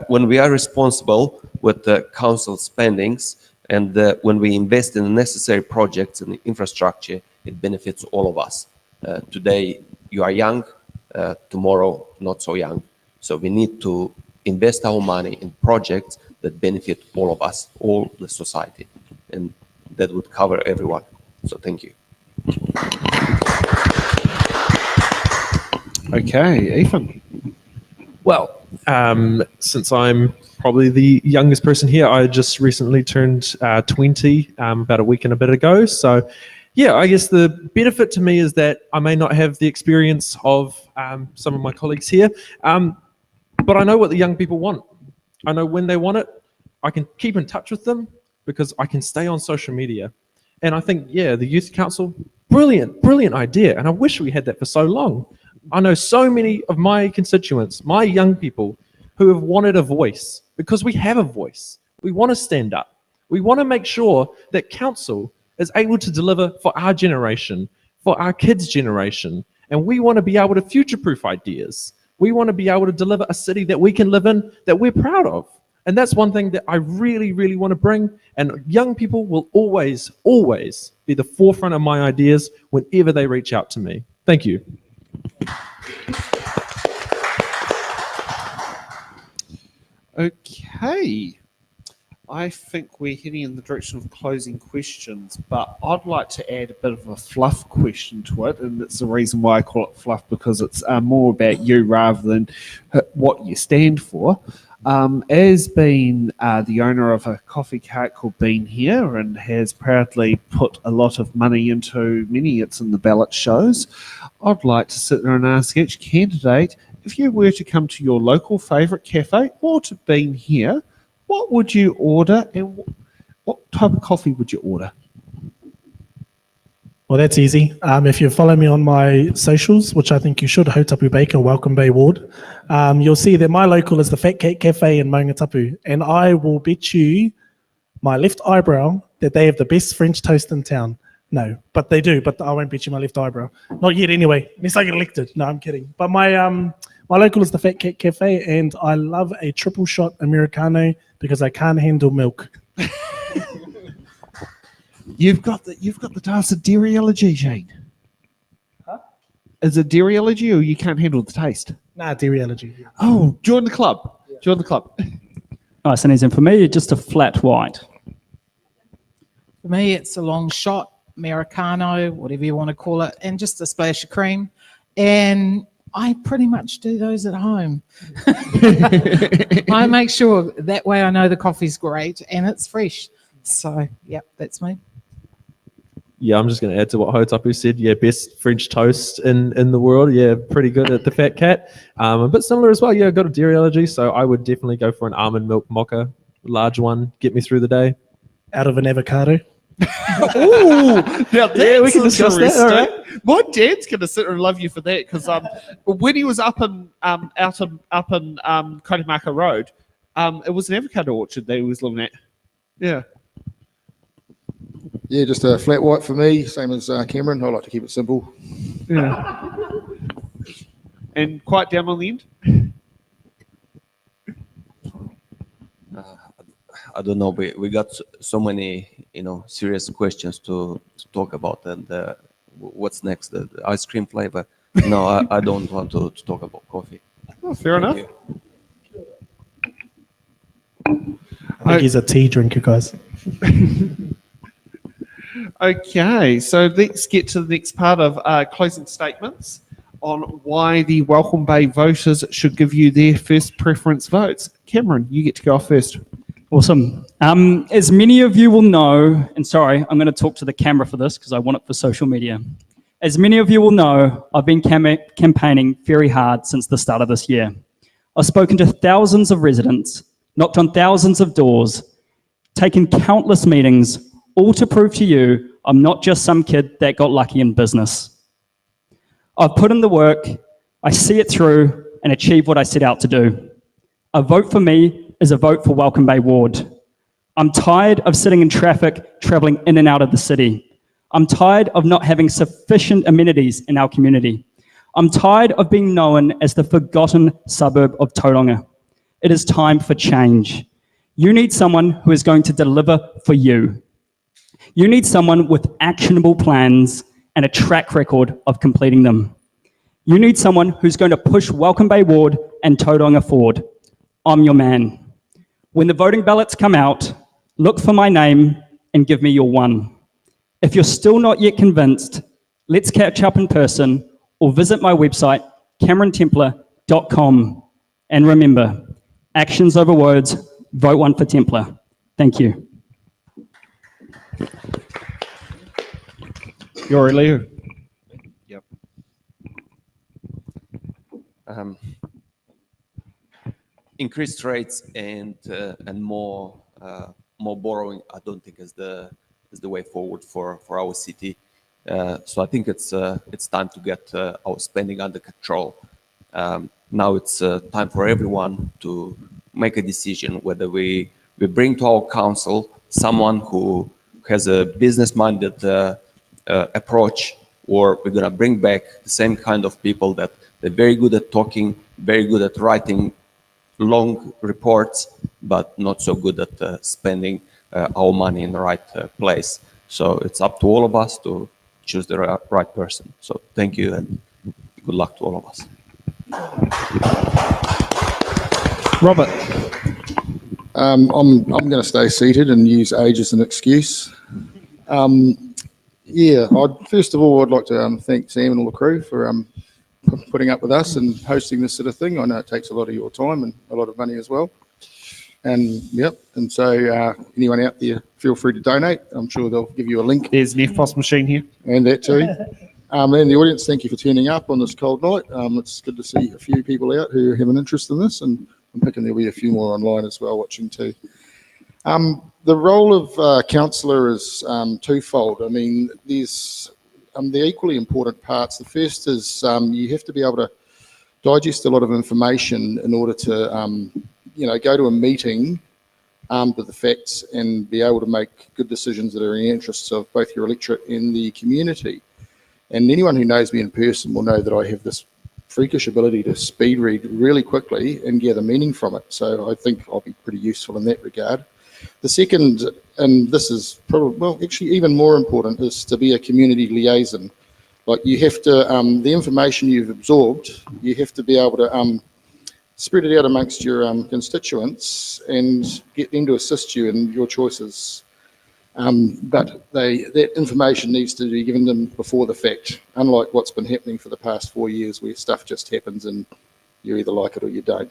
When we are responsible with the council spendings and when we invest in necessary projects and infrastructure, it benefits all of us. Today you are young, tomorrow not so young. So we need to invest our money in projects that benefit all of us, all the society, and that would cover everyone. So thank you. Okay, Ethan. Well, since I'm probably the youngest person here, I just recently turned 20 about a week and a bit ago. So yeah, I guess the benefit to me is that I may not have the experience of some of my colleagues here, but I know what the young people want. I know when they want it, I can keep in touch with them because I can stay on social media. And I think, yeah, the Youth Council, brilliant, brilliant idea. And I wish we had that for so long. I know so many of my constituents, my young people, who have wanted a voice because we have a voice. We want to stand up. We want to make sure that council is able to deliver for our generation, for our kids' generation. And we want to be able to future-proof ideas. We want to be able to deliver a city that we can live in, that we're proud of. And that's one thing that I really, really want to bring. And young people will always, always be the forefront of my ideas whenever they reach out to me. Thank you. Okay. I think we're heading in the direction of closing questions, but I'd like to add a bit of a fluff question to it, and that's the reason why I call it fluff, because it's more about you rather than what you stand for. As being the owner of a coffee cart called Bean Here and has proudly put a lot of money into many It's in the Ballot shows, I'd like to sit there and ask each candidate, if you were to come to your local favourite cafe or to Bean Here, what would you order and what type of coffee would you order? Well, that's easy. If you follow me on my socials, which I think you should, Hautapu Baker, Welcome Bay Ward, you'll see that my local is the Fat Cat Cafe in Maungatapu, and I will bet you my left eyebrow that they have the best French toast in town. No, but they do, but I won't bet you my left eyebrow. Not yet anyway, unless I get elected. No, I'm kidding. But my local is the Fat Cat Cafe, and I love a triple shot Americano because I can't handle milk. You've got the taste of dairy allergy, Shane. Huh? Is it dairy allergy or you can't handle the taste? Nah, dairy allergy. Yeah. Oh, join the club. Yeah. Join the club. Nice and easy. For me, just a flat white. For me, it's a long shot, Americano, whatever you want to call it, and just a splash of cream. And I pretty much do those at home. I make sure that way I know the coffee's great and it's fresh. So, yep, that's me. Yeah, I'm just going to add to what Hautapu said. Yeah, best French toast in the world. Yeah, pretty good at the Fat Cat. A bit similar as well. Yeah, I've got a dairy allergy, so I would definitely go for an almond milk mocha, large one, get me through the day. Out of an avocado. Ooh, now that's Yeah, we can discuss that, all right. My dad's going to sit there and love you for that because when he was up in Kaitemaka Road, it was an avocado orchard that he was living at. Yeah. Yeah, just a flat white for me, same as Cameron. I like to keep it simple. Yeah. And quite down on the end? I don't know. We got so many, serious questions to talk about. And what's next? The ice cream flavor? No, I don't want to talk about coffee. Oh, fair enough. I think he's a tea drinker, guys. Okay, so let's get to the next part of closing statements on why the Welcome Bay voters should give you their first preference votes. Cameron, you get to go off first. Awesome. As many of you will know, and sorry, I'm going to talk to the camera for this because I want it for social media. As many of you will know, I've been campaigning very hard since the start of this year. I've spoken to thousands of residents, knocked on thousands of doors, taken countless meetings, all to prove to you I'm not just some kid that got lucky in business. I've put in the work, I see it through, and achieve what I set out to do. A vote for me is a vote for Welcome Bay Ward. I'm tired of sitting in traffic, travelling in and out of the city. I'm tired of not having sufficient amenities in our community. I'm tired of being known as the forgotten suburb of Tauranga. It is time for change. You need someone who is going to deliver for you. You need someone with actionable plans and a track record of completing them. You need someone who's going to push Welcome Bay Ward and Tauranga forward. I'm your man. When the voting ballots come out, look for my name and give me your one. If you're still not yet convinced, let's catch up in person or visit my website, CameronTemplar.com. And remember, actions over words, vote one for Templar. Thank you. You're Leo. Yep. Increased rates and more more borrowing, I don't think is the way forward for our city. So I think it's time to get our spending under control. Now it's time for everyone to make a decision whether we bring to our council someone who has a business-minded approach, or we're gonna bring back the same kind of people that they're very good at talking, very good at writing long reports, but not so good at spending our money in the right place. So it's up to all of us to choose the right person. So thank you and good luck to all of us. Robert. I'm going to stay seated and use age as an excuse. First of all, I'd like to thank Sam and all the crew for putting up with us and hosting this sort of thing. I know it takes a lot of your time and a lot of money as well. And so anyone out there, feel free to donate. I'm sure they'll give you a link. There's an EFTPOS machine here. And that too. And the audience, thank you for turning up on this cold night. It's good to see a few people out who have an interest in this, and I'm thinking there'll be a few more online as well watching too. The role of councillor is twofold. I mean, there's the equally important parts. The first is you have to be able to digest a lot of information in order to go to a meeting with the facts and be able to make good decisions that are in the interests of both your electorate and the community. And anyone who knows me in person will know that I have this freakish ability to speed read really quickly and gather meaning from it. So I think I'll be pretty useful in that regard. The second, and this is probably, well, actually even more important, is to be a community liaison. Like you have to, the information you've absorbed, you have to be able to spread it out amongst your constituents and get them to assist you in your choices. But that information needs to be given them before the fact, unlike what's been happening for the past 4 years where stuff just happens and you either like it or you don't.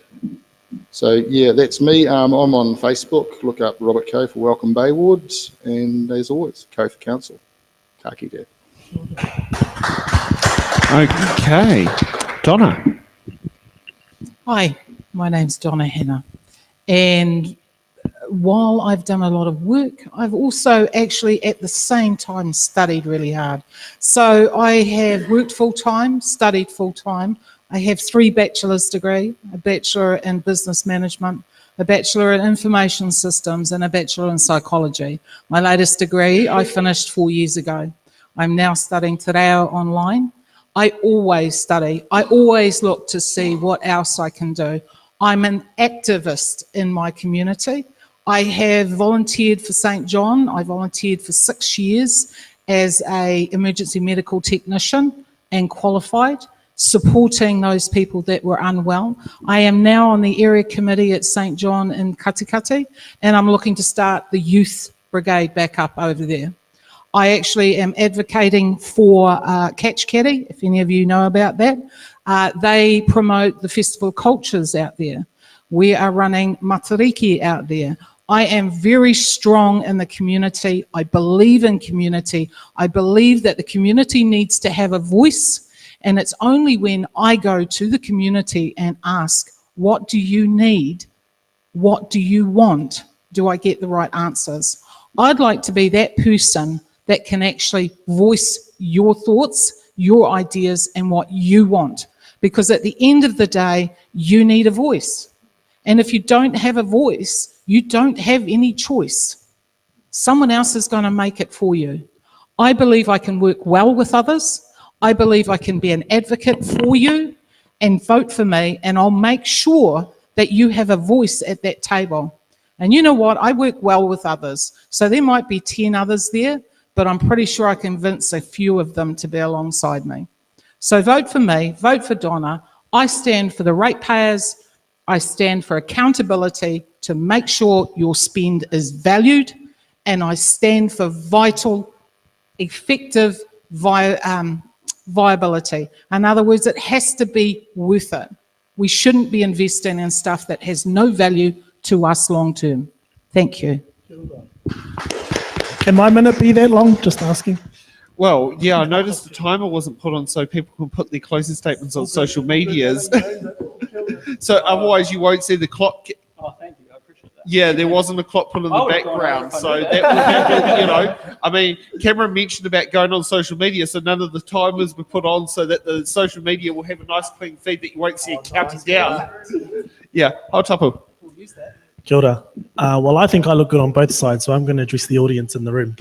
So yeah, that's me. I'm on Facebook. Look up Robert Coe for Welcome Bay Wards, and as always, Coe for Council. Ka kite. Okay. Donna. Hi, my name's Donna Hanna, and while I've done a lot of work, I've also actually at the same time studied really hard. So I have worked full-time, studied full-time. I have 3 bachelor's degrees, a bachelor in business management, a bachelor in information systems, and a bachelor in psychology. My latest degree I finished 4 years ago. I'm now studying Te Reo online. I always study. I always look to see what else I can do. I'm an activist in my community. I have volunteered for St. John. I volunteered for 6 years as an emergency medical technician and qualified, supporting those people that were unwell. I am now on the area committee at St. John in Katikati, and I'm looking to start the youth brigade back up over there. I actually am advocating for Catch Caddy, if any of you know about that. They promote the Festival of Cultures out there. We are running Matariki out there. I am very strong in the community. I believe in community. I believe that the community needs to have a voice. And it's only when I go to the community and ask, what do you need? What do you want? Do I get the right answers? I'd like to be that person that can actually voice your thoughts, your ideas, and what you want. Because at the end of the day, you need a voice. And if you don't have a voice, you don't have any choice. Someone else is going to make it for you. I believe I can work well with others. I believe I can be an advocate for you, and vote for me, and I'll make sure that you have a voice at that table. And you know what? I work well with others. So there might be 10 others there, but I'm pretty sure I convince a few of them to be alongside me. So vote for me, vote for Donna. I stand for the ratepayers. I stand for accountability to make sure your spend is valued, and I stand for vital, effective viability. In other words, it has to be worth it. We shouldn't be investing in stuff that has no value to us long term. Thank you. Can my minute be that long? Just asking. Well, yeah, I noticed the timer wasn't put on so people can put their closing statements on social medias. So otherwise you won't see the clock. Oh, thank you. I appreciate that. Yeah, there wasn't a clock put in the background, so that I mean, Cameron mentioned about going on social media, so none of the timers were put on so that the social media will have a nice clean feed that you won't see it counting down. Yeah, hau tapu. Kia ora. Well, I think I look good on both sides, so I'm going to address the audience in the room.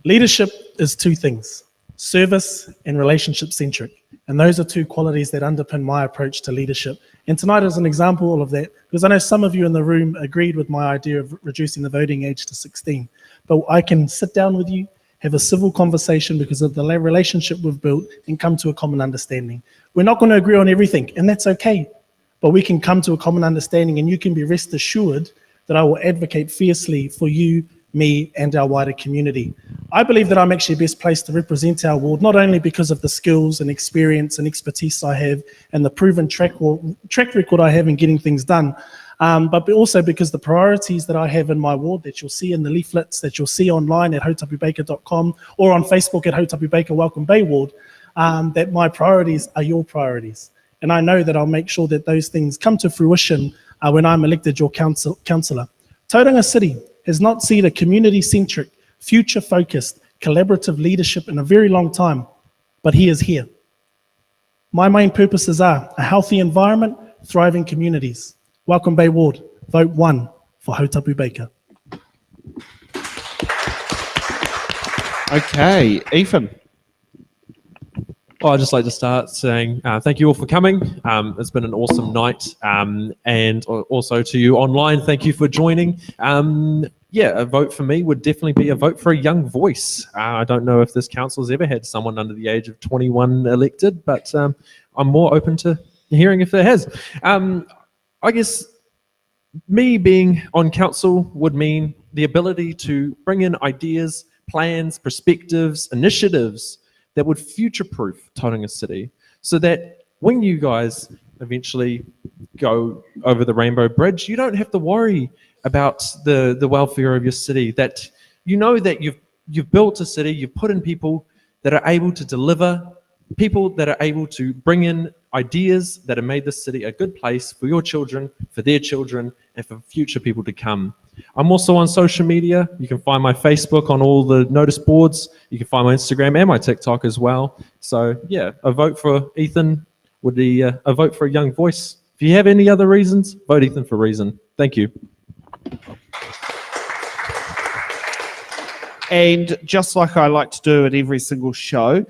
Leadership is two things, service and relationship-centric. And those are two qualities that underpin my approach to leadership. And tonight is an example of that, because I know some of you in the room agreed with my idea of reducing the voting age to 16. But I can sit down with you, have a civil conversation because of the relationship we've built, and come to a common understanding. We're not going to agree on everything, and that's okay. But we can come to a common understanding, and you can be rest assured that I will advocate fiercely for you, me, and our wider community. I believe that I'm actually best placed to represent our ward, not only because of the skills and experience and expertise I have and the proven track record I have in getting things done, but also because the priorities that I have in my ward that you'll see in the leaflets, that you'll see online at hautapubaker.com or on Facebook at Hautapu Baker Welcome Bay Ward, that my priorities are your priorities. And I know that I'll make sure that those things come to fruition when I'm elected your councillor. Tauranga City has not seen a community-centric, future-focused, collaborative leadership in a very long time, but he is here. My main purposes are a healthy environment, thriving communities. Welcome Bay Ward, vote 1 for Hautapu Baker. Okay, Ethan. Well, I'd just like to start saying thank you all for coming. It's been an awesome night. And also to you online, thank you for joining. Yeah, a vote for me would definitely be a vote for a young voice. I don't know if this council's ever had someone under the age of 21 elected, but I'm more open to hearing if there has. I guess me being on council would mean the ability to bring in ideas, plans, perspectives, initiatives that would future-proof Tauranga City so that when you guys eventually go over the Rainbow Bridge, you don't have to worry about the welfare of your city, that you know that you've built a city, you've put in people that are able to deliver, people that are able to bring in ideas that have made this city a good place for your children, for their children, and for future people to come. I'm also on social media. You can find my Facebook on all the notice boards. You can find my Instagram and my TikTok as well. So yeah, a vote for Ethan would be a vote for a young voice. If you have any other reasons, vote Ethan for reason. Thank you. And just like I like to do at every single show,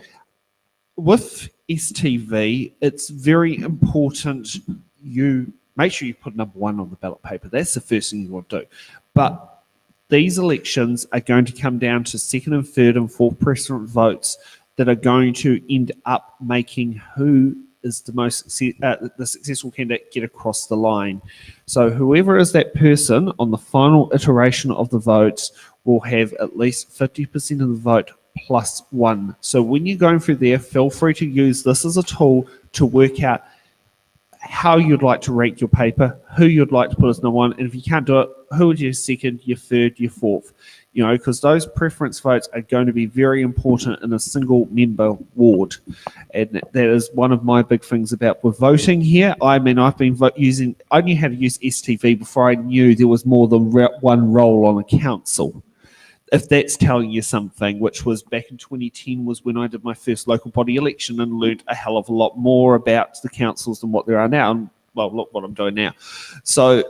with STV, it's very important you make sure you put number 1 on the ballot paper. That's the first thing you want to do. But these elections are going to come down to second and third and fourth preference votes that are going to end up making who is the most the successful candidate get across the line. So whoever is that person on the final iteration of the votes will have at least 50% of the vote plus 1. So when you're going through there, feel free to use this as a tool to work out how you'd like to rank your paper, who you'd like to put as number 1, and if you can't do it, who would your second, your third, your fourth, because those preference votes are going to be very important in a single member ward. And that is one of my big things about with voting here. I mean, I've been I knew how to use STV before I knew there was more than one role on a council. If that's telling you something, which was back in 2010 was when I did my first local body election and learned a hell of a lot more about the councils than what there are now. And well, look what I'm doing now. So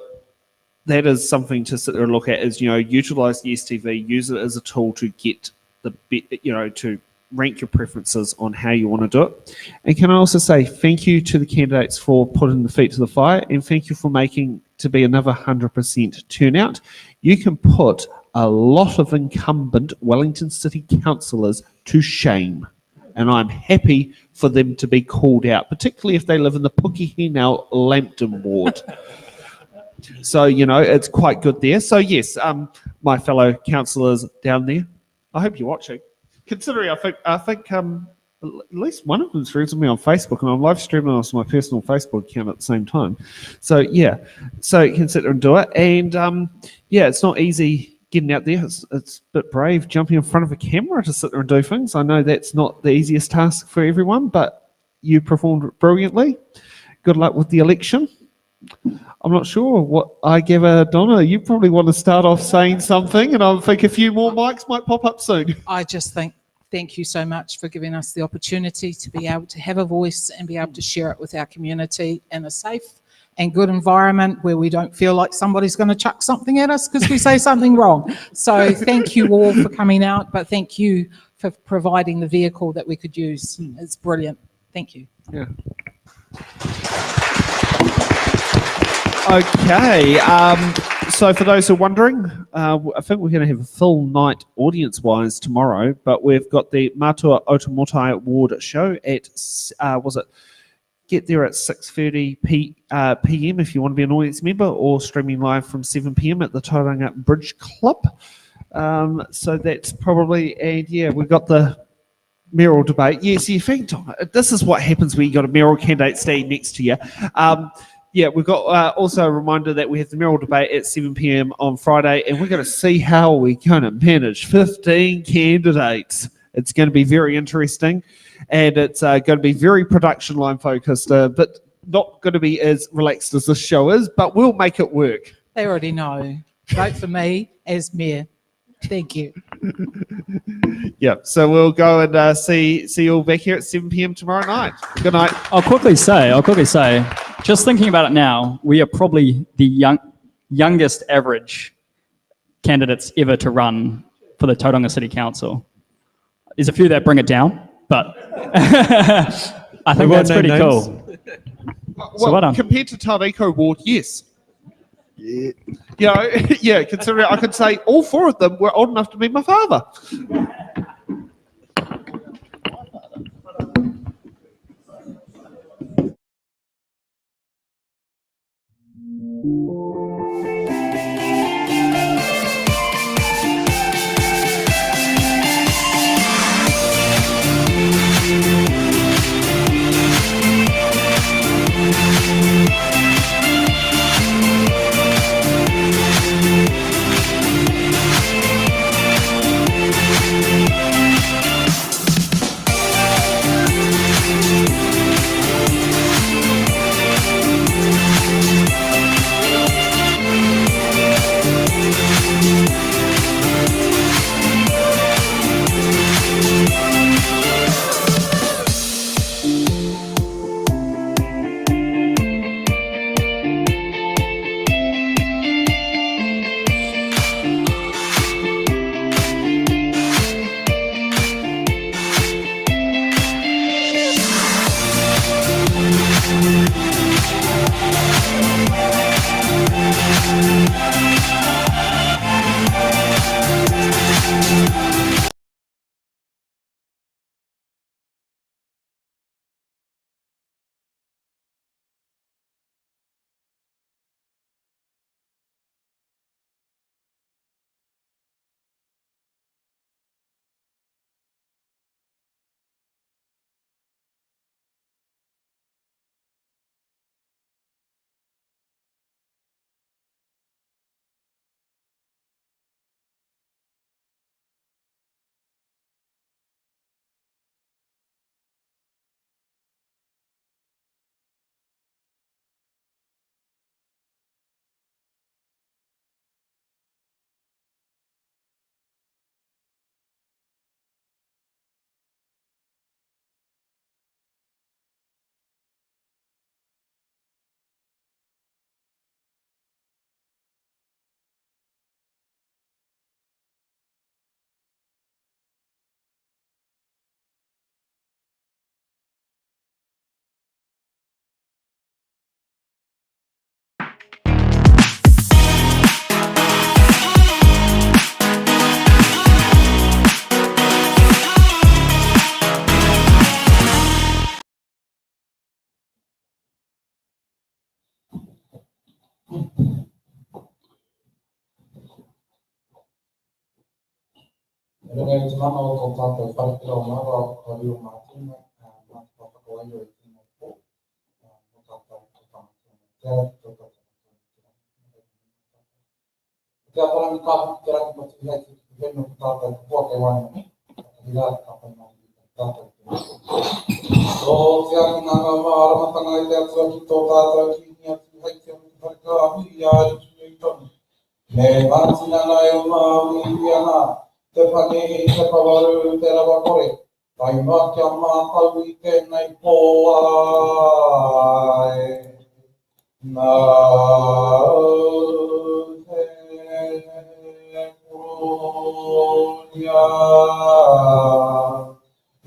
that is something to sit there and look at is, utilize the STV, use it as a tool to get to rank your preferences on how you want to do it. And can I also say thank you to the candidates for putting the feet to the fire, and thank you for making to be another 100% turnout. You can put a lot of incumbent Wellington City councillors to shame. And I'm happy for them to be called out, particularly if they live in the Pukehinau Lambton ward. So, it's quite good there. So, yes, my fellow councillors down there, I hope you're watching. Considering I think at least one of them's friends with me on Facebook, and I'm live streaming on my personal Facebook account at the same time. So, yeah, so you can sit there and do it. And, it's not easy getting out there. It's a bit brave jumping in front of a camera to sit there and do things. I know that's not the easiest task for everyone, but you performed brilliantly. Good luck with the election. I'm not sure what I give Donna. You probably want to start off saying something, and I think a few more mics might pop up soon. I just thank you so much for giving us the opportunity to be able to have a voice and be able to share it with our community in a safe and good environment where we don't feel like somebody's going to chuck something at us because we say something wrong. So thank you all for coming out, but thank you for providing the vehicle that we could use. It's brilliant. Thank you. Yeah. Okay, so for those who are wondering, I think we're going to have a full night audience-wise tomorrow, but we've got the Matua Otamotai Award show at, get there at 6:30 p.m. if you want to be an audience member, or streaming live from 7 p.m. at the Tauranga Bridge Club. So that's probably, and yeah, we've got the mayoral debate. Yes, in fact, this is what happens when you got a mayoral candidate staying next to you. Yeah, we've got also a reminder that we have the mayoral debate at 7 p.m. on Friday, and we're going to see how we're going to manage 15 candidates. It's going to be very interesting, and it's going to be very production line focused, but not going to be as relaxed as this show is, but we'll make it work. They already know. Vote for me as mayor. Thank you. Yeah, so we'll go and see you all back here at 7 p.m. tomorrow night. Good night. I'll quickly say, just thinking about it now, we are probably the youngest average candidates ever to run for the Tauranga City Council. There's a few that bring it down, but I think that's pretty cool. So well done. Compared to Tauriko Ward, yes. Yeah. You know, yeah, considering I could say all four of them were old enough to be my father. So, hui ai tui tonu. Me ngātina nei o ngā ui ana, te panehi te pawaru te rawa kore. Kai mā kia mātau i tēnei pō ai. Nā te pōnia.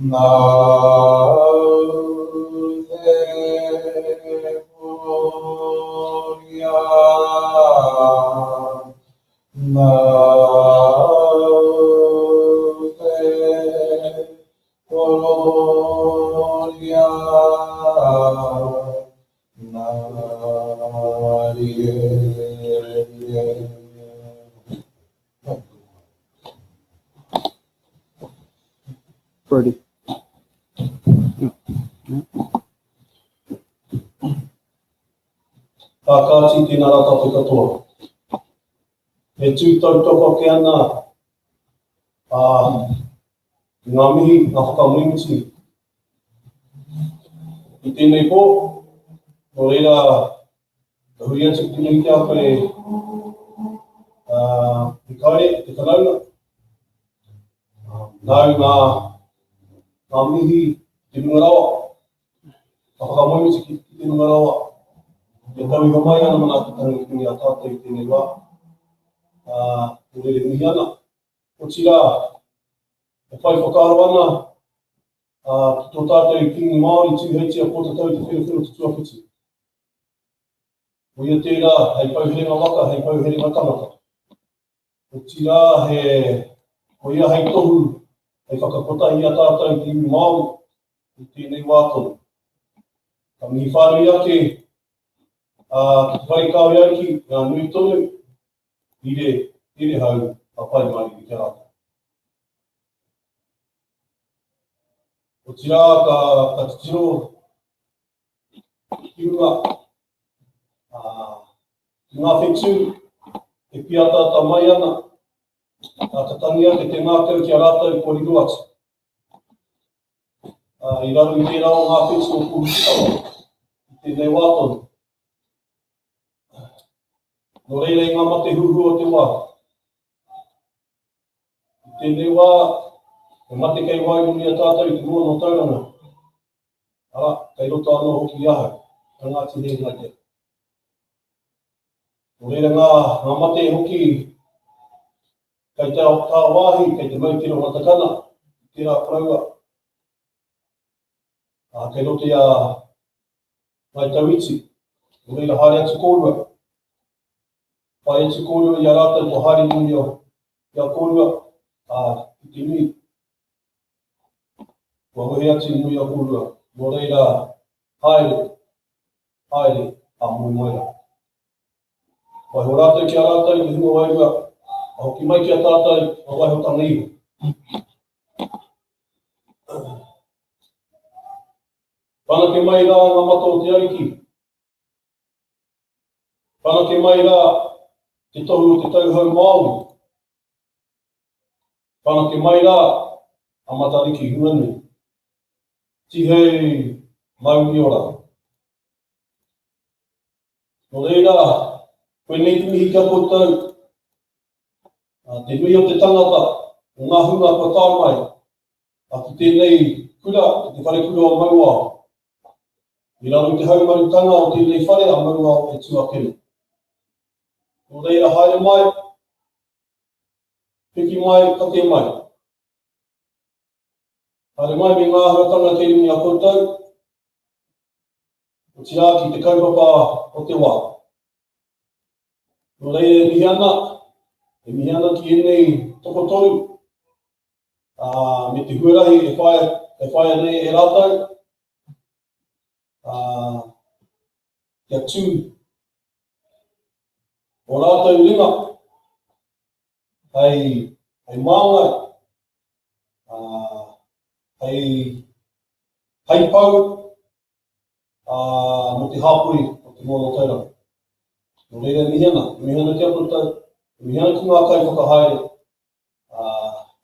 Nā te pōnia. Nā te pōnia. Nā rie. Birdie. Kāti tēnā rata te katoa. E tūtau toko ke ana ngā mihi, ngā whakamuinti. I tēnei pō, no reira, ka hui atu tēnei kia koe i kaore, te kanaunga. Nau ngā mihi, te nungarawa. Ka whakamuinti ki te nungarawa. E tau i mai ana mana te tangi ki a tātou i tēnei wā. O rere mihi ana. O tira, e whai whakaaro ana, tō tātou i kingi Māori tūheitia po te tau te whiru te tuawhiti. O ia tērā, hei pauherenga waka, hei pauherenga tamata. O tira, o ia hei tohu, hei whakakotahi a tātou ki iwi Māori i tēnei wā tonu. Ka mihi whārui ake, ki whai kāwe aiki, ngā nui tonu, ire hau a pai mai i te rata. O tira ka titiro, ki unga, ki ngā whetū, e pia tāta mai ana, ta tangia te ngākau ki a rātou koriru atu. I raru i tērā o ngā whetū o kūrutikawa, i tēnei wā tonu. No reira i ngā mate huhu o te wā. I tēnei wā, e mate kei wai muni a tātou i te mua no Tauranga. Ara, kei roto anō hoki i ahau, ka ngāti hei ngā te. No reira ngā mate hoki, kei te tā wāhi, kei te mautiro matakana, tērā praua. Kei roto ia mai tauiti, no reira haere atu kōrua. Whai atu kōrua i a rātou to haere muni o ia kōrua, i te nui. Wa hohe atu i nui a kōrua, no reira haere, a mui moira. Wai ho rātou ki a rātou i te hunga wairua, a hoki mai ki a tātou, a wai ho tanga iho. Whanake mai rā ngā mata o te aiki. Whanake mai rā te tohu o te tauhau Māori. Whanake mai rā a matariki huanui. Tihei mauni ora. No reira, koe nei te mihi kia koutou, te nui o te tangata, o ngā hunga kua tāu mai, a ki tēnei kura, te whare kura o maua. I raro te haumarutanga o tēnei whare a maua o e tuakere. No reira haere mai, piki mai, kate mai. Haere mai me ngā huatanga te ringi a koutou, o tira ki te kaupapa o te wā. No reira e mihi ana ki enei toko toru, me te huarahi e whaia nei e rātou, kia tū o rātou ringa, hei māngai, hei pau, mo te hāpui o te mono tauranga. No reira mihi ana kia koutou, mihi ana ki ngā kai whakahaere.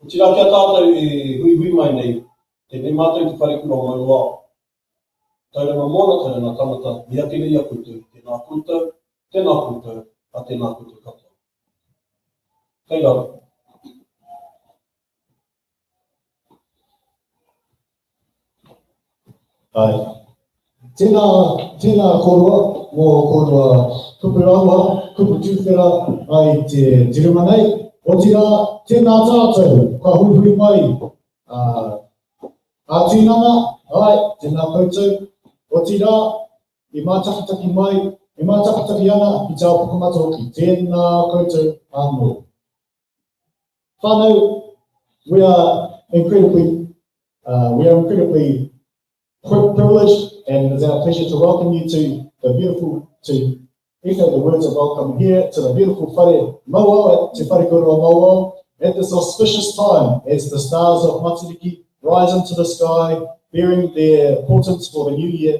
O tira kia tātou e hui mai nei, tēnei mātou te wharekura o mai wā. Tauranga mōna, tauranga tamata, mea kere ia koutou, tēnā koutou, Tēnā koutou, a tēnā koutou katoa. Kei rau. Ai. Tēnā korua, mō korua kupu rawa, kupu tūwhera ai te tiruma nei. O tira, tēnā tātou, ka hui mai. A tūnanga, ai, tēnā koutou. O tira, I mātakataki mai, I mātakataki ana I te ao pukumato ki tēnā koutou anō. Whānau, we are incredibly privileged, and it's our pleasure to welcome you to echo the words of welcome here to the beautiful whare Mauao, te whare koroa Mauao, at this auspicious time as the stars of Matariki rise into the sky, bearing their portents for the new year.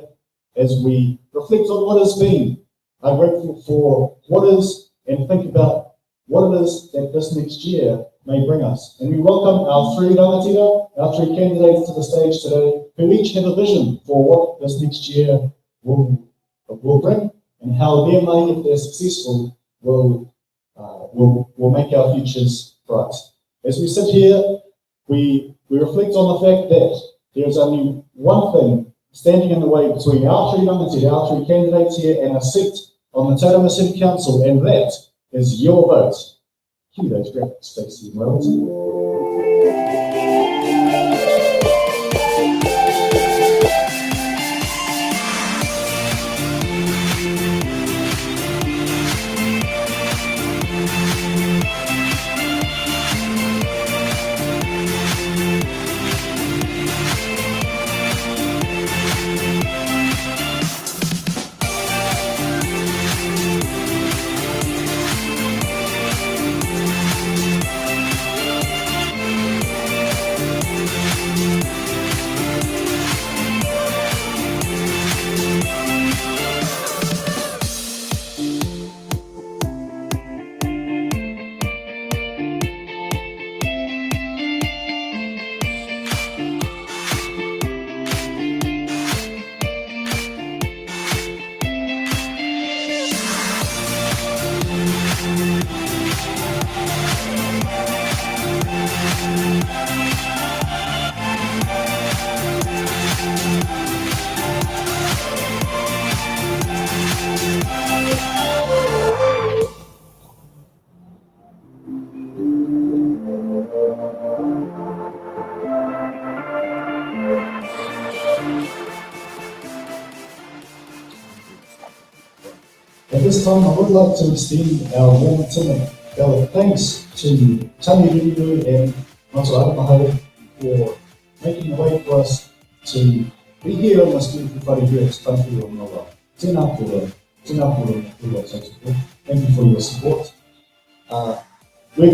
As we reflect on what has been, I'm grateful for what is and think about what it is that this next year may bring us. And we welcome our three rangatira, our three candidates to the stage today, who each have a vision for what this next year will bring and how their money, if they're successful, will make our futures bright. As we sit here, we reflect on the fact that there is only one thing standing in the way between our three rangatira, our three candidates here, and a seat on the Tauranga City Council, and that is your vote. Cue those graphics, Stacey and Wellington. At this time, I would like to extend our warm Ballot thanks to Tani Ririru and Mato Aramaho for making a way for us to be here on this beautiful whare here at Tauranga o Mauao. Tēnā kōrua, thank you for your support. We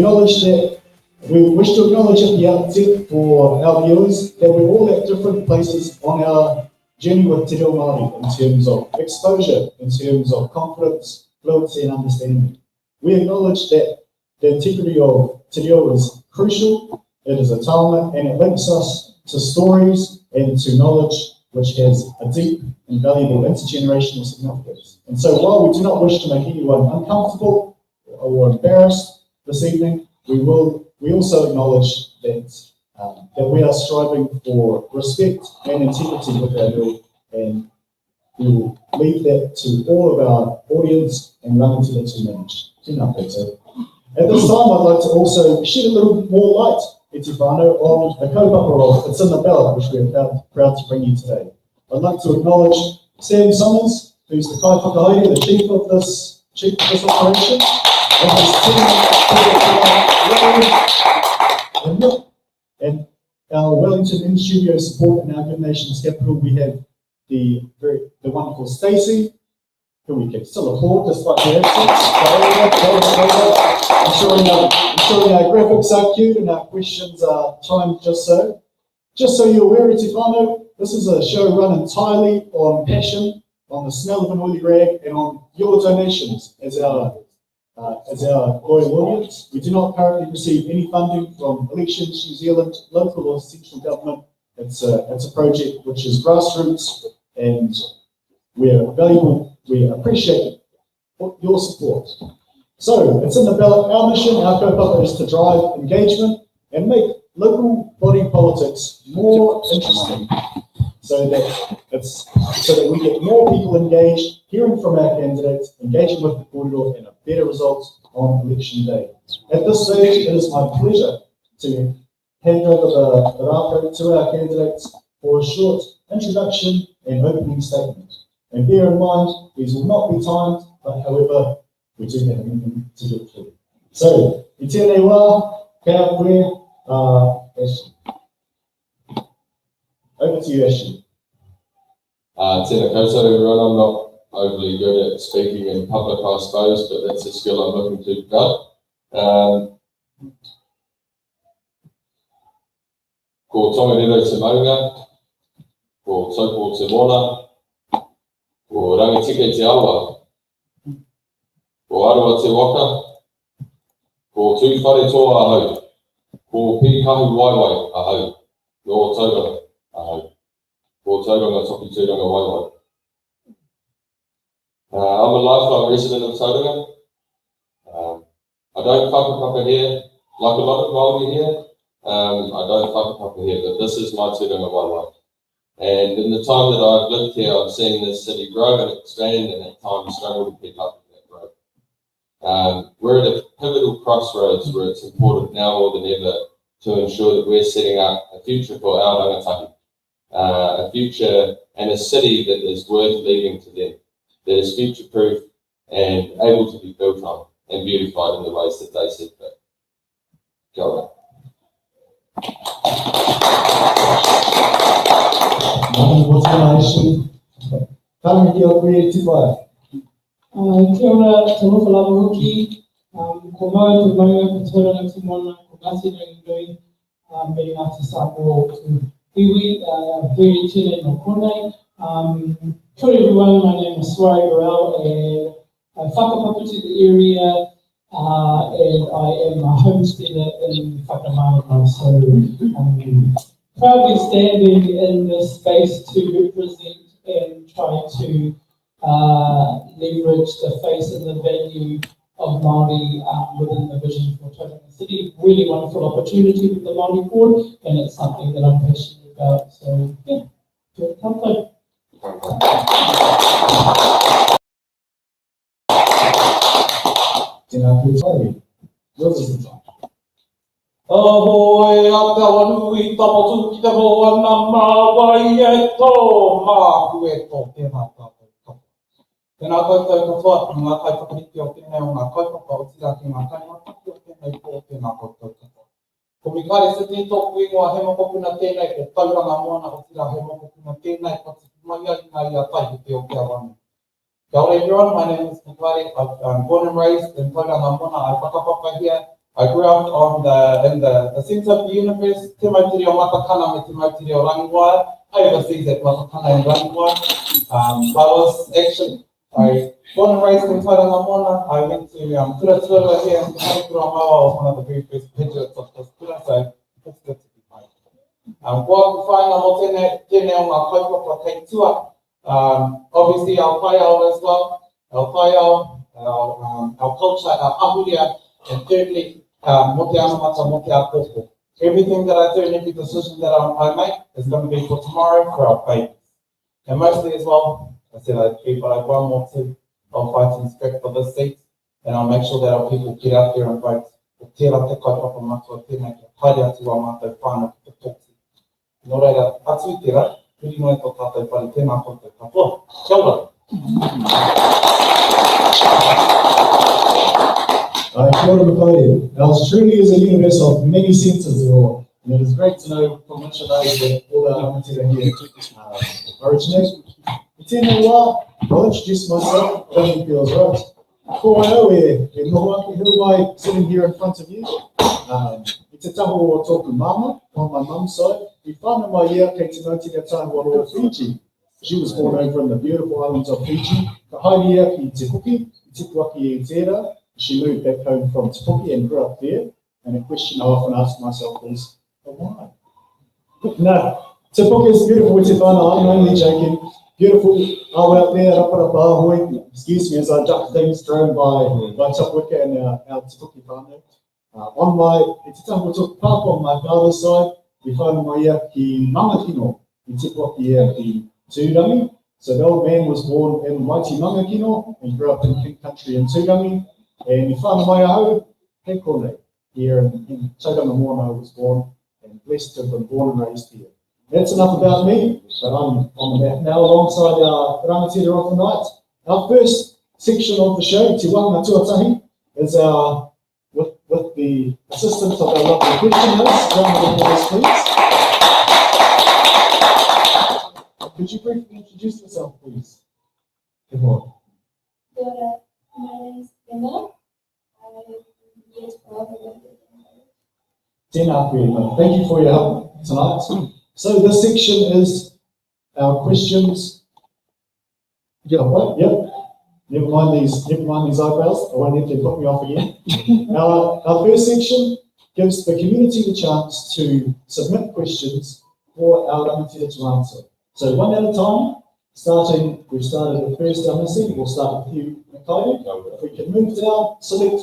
wish to acknowledge at the outset for our viewers that we're all at different places on our journey with Te Reo Māori in terms of exposure, in terms of confidence, fluency and understanding. We acknowledge that the integrity of Te Reo is crucial, it is a taonga, and it links us to stories and to knowledge which has a deep and valuable intergenerational significance. And so while we do not wish to make anyone uncomfortable or embarrassed this evening, we also acknowledge that we are striving for respect and integrity with our rule, and we will leave that to all of our audience and rangatira to manage. Tēnā koutou. At this time, I'd like to also shed a little more light, e te whānau, on the kaupapa of It's in the Ballot, which we are proud to bring you today. I'd like to acknowledge Sam Summers, who's the kai whakahaere, the chief of this operation, and his team, and our Wellington in-studio support in our Good Nations capital. We have the wonderful Stacey, who we can still applaud despite her absence. Ensuring our graphics are cute and our questions are timed just so. Just so you're aware, Te Whānau, this is a show run entirely on passion, on the smell of an oily rag, and on your donations as our loyal audience. We do not currently receive any funding from Elections New Zealand, local or central government. It's a project which is grassroots, and we appreciate your support. So it's in the ballot. Our mission, our kaupapa, is to drive engagement and make local body politics more interesting, so that we get more people engaged, hearing from our candidates, engaging with the kōrero, and a better result on election day. At this stage, it is my pleasure to hand over the rākau to our candidates for a short introduction and opening statement. And bear in mind, these will not be timed, but however, we do have a meeting to get through. So, I tēnei wā, kia koe, Ashley. Over to you, Ashley. Tēnā koutou, everyone. I'm not overly good at speaking in public, I suppose, but that's a skill I'm looking to develop. Ko tongariro te maunga, ko taupo te mona, ko rangatike te awa, ko arua te waka, ko tūwhare toa ahau, ko pīkahu waiwai ahau, no tauranga ahau, ko Tauranga toki tūranga waiwai. I'm a lifelong resident of Tauranga. I don't whakapapa here, like a lot of Māori here. I don't whakapapa here, but this is my tūranga waiwai. And in the time that I've lived here, I've seen this city grow and expand, and at times struggle to keep up with that growth. We're at a pivotal crossroads where it's important now more than ever to ensure that we're setting up a future for our rangatahi, a future and a city that is worth leaving to them, that is future-proof and able to be built on and beautified in the ways that they see fit. Kia ora. Kia ora, te mawhalawaruki, ko mau te maunga, ko Tauranga te mona, ko Ngāti Ranginui, me Ngāti Samoa to iwi, very tēnei no konei. Kia ora everyone, my name is Swari Burrell, and I whakapapa to the area, and I am a homesteader in Pāpāmoa, so proudly standing in this space to represent and try to leverage the face and the value of Māori within the vision for Tauranga City. Really wonderful opportunity with the Māori board, and it's something that I'm passionate about. So yeah, good comfort. Ahoy, Awanui, Tapotu, ki te hoa na mawai e tō māku e tō tēnā tātou kapa. Tēnā koutou katoa, ngā kaipapahiti o tēnei o ngā kaupapa o tira ki ngā kaimapaki o tēnei o tēnā koutou katoa. Ko Mikare City tōku ingoa he mokopuna tēnei, ko Tauranga Moana o tira he mokopuna tēnei, ko te mai ai ngā ia tai te o te Awanui. Kia ora everyone, my name is Mikare. I'm born and raised in Tauranga Moana. I whakapapa here. I grew up in the centre of the universe, te mautiri o Matakana me te mautiri o Rangiwai. I overseas at Matakana and Rangiwai. I born and raised in Tauranga Moana. I went to Turatura here in Tauranga Mawa. I was one of the very first graduates of this Tura, so it's good to be back. Kua whaina mo tēnei o ngā kaupapa kei tua. Obviously our whaiao as well, our whaiao, our culture, our ahuria, and thirdly, mo te anamata, mo te apoko. Everything that I do and every decision that I make is going to be for tomorrow, for our babies. And mostly as well, I said I'd keep one more too. I'll fight and strict for this seat, and I'll make sure that our people get out there and vote. O tērā te kaupapa matua tēnei kia haere atu a mātou whānau ki te tōki. Nō reira, atu i tērā, huri mai tō tātou whare tēnā koutou katoa. Kia ora. Kia ora Makaere. Ours truly is a universe of many senses, and it is great to know from which of those that all our amatera here originate. Tēnei wā, I'll introduce myself, I don't think it feels right. Ko waiau e noho ake hiruai sitting here in front of you. I te taho o tōku mama, on my mum's side. I whānau mai ia kei te Ngāti Tāngua o Fiji. She was born over in the beautiful islands of Fiji. Ka haere ia ki Te Puki, Te Puaki e Tērā. She moved back home from Te Puki and grew up there. And a question I often ask myself is, why? No, Te Puki is beautiful with Te whānau, I'm only joking. beautiful au out there, Rapara Pāhui. Excuse me as I duck things thrown by Tapwika and our Te Toki whānau. On my, Te Tahu Toki Pāpā on my father's side, we whānau mai ia ki Mangakino, in Te Poki ia ki Tūrangi. So the old man was born in Mighty Mangakino and grew up in King Country in Tūrangi. And we whānau mai ahau, he kone, here in Tauranga Moana I was born, and blessed to have been born and raised here. That's enough about me, but I'm about now alongside our rangatira of the night. Our first section of the show, Te Wanga Tuatahi, is with the assistance of our lovely question host. Round of applause, please. Could you briefly introduce yourself, please? Good morning. My name is Emma. I'm year 12. Thank you for your help tonight. So this section is our questions. Yeah, what? Yep. Never mind these eyebrows. I won't have to put me off again. Our first section gives the community the chance to submit questions for our rangatira to answer. So one at a time. We've started with first MSC. We'll start with you, Makai. If we can move down, select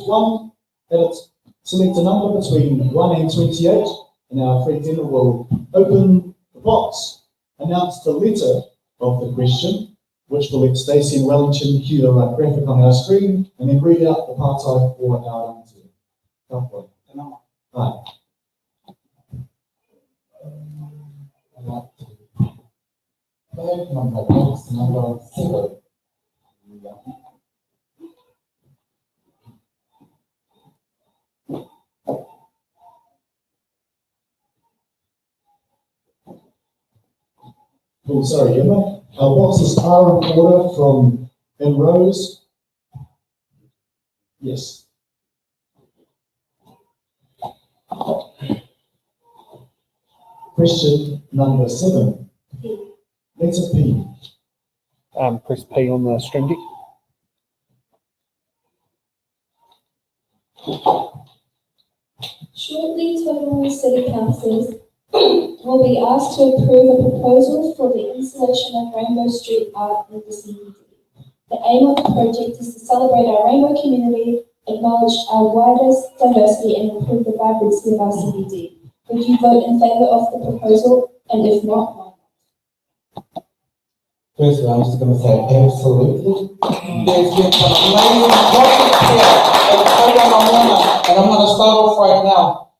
a number between 1 and 28, and our friend Emma will open the box, announce the letter of the question, which will let Stacey and Wellington cue the right graphic on our screen, and then read out the partai for our answer. Right. Number 7. Oh, sorry, Emma. Our boxes are in order from in rows. Yes. Question number 7. Letter P. Press P on the stream deck. Shortly, Tauranga City Councils will be asked to approve a proposal for the installation of rainbow street art in the CBD. The aim of the project is to celebrate our rainbow community, acknowledge our widest diversity, and improve the vibrancy of our CBD. Would you vote in favour of the proposal? And if not, why? Firstly, I'm just going to say absolutely. There's been some amazing projects here at Tauranga Moana, and I'm going to start off right now.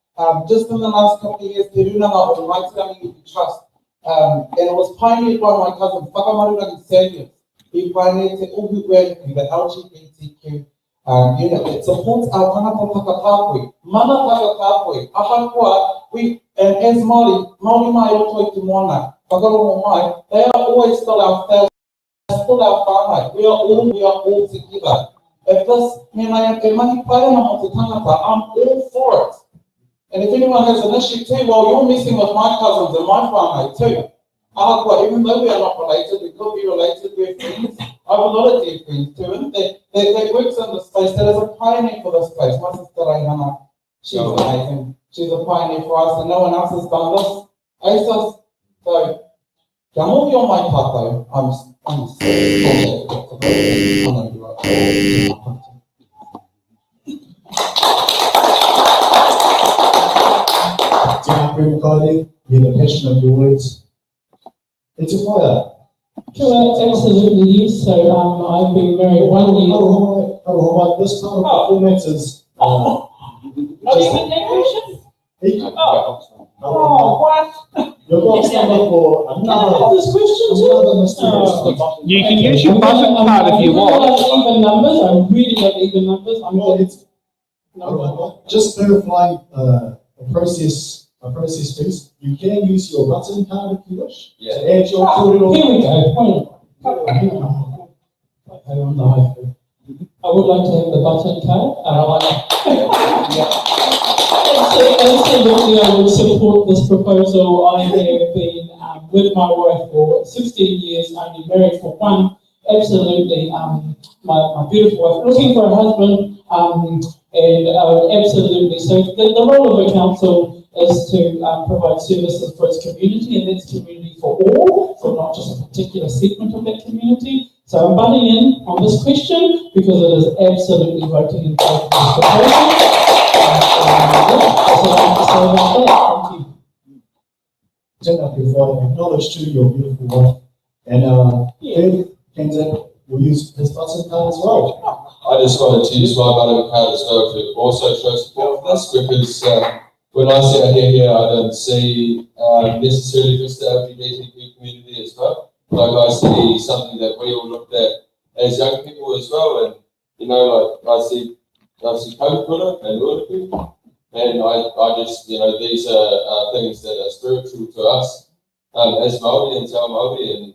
Just in the last couple of years, Te Runanga or Maitanga Trust, and it was pioneered by my cousin, Pāpāmoa Samuel. He pioneered the Uhu the LGBTQ unit. It supports our tangata whakapāpui, mana whakapāpui, ahakoa, and as Māori mai o Te Moana, whakarongo mai, they are always still our family, still our whānau. We are all together. If this, e mahi paena mo te tangata, I'm all for it. And if anyone has an issue too, well, you're messing with my cousins and my whānau too. Ahakoa, even though we are not related, we could be related, we're friends. I have a lot of dear friends too, and they works in this space. That is a pioneer for this place. My sister Raihana, she's amazing. She's a pioneer for us, and no one else has done this. ASOS, so, kia mohi o mai tātou, I'm so You're the passion of your words. It's a fire. Absolutely, yes. So I've been married 1 year. This part of the format is. Your box number for another. This question too? You can use your button card if you want. Even numbers. I really like even numbers. Just clarifying a process piece. You can use your button card if you wish to add your kōrero. Here we go. I would like to have the button card. Absolutely, I would support this proposal. I have been with my wife for 16 years, only married for 1. Absolutely, my beautiful wife, looking for a husband, and absolutely. So the role of a council is to provide services for its community, and that's community for all, so not just a particular segment of that community. So I'm butting in on this question because it is absolutely voting in favour of this proposal. That's all I have to say about that. Thank you. Tēnā te whai, acknowledge to your beautiful wife. And third candidate will use his button card as well. I just wanted to use my button card as well to also show support for this, because when I sit here, I don't see necessarily just the LGBT community as well. Like I see something that we all looked at as young people as well, and like I see kaupura and uruku, and I just these are things that are spiritual to us as Māori and Te Ao Māori, and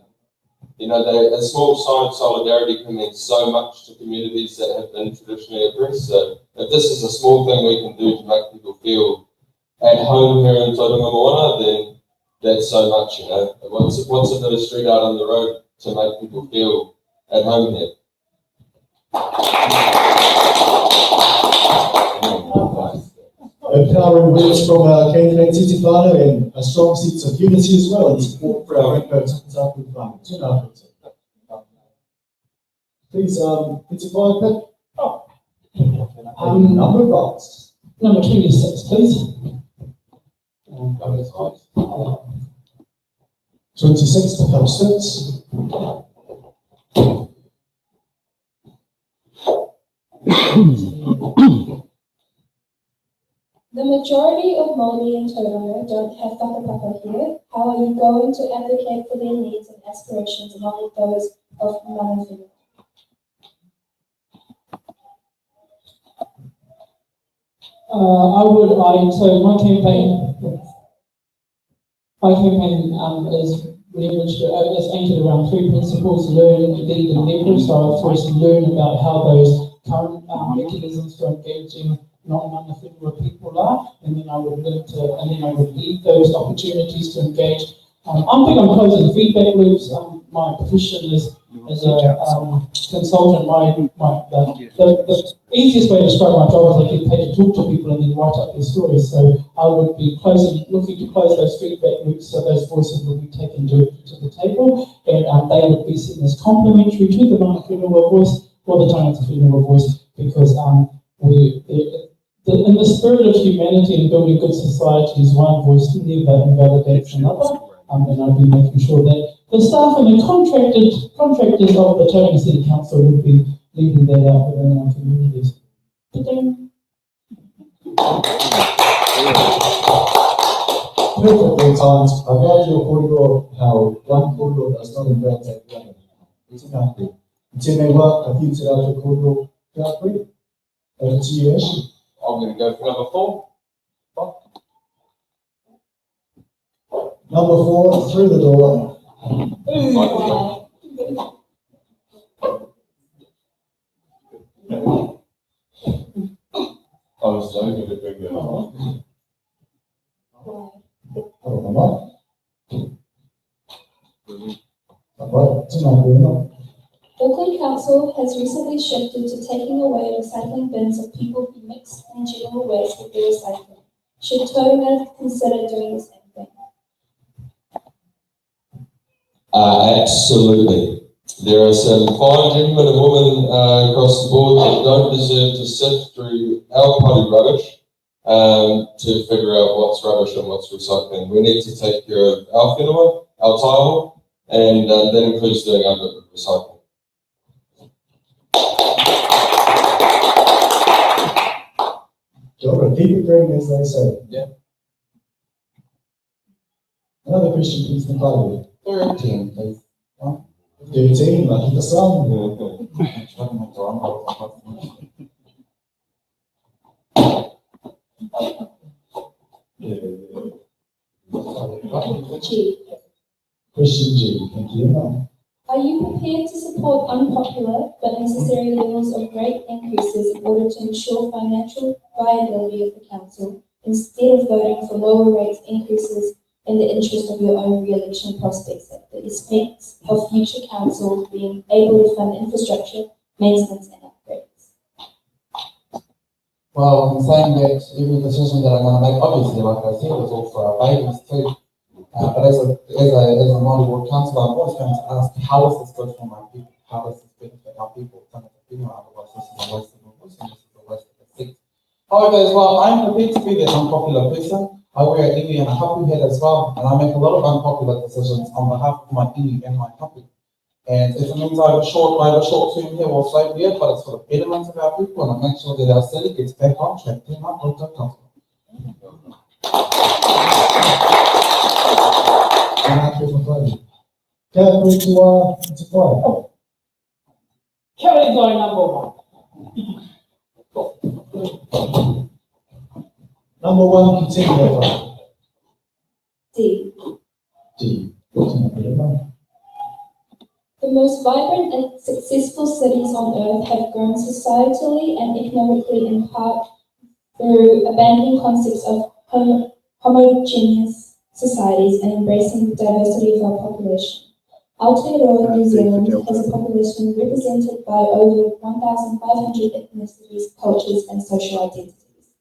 a small sign of solidarity can mean so much to communities that have been traditionally oppressed. So if this is a small thing we can do to make people feel at home here in Tauranga Moana, then that's so much, What's a bit of street art on the road to make people feel at home here? Empowering words from our candidate Titi Whānau and a strong sense of unity as well and support for our Rainbow Takatapu Whānau. Tēnā koutou. Please, Titi Whānau pick. Number box. Number 26, please. 26 becomes 6. The majority of Māori in Tauranga don't have whakapapa here. How are you going to advocate for their needs and aspirations among those of mana whenua? So my campaign is leveraged, is anchored around 3 principles: learn, lead, and leverage. So I first learn about how those current mechanisms for engaging non-mana whenua people are, and then I would lead those opportunities to engage. I'm big on closing feedback loops. My profession is as a consultant. The easiest way to describe my job is I get paid to talk to people and then write up their stories. So I would be looking to close those feedback loops so those voices will be taken to the table, and they would be seen as complementary to the mana whenua voice or the tangata whenua voice, because in the spirit of humanity and building good societies, one voice never invalidates another, and I'd be making sure that the staff and the contractors of the Tauranga City Council would be leading that out within our communities. Perfectly timed. About your corridor, how one corridor does not invalidate the other. Tēnā koe. Tēnei wā, ka whitu rā te corridor, kia koe. Over to you, Ash. I'm going to go for number 4. Number 4, through the door. I was so good at bringing it on. Auckland Council has recently shifted to taking away recycling bins of people who mix in general waste with their recycling. Should Tauranga consider doing the same thing? Absolutely. There are some fine gentlemen and women across the board that don't deserve to sift through our potty rubbish to figure out what's rubbish and what's recycling. We need to take care of our whenua, our taiho, and that includes doing our bit of recycling. Keep it green, as they say. Yeah. Another question, please, from Pāpāmoa. 13, please. 13, lucky the sun. Question G, thank you. Are you prepared to support unpopular but necessary levels of rate increases in order to ensure financial viability of the council, instead of voting for lower rate increases in the interest of your own re-election prospects at the expense of future council being able to fund infrastructure, maintenance and upgrades? Well, I'm saying that every decision that I'm going to make, obviously, like I said, is all for our babies too. But as a Māori ward councillor, I'm always going to ask, how is this good for my people? How does this benefit our people? Otherwise, this is a waste of my voice and this is a waste of the seat. However, as well, I'm prepared to be that unpopular person. I wear an iwi and a hapu hat as well, and I make a lot of unpopular decisions on behalf of my iwi and my hapu. And if it means I have a short term here or so be it, but it's for the betterment of our people and I make sure that our city gets back on track. Tēnā koutou katoa. Tēnā te whakaari. Kia koe tua te whai. Category number 1. Number 1, continue. D. D. The most vibrant and successful cities on earth have grown societally and economically in part through abandoning concepts of homogeneous societies and embracing the diversity of our population. Aotearoa, New Zealand has a population represented by over 1,500 ethnicities, cultures and social identities.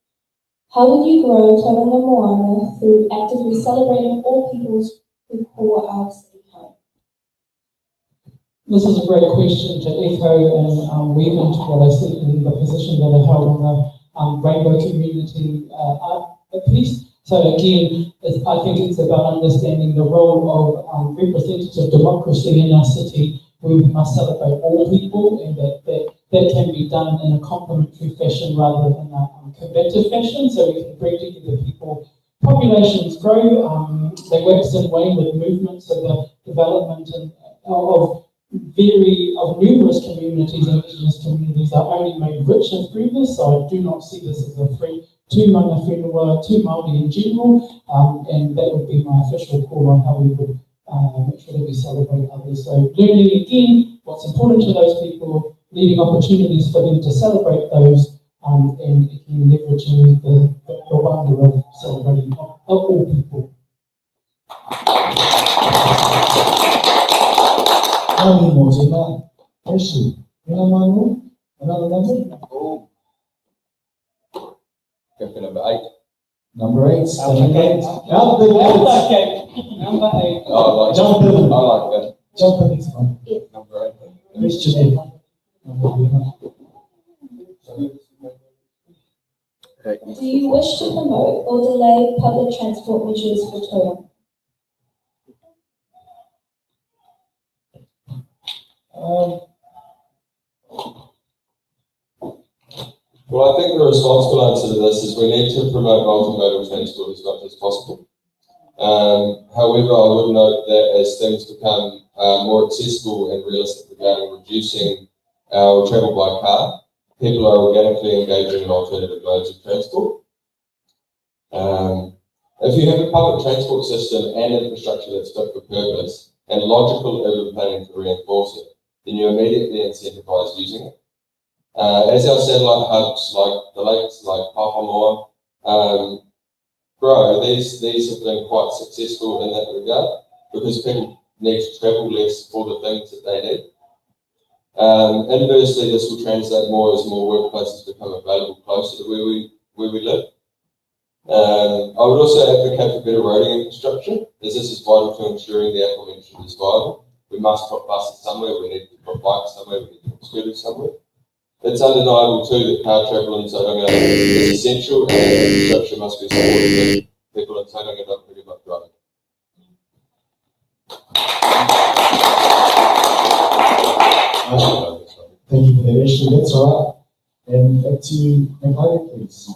How will you grow Tauranga Moana through actively celebrating all peoples who call our city home? This is a great question to echo and weave into what I said in the position that I held on the Rainbow Community art piece. So again, I think it's about understanding the role of representative democracy in our city, where we must celebrate all people, and that can be done in a complementary fashion rather than a combative fashion, so we can bring together people. Populations grow, they wax and wane with movements of the development of numerous communities, and indigenous communities are only made richer through this, so I do not see this as a threat to mana whenua, to Māori in general, and that would be my official call on how we would make sure that we celebrate others. So learning again what's important to those people, leaving opportunities for them to celebrate those, and again leveraging the wonder of celebrating of all people. Nani mo tēnā, Ashley, tēnā manu, another number? Oh. Number 8. Number 8. Number 8. Number 8. Oh, I Jump in. I like that. Jump in next one. Number 8. Question 8. Do you wish to promote or delay public transport measures for Tauranga? Well, I think the responsible answer to this is we need to promote multimodal transport as much as possible. However, I would note that as things become more accessible and realistic regarding reducing our travel by car, people are organically engaging in alternative modes of transport. If you have a public transport system and infrastructure that's fit for purpose and logical urban planning to reinforce it, then you immediately incentivise using it. As our satellite hubs like the lakes, like Pāpāmoa, grow, these have been quite successful in that regard because people need to travel less for the things that they need. Inversely, this will translate more as more workplaces become available closer to where we live. I would also advocate for better roading infrastructure, as this is vital to ensuring the aforementioned is viable. We must put buses somewhere, we need to put bikes somewhere, we need to put scooters somewhere. It's undeniable too that car travel in Tauranga is essential and infrastructure must be supported, but people in Tauranga don't really much driving. Thank you for that, Ashley. That's all right. And back to you, Nicole, please.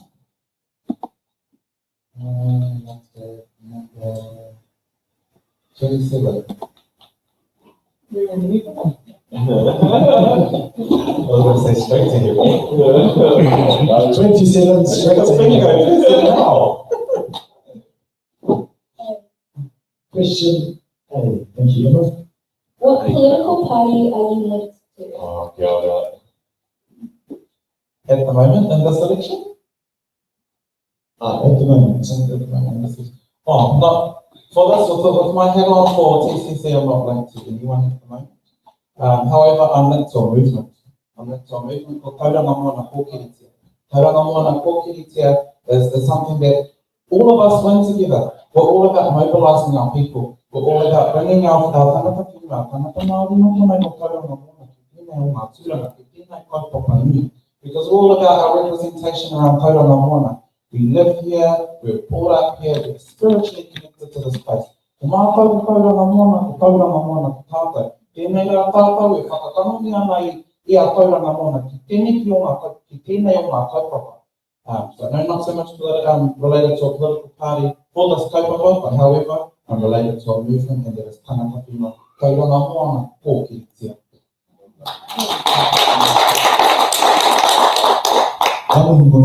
Number 27. I was going to say straight to him. 27, straight to him. Question A. Thank you, Emma. What political party are you linked to? Oh, God. At the moment, in this election? At the moment. Oh, no. For this, with my hat on for TCC, I'm not linked to anyone at the moment. However, I'm linked to a movement. I'm linked to a movement called Tauranga Moana Hoki. Tauranga Moana Kōkiritia is something that all of us win together. We're all about mobilising our people. We're all about bringing our tangata ki ngā tangata Māori no tōnei no Tauranga Moana, ki tēnei o ngā tūranga, ki tēnei kaupapa nui. Because we're all about our representation around Tauranga Moana. We live here, we're brought up here, we're spiritually connected to this place. Ko mātou Tauranga Moana, ko Tauranga Moana ko tātou. Tēnei rā tātou e whakatanoni ana i a Tauranga Moana, ki tēnei o ngā kaupapa. So no, not so much related to a political party for this kaupapa, but however, I'm related to a movement, and that is tangata whino Tauranga Moana Kōkiritia. Thank you for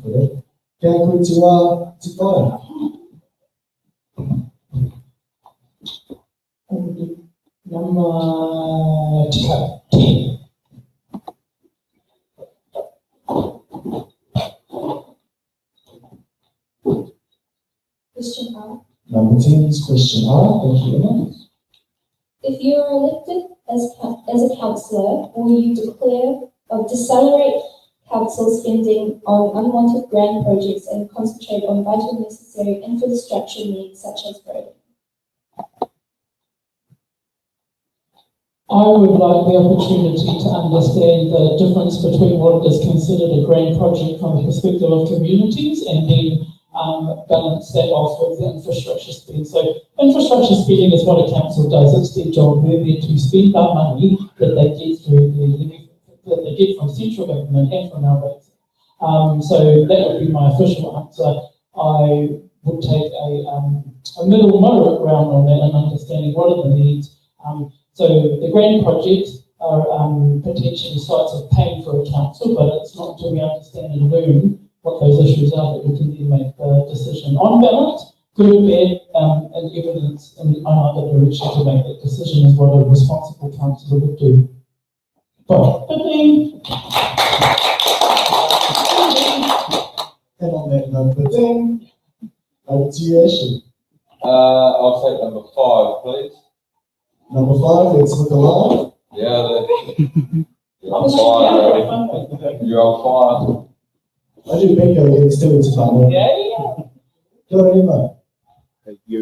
that. Kia koe te wā te whare. Number 10. Question R. Number 10 is question R. Thank you, Emma. If you are elected as a councillor, will you declare or decelerate council spending on unwanted grand projects and concentrate on vital necessary infrastructure needs such as roads? I would like the opportunity to understand the difference between what is considered a grand project from the perspective of communities and then balance that off with the infrastructure spending. So infrastructure spending is what a council does. It's their job. They're there to spend that money that they get through that they get from central government and from our rates. So that would be my official answer. I would take a middle moderate ground on that and understanding what are the needs. So the grand projects are potentially sites of pain for a council, but it's not until we understand and learn what those issues are that we can then make the decision. On balance, good or bad, and evidence in either direction to make that decision is what a responsible councillor would do. But And on that number 10, over to you, Ashley. I'll take number 5, please. Number 5, let's look alive. Yeah, you're on fire. You're on fire. I do bingo against two to time. Yeah. Go ahead, Emma. If you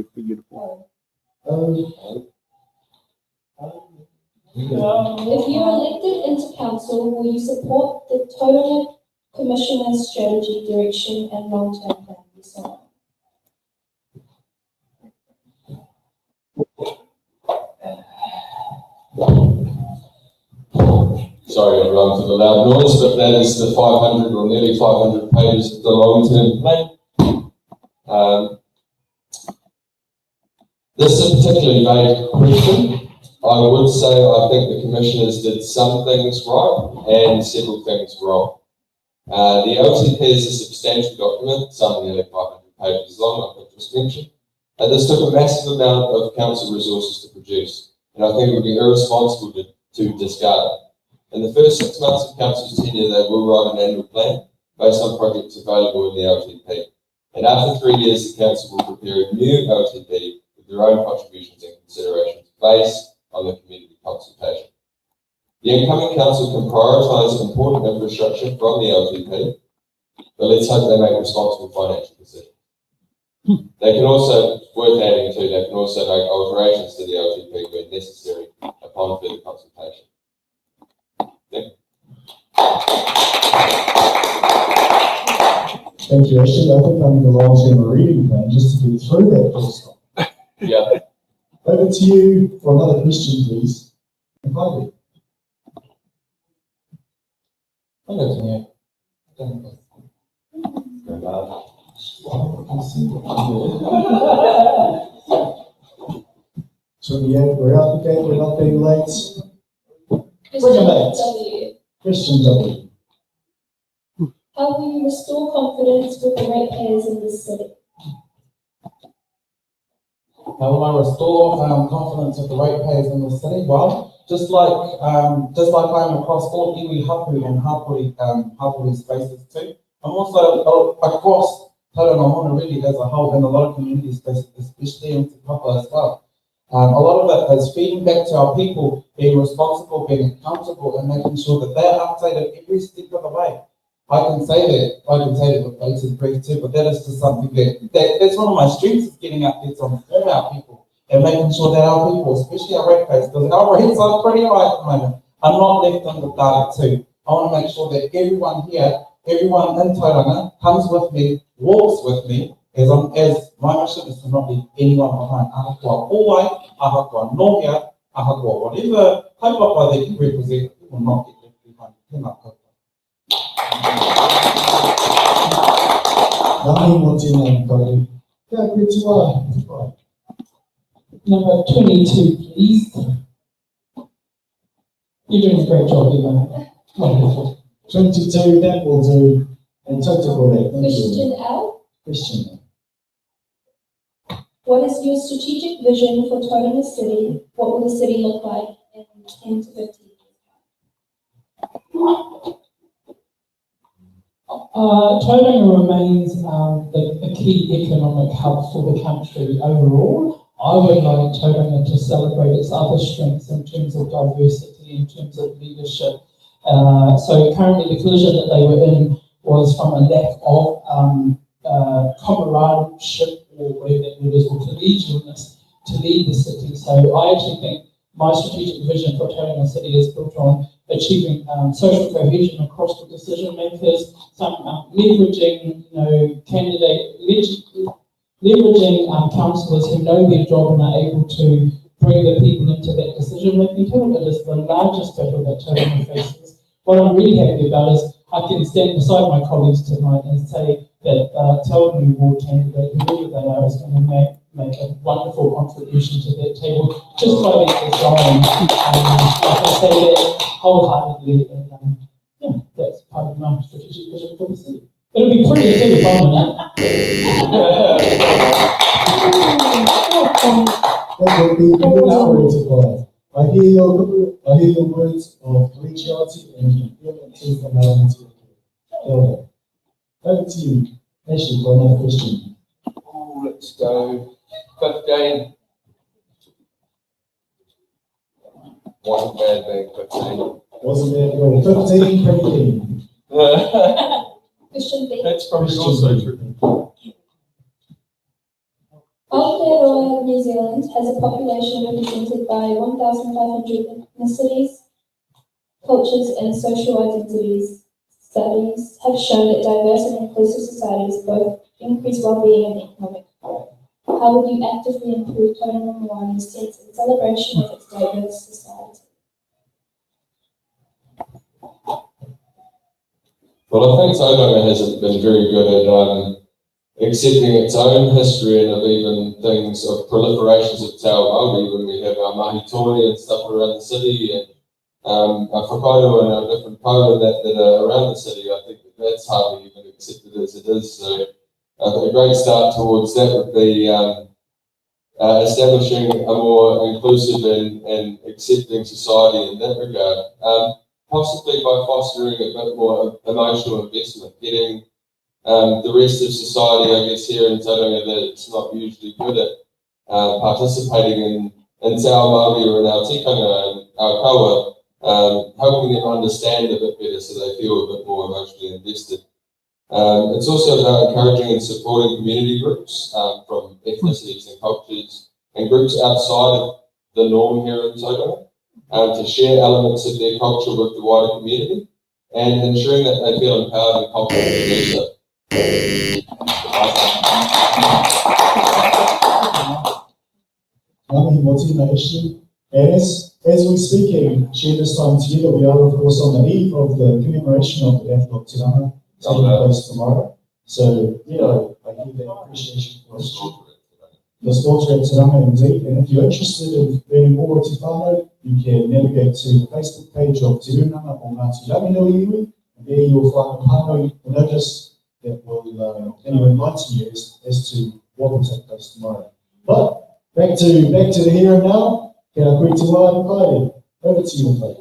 are elected into council, will you support the Tauranga Commissioner's strategy, direction and long-term plan for Song? Sorry everyone for the loud noise, but that is the 500 or nearly 500 pages of the long-term plan. This is a particularly vague question. I would say I think the commissioners did some things right and several things wrong. The LTP is a substantial document, some nearly 500 pages long, like I just mentioned. This took a massive amount of council resources to produce, and I think it would be irresponsible to discard it. In the first 6 months of council's tenure, they will write an annual plan based on projects available in the LTP. And after 3 years, the council will prepare a new LTP with their own contributions and considerations based on the community consultation. The incoming council can prioritise important infrastructure from the LTP, but let's hope they make responsible financial decisions. They can also, worth adding to, they can also make alterations to the LTP when necessary upon further consultation. Thank you, Ashley. I think I'm the long-term reading plan just to get through that first one. Yeah. Over to you for another question, please. Invite So we're out the gate, we're not being late. Bring them late. Question W. How will you restore confidence with the ratepayers in this city? How will I restore confidence with the ratepayers in the city? Well, just like I'm across all iwi hapu and hapuri spaces too, I'm also across Tauranga Moana really as a whole and a lot of community spaces, especially in Te Papa as well. A lot of it is feeding back to our people, being responsible, being accountable, and making sure that they're updated every step of the way. I can say that with bated breath too, but that is just something that's one of my strengths, is getting out there to inform our people and making sure that our people, especially our ratepayers, because our rates are pretty high at the moment, are not left in the dark too. I want to make sure that everyone here, everyone in Tauranga comes with me, walks with me, as my mission is to not leave anyone behind. Ahakoa Owai, ahakoa Nohea, ahakoa whatever kaupapa that you represent, you will not get left behind. Tēnā koutou. Number 22, please. You're doing a great job, Eva. Wonderful. 22, that will do. And total that. Question L. Question. What is your strategic vision for Tauranga City? What will the city look like in 10 to 15 years? Tauranga remains a key economic hub for the country overall. I would like Tauranga to celebrate its other strengths in terms of diversity, in terms of leadership. So currently the collision that they were in was from a lack of comradeship or whatever that word is, or collegialness to lead the city. So I actually think my strategic vision for Tauranga City is built on achieving social cohesion across the decision makers, leveraging, leveraging councillors who know their job and are able to bring the people into that decision making table. It is the largest battle that Tauranga faces. What I'm really happy about is I can stand beside my colleagues tonight and say that Tauranga Ward candidate, whoever they are, is going to make a wonderful contribution to that table just by their design. I can say that wholeheartedly, and yeah, that's part of my strategic vision for the city. It'll be pretty too, fun, That would be collaborative. I hear your words of collegiality and commitment to formality. Over to you, Ashley, for another question. Oh, let's go 15. Wasn't bad being 15. Wasn't bad at all. 15, pretty keen. Question B. That's probably also true. Aotearoa, New Zealand has a population represented by 1,500 ethnicities, cultures, and social identities. Studies have shown that diverse and inclusive societies both increase well-being and economic growth. How would you actively improve Tauranga Moana's sense and celebration of its diverse society? Well, I think Tauranga hasn't been very good at accepting its own history and of even things of proliferations of Te Ao Māori when we have our mahi tori and stuff around the city and our whakairo and our different power that are around the city. I think that's hardly even accepted as it is. So a great start towards that would be establishing a more inclusive and accepting society in that regard. Possibly by fostering a bit more emotional investment, getting the rest of society, I guess, here in Tauranga that's not usually good at participating in Te Ao Māori or in our tikanga and our kaua, helping them understand a bit better so they feel a bit more emotionally invested. It's also about encouraging and supporting community groups from ethnicities and cultures and groups outside of the norm here in Tauranga to share elements of their culture with the wider community and ensuring that they feel empowered and confident to do so. As we're speaking, share this time together, we are of course on the eve of the commemoration of the death of Te Rana taking place tomorrow. So, I give that appreciation for the slaughter at Te Rana indeed. And if you're interested in learning more about Te Whānau, you can navigate to the Facebook page of Te Runanga o Ngāti Ranginuiwi, and there you'll find the whānau notice that will enlighten you as to what will take place tomorrow. But back to the here and now. Kia koe te wā, Kai. Over to you, Kai.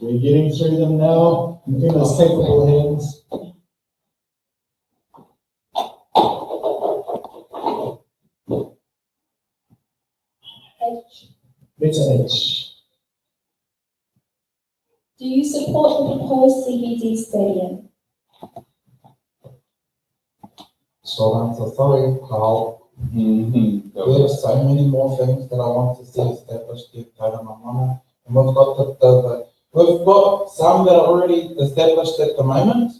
We're getting through them now. In those capable hands. H. Letter H. Do you support the proposed CBD stadium? Short answer, sorry, Carl. There are so many more things that I want to see established here at Tauranga Mana. And we've got some that are already established at the moment.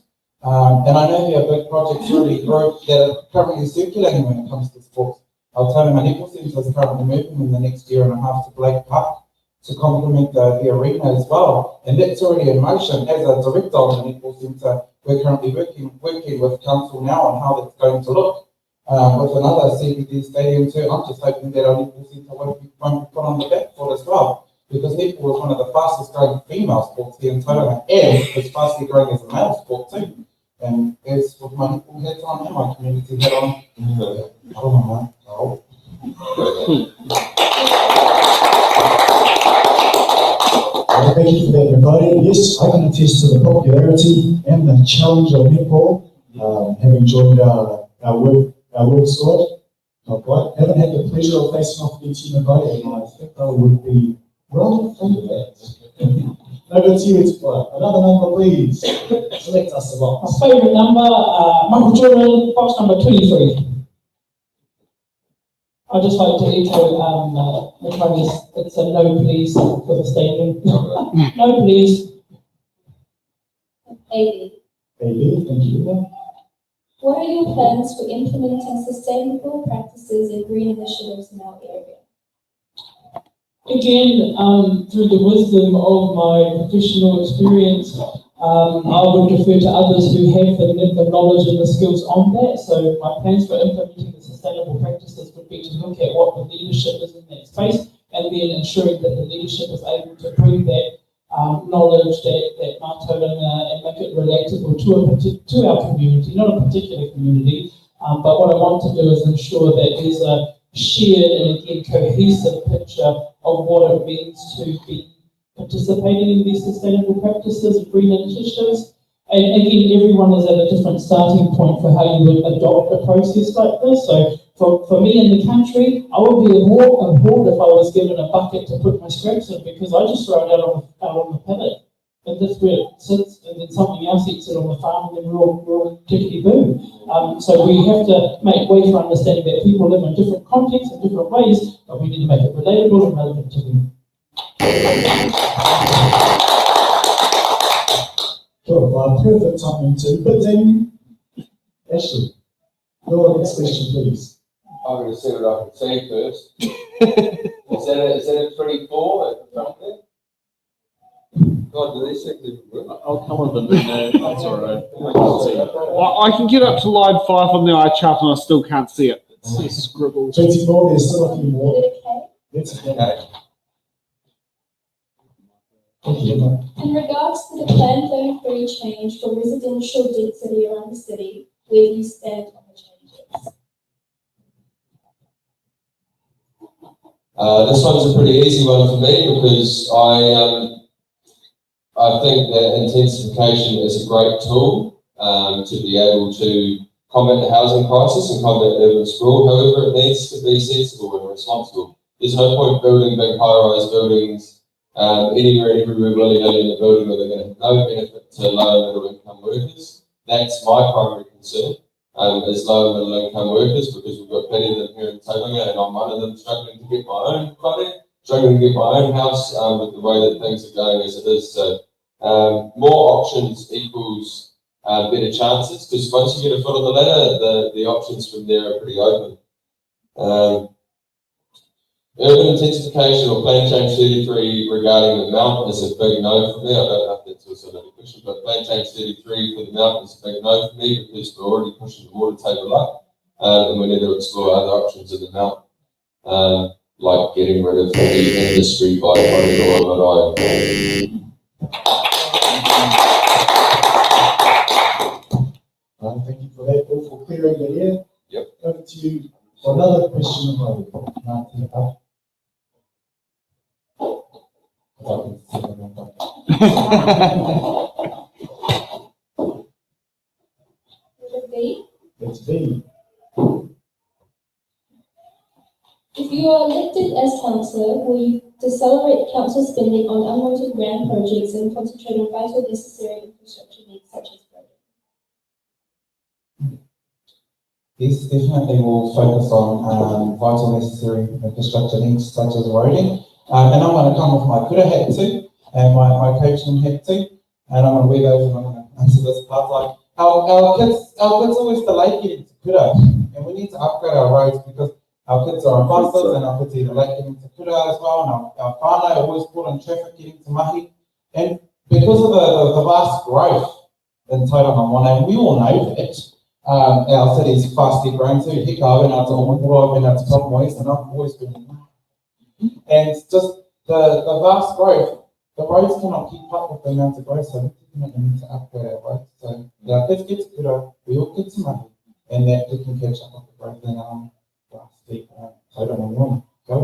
And I know there are big projects already that are currently circulating when it comes to sports. Our Tauranga Netball Centre is currently moving in the next year and a half to Blake Park to complement the arena as well. And that's already in motion. As a director of the Netball Centre, we're currently working with council now on how that's going to look. With another CBD stadium too, I'm just hoping that our Netball Centre won't be put on the back foot as well. Because netball is one of the fastest growing female sports here in Tauranga, and it's fastly growing as a male sport too. And as with my netball hats on and my community hat on, I don't know, no. Thank you for that, everybody. Yes, I can attest to the popularity and the challenge of netball. Having joined our work squad, not quite. Haven't had the pleasure of facing off against you, everybody, and I think I would be well for that. Over to you, Explorer. Another number, please. Select us a lot. My favourite number, Michael Jordan, box number 23. I'd just like to echo McCarthy's, it's a no please for the stadium. No please. AB. AB, thank you. What are your plans for implementing sustainable practices and green initiatives in our area? Again, through the wisdom of my professional experience, I would defer to others who have the knowledge and the skills on that. So my plans for implementing the sustainable practices would be to look at what the leadership is in that space and then ensuring that the leadership is able to bring that knowledge, that Tauranga, and make it relatable to our community, not a particular community, but what I want to do is ensure that there's a shared and again cohesive picture of what it means to be participating in these sustainable practices, green initiatives. And again, everyone is at a different starting point for how you would adopt a process like this. So for me in the country, I would be appalled if I was given a bucket to put my scraps in, because I just throw it out on the paddock. And that's where it sits, and then something else eats it on the farm, and then we're all tickety boom. So we have to make way for understanding that people live in different contexts and different ways, but we need to make it relatable and relevant to them. Cool, perfect timing too. But then, Ashley, your next question, please. I'm going to see what I can say first. Is that a 24 at the front there? God, do these things even work? I'll come with them. That's all right. I can get up to line 5 on the eye chart and I still can't see it. It's scribbles. 24, there's still a few more. That's okay. In regards to the planned zone 3 change for residential density around the city, where do you stand on the changes? This one's a pretty easy one for me because I think that intensification is a great tool to be able to combat the housing crisis and combat urban sprawl. However, it needs to be sensible and responsible. There's no point building big high-rise buildings anywhere and everywhere willy-nilly in the building where they're going to have no benefit to low and middle income workers. That's my primary concern, is low and middle income workers, because we've got plenty of them here in Tauranga, and I'm one of them struggling to get my own property, struggling to get my own house with the way that things are going as it is. So more options equals better chances, because once you get a foot on the ladder, the options from there are pretty open. Urban intensification or plan change 33 regarding the mount is a big no for me. I don't know if that's also another question, but plan change 33 for the mount is a big no for me, because we're already pushing the water table up, and we need to explore other options in the mount, like getting rid of the industry by corridor. Thank you for that, Paul, for clearing the air. Yep. Over to you for another question about B? It's B. Is you are elected as councillor, will you decelerate council spending on unwanted grand projects and concentrate on vital necessary infrastructure needs such as roads? Yes, definitely will focus on vital necessary infrastructure needs such as roading. And I'm going to come with my kura hat too, and my coaching hat too, and I'm going to wear those and I'm going to answer this part. Like our kids always delay getting to kura, and we need to upgrade our roads because our kids are on buses and our kids either late getting to kura as well, and our whānau are always caught in traffic getting to mahi. And because of the vast growth in Tauranga Moana, and we all know that, our city's fastly growing too. I've been out to Omapura, I've been out to Pāpāmoa, and I've always been in Mahi. And just the vast growth, the roads cannot keep up with the amount of growth, so we definitely need to upgrade our roads. So our kids get to kura, we all get to Mahi, and that we can catch up with the growth in vastly Tauranga Moana. Kia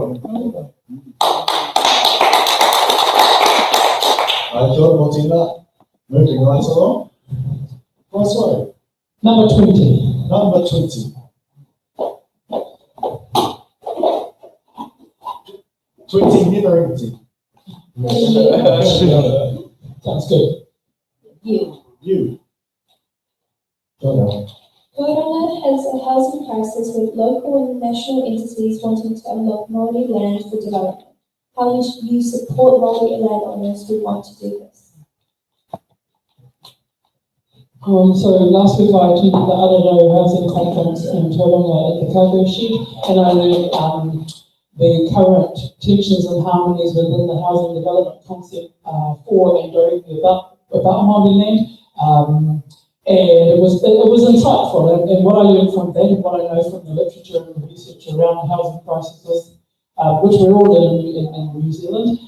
ora mō tēnā. Moving right along. Nice way. Number 20. Number 20. 20 never empty. Sounds good. You. Tauranga has a housing crisis with local and national entities wanting to unlock Māori land for development. How will you support Māori landowners who want to do this? So last week I attended the Arataki housing conference in Tauranga at the cargo shed, and I learned the current tensions and harmonies within the housing development concept for and directly about Māori land. And it was insightful, and what I learned from that and what I know from the literature and the research around housing crises, which we're all in New Zealand,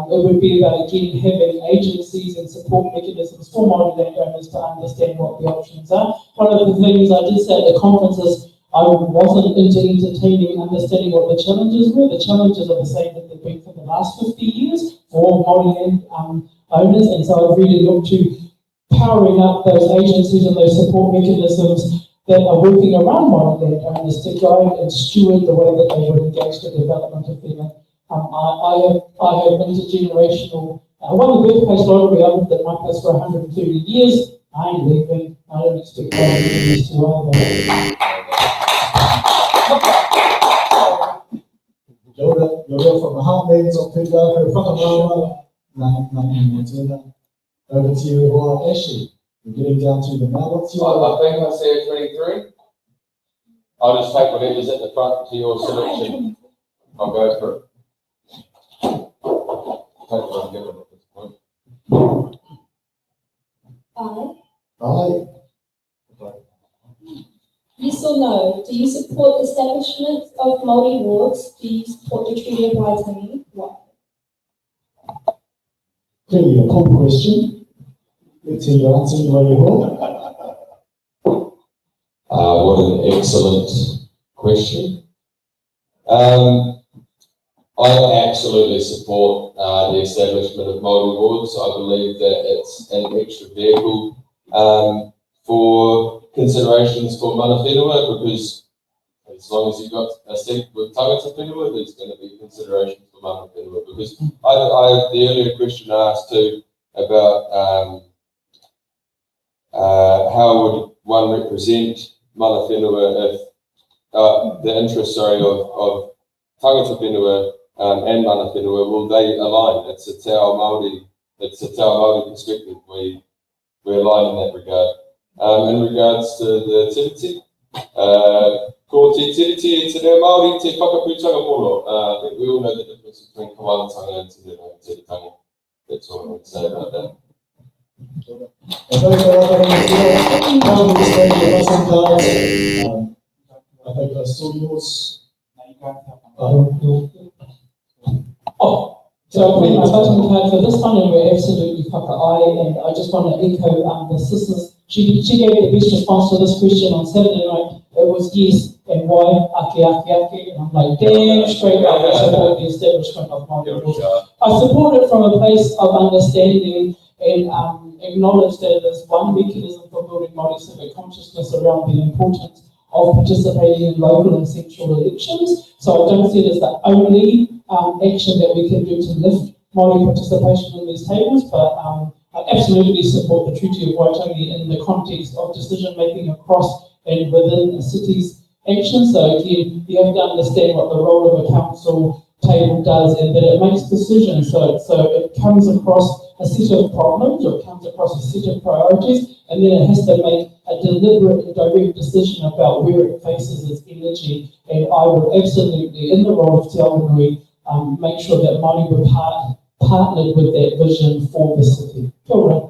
it would be about, again, having agencies and support mechanisms for Māori landowners to understand what the options are. One of the things I did say at the conference is I wasn't into entertaining understanding what the challenges were. The challenges are the same that they've been for the last 50 years for Māori land owners, and so I've really looked to powering up those agencies and those support mechanisms that are working around Māori landowners to guide and steward the way that they would engage the development of their land. I have intergenerational, one of the birthplace lottery. I lived at my place for 130 years. I ain't leaving. I don't expect my years to either. Kia ora, you're from the heartlands of Te Pāpāmoa, Ngā tēnā. Over to you, Ashley. We're getting down to the now. What's your... I think I see a 23. I'll just take whatever's at the front to your selection. I'll go for it. Take what I'm given at this point. Aye. Yes or no? Do you support the establishment of Māori wards? Do you support the Treaty of Waitangi? Why? Clearly a cool question. Let's hear your answer, you What an excellent question. I absolutely support the establishment of Māori wards. I believe that it's an extra vehicle for considerations for mana whenua, because as long as you've got a seat with tangata whenua, there's going to be considerations for mana whenua. Because the earlier question I asked too about how would one represent mana whenua if the interests of tangata whenua and mana whenua, will they align? It's a te ao Māori perspective. We align in that regard. In regards to the tiriti, ko te tiriti e te reo Māori te whakaputanga polo. I think we all know the difference between kawalatanga and te reo tiritanga. That's all I would say about that. I think I saw yours. So I put my voting card for this one, and we're absolutely whaka-ai, and I just want to echo the sisters. She gave the best response to this question on Saturday night. It was yes, and why? Ake, and I'm like, damn straight up, I support the establishment of Māori wards. I support it from a place of understanding and acknowledge that it is one mechanism for building Māori civic consciousness around the importance of participating in local and central elections. So I don't see it as the only action that we can do to lift Māori participation in these tables, but I absolutely support the Treaty of Waitangi in the context of decision making across and within a city's action. So again, you have to understand what the role of a council table does and that it makes decisions. So it comes across a set of problems or it comes across a set of priorities, and then it has to make a deliberate and direct decision about where it faces its energy. And I would absolutely, in the role of Te Awanui, make sure that Māori were partnered with that vision for the city. Kia ora.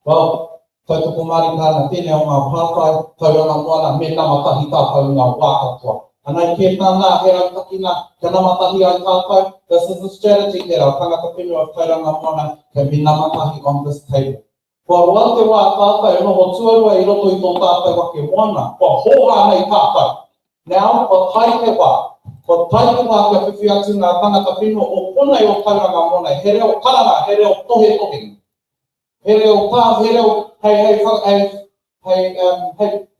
Well, tautoko Māori kāna tēnei o ngā pātai, tauranga moana, me namatahi tātou ngā wā katoa. And I care tāna, he Arataki nā, ka namatahi ai tātou. This is the strategy here, our tangata whenua of tauranga moana can be namatahi on this table. Kua roa te wā tātou, no ho tuarua I roto I tō tātou wake moana, kua hoha nei tātou. Now, o tai te wā. O tai te wā kia whiwhi atu ngā tangata whenua o punai o tauranga moana, he reo karanga, he reo tohe tohe. He reo tā, he reo, hei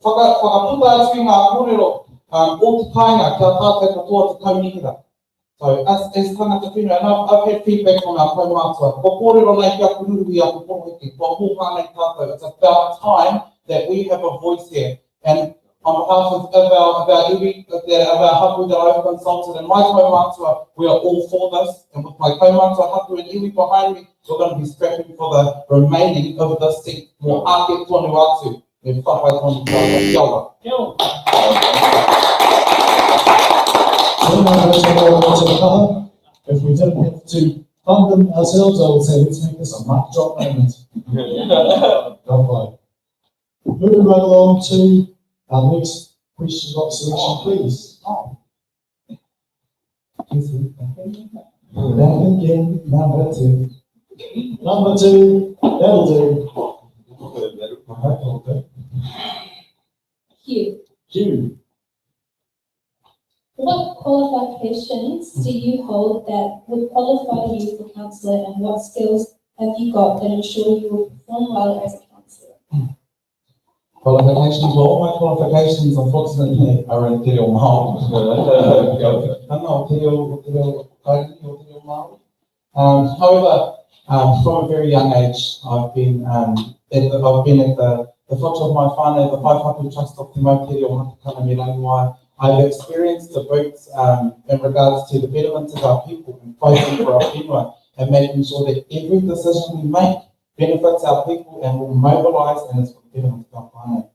whakaputa atu ngā kōrero o te kāinga kia tātou katoa te kaunihira. So, as tangata whenua, and I've had feedback from our kaumātua, ko kōrero nei kia kururu I aku ponohiki, ko hoha nei tātou. It's about time that we have a voice here. And on behalf of our hapu that I've consulted and my kaumātua, we are all for this. And with my kaumātua hapu and iwi behind me, we're going to be scrapping for the remaining of this seat. Mō ake tonu atu, me whawhai tonu tātou. Kia ora. Kia ora. If we didn't have to fund them ourselves, I would say let's make this a mic drop moment. Moving right along to our next question box selection, please. Back again, number two. Number two, that'll do. Hugh. What qualifications do you hold that would qualify you for councillor, and what skills have you got that ensure you will perform well as a councillor? Qualifications, well, all my qualifications unfortunately are in Te Reo Māori. However, from a very young age, I've been at the foot of my whānau, the Whaiwhatu Trust of Te Mau Te Reo Hatakana me Rangwai. I've experienced the votes in regards to the betterment of our people and fighting for our whenua and making sure that every decision we make benefits our people and will mobilise and is for the betterment of our whānau.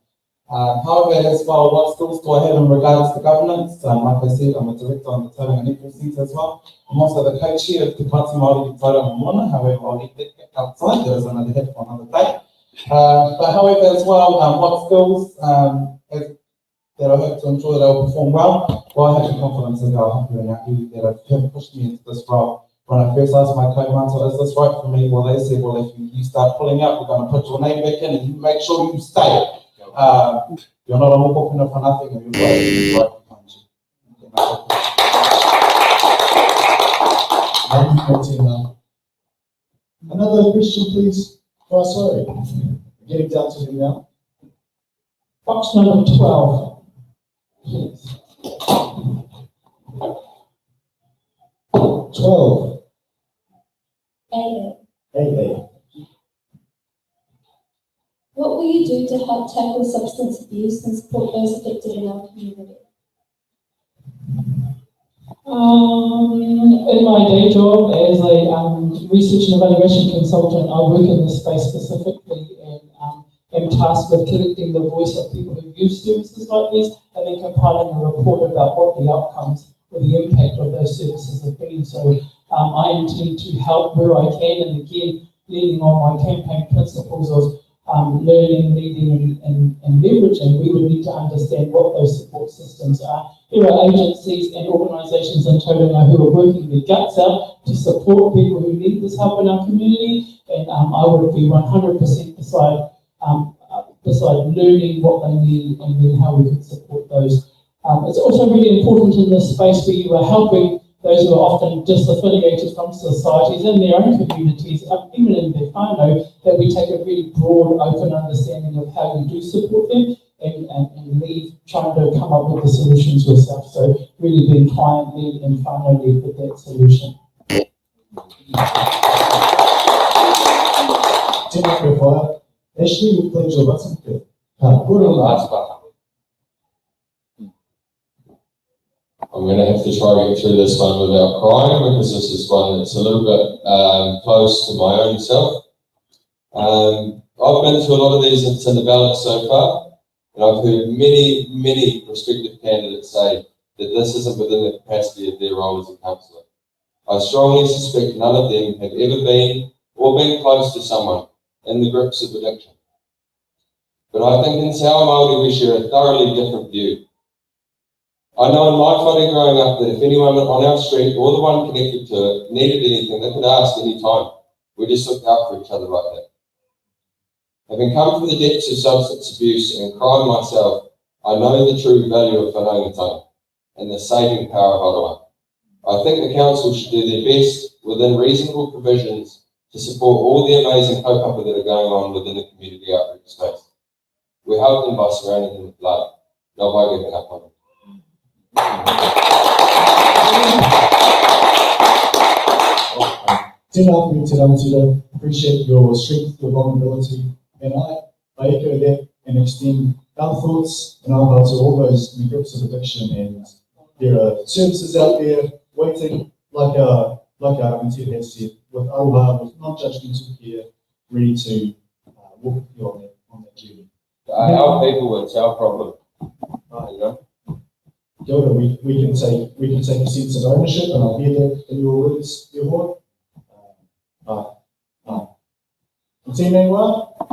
However, as well, what skills do I have in regards to governance? Like I said, I'm a director on the Tauranga Netball Centre as well. I'm also the co-chair of Te Pāti Māori Tauranga Moana. However, I'll leave that outside. There is another head for another day. But however, as well, what skills that I hope to ensure that I will perform well? Well, I have the confidence in our hapu and our iwi that have pushed me into this role. When I first asked my kaumātua, is this right for me? Well, they said, well, if you start pulling out, we're going to put your name back in and you make sure you stay. You're not a mokopuna for nothing, and you're right behind you. Another question, please. Oh, sorry. Getting down to you now. Box number 12. Yes. 12. AA. What will you do to help tackle substance abuse and support those affected in our community? In my day job as a research and evaluation consultant, I work in this space specifically and am tasked with collecting the voice of people who use services like these and then compiling a report about what the outcomes or the impact of those services have been. So I intend to help where I can, and again, leaning on my campaign principles of learning, leading, and leveraging. We would need to understand what those support systems are. There are agencies and organisations in Tauranga who are working their guts out to support people who need this help in our community, and I would be 100% beside learning what they need and then how we can support those. It's also really important in this space where you are helping those who are often disaffiliated from societies in their own communities, even in their whānau, that we take a really broad, open understanding of how you do support them and leave trying to come up with the solutions yourself. So really being client-led and whānau-led with that solution. Tēnā koe whaia. Ashley, we pledge your button. Kura Last button. I'm going to have to try to get through this one without crying because this is one that's a little bit close to my own self. I've been to a lot of these in the ballot so far, and I've heard many prospective candidates say that this isn't within the capacity of their role as a councillor. I strongly suspect none of them have ever been or been close to someone in the grips of addiction. But I think in Te Ao Māori we share a thoroughly different view. I know in my whare growing up that if anyone on our street or the one connected to it needed anything, they could ask any time. We just looked out for each other like that. Having come from the depths of substance abuse and crime myself, I know the true value of whanaungatanga and the saving power of Arawai. I think the council should do their best within reasonable provisions to support all the amazing kaupapa that are going on within the community outreach space. We help them by surrounding them with love, not by giving up on them. Tēnā koe te rangatira, appreciate your strength, your vulnerability, and I echo that and extend our thoughts and our hearts to all those in the grips of addiction. And there are services out there waiting, like our rangatira has said, with aroha, with non-judgmental care, ready to walk with you on that journey. Our people, it's our problem. You know? Kia ora, we can take a sense of ownership, and I'll hear that in your words, your heart. Tēnei wā,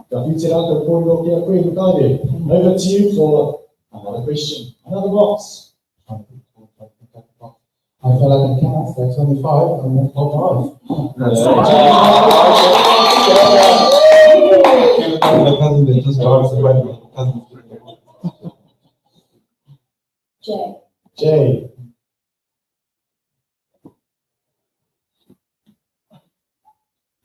ka whiti rātou kōrero kia koe me kaere. Over to you for another question, another box. I feel like I can't say 25, I'm not top 5. Jay.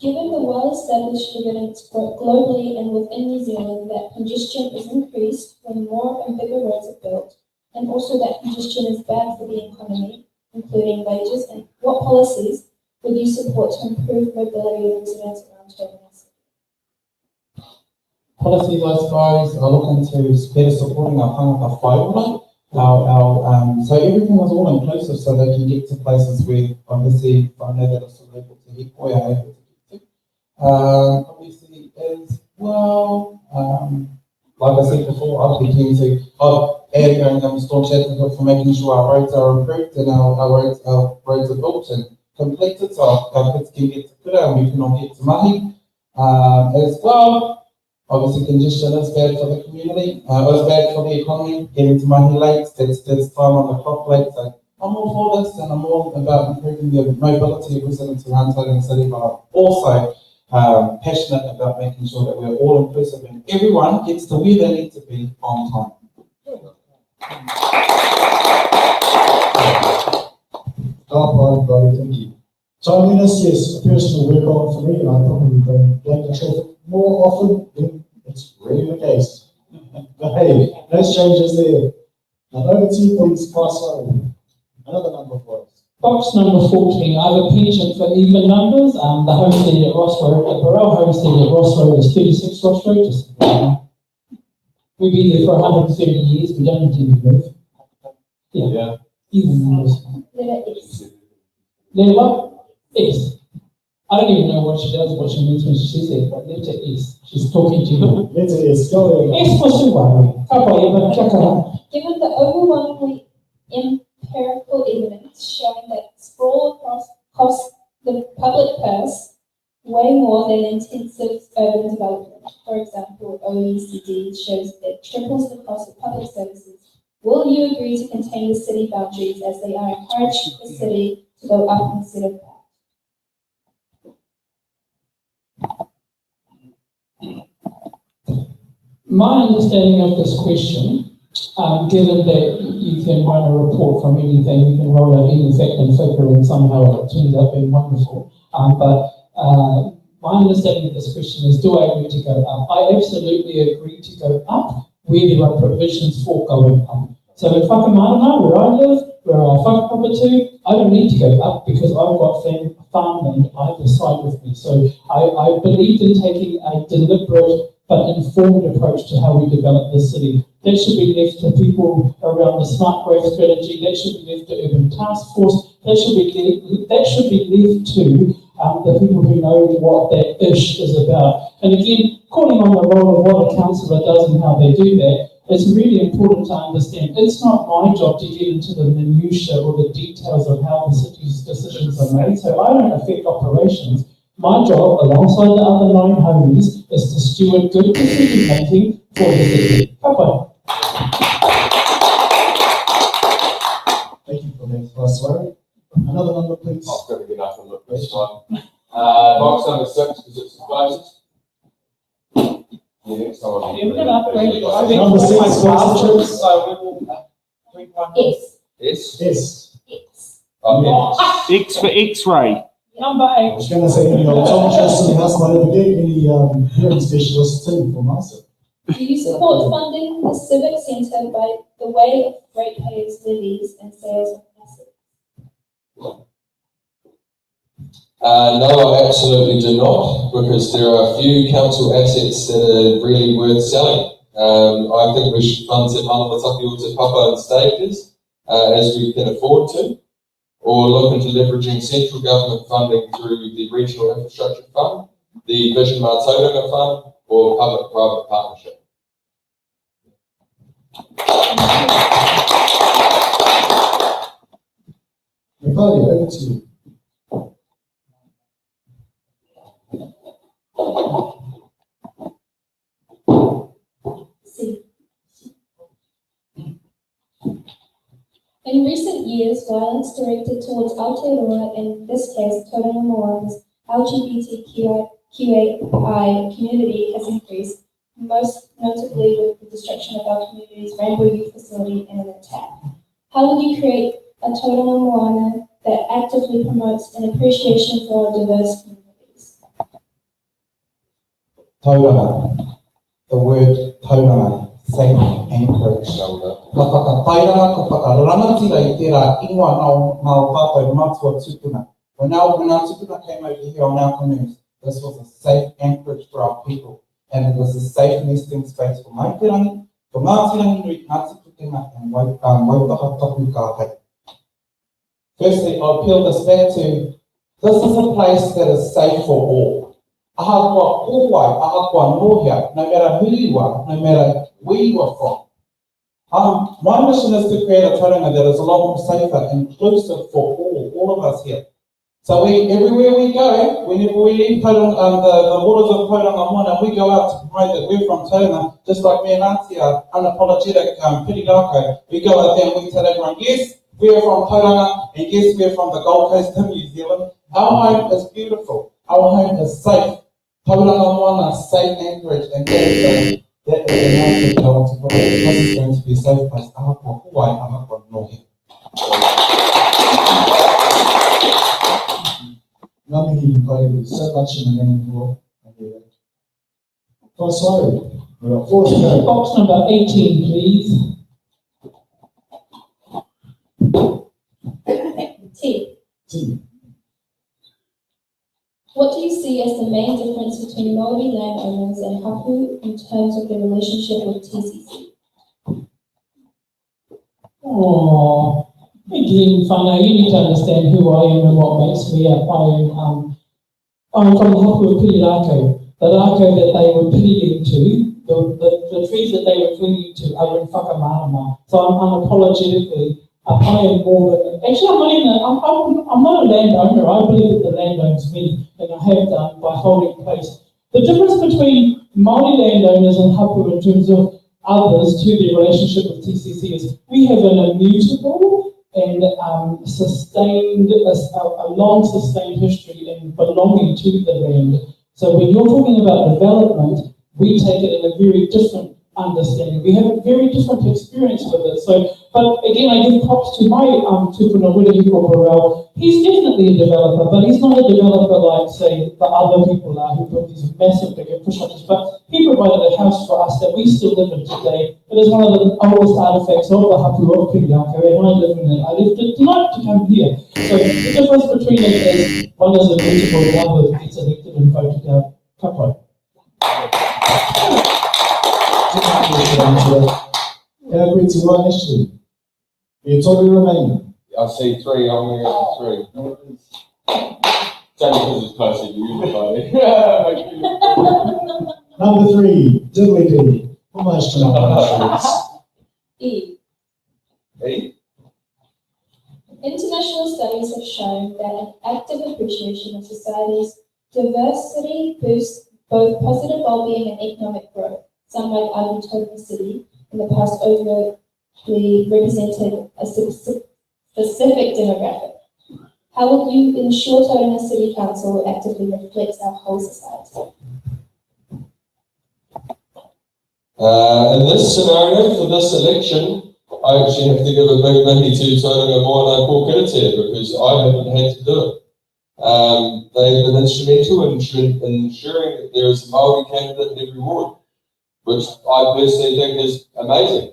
Given the well-established evidence globally and within New Zealand that congestion is increased when more and bigger roads are built, and also that congestion is bad for the economy, including wages, and what policies would you support to improve mobility of residents around Tauranga City? Policies, I suppose, are looking to better supporting our tangata whaiora. So everything is all inclusive, so they can get to places where obviously whānau that are still able to hit or are able to get to. Obviously as well, like I said before, I'll be keen to add going staunch advocate for making sure our roads are improved and our roads are built and completed, so our kids can get to kura and we can all get to mahi. As well, obviously congestion is bad for the community, it's bad for the economy, getting to mahi late, that's time on the clock late, so I'm all for this and I'm all about improving the mobility of residents around Tauranga City, but I'm also passionate about making sure that we're all inclusive and everyone gets to where they need to be on time. Thank you. Timeliness, yes, a personal work on for me, and I probably bring the traffic more often than it's really the case. But hey, those changes there. Now over to you, please, pass on. Another number for us. Box number 14, I have a penchant for even numbers. The homestead at Ross Road, the Burrell homestead at Ross Road is 36 Ross Road. Just, we've been there for 130 years, we don't intend to move. Yeah. Even numbers. Letter X. Letter what? X. I don't even know what she does, what she means when she says it, but letter S. She's talking to you. Letter S, go ahead. S for Suwa. Given the overwhelmingly empirical evidence showing that sprawl costs the public purse way more than intensive urban development. For example, OECD shows that triples the cost of public services. Will you agree to contain the city boundaries as they are encouraging the city to go up instead of down? My understanding of this question Given that you can run a report from anything, you can roll out any fact and figure, and somehow it turns out being wonderful. My understanding of this question is, do I agree to go up? I absolutely agree to go up where there are provisions for going up. So in Whakamarama, where I live, where I whakapapa to, I don't need to go up because I've got farmland either side of me. So I believed in taking a deliberate but informed approach to how we develop the city. That should be left to people around the smart growth strategy. That should be left to urban task force. That should be left to the people who know what that ish is about. And again, calling on the role of what a councillor does and how they do that, it's really important to understand. It's not my job to get into the minutiae or the details of how the city's decisions are made, so I don't affect operations. My job, alongside the other 9 homies, is to steward good decision making for the city. Bye-bye. Thank you for that, Vice. Another number, please. I've got to get up and look this one. Box number 6, because it's the closest. Yeah, some of you. Number 6, Yes. Yes. Yes. X for X-ray. Number 8. I was going to say, any optometrists in the house might over there, any hearing specialists too for myself. Do you support funding the civic centre by the way of ratepayers' levies and sales of assets? No, I absolutely do not, because there are a few council assets that are really worth selling. I think we should fund Te Arataki or Te Papa in stages, as we can afford to, or look into leveraging central government funding through the Regional Infrastructure Fund, the Vision Tauranga Fund, or public-private partnership. Natalia, over to you. In recent years, violence directed towards Aotearoa, in this case Tauranga Moana's LGBTQI community, has increased, most notably with the destruction of our community's Rainbow Youth Facility in an attack. How will you create a Tauranga Moana that actively promotes an appreciation for our diverse communities? Tauranga. The word Tauranga, safe and encourage. Ka whakatairanga, ka whakarangatira I tērā ingoa nā o tātou mātua tupuna. When our tupuna came over here on our canoes, this was a safe anchorage for our people, and it was a safe nesting space for Maitirangi, for Mātirangi Nui, Ngāti Pukenga, and Waitaha Tapu Kāhei. Firstly, I appeal this back to, this is a place that is safe for all. Ahakoa kōwai, ahakoa nōhia, no matter who you are, no matter where you are from. My mission is to create a tauranga that is a lot more safer and inclusive for all of us here. So everywhere we go, whenever we leave Tauranga, the waters of Tauranga Moana, we go out to promote that we're from Tauranga, just like me and Auntie are unapologetic, Pirirako. We go out there and we tell everyone, yes, we're from Tauranga, and yes, we're from the Gold Coast of New Zealand. Our home is beautiful. Our home is safe. Tauranga Moana, safe anchorage, and that is the announcement that I want to put. This is going to be a safe place. Ahakoa Hawaii, ahakoa Nohi. Nothing you so much in the name of God. Sorry, we've got 4 to go. Box number 18, please. T. What do you see as the main difference between Māori landowners and hapu in terms of their relationship with TCC? Oh, again, whānau, you need to understand who I am and what makes me up. I'm from the hapu of Pirirako. The rako that they were clinging to, the trees that they were clinging to are in Whakamarama. So I'm unapologetically I am more than, actually I'm not a landowner. I believe that the land owns me, and I have done by holding place. The difference between Māori landowners and hapu in terms of others to their relationship with TCC is we have an immutable and sustained, a long sustained history in belonging to the land. So when you're talking about development, we take it in a very different understanding. We have a very different experience with it. So, but again, I give props to my tupuna Burrell. He's definitely a developer, but he's not a developer like, say, the other people are who build these massive big infrastructures. But he provided a house for us that we still live in today. It is one of the oldest artifacts of the hapu of Piriaka, and I live in it. I left it tonight to come here. So the difference between it is one is a beautiful, one that gets elected and voted out. Kapai. It's one issue. It's all remaining. I see three, I'm going to go for three. It's only because it's closer to you, buddy. Number 3, diddly-dee. Almost enough. E. E? International studies have shown that an active appreciation of society's diversity boosts both positive well-being and economic growth. Some like Tauranga City in the past overtly represented a specific demographic. How will you ensure Tauranga City Council actively reflects our whole society? In this scenario, for this election, I actually have to give a big mihi to Tauranga Moana Pōkiritea because I haven't had to do it. They've been instrumental in ensuring that there is a Māori candidate in every ward, which I personally think is amazing.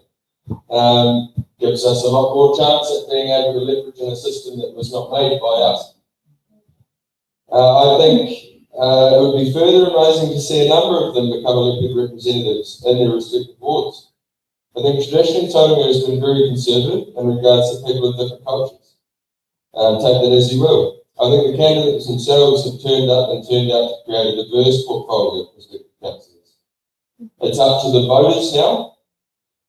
Gives us a lot more chance at being able to leverage in a system that was not made by us. I think it would be further amazing to see a number of them become elected representatives in their respective wards. I think traditionally Tauranga has been very conservative in regards to people of different cultures. Take that as you will. I think the candidates themselves have turned out to create a diverse portfolio of prospective councillors. It's up to the voters now,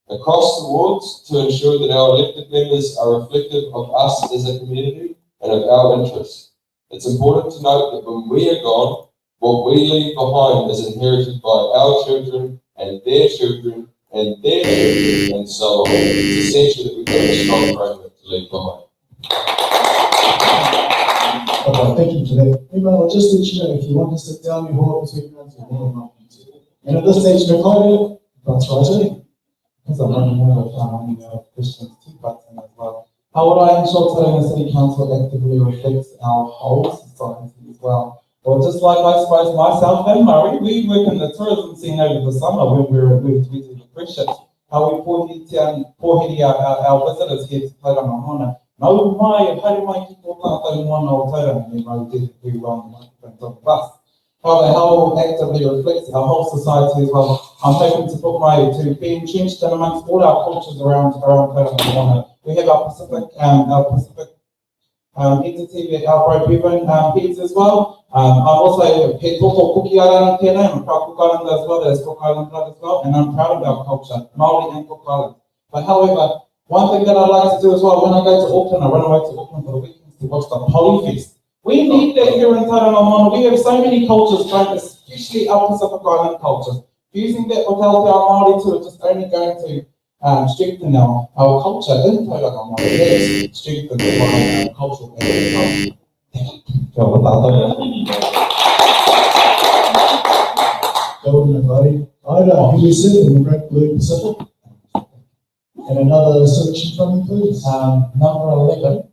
across the wards, to ensure that our elected members are reflective of us as a community and of our interests. It's important to note that when we are gone, what we leave behind is inherited by our children and their children and their children and so on. It's essential that we've got a strong framework to leave behind. Okay, thank you for that. Everyone, I'll just let you know, if you want to sit down, you're welcome to, you're more than welcome to. And at this stage, Nicole, that's right. Because I'm running out of questions to button as well. How would I ensure Tauranga City Council actively reflects our whole society as well? Well, just like I suppose myself and Murray, we work in the tourism scene over the summer when we do the questions. How we pōhiri our visitors here to Tauranga Moana. Nau mai, haere mai ki tō tātou moana o Tauranga, and Murray did very well on the microphones on the bus. How actively reflects our whole society as well. I'm hoping to put to be entrenched in amongst all our cultures around Tauranga Moana. We have our Pacific entity, our pro-Bevan heads as well. I'm also he tōtō Kuki Arani tēnei, I'm proud Cook Island as well, there's Cook Island blood as well, and I'm proud of our culture, Māori and Cook Island. But however, one thing that I like to do as well, when I go to Auckland, I run away to Auckland for the weekends to watch the Polyfest. We need that here in Tauranga Moana. We have so many cultures, especially our Pacific Island culture. Using that with our Māori too, it's just only going to strengthen our culture in Tauranga Moana. Yes, strengthen our cultural and Golden Buddy. Ida, who is it in the Great Blue Pacific? And another selection from you, please. Number 11.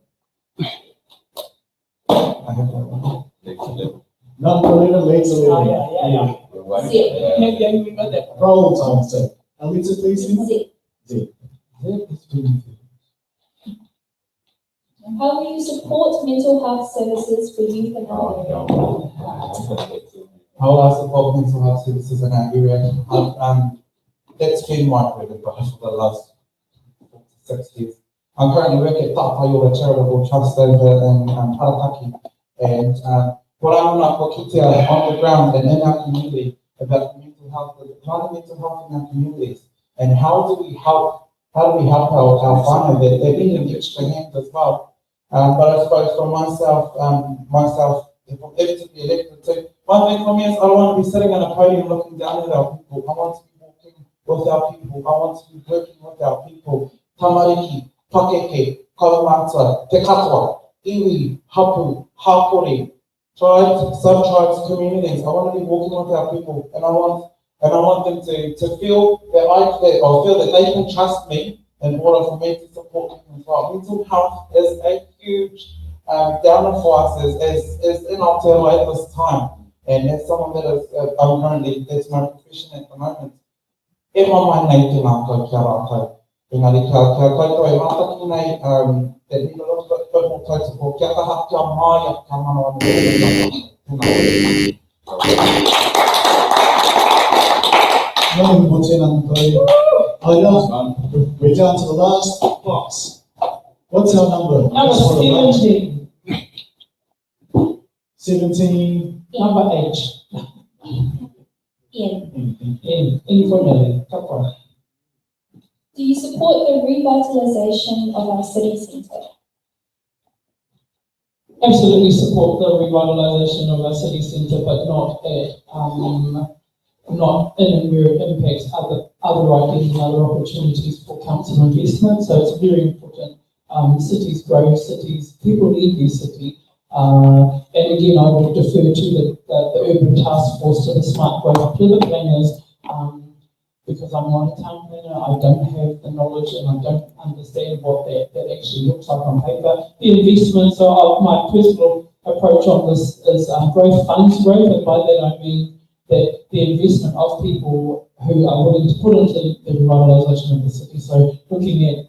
Number 11, leads 11. Roll time, sir. Alita, please. Z. How will you support mental health services for youth in our area? How will I support mental health services in our area? That's been my bread and butter for the last 6 years. I'm currently working at Pāpāmoa Charitable Trust over in Arataki, and what I want to keep on the ground and in our community about mental health, mental health in our communities, and how do we help our whānau that they need an extra hand as well. But I suppose for myself, if I'm ever to be elected too, one thing for me is I don't want to be sitting on a podium looking down at our people. I want to be walking with our people. I want to be working with our people. Tamariki, Pakeke, Kalamata, Te Katoa, Iwi, Hapu, Hapori, tribes, sub-tribes, communities. I want to be walking with our people, and I want And I want them to feel that they can trust me in order for me to support them as well. Mental health is a huge downer for us as in Aotearoa at this time. And as someone that is, I'm currently, that's my profession at the moment. E mā mai nei te mātou kia rātou. Engari, kia koutou e mātaki nei, that need a little bit more tautoko. Kia taha, kia mai, kia manawa nei. We're down to the last box. What's our number? Number 17. 17. Number H. In for Nelly. Do you support the revitalisation of our city centre? Absolutely support the revitalisation of our city centre, but not in where it impacts other ideas and other opportunities for council investment. So it's very important. Cities grow, people need their city. And again, I would defer to the urban task force, to the smart growth, to the planners, because I'm not a town planner. I don't have the knowledge and I don't understand what that actually looks like on paper. The investment, so my personal approach on this is growth funds growth, and by that I mean that the investment of people who are willing to put into the revitalisation of the city. So looking at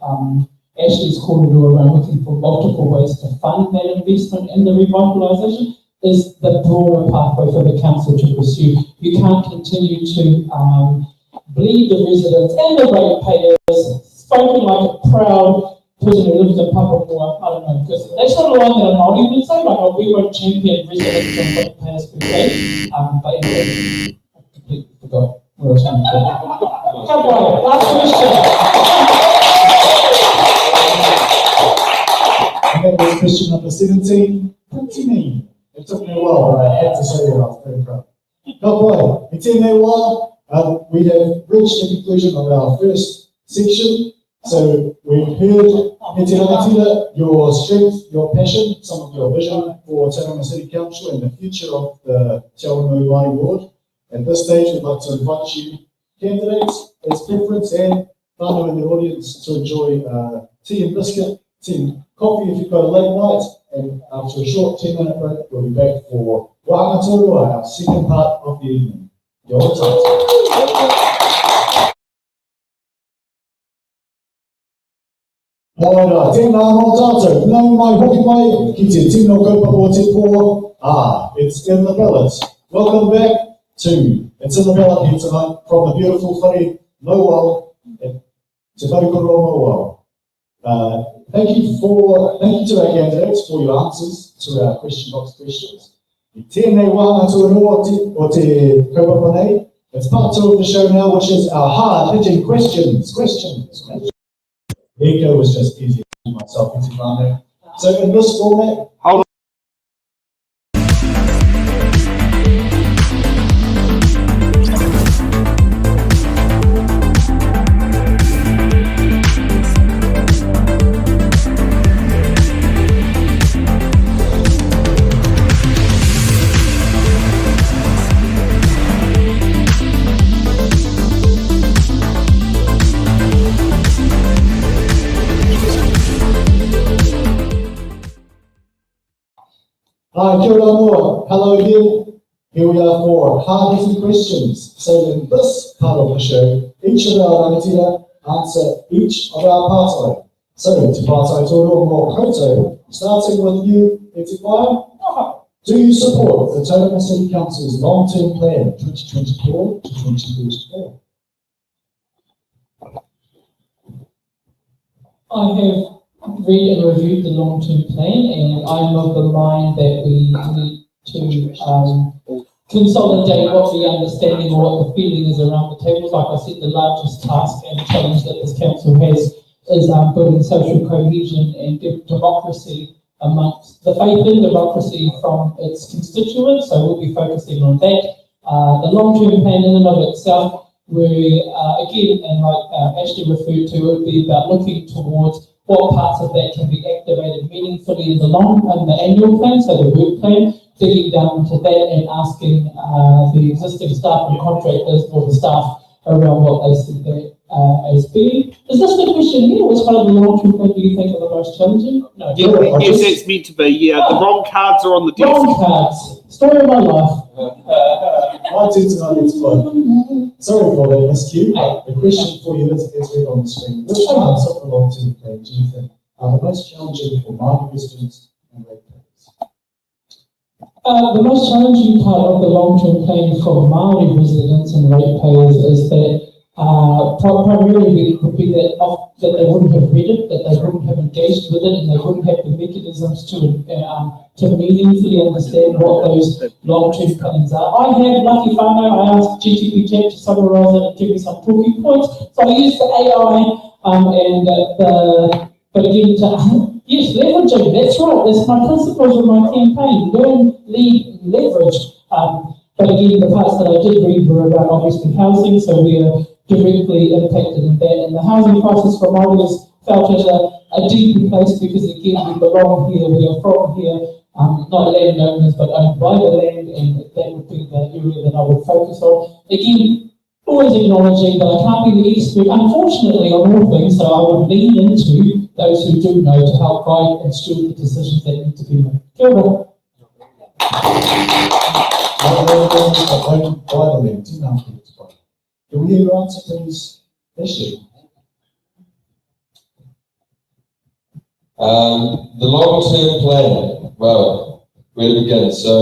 Ashley's corridor around looking for multiple ways to fund that investment in the revitalisation is the broader pathway for the council to pursue. You can't continue to bleed the residents and the ratepayers, spoken like a proud person who lives in Pāpāmoa. I don't know, because that's not a line that a Māori would say, like, oh, we won't champion residents and ratepayers per se. But anyway, I completely forgot what I was saying. Come on, last question. And that was question number 17. Pretty mean. It took me a while, but I had to say it. I was very proud. Ka pai, e tēnei wā, we have reached the conclusion of our first section. So we've heard, e te rangatira, your strength, your passion, some of your vision for Tauranga City Council and the future of the Te Awanui ward. At this stage, we'd like to invite you, candidates, as preference, and whānau in the audience to enjoy tea and biscuit, tea and coffee if you've got a late night, and after a short 10-minute break, we'll be back for Wāngatorua, our second part of the evening. Kia ora tātou. Ora, tēnā mō tātou, nau mai hoki mai, ki te tino kaupapa o te pō. It's in the ballot. Welcome back to It's in the Ballot here tonight from the beautiful whare Mauao, Te Wharekoroa Mauao. Thank you to our candidates for your answers to our question box questions. I tēnei wāngatua noa o te kaupapa nei. It's part 2 of the show now, which is our hard-hitting questions. The echo was just easier to myself into Grande. So in this format, kia ora noa. Hello again. Here we are for hard-hitting questions. So in this part of the show, each of our rangatira answer each of our pātai. So te pātai tōro mō koutou, starting with you, e te whaia. Do you support the Tauranga City Council's long-term plan 2024 to 2034? I have read and reviewed the long-term plan, and I'm of the mind that we need to consolidate what the understanding or what the feeling is around the tables. Like I said, the largest task and challenge that this council has is building social cohesion and democracy amongst the faith in democracy from its constituents. So we'll be focusing on that. The long-term plan in and of itself, we again, and like Ashley referred to, it would be about looking towards what parts of that can be activated meaningfully in the annual plan, so the work plan, digging down into that and asking the existing staff and contractors or the staff around what they see that as being. Is this the question here? Which one of the long-term plans do you think are the most challenging? No. Yes, it's meant to be. Yeah, the wrong cards are on the desk. Wrong cards. Story of my life. I did tonight, it's fine. Sorry for that miscue, but the question for you is read on the screen. Which parts of the long-term plan do you think are the most challenging for Māori residents and ratepayers? The most challenging part of the long-term plan for Māori residents and ratepayers is that primarily would be that they wouldn't have read it, that they wouldn't have engaged with it, and they wouldn't have the mechanisms to meaningfully understand what those long-term plans are. I have lucky whānau, I asked GTP Chat to summarise it and give me some talking points, so I used the AI but again, yes, leveraging, that's right, that's my principles of my campaign, learn, lead, leverage. But again, the parts that I did read were about obviously housing, so we are directly impacted in that. And the housing crisis for Māori is felt at a deeper place because again, we belong here, we are from here, not landowners, but owned by the land, and that would be the area that I would focus on. Again, always acknowledging that I can't be the expert, unfortunately, on all things, so I would lean into those who do know to help guide and steward the decisions that need to be made. Kia ora. Can we hear your answer, please? Ashley? The long-term plan, well, where to begin? So,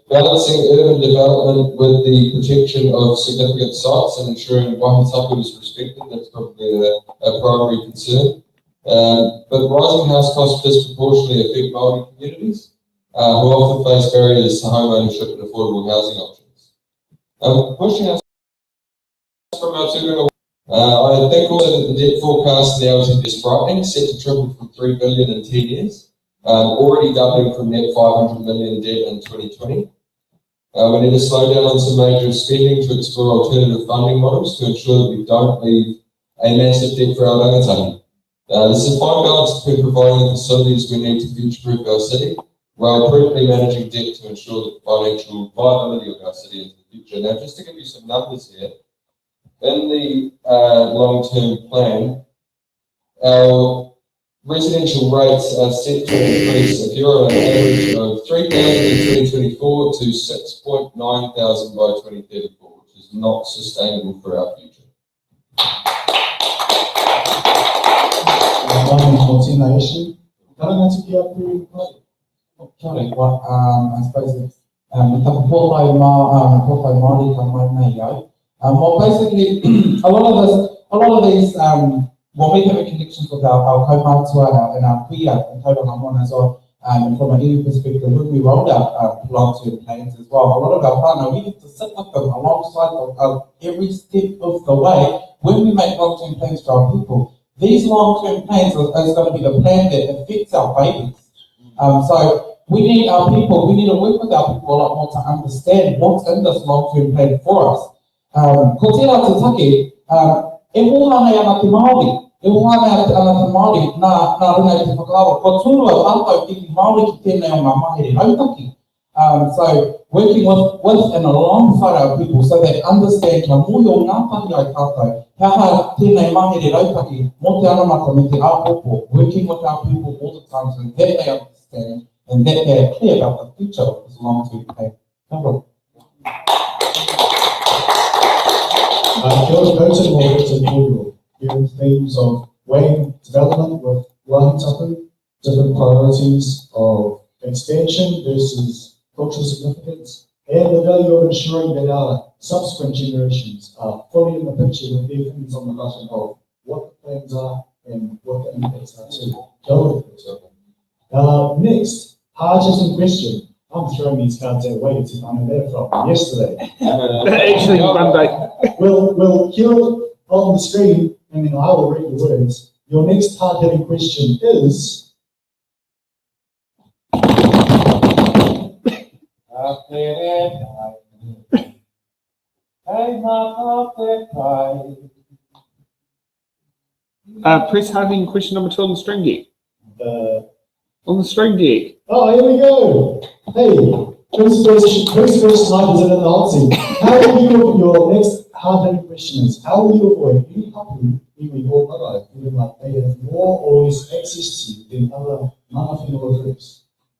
balancing urban development with the protection of significant sites and ensuring wahitapu is respected, that's probably a primary concern. But rising house costs disproportionately affect Māori communities, who often face barriers to home ownership and affordable housing options. Pushing us from our Tauranga, I think also that the debt forecast now is frightening, set to triple from 3 billion in 10 years, already doubling from net 500 million debt in 2020. We need to slow down on some major spending to explore alternative funding models to ensure that we don't leave a massive debt for our rangatahi. This is a fine balance between providing the facilities we need to future-proof our city, while prudently managing debt to ensure the financial viability of our city into the future. Now, just to give you some numbers here, in the long-term plan, our residential rates are set to increase, if you're on an average of 3,000 in 2024 to 6,900 by 2034, which is not sustainable for our future. I suppose it's well, basically, a lot of these, well, we have a connection with our kaumātua and our kuia in Tauranga Moana as well. And from an EU perspective, when we rolled out long-term plans as well, a lot of our whānau, we need to sit with them alongside of every step of the way when we make long-term plans for our people. These long-term plans is going to be the plan that affects our babies. So we need our people, we need to work with our people a lot more to understand what's in this long-term plan for us. Ko tērā te take, e mohana ana te Māori, e mohana ana te Māori nā runga i te whakaaro. Ko tūrua tātou ki te Māori ki tēnei o ngā mahere Arataki. So working with and alongside our people so they understand kia mui o ngā pahi ai tātou, haha tēnei mahere Arataki, mo te anamata me te āpopo, working with our people all the time so that they understand and that they are clear about the future of this long-term plan. Kia George Burton will get to Google here themes of weighing development with wahitapu, different priorities of expansion versus cultural significance, and the value of ensuring that our subsequent generations are fully in the picture with their fingers on the button of what the plans are and what the impacts are too. Next, Haj's in question. I'm throwing these cards out way too I know that from yesterday. Actually, Monday. We'll kill on the screen, and then I will read the words. Your next hard-hitting question is. Press hard-hitting question number 2 on the string deck. On the string deck. Oh, here we go. Hey, Whose first night is it in the hot seat? How will you, your next hard-hitting question is, how will you avoid any hapu, iwi or marae, feeling like they have more or less access to you than other mana whenua groups?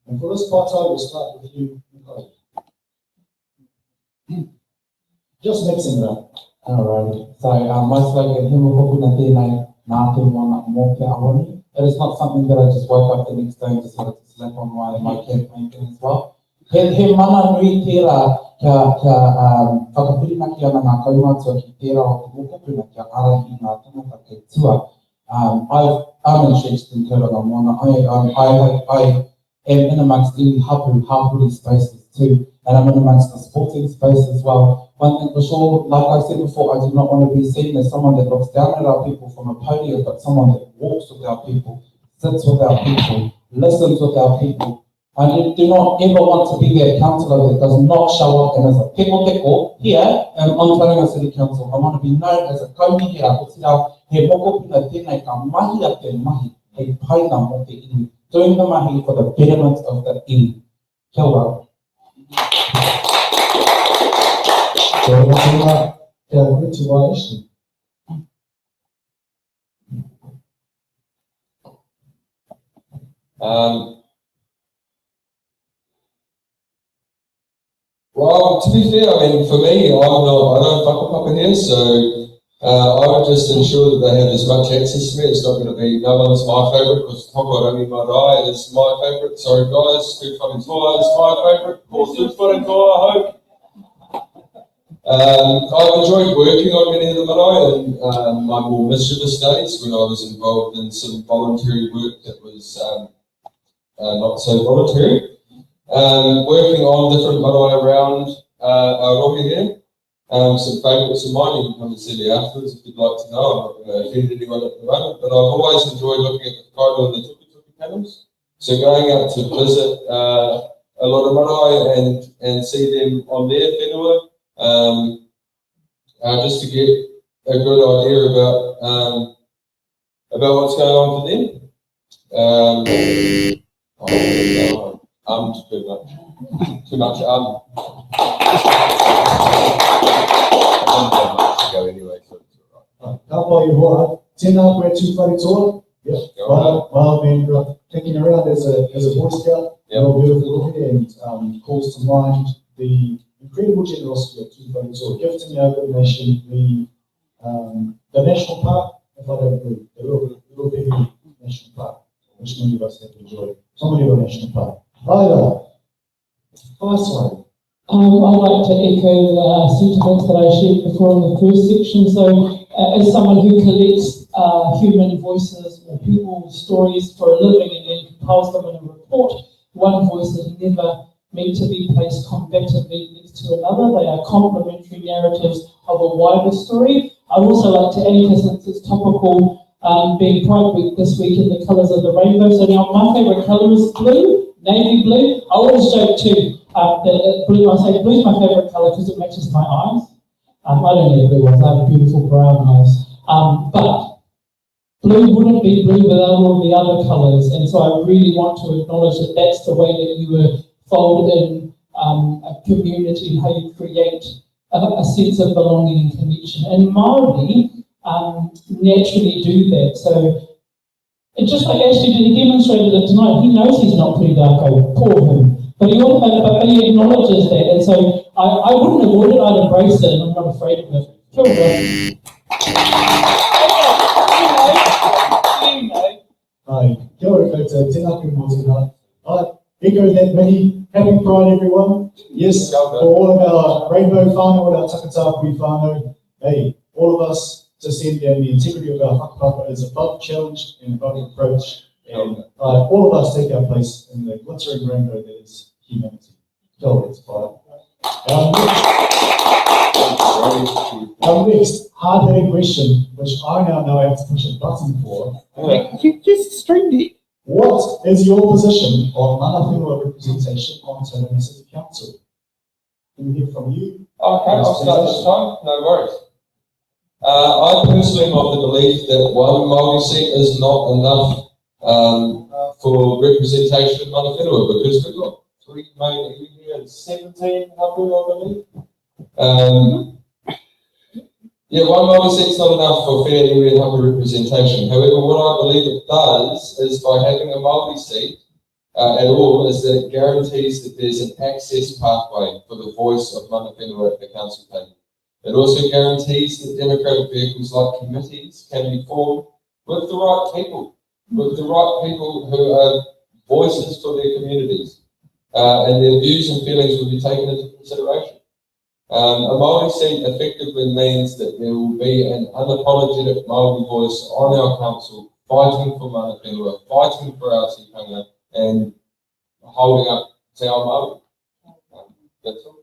And for this part, I will start with you, Nicole. Just mixing it up. Alright, so most likely, he mokopuna tēnei nā te moana mō te Awanui. It is not something that I just woke up the next day and decided to slap on my campaign thing as well. He mana nui tērā kia whakapirina ki ana ngā kaumātua ki tērā o te mokopuna kia ara i ngā tangata kei tua. I'm entrenched in Tauranga Moana. I am in amongst any hapuri spaces too, and I'm in amongst the sporting space as well. One thing for sure, like I said before, I do not want to be seen as someone that looks down at our people from a podium, but someone that walks with our people, sits with our people, listens with our people. I do not ever want to be that councillor that does not show up and as a teko teko here on Tauranga City Council. I want to be known as a kaumihira, ko tira he mokopuna tēnei ka mahi a te mahi, hei paina mo te iwi, doing the mahi for the betterment of the iwi. Kia ora. Kia ora, kia ora, kia ora, Well, to be fair, I mean, for me, I don't whakapapa here, so I would just ensure that they have as much access to me. It's not going to be, no one's my favourite, because Tokorangi Marae is my favourite. Sorry guys, Food Wharenga Toa is my favourite, or Food Wharenga Toa, I hope. I've enjoyed working on many of the marae in my more mischievous days when I was involved in some voluntary work that was not so voluntary. Working on different marae around Arataki here. Some favourites of mine, you can come and see me afterwards if you'd like to know. I'm not going to offend anyone at the moment, but I've always enjoyed looking at the kaido and the tuki panels. So going out to visit a lot of marae and see them on their whenua, just to get a good idea about what's going on for them. Too much. Anyway, so it's all right. Ka pai hoa, tēnā koe tū whare toa. Yep. Well, man, kicking around as a Boy Scout, real beautiful here, and calls to mind the incredible generosity of tū whare toa, gifting our good nation the national park, if I don't believe, the little baby national park, which many of us have enjoyed. Somebody of a national park. Right, sorry. I'd like to echo the sentiments that I shared before in the first section. So, as someone who collects human voices or people's stories for a living and then compiles them in a report, one voice is never meant to be placed combatively next to another. They are complementary narratives of a wider story. I'd also like to anchor, since it's topical, being Pride Week this week, in the colours of the rainbow. So now my favourite colour is blue, navy blue. I always joke too. Blue, I say blue is my favourite colour because it matches my eyes. I don't need blue ones, I have beautiful brown eyes. But blue wouldn't be blue without all the other colours, and so I really want to acknowledge that that's the way that you were folded in a community, how you create a sense of belonging and connection. And Māori naturally do that. So, and just like Ashley did, he demonstrated it tonight. He knows he's not pretty dark, poor him. But he acknowledges that, and so I wouldn't avoid it, I'd embrace it, and I'm not afraid of it. Kia ora. Hi, kia ora koutou, tēnā koe mō tēnā. I echo that many, happy Pride everyone. Yes, for all of our rainbow whānau and our takatapui whānau, hey, all of us to send down the integrity of our whakapapa is above challenge and above reproach. And all of us take our place in the glittering rainbow that is humanity. It's fine. Our next hard-hitting question, which I now know I have to push a button for. You just streamed it. What is your position on mana whenua representation on Tauranga City Council? Can we hear from you? Okay, I'll start this time. No worries. I personally am of the belief that one Māori seat is not enough for representation of mana whenua, because we've got 3 main iwi and 17 hapu, I believe. Yeah, one Māori seat's not enough for fair iwi and hapu representation. However, what I believe it does is by having a Māori seat at all is that it guarantees that there's an access pathway for the voice of mana whenua at the council table. It also guarantees that democratic vehicles like committees can be formed with the right people who are voices for their communities, and their views and feelings will be taken into consideration. A Māori seat effectively means that there will be an unapologetic Māori voice on our council, fighting for mana whenua, fighting for our tikanga, and holding up te ao Māori. That's all.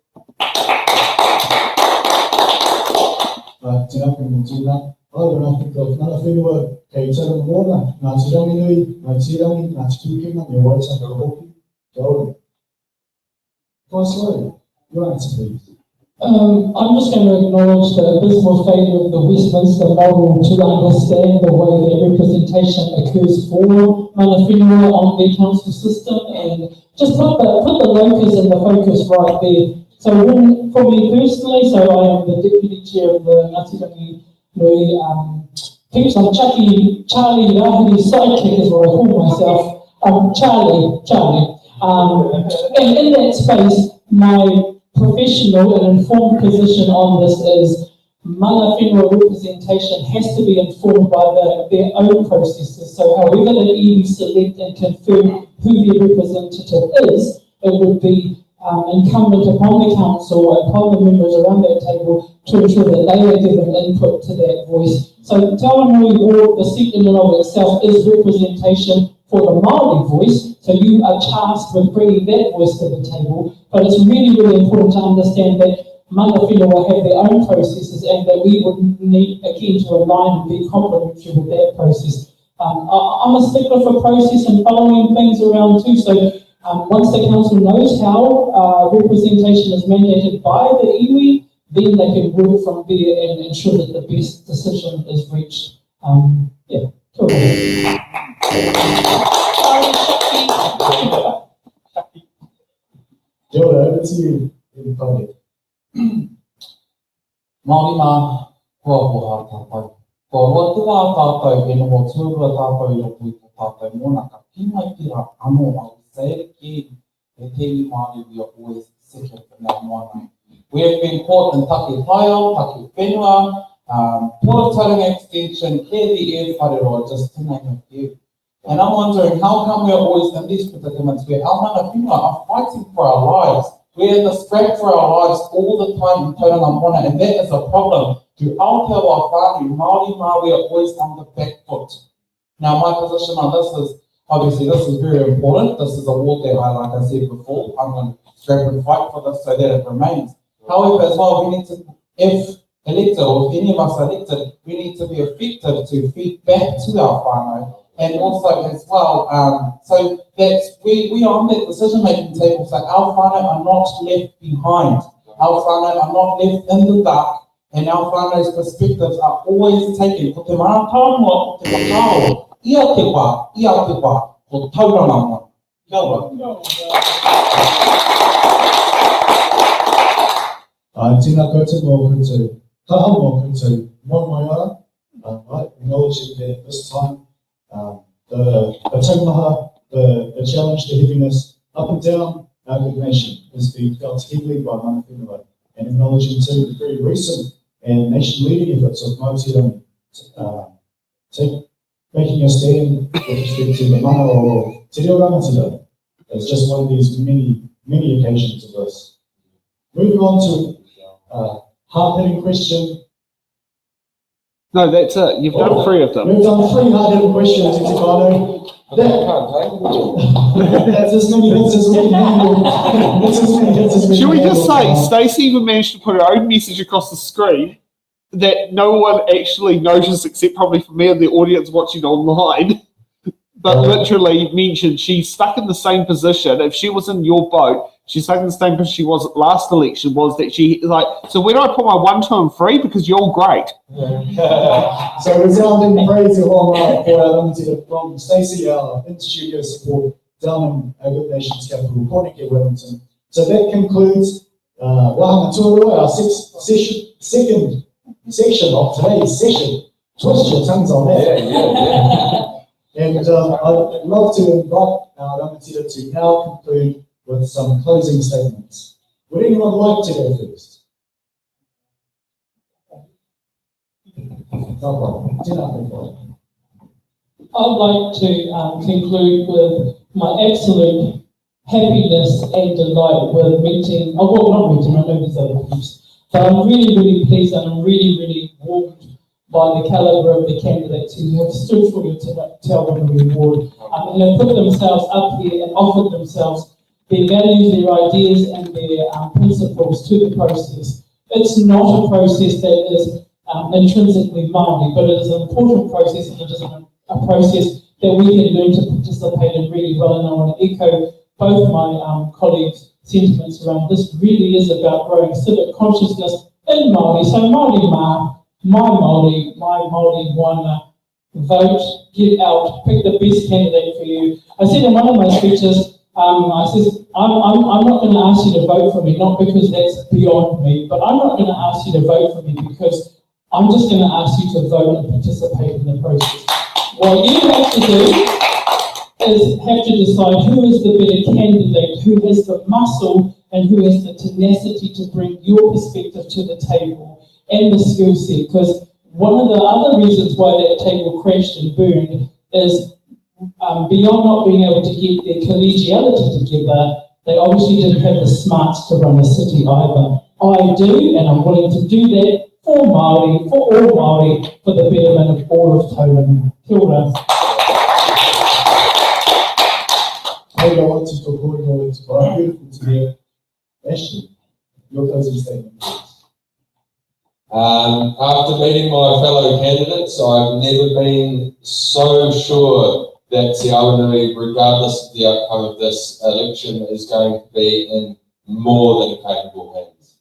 Tēnā koe mō tēnā. When I think of mana whenua kei Tauranga Moana, ngā tirangi nui, ngā tirangi, ngā tukukinga, me waitanga hoki, kia ora. Vice your answer please. I'm just going to acknowledge the abysmal failure of the Westminster model to understand the way that representation occurs for mana whenua on the council system, and just put the locus and the focus right there. So for me personally, so I am the Deputy Chair of the Ngāti Nui Peeps. I'm Charlie Rahiri's sidekick is what I call myself. Charlie. And in that space, my professional and informed position on this is mana whenua representation has to be informed by their own processes. So however the iwi select and confirm who their representative is, it would be incumbent upon the council, upon the members around that table to ensure that they are given input to that voice. So Te Awanui Board, the seat in and of itself is representation for the Māori voice, so you are tasked with bringing that voice to the table, but it's really, really important to understand that mana whenua have their own processes and that we would need, again, to align and be complementary with that process. I'm a stickler for process and following things around too, so once the council knows how representation is mandated by the iwi, then they can work from there and ensure that the best decision is reached. Yeah, cool. Kia ora, over to you, everybody. Māori mā, kua poha tātou. Ko roa tua tātou, e noho tūrua tātou i roto i te tātou mōna, ka pina ki rā anō, I would say it again, e te iwi Māori, we are always second in our moana. We have been caught in take taio, take whenua, Port Tauranga Extension, ke the air whareroa, just to name a few. And I'm wondering, how come we're always in these predicaments where our mana whenua are fighting for our lives? We're in the scrap for our lives all the time in Tauranga Moana, and that is a problem. To Aotearoa whānau, Māori mā, we are always on the back foot. Now, my position on this is, obviously, this is very important. This is a war that like I said before, I'm going to scrap and fight for this so that it remains. However, as well, we need to, if elected, or if any of us are elected, we need to be effective to feed back to our whānau. And also as well, so that we are on that decision-making table, so our whānau are not left behind. Our whānau are not left in the dark, and our whānau's perspectives are always taken. Ko te Pāpāmoa, ko te Whakao, ia te wā, ko Tauranga Moana. Kia ora. Tēnā koutou mō koutou, taha mō koutou, mō mai ara, acknowledging that this time, the taumaha, the challenge, the heaviness, up and down our good nation is being felt heavily by mana whenua, and acknowledging too the very recent and nation-leading efforts of Māori making a stand with respect to the mana o Te Reo Rangatira as just one of these many, many occasions of this. Moving on to hard-hitting question. No, that's it. You've done 3 of them. We've done 3 hard-hitting questions, Itikano. That's as many hits as we can handle. Should we just say, Stacey even managed to put her own message across the screen that no one actually noticed except probably for me and the audience watching online, but literally mentioned she's stuck in the same position. If she was in your boat, she's stuck in the same position she was at last election, was that she, like, so where do I put my 1, 2 and 3? Because you're all great. So resounding praise of all right for our from Stacey, our in-studio support down in our Good Nations capital, Porneke, Wellington. So that concludes Wahanga Tuarua, our second section of today's session. Twist your tongues on that. And I'd love to invite our Rangatira to now conclude with some closing statements. Would anyone like to go first? No problem. I'd like to conclude with my absolute happiness and delight with meeting, not meeting, I know these other groups, but I'm really pleased and I'm really warmed by the calibre of the candidates who have stood for your Tauranga Award and have put themselves up here and offered themselves their values, their ideas and their principles to the process. It's not a process that is intrinsically Māori, but it is an important process and it is a process that we can learn to participate in really well. And I want to echo both my colleagues' sentiments around this. Really is about growing civic consciousness in Māori. So Māori Mā, my Māori wana, vote, get out, pick the best candidate for you. I said in one of my speeches, I said, I'm not going to ask you to vote for me, not because that's beyond me, but I'm not going to ask you to vote for me because I'm just going to ask you to vote and participate in the process. What you have to do is have to decide who is the better candidate, who has the muscle and who has the tenacity to bring your perspective to the table and the skill set. Because one of the other reasons why that table crashed and burned is beyond not being able to get their collegiality together, they obviously didn't have the smarts to run a city either. I do, and I'm willing to do that for Māori, for all Māori, for the betterment of all of Tauranga. Kia ora. I want to talk about it's beautiful to hear. Ashley, your closing statement, please. After meeting my fellow candidates, I've never been so sure that Te Awanui, regardless of the outcome of this election, is going to be in more than capable hands.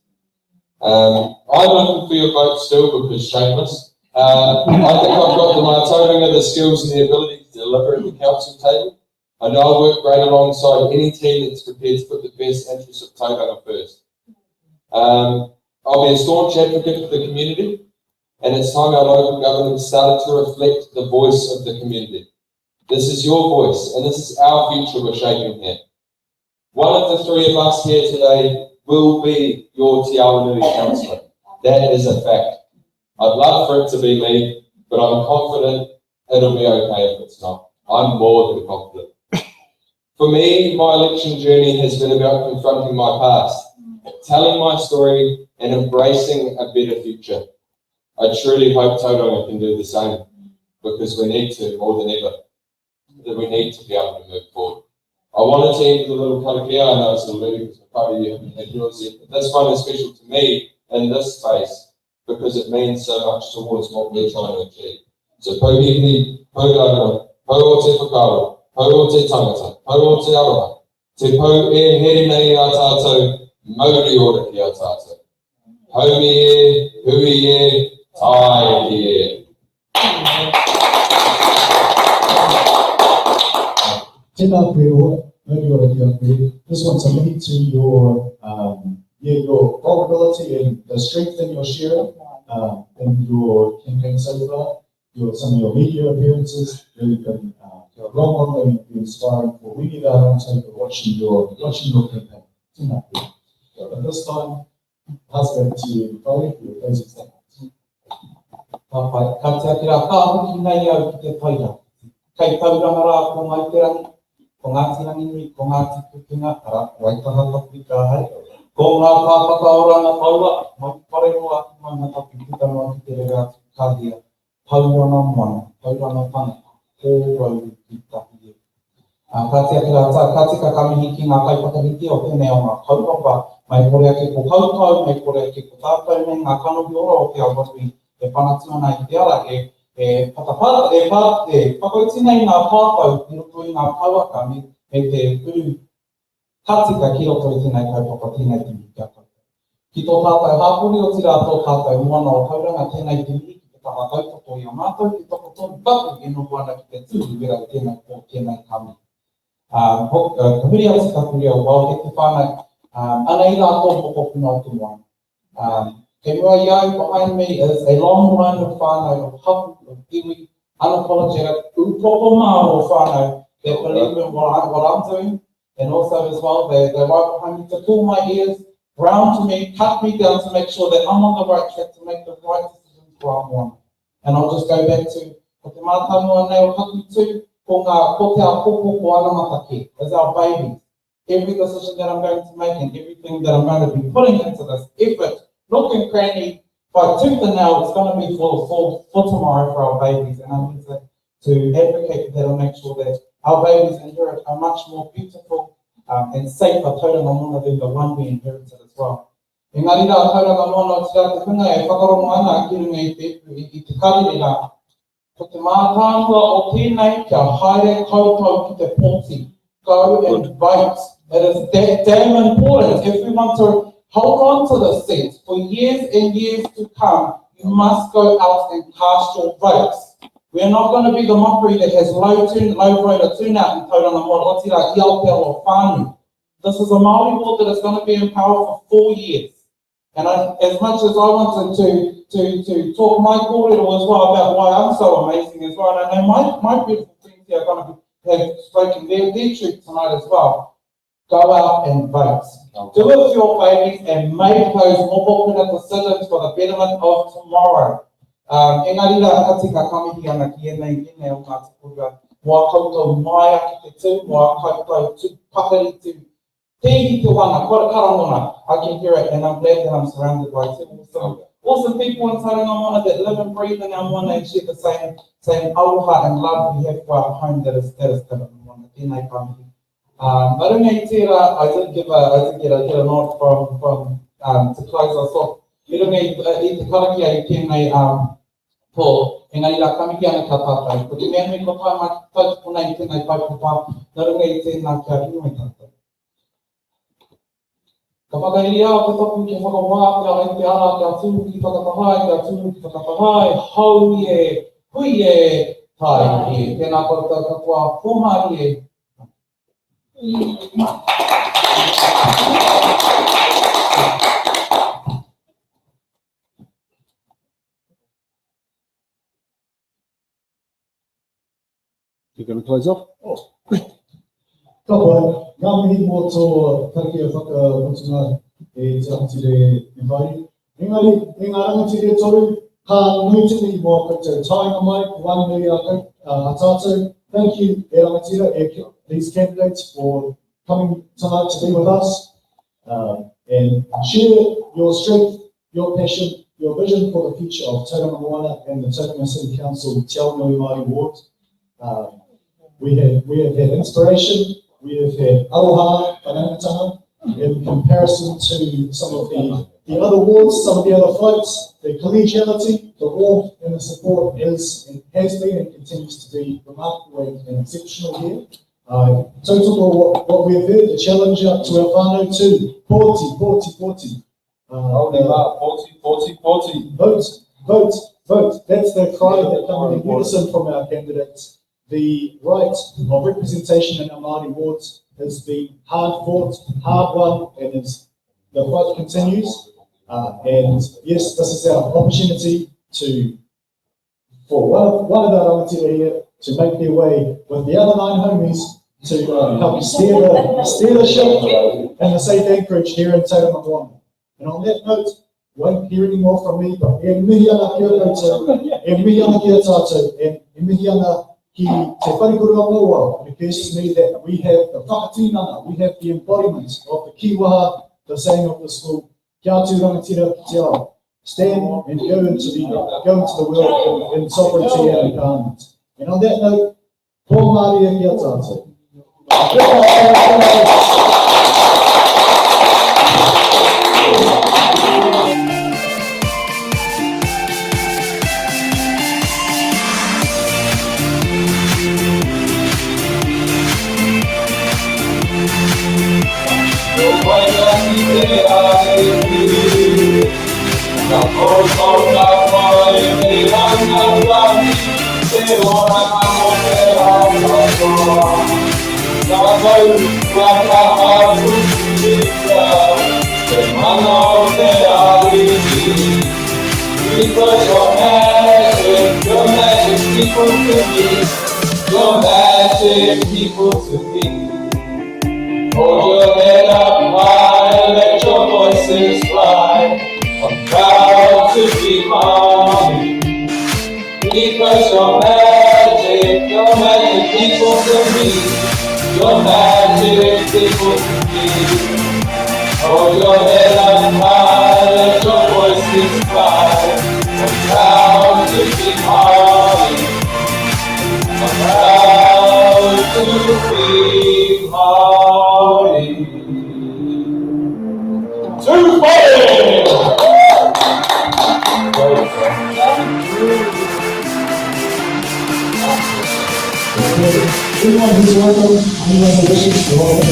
I'm looking for your vote still because shameless. I think I've got the Tauranga, the skills and the ability to deliver at the council table. I know I'll work great alongside any team that's prepared to put the best interests of Tauranga first. I'll be a staunch advocate for the community, and it's time our local government started to reflect the voice of the community. This is your voice, and this is our future we're shaping here. One of the three of us here today will be your Te Awanui councillor. That is a fact. I'd love for it to be me, but I'm confident it'll be okay if it's not. I'm more than confident. For me, my election journey has been about confronting my past, telling my story and embracing a better future. I truly hope Tauranga can do the same, because we need to more than ever. That we need to be able to move forward. I wanted to end with a little karakia. I know it's a little because part of you haven't had yours yet, but this one is special to me in this space because it means so much towards what we're trying to achieve. So Pauhihini, Pauranga, Pau o te whakaro, Pau o te tangata, Pau o te aroha, te Pau e here nei a tātou, mauri ora ki a tātou. Haumi e, hui e, tai e. Tēnā koe ora, mauri ora ki a koe. This one's a link to your vulnerability and the strength in your sharing in your campaign so far. Some of your media appearances really been role modeling and inspiring for we need our own take of watching your campaign. Tēnā koe. At this time, pass back to you, Polly, for your closing statements. Pāpai, ka te akira kāhuki nei au ki te taira. Kei tauranga rā ko mai te rangi, ko ngā tirangi nui, ko ngā tikutinga, ara, waikaha paprika hei. Ko ngā pāpaka oranga paua, mai pare roa ki mai ngā tapu putanua ki te rega kāhia. Tauranga moana, tauranga tangata, kōrau ki tahi e. Ka te akira tā, ka tika kamihi ki ngā kaipakahiti o tēnei o ngā kaupapa, mai kore ake ko kautau, mai kore ake ko tātou nei ngā kanohi ora o te Awanui, e whanatua nei te ara e patapata, e whakauti nei ngā pāpau, ki roto i ngā pauaka, me te pū katika ki roto i tēnei kaupapa, tēnei timi ki a kaupapa. Ki tō tātou hāpuri o tira tō tātou moana o Tauranga, tēnei timi ki te taha kaupapa i a mātou, ki toko tōnu paku i no wana ki te tūru wera i tēnei kami. Ka huri atu ka huri au wau, he te whānau, ana I rātou moko puna o tu moana. Kei mua iau behind me is a long line of whānau, of hapu, of iwi, unapologetic, upoko mā o whānau that believe in what I'm doing, and also as well, they're right behind me to pull my ears, round to me, cut me down to make sure that I'm on the right track to make the right decisions for our moana. And I'll just go back to, ko te mātanua nei o haku tū, ko ngā kote a koko ko anamataki, as our babies. Every decision that I'm going to make and everything that I'm going to be putting into this effort, nook and cranny, by tooth and nail, it's going to be for tomorrow for our babies. And I need to advocate for that and make sure that our babies inherit a much more beautiful and safer tauranga moana than the one we inherited as well. Engari rā tauranga moana o te rā te hunga e whakarongo ana ki runga I te karere rā. Ko te mātāngua o tēnei kia haere koutou ki te pōti. Go and vote. It is damn important. If we want to hold on to the seat for years and years to come, you must go out and cast your votes. We're not going to be the mockery that has low voter turnout in Tauranga Moana, Oti Rā, Iapeo or Whānui. This is a Māori board that is going to be in power for 4 years. And as much as I wanted to talk my kōrero as well about why I'm so amazing as well, and I know my beautiful friends here are going to have spoken their truth tonight as well. Go out and vote. Do it for your babies and make those mopokuna decisions for the betterment of tomorrow. Engari rā ati ka kamihi ana ki enei o ngā tipura. Moa koutou mai ki te tū, moa koutou tū pakari tū. Tēhi te wana, kora karamona. I can hear it and I'm glad that I'm surrounded by two awesome people in Tauranga Moana that live and breathe in our moana and share the same aroha and love we have for our home that is Tauranga Moana. Tēnei kamihi. Marunga I tērā, I did get a nod from to close us off. Marunga I te karaki ai tēnei pō, engari rā kamiki ana ka tātou. Ko te mea me ko tai mai tautupuna I tēnei paipapa, marunga I tēnā kia ringo I tātou. Ka whakairi au te topu ki whakawā, kia te ara, kia tūru ki whakatahai, kia tūru ki whakatahai, hau e, hui e, tai e. Tēnā koutou katoa, pōmari e. You're going to close off? Oh. Ka pai, ngā mihi mō tō tariki o whakaputunga e te rangatire e whai. Engari, e ngā rangatire toru, ka nui tini I mō koutou tainga mai, wani nui a tātou. Thank you, e rangatire, these candidates for coming tonight to be with us and share your strength, your passion, your vision for the future of Tauranga Moana and the Tauranga City Council Te Awanui Māori Ward. We have had inspiration, we have had aroha, whanangatanga, in comparison to some of the other wards, some of the other fights. The collegiality, the warmth and the support is and has been and continues to be remarkable and exceptional here. Total what we have heard, the challenge up to our whānau too, pōti. Vote. That's the cry that comes in unison from our candidates. The right of representation in our Māori wards has been hard fought, hard won, and the fight continues. And yes, this is our opportunity for one of our rangatira here to make their way with the other 9 homies to help steer the ship and the safe anchorage here in Tauranga Moana. And on that note, won't hear any more from me, but e mihi ana kia koutou, e mihi ana kia tātou, and e mihi ana ki te wharikurua noa. It occurs to me that we have the whakatīnanga, we have the embodiment of the kiwaha, the saying of the school, kia atu rangatira ki te ao. Stand and go into the world in sovereignty and empowerment. And on that note, pō Māori e kia tātou. Because your magic people to me, your magic people to me. Hold your head up high, let your voices fly. I'm proud to be mommy. Because your magic people to me, your magic people to me. Hold your head up high, let your voices fly. I'm proud to be Molly. I'm proud to be Molly. Too Anyone who's welcome, anyone who wishes to welcome to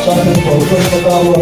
something for the critical value of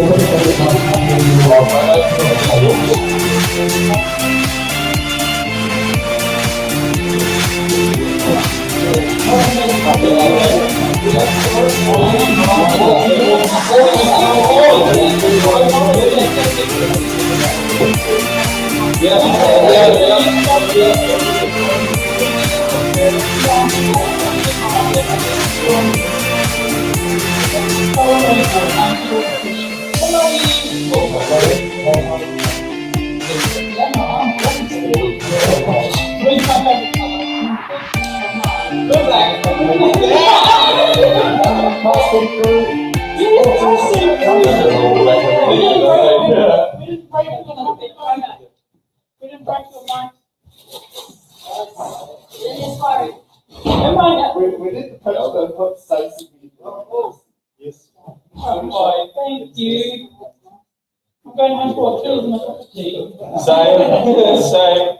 We did the post and put Stacey. Yes. Thank you. I'm going home for a cruise and a cup of tea. Same.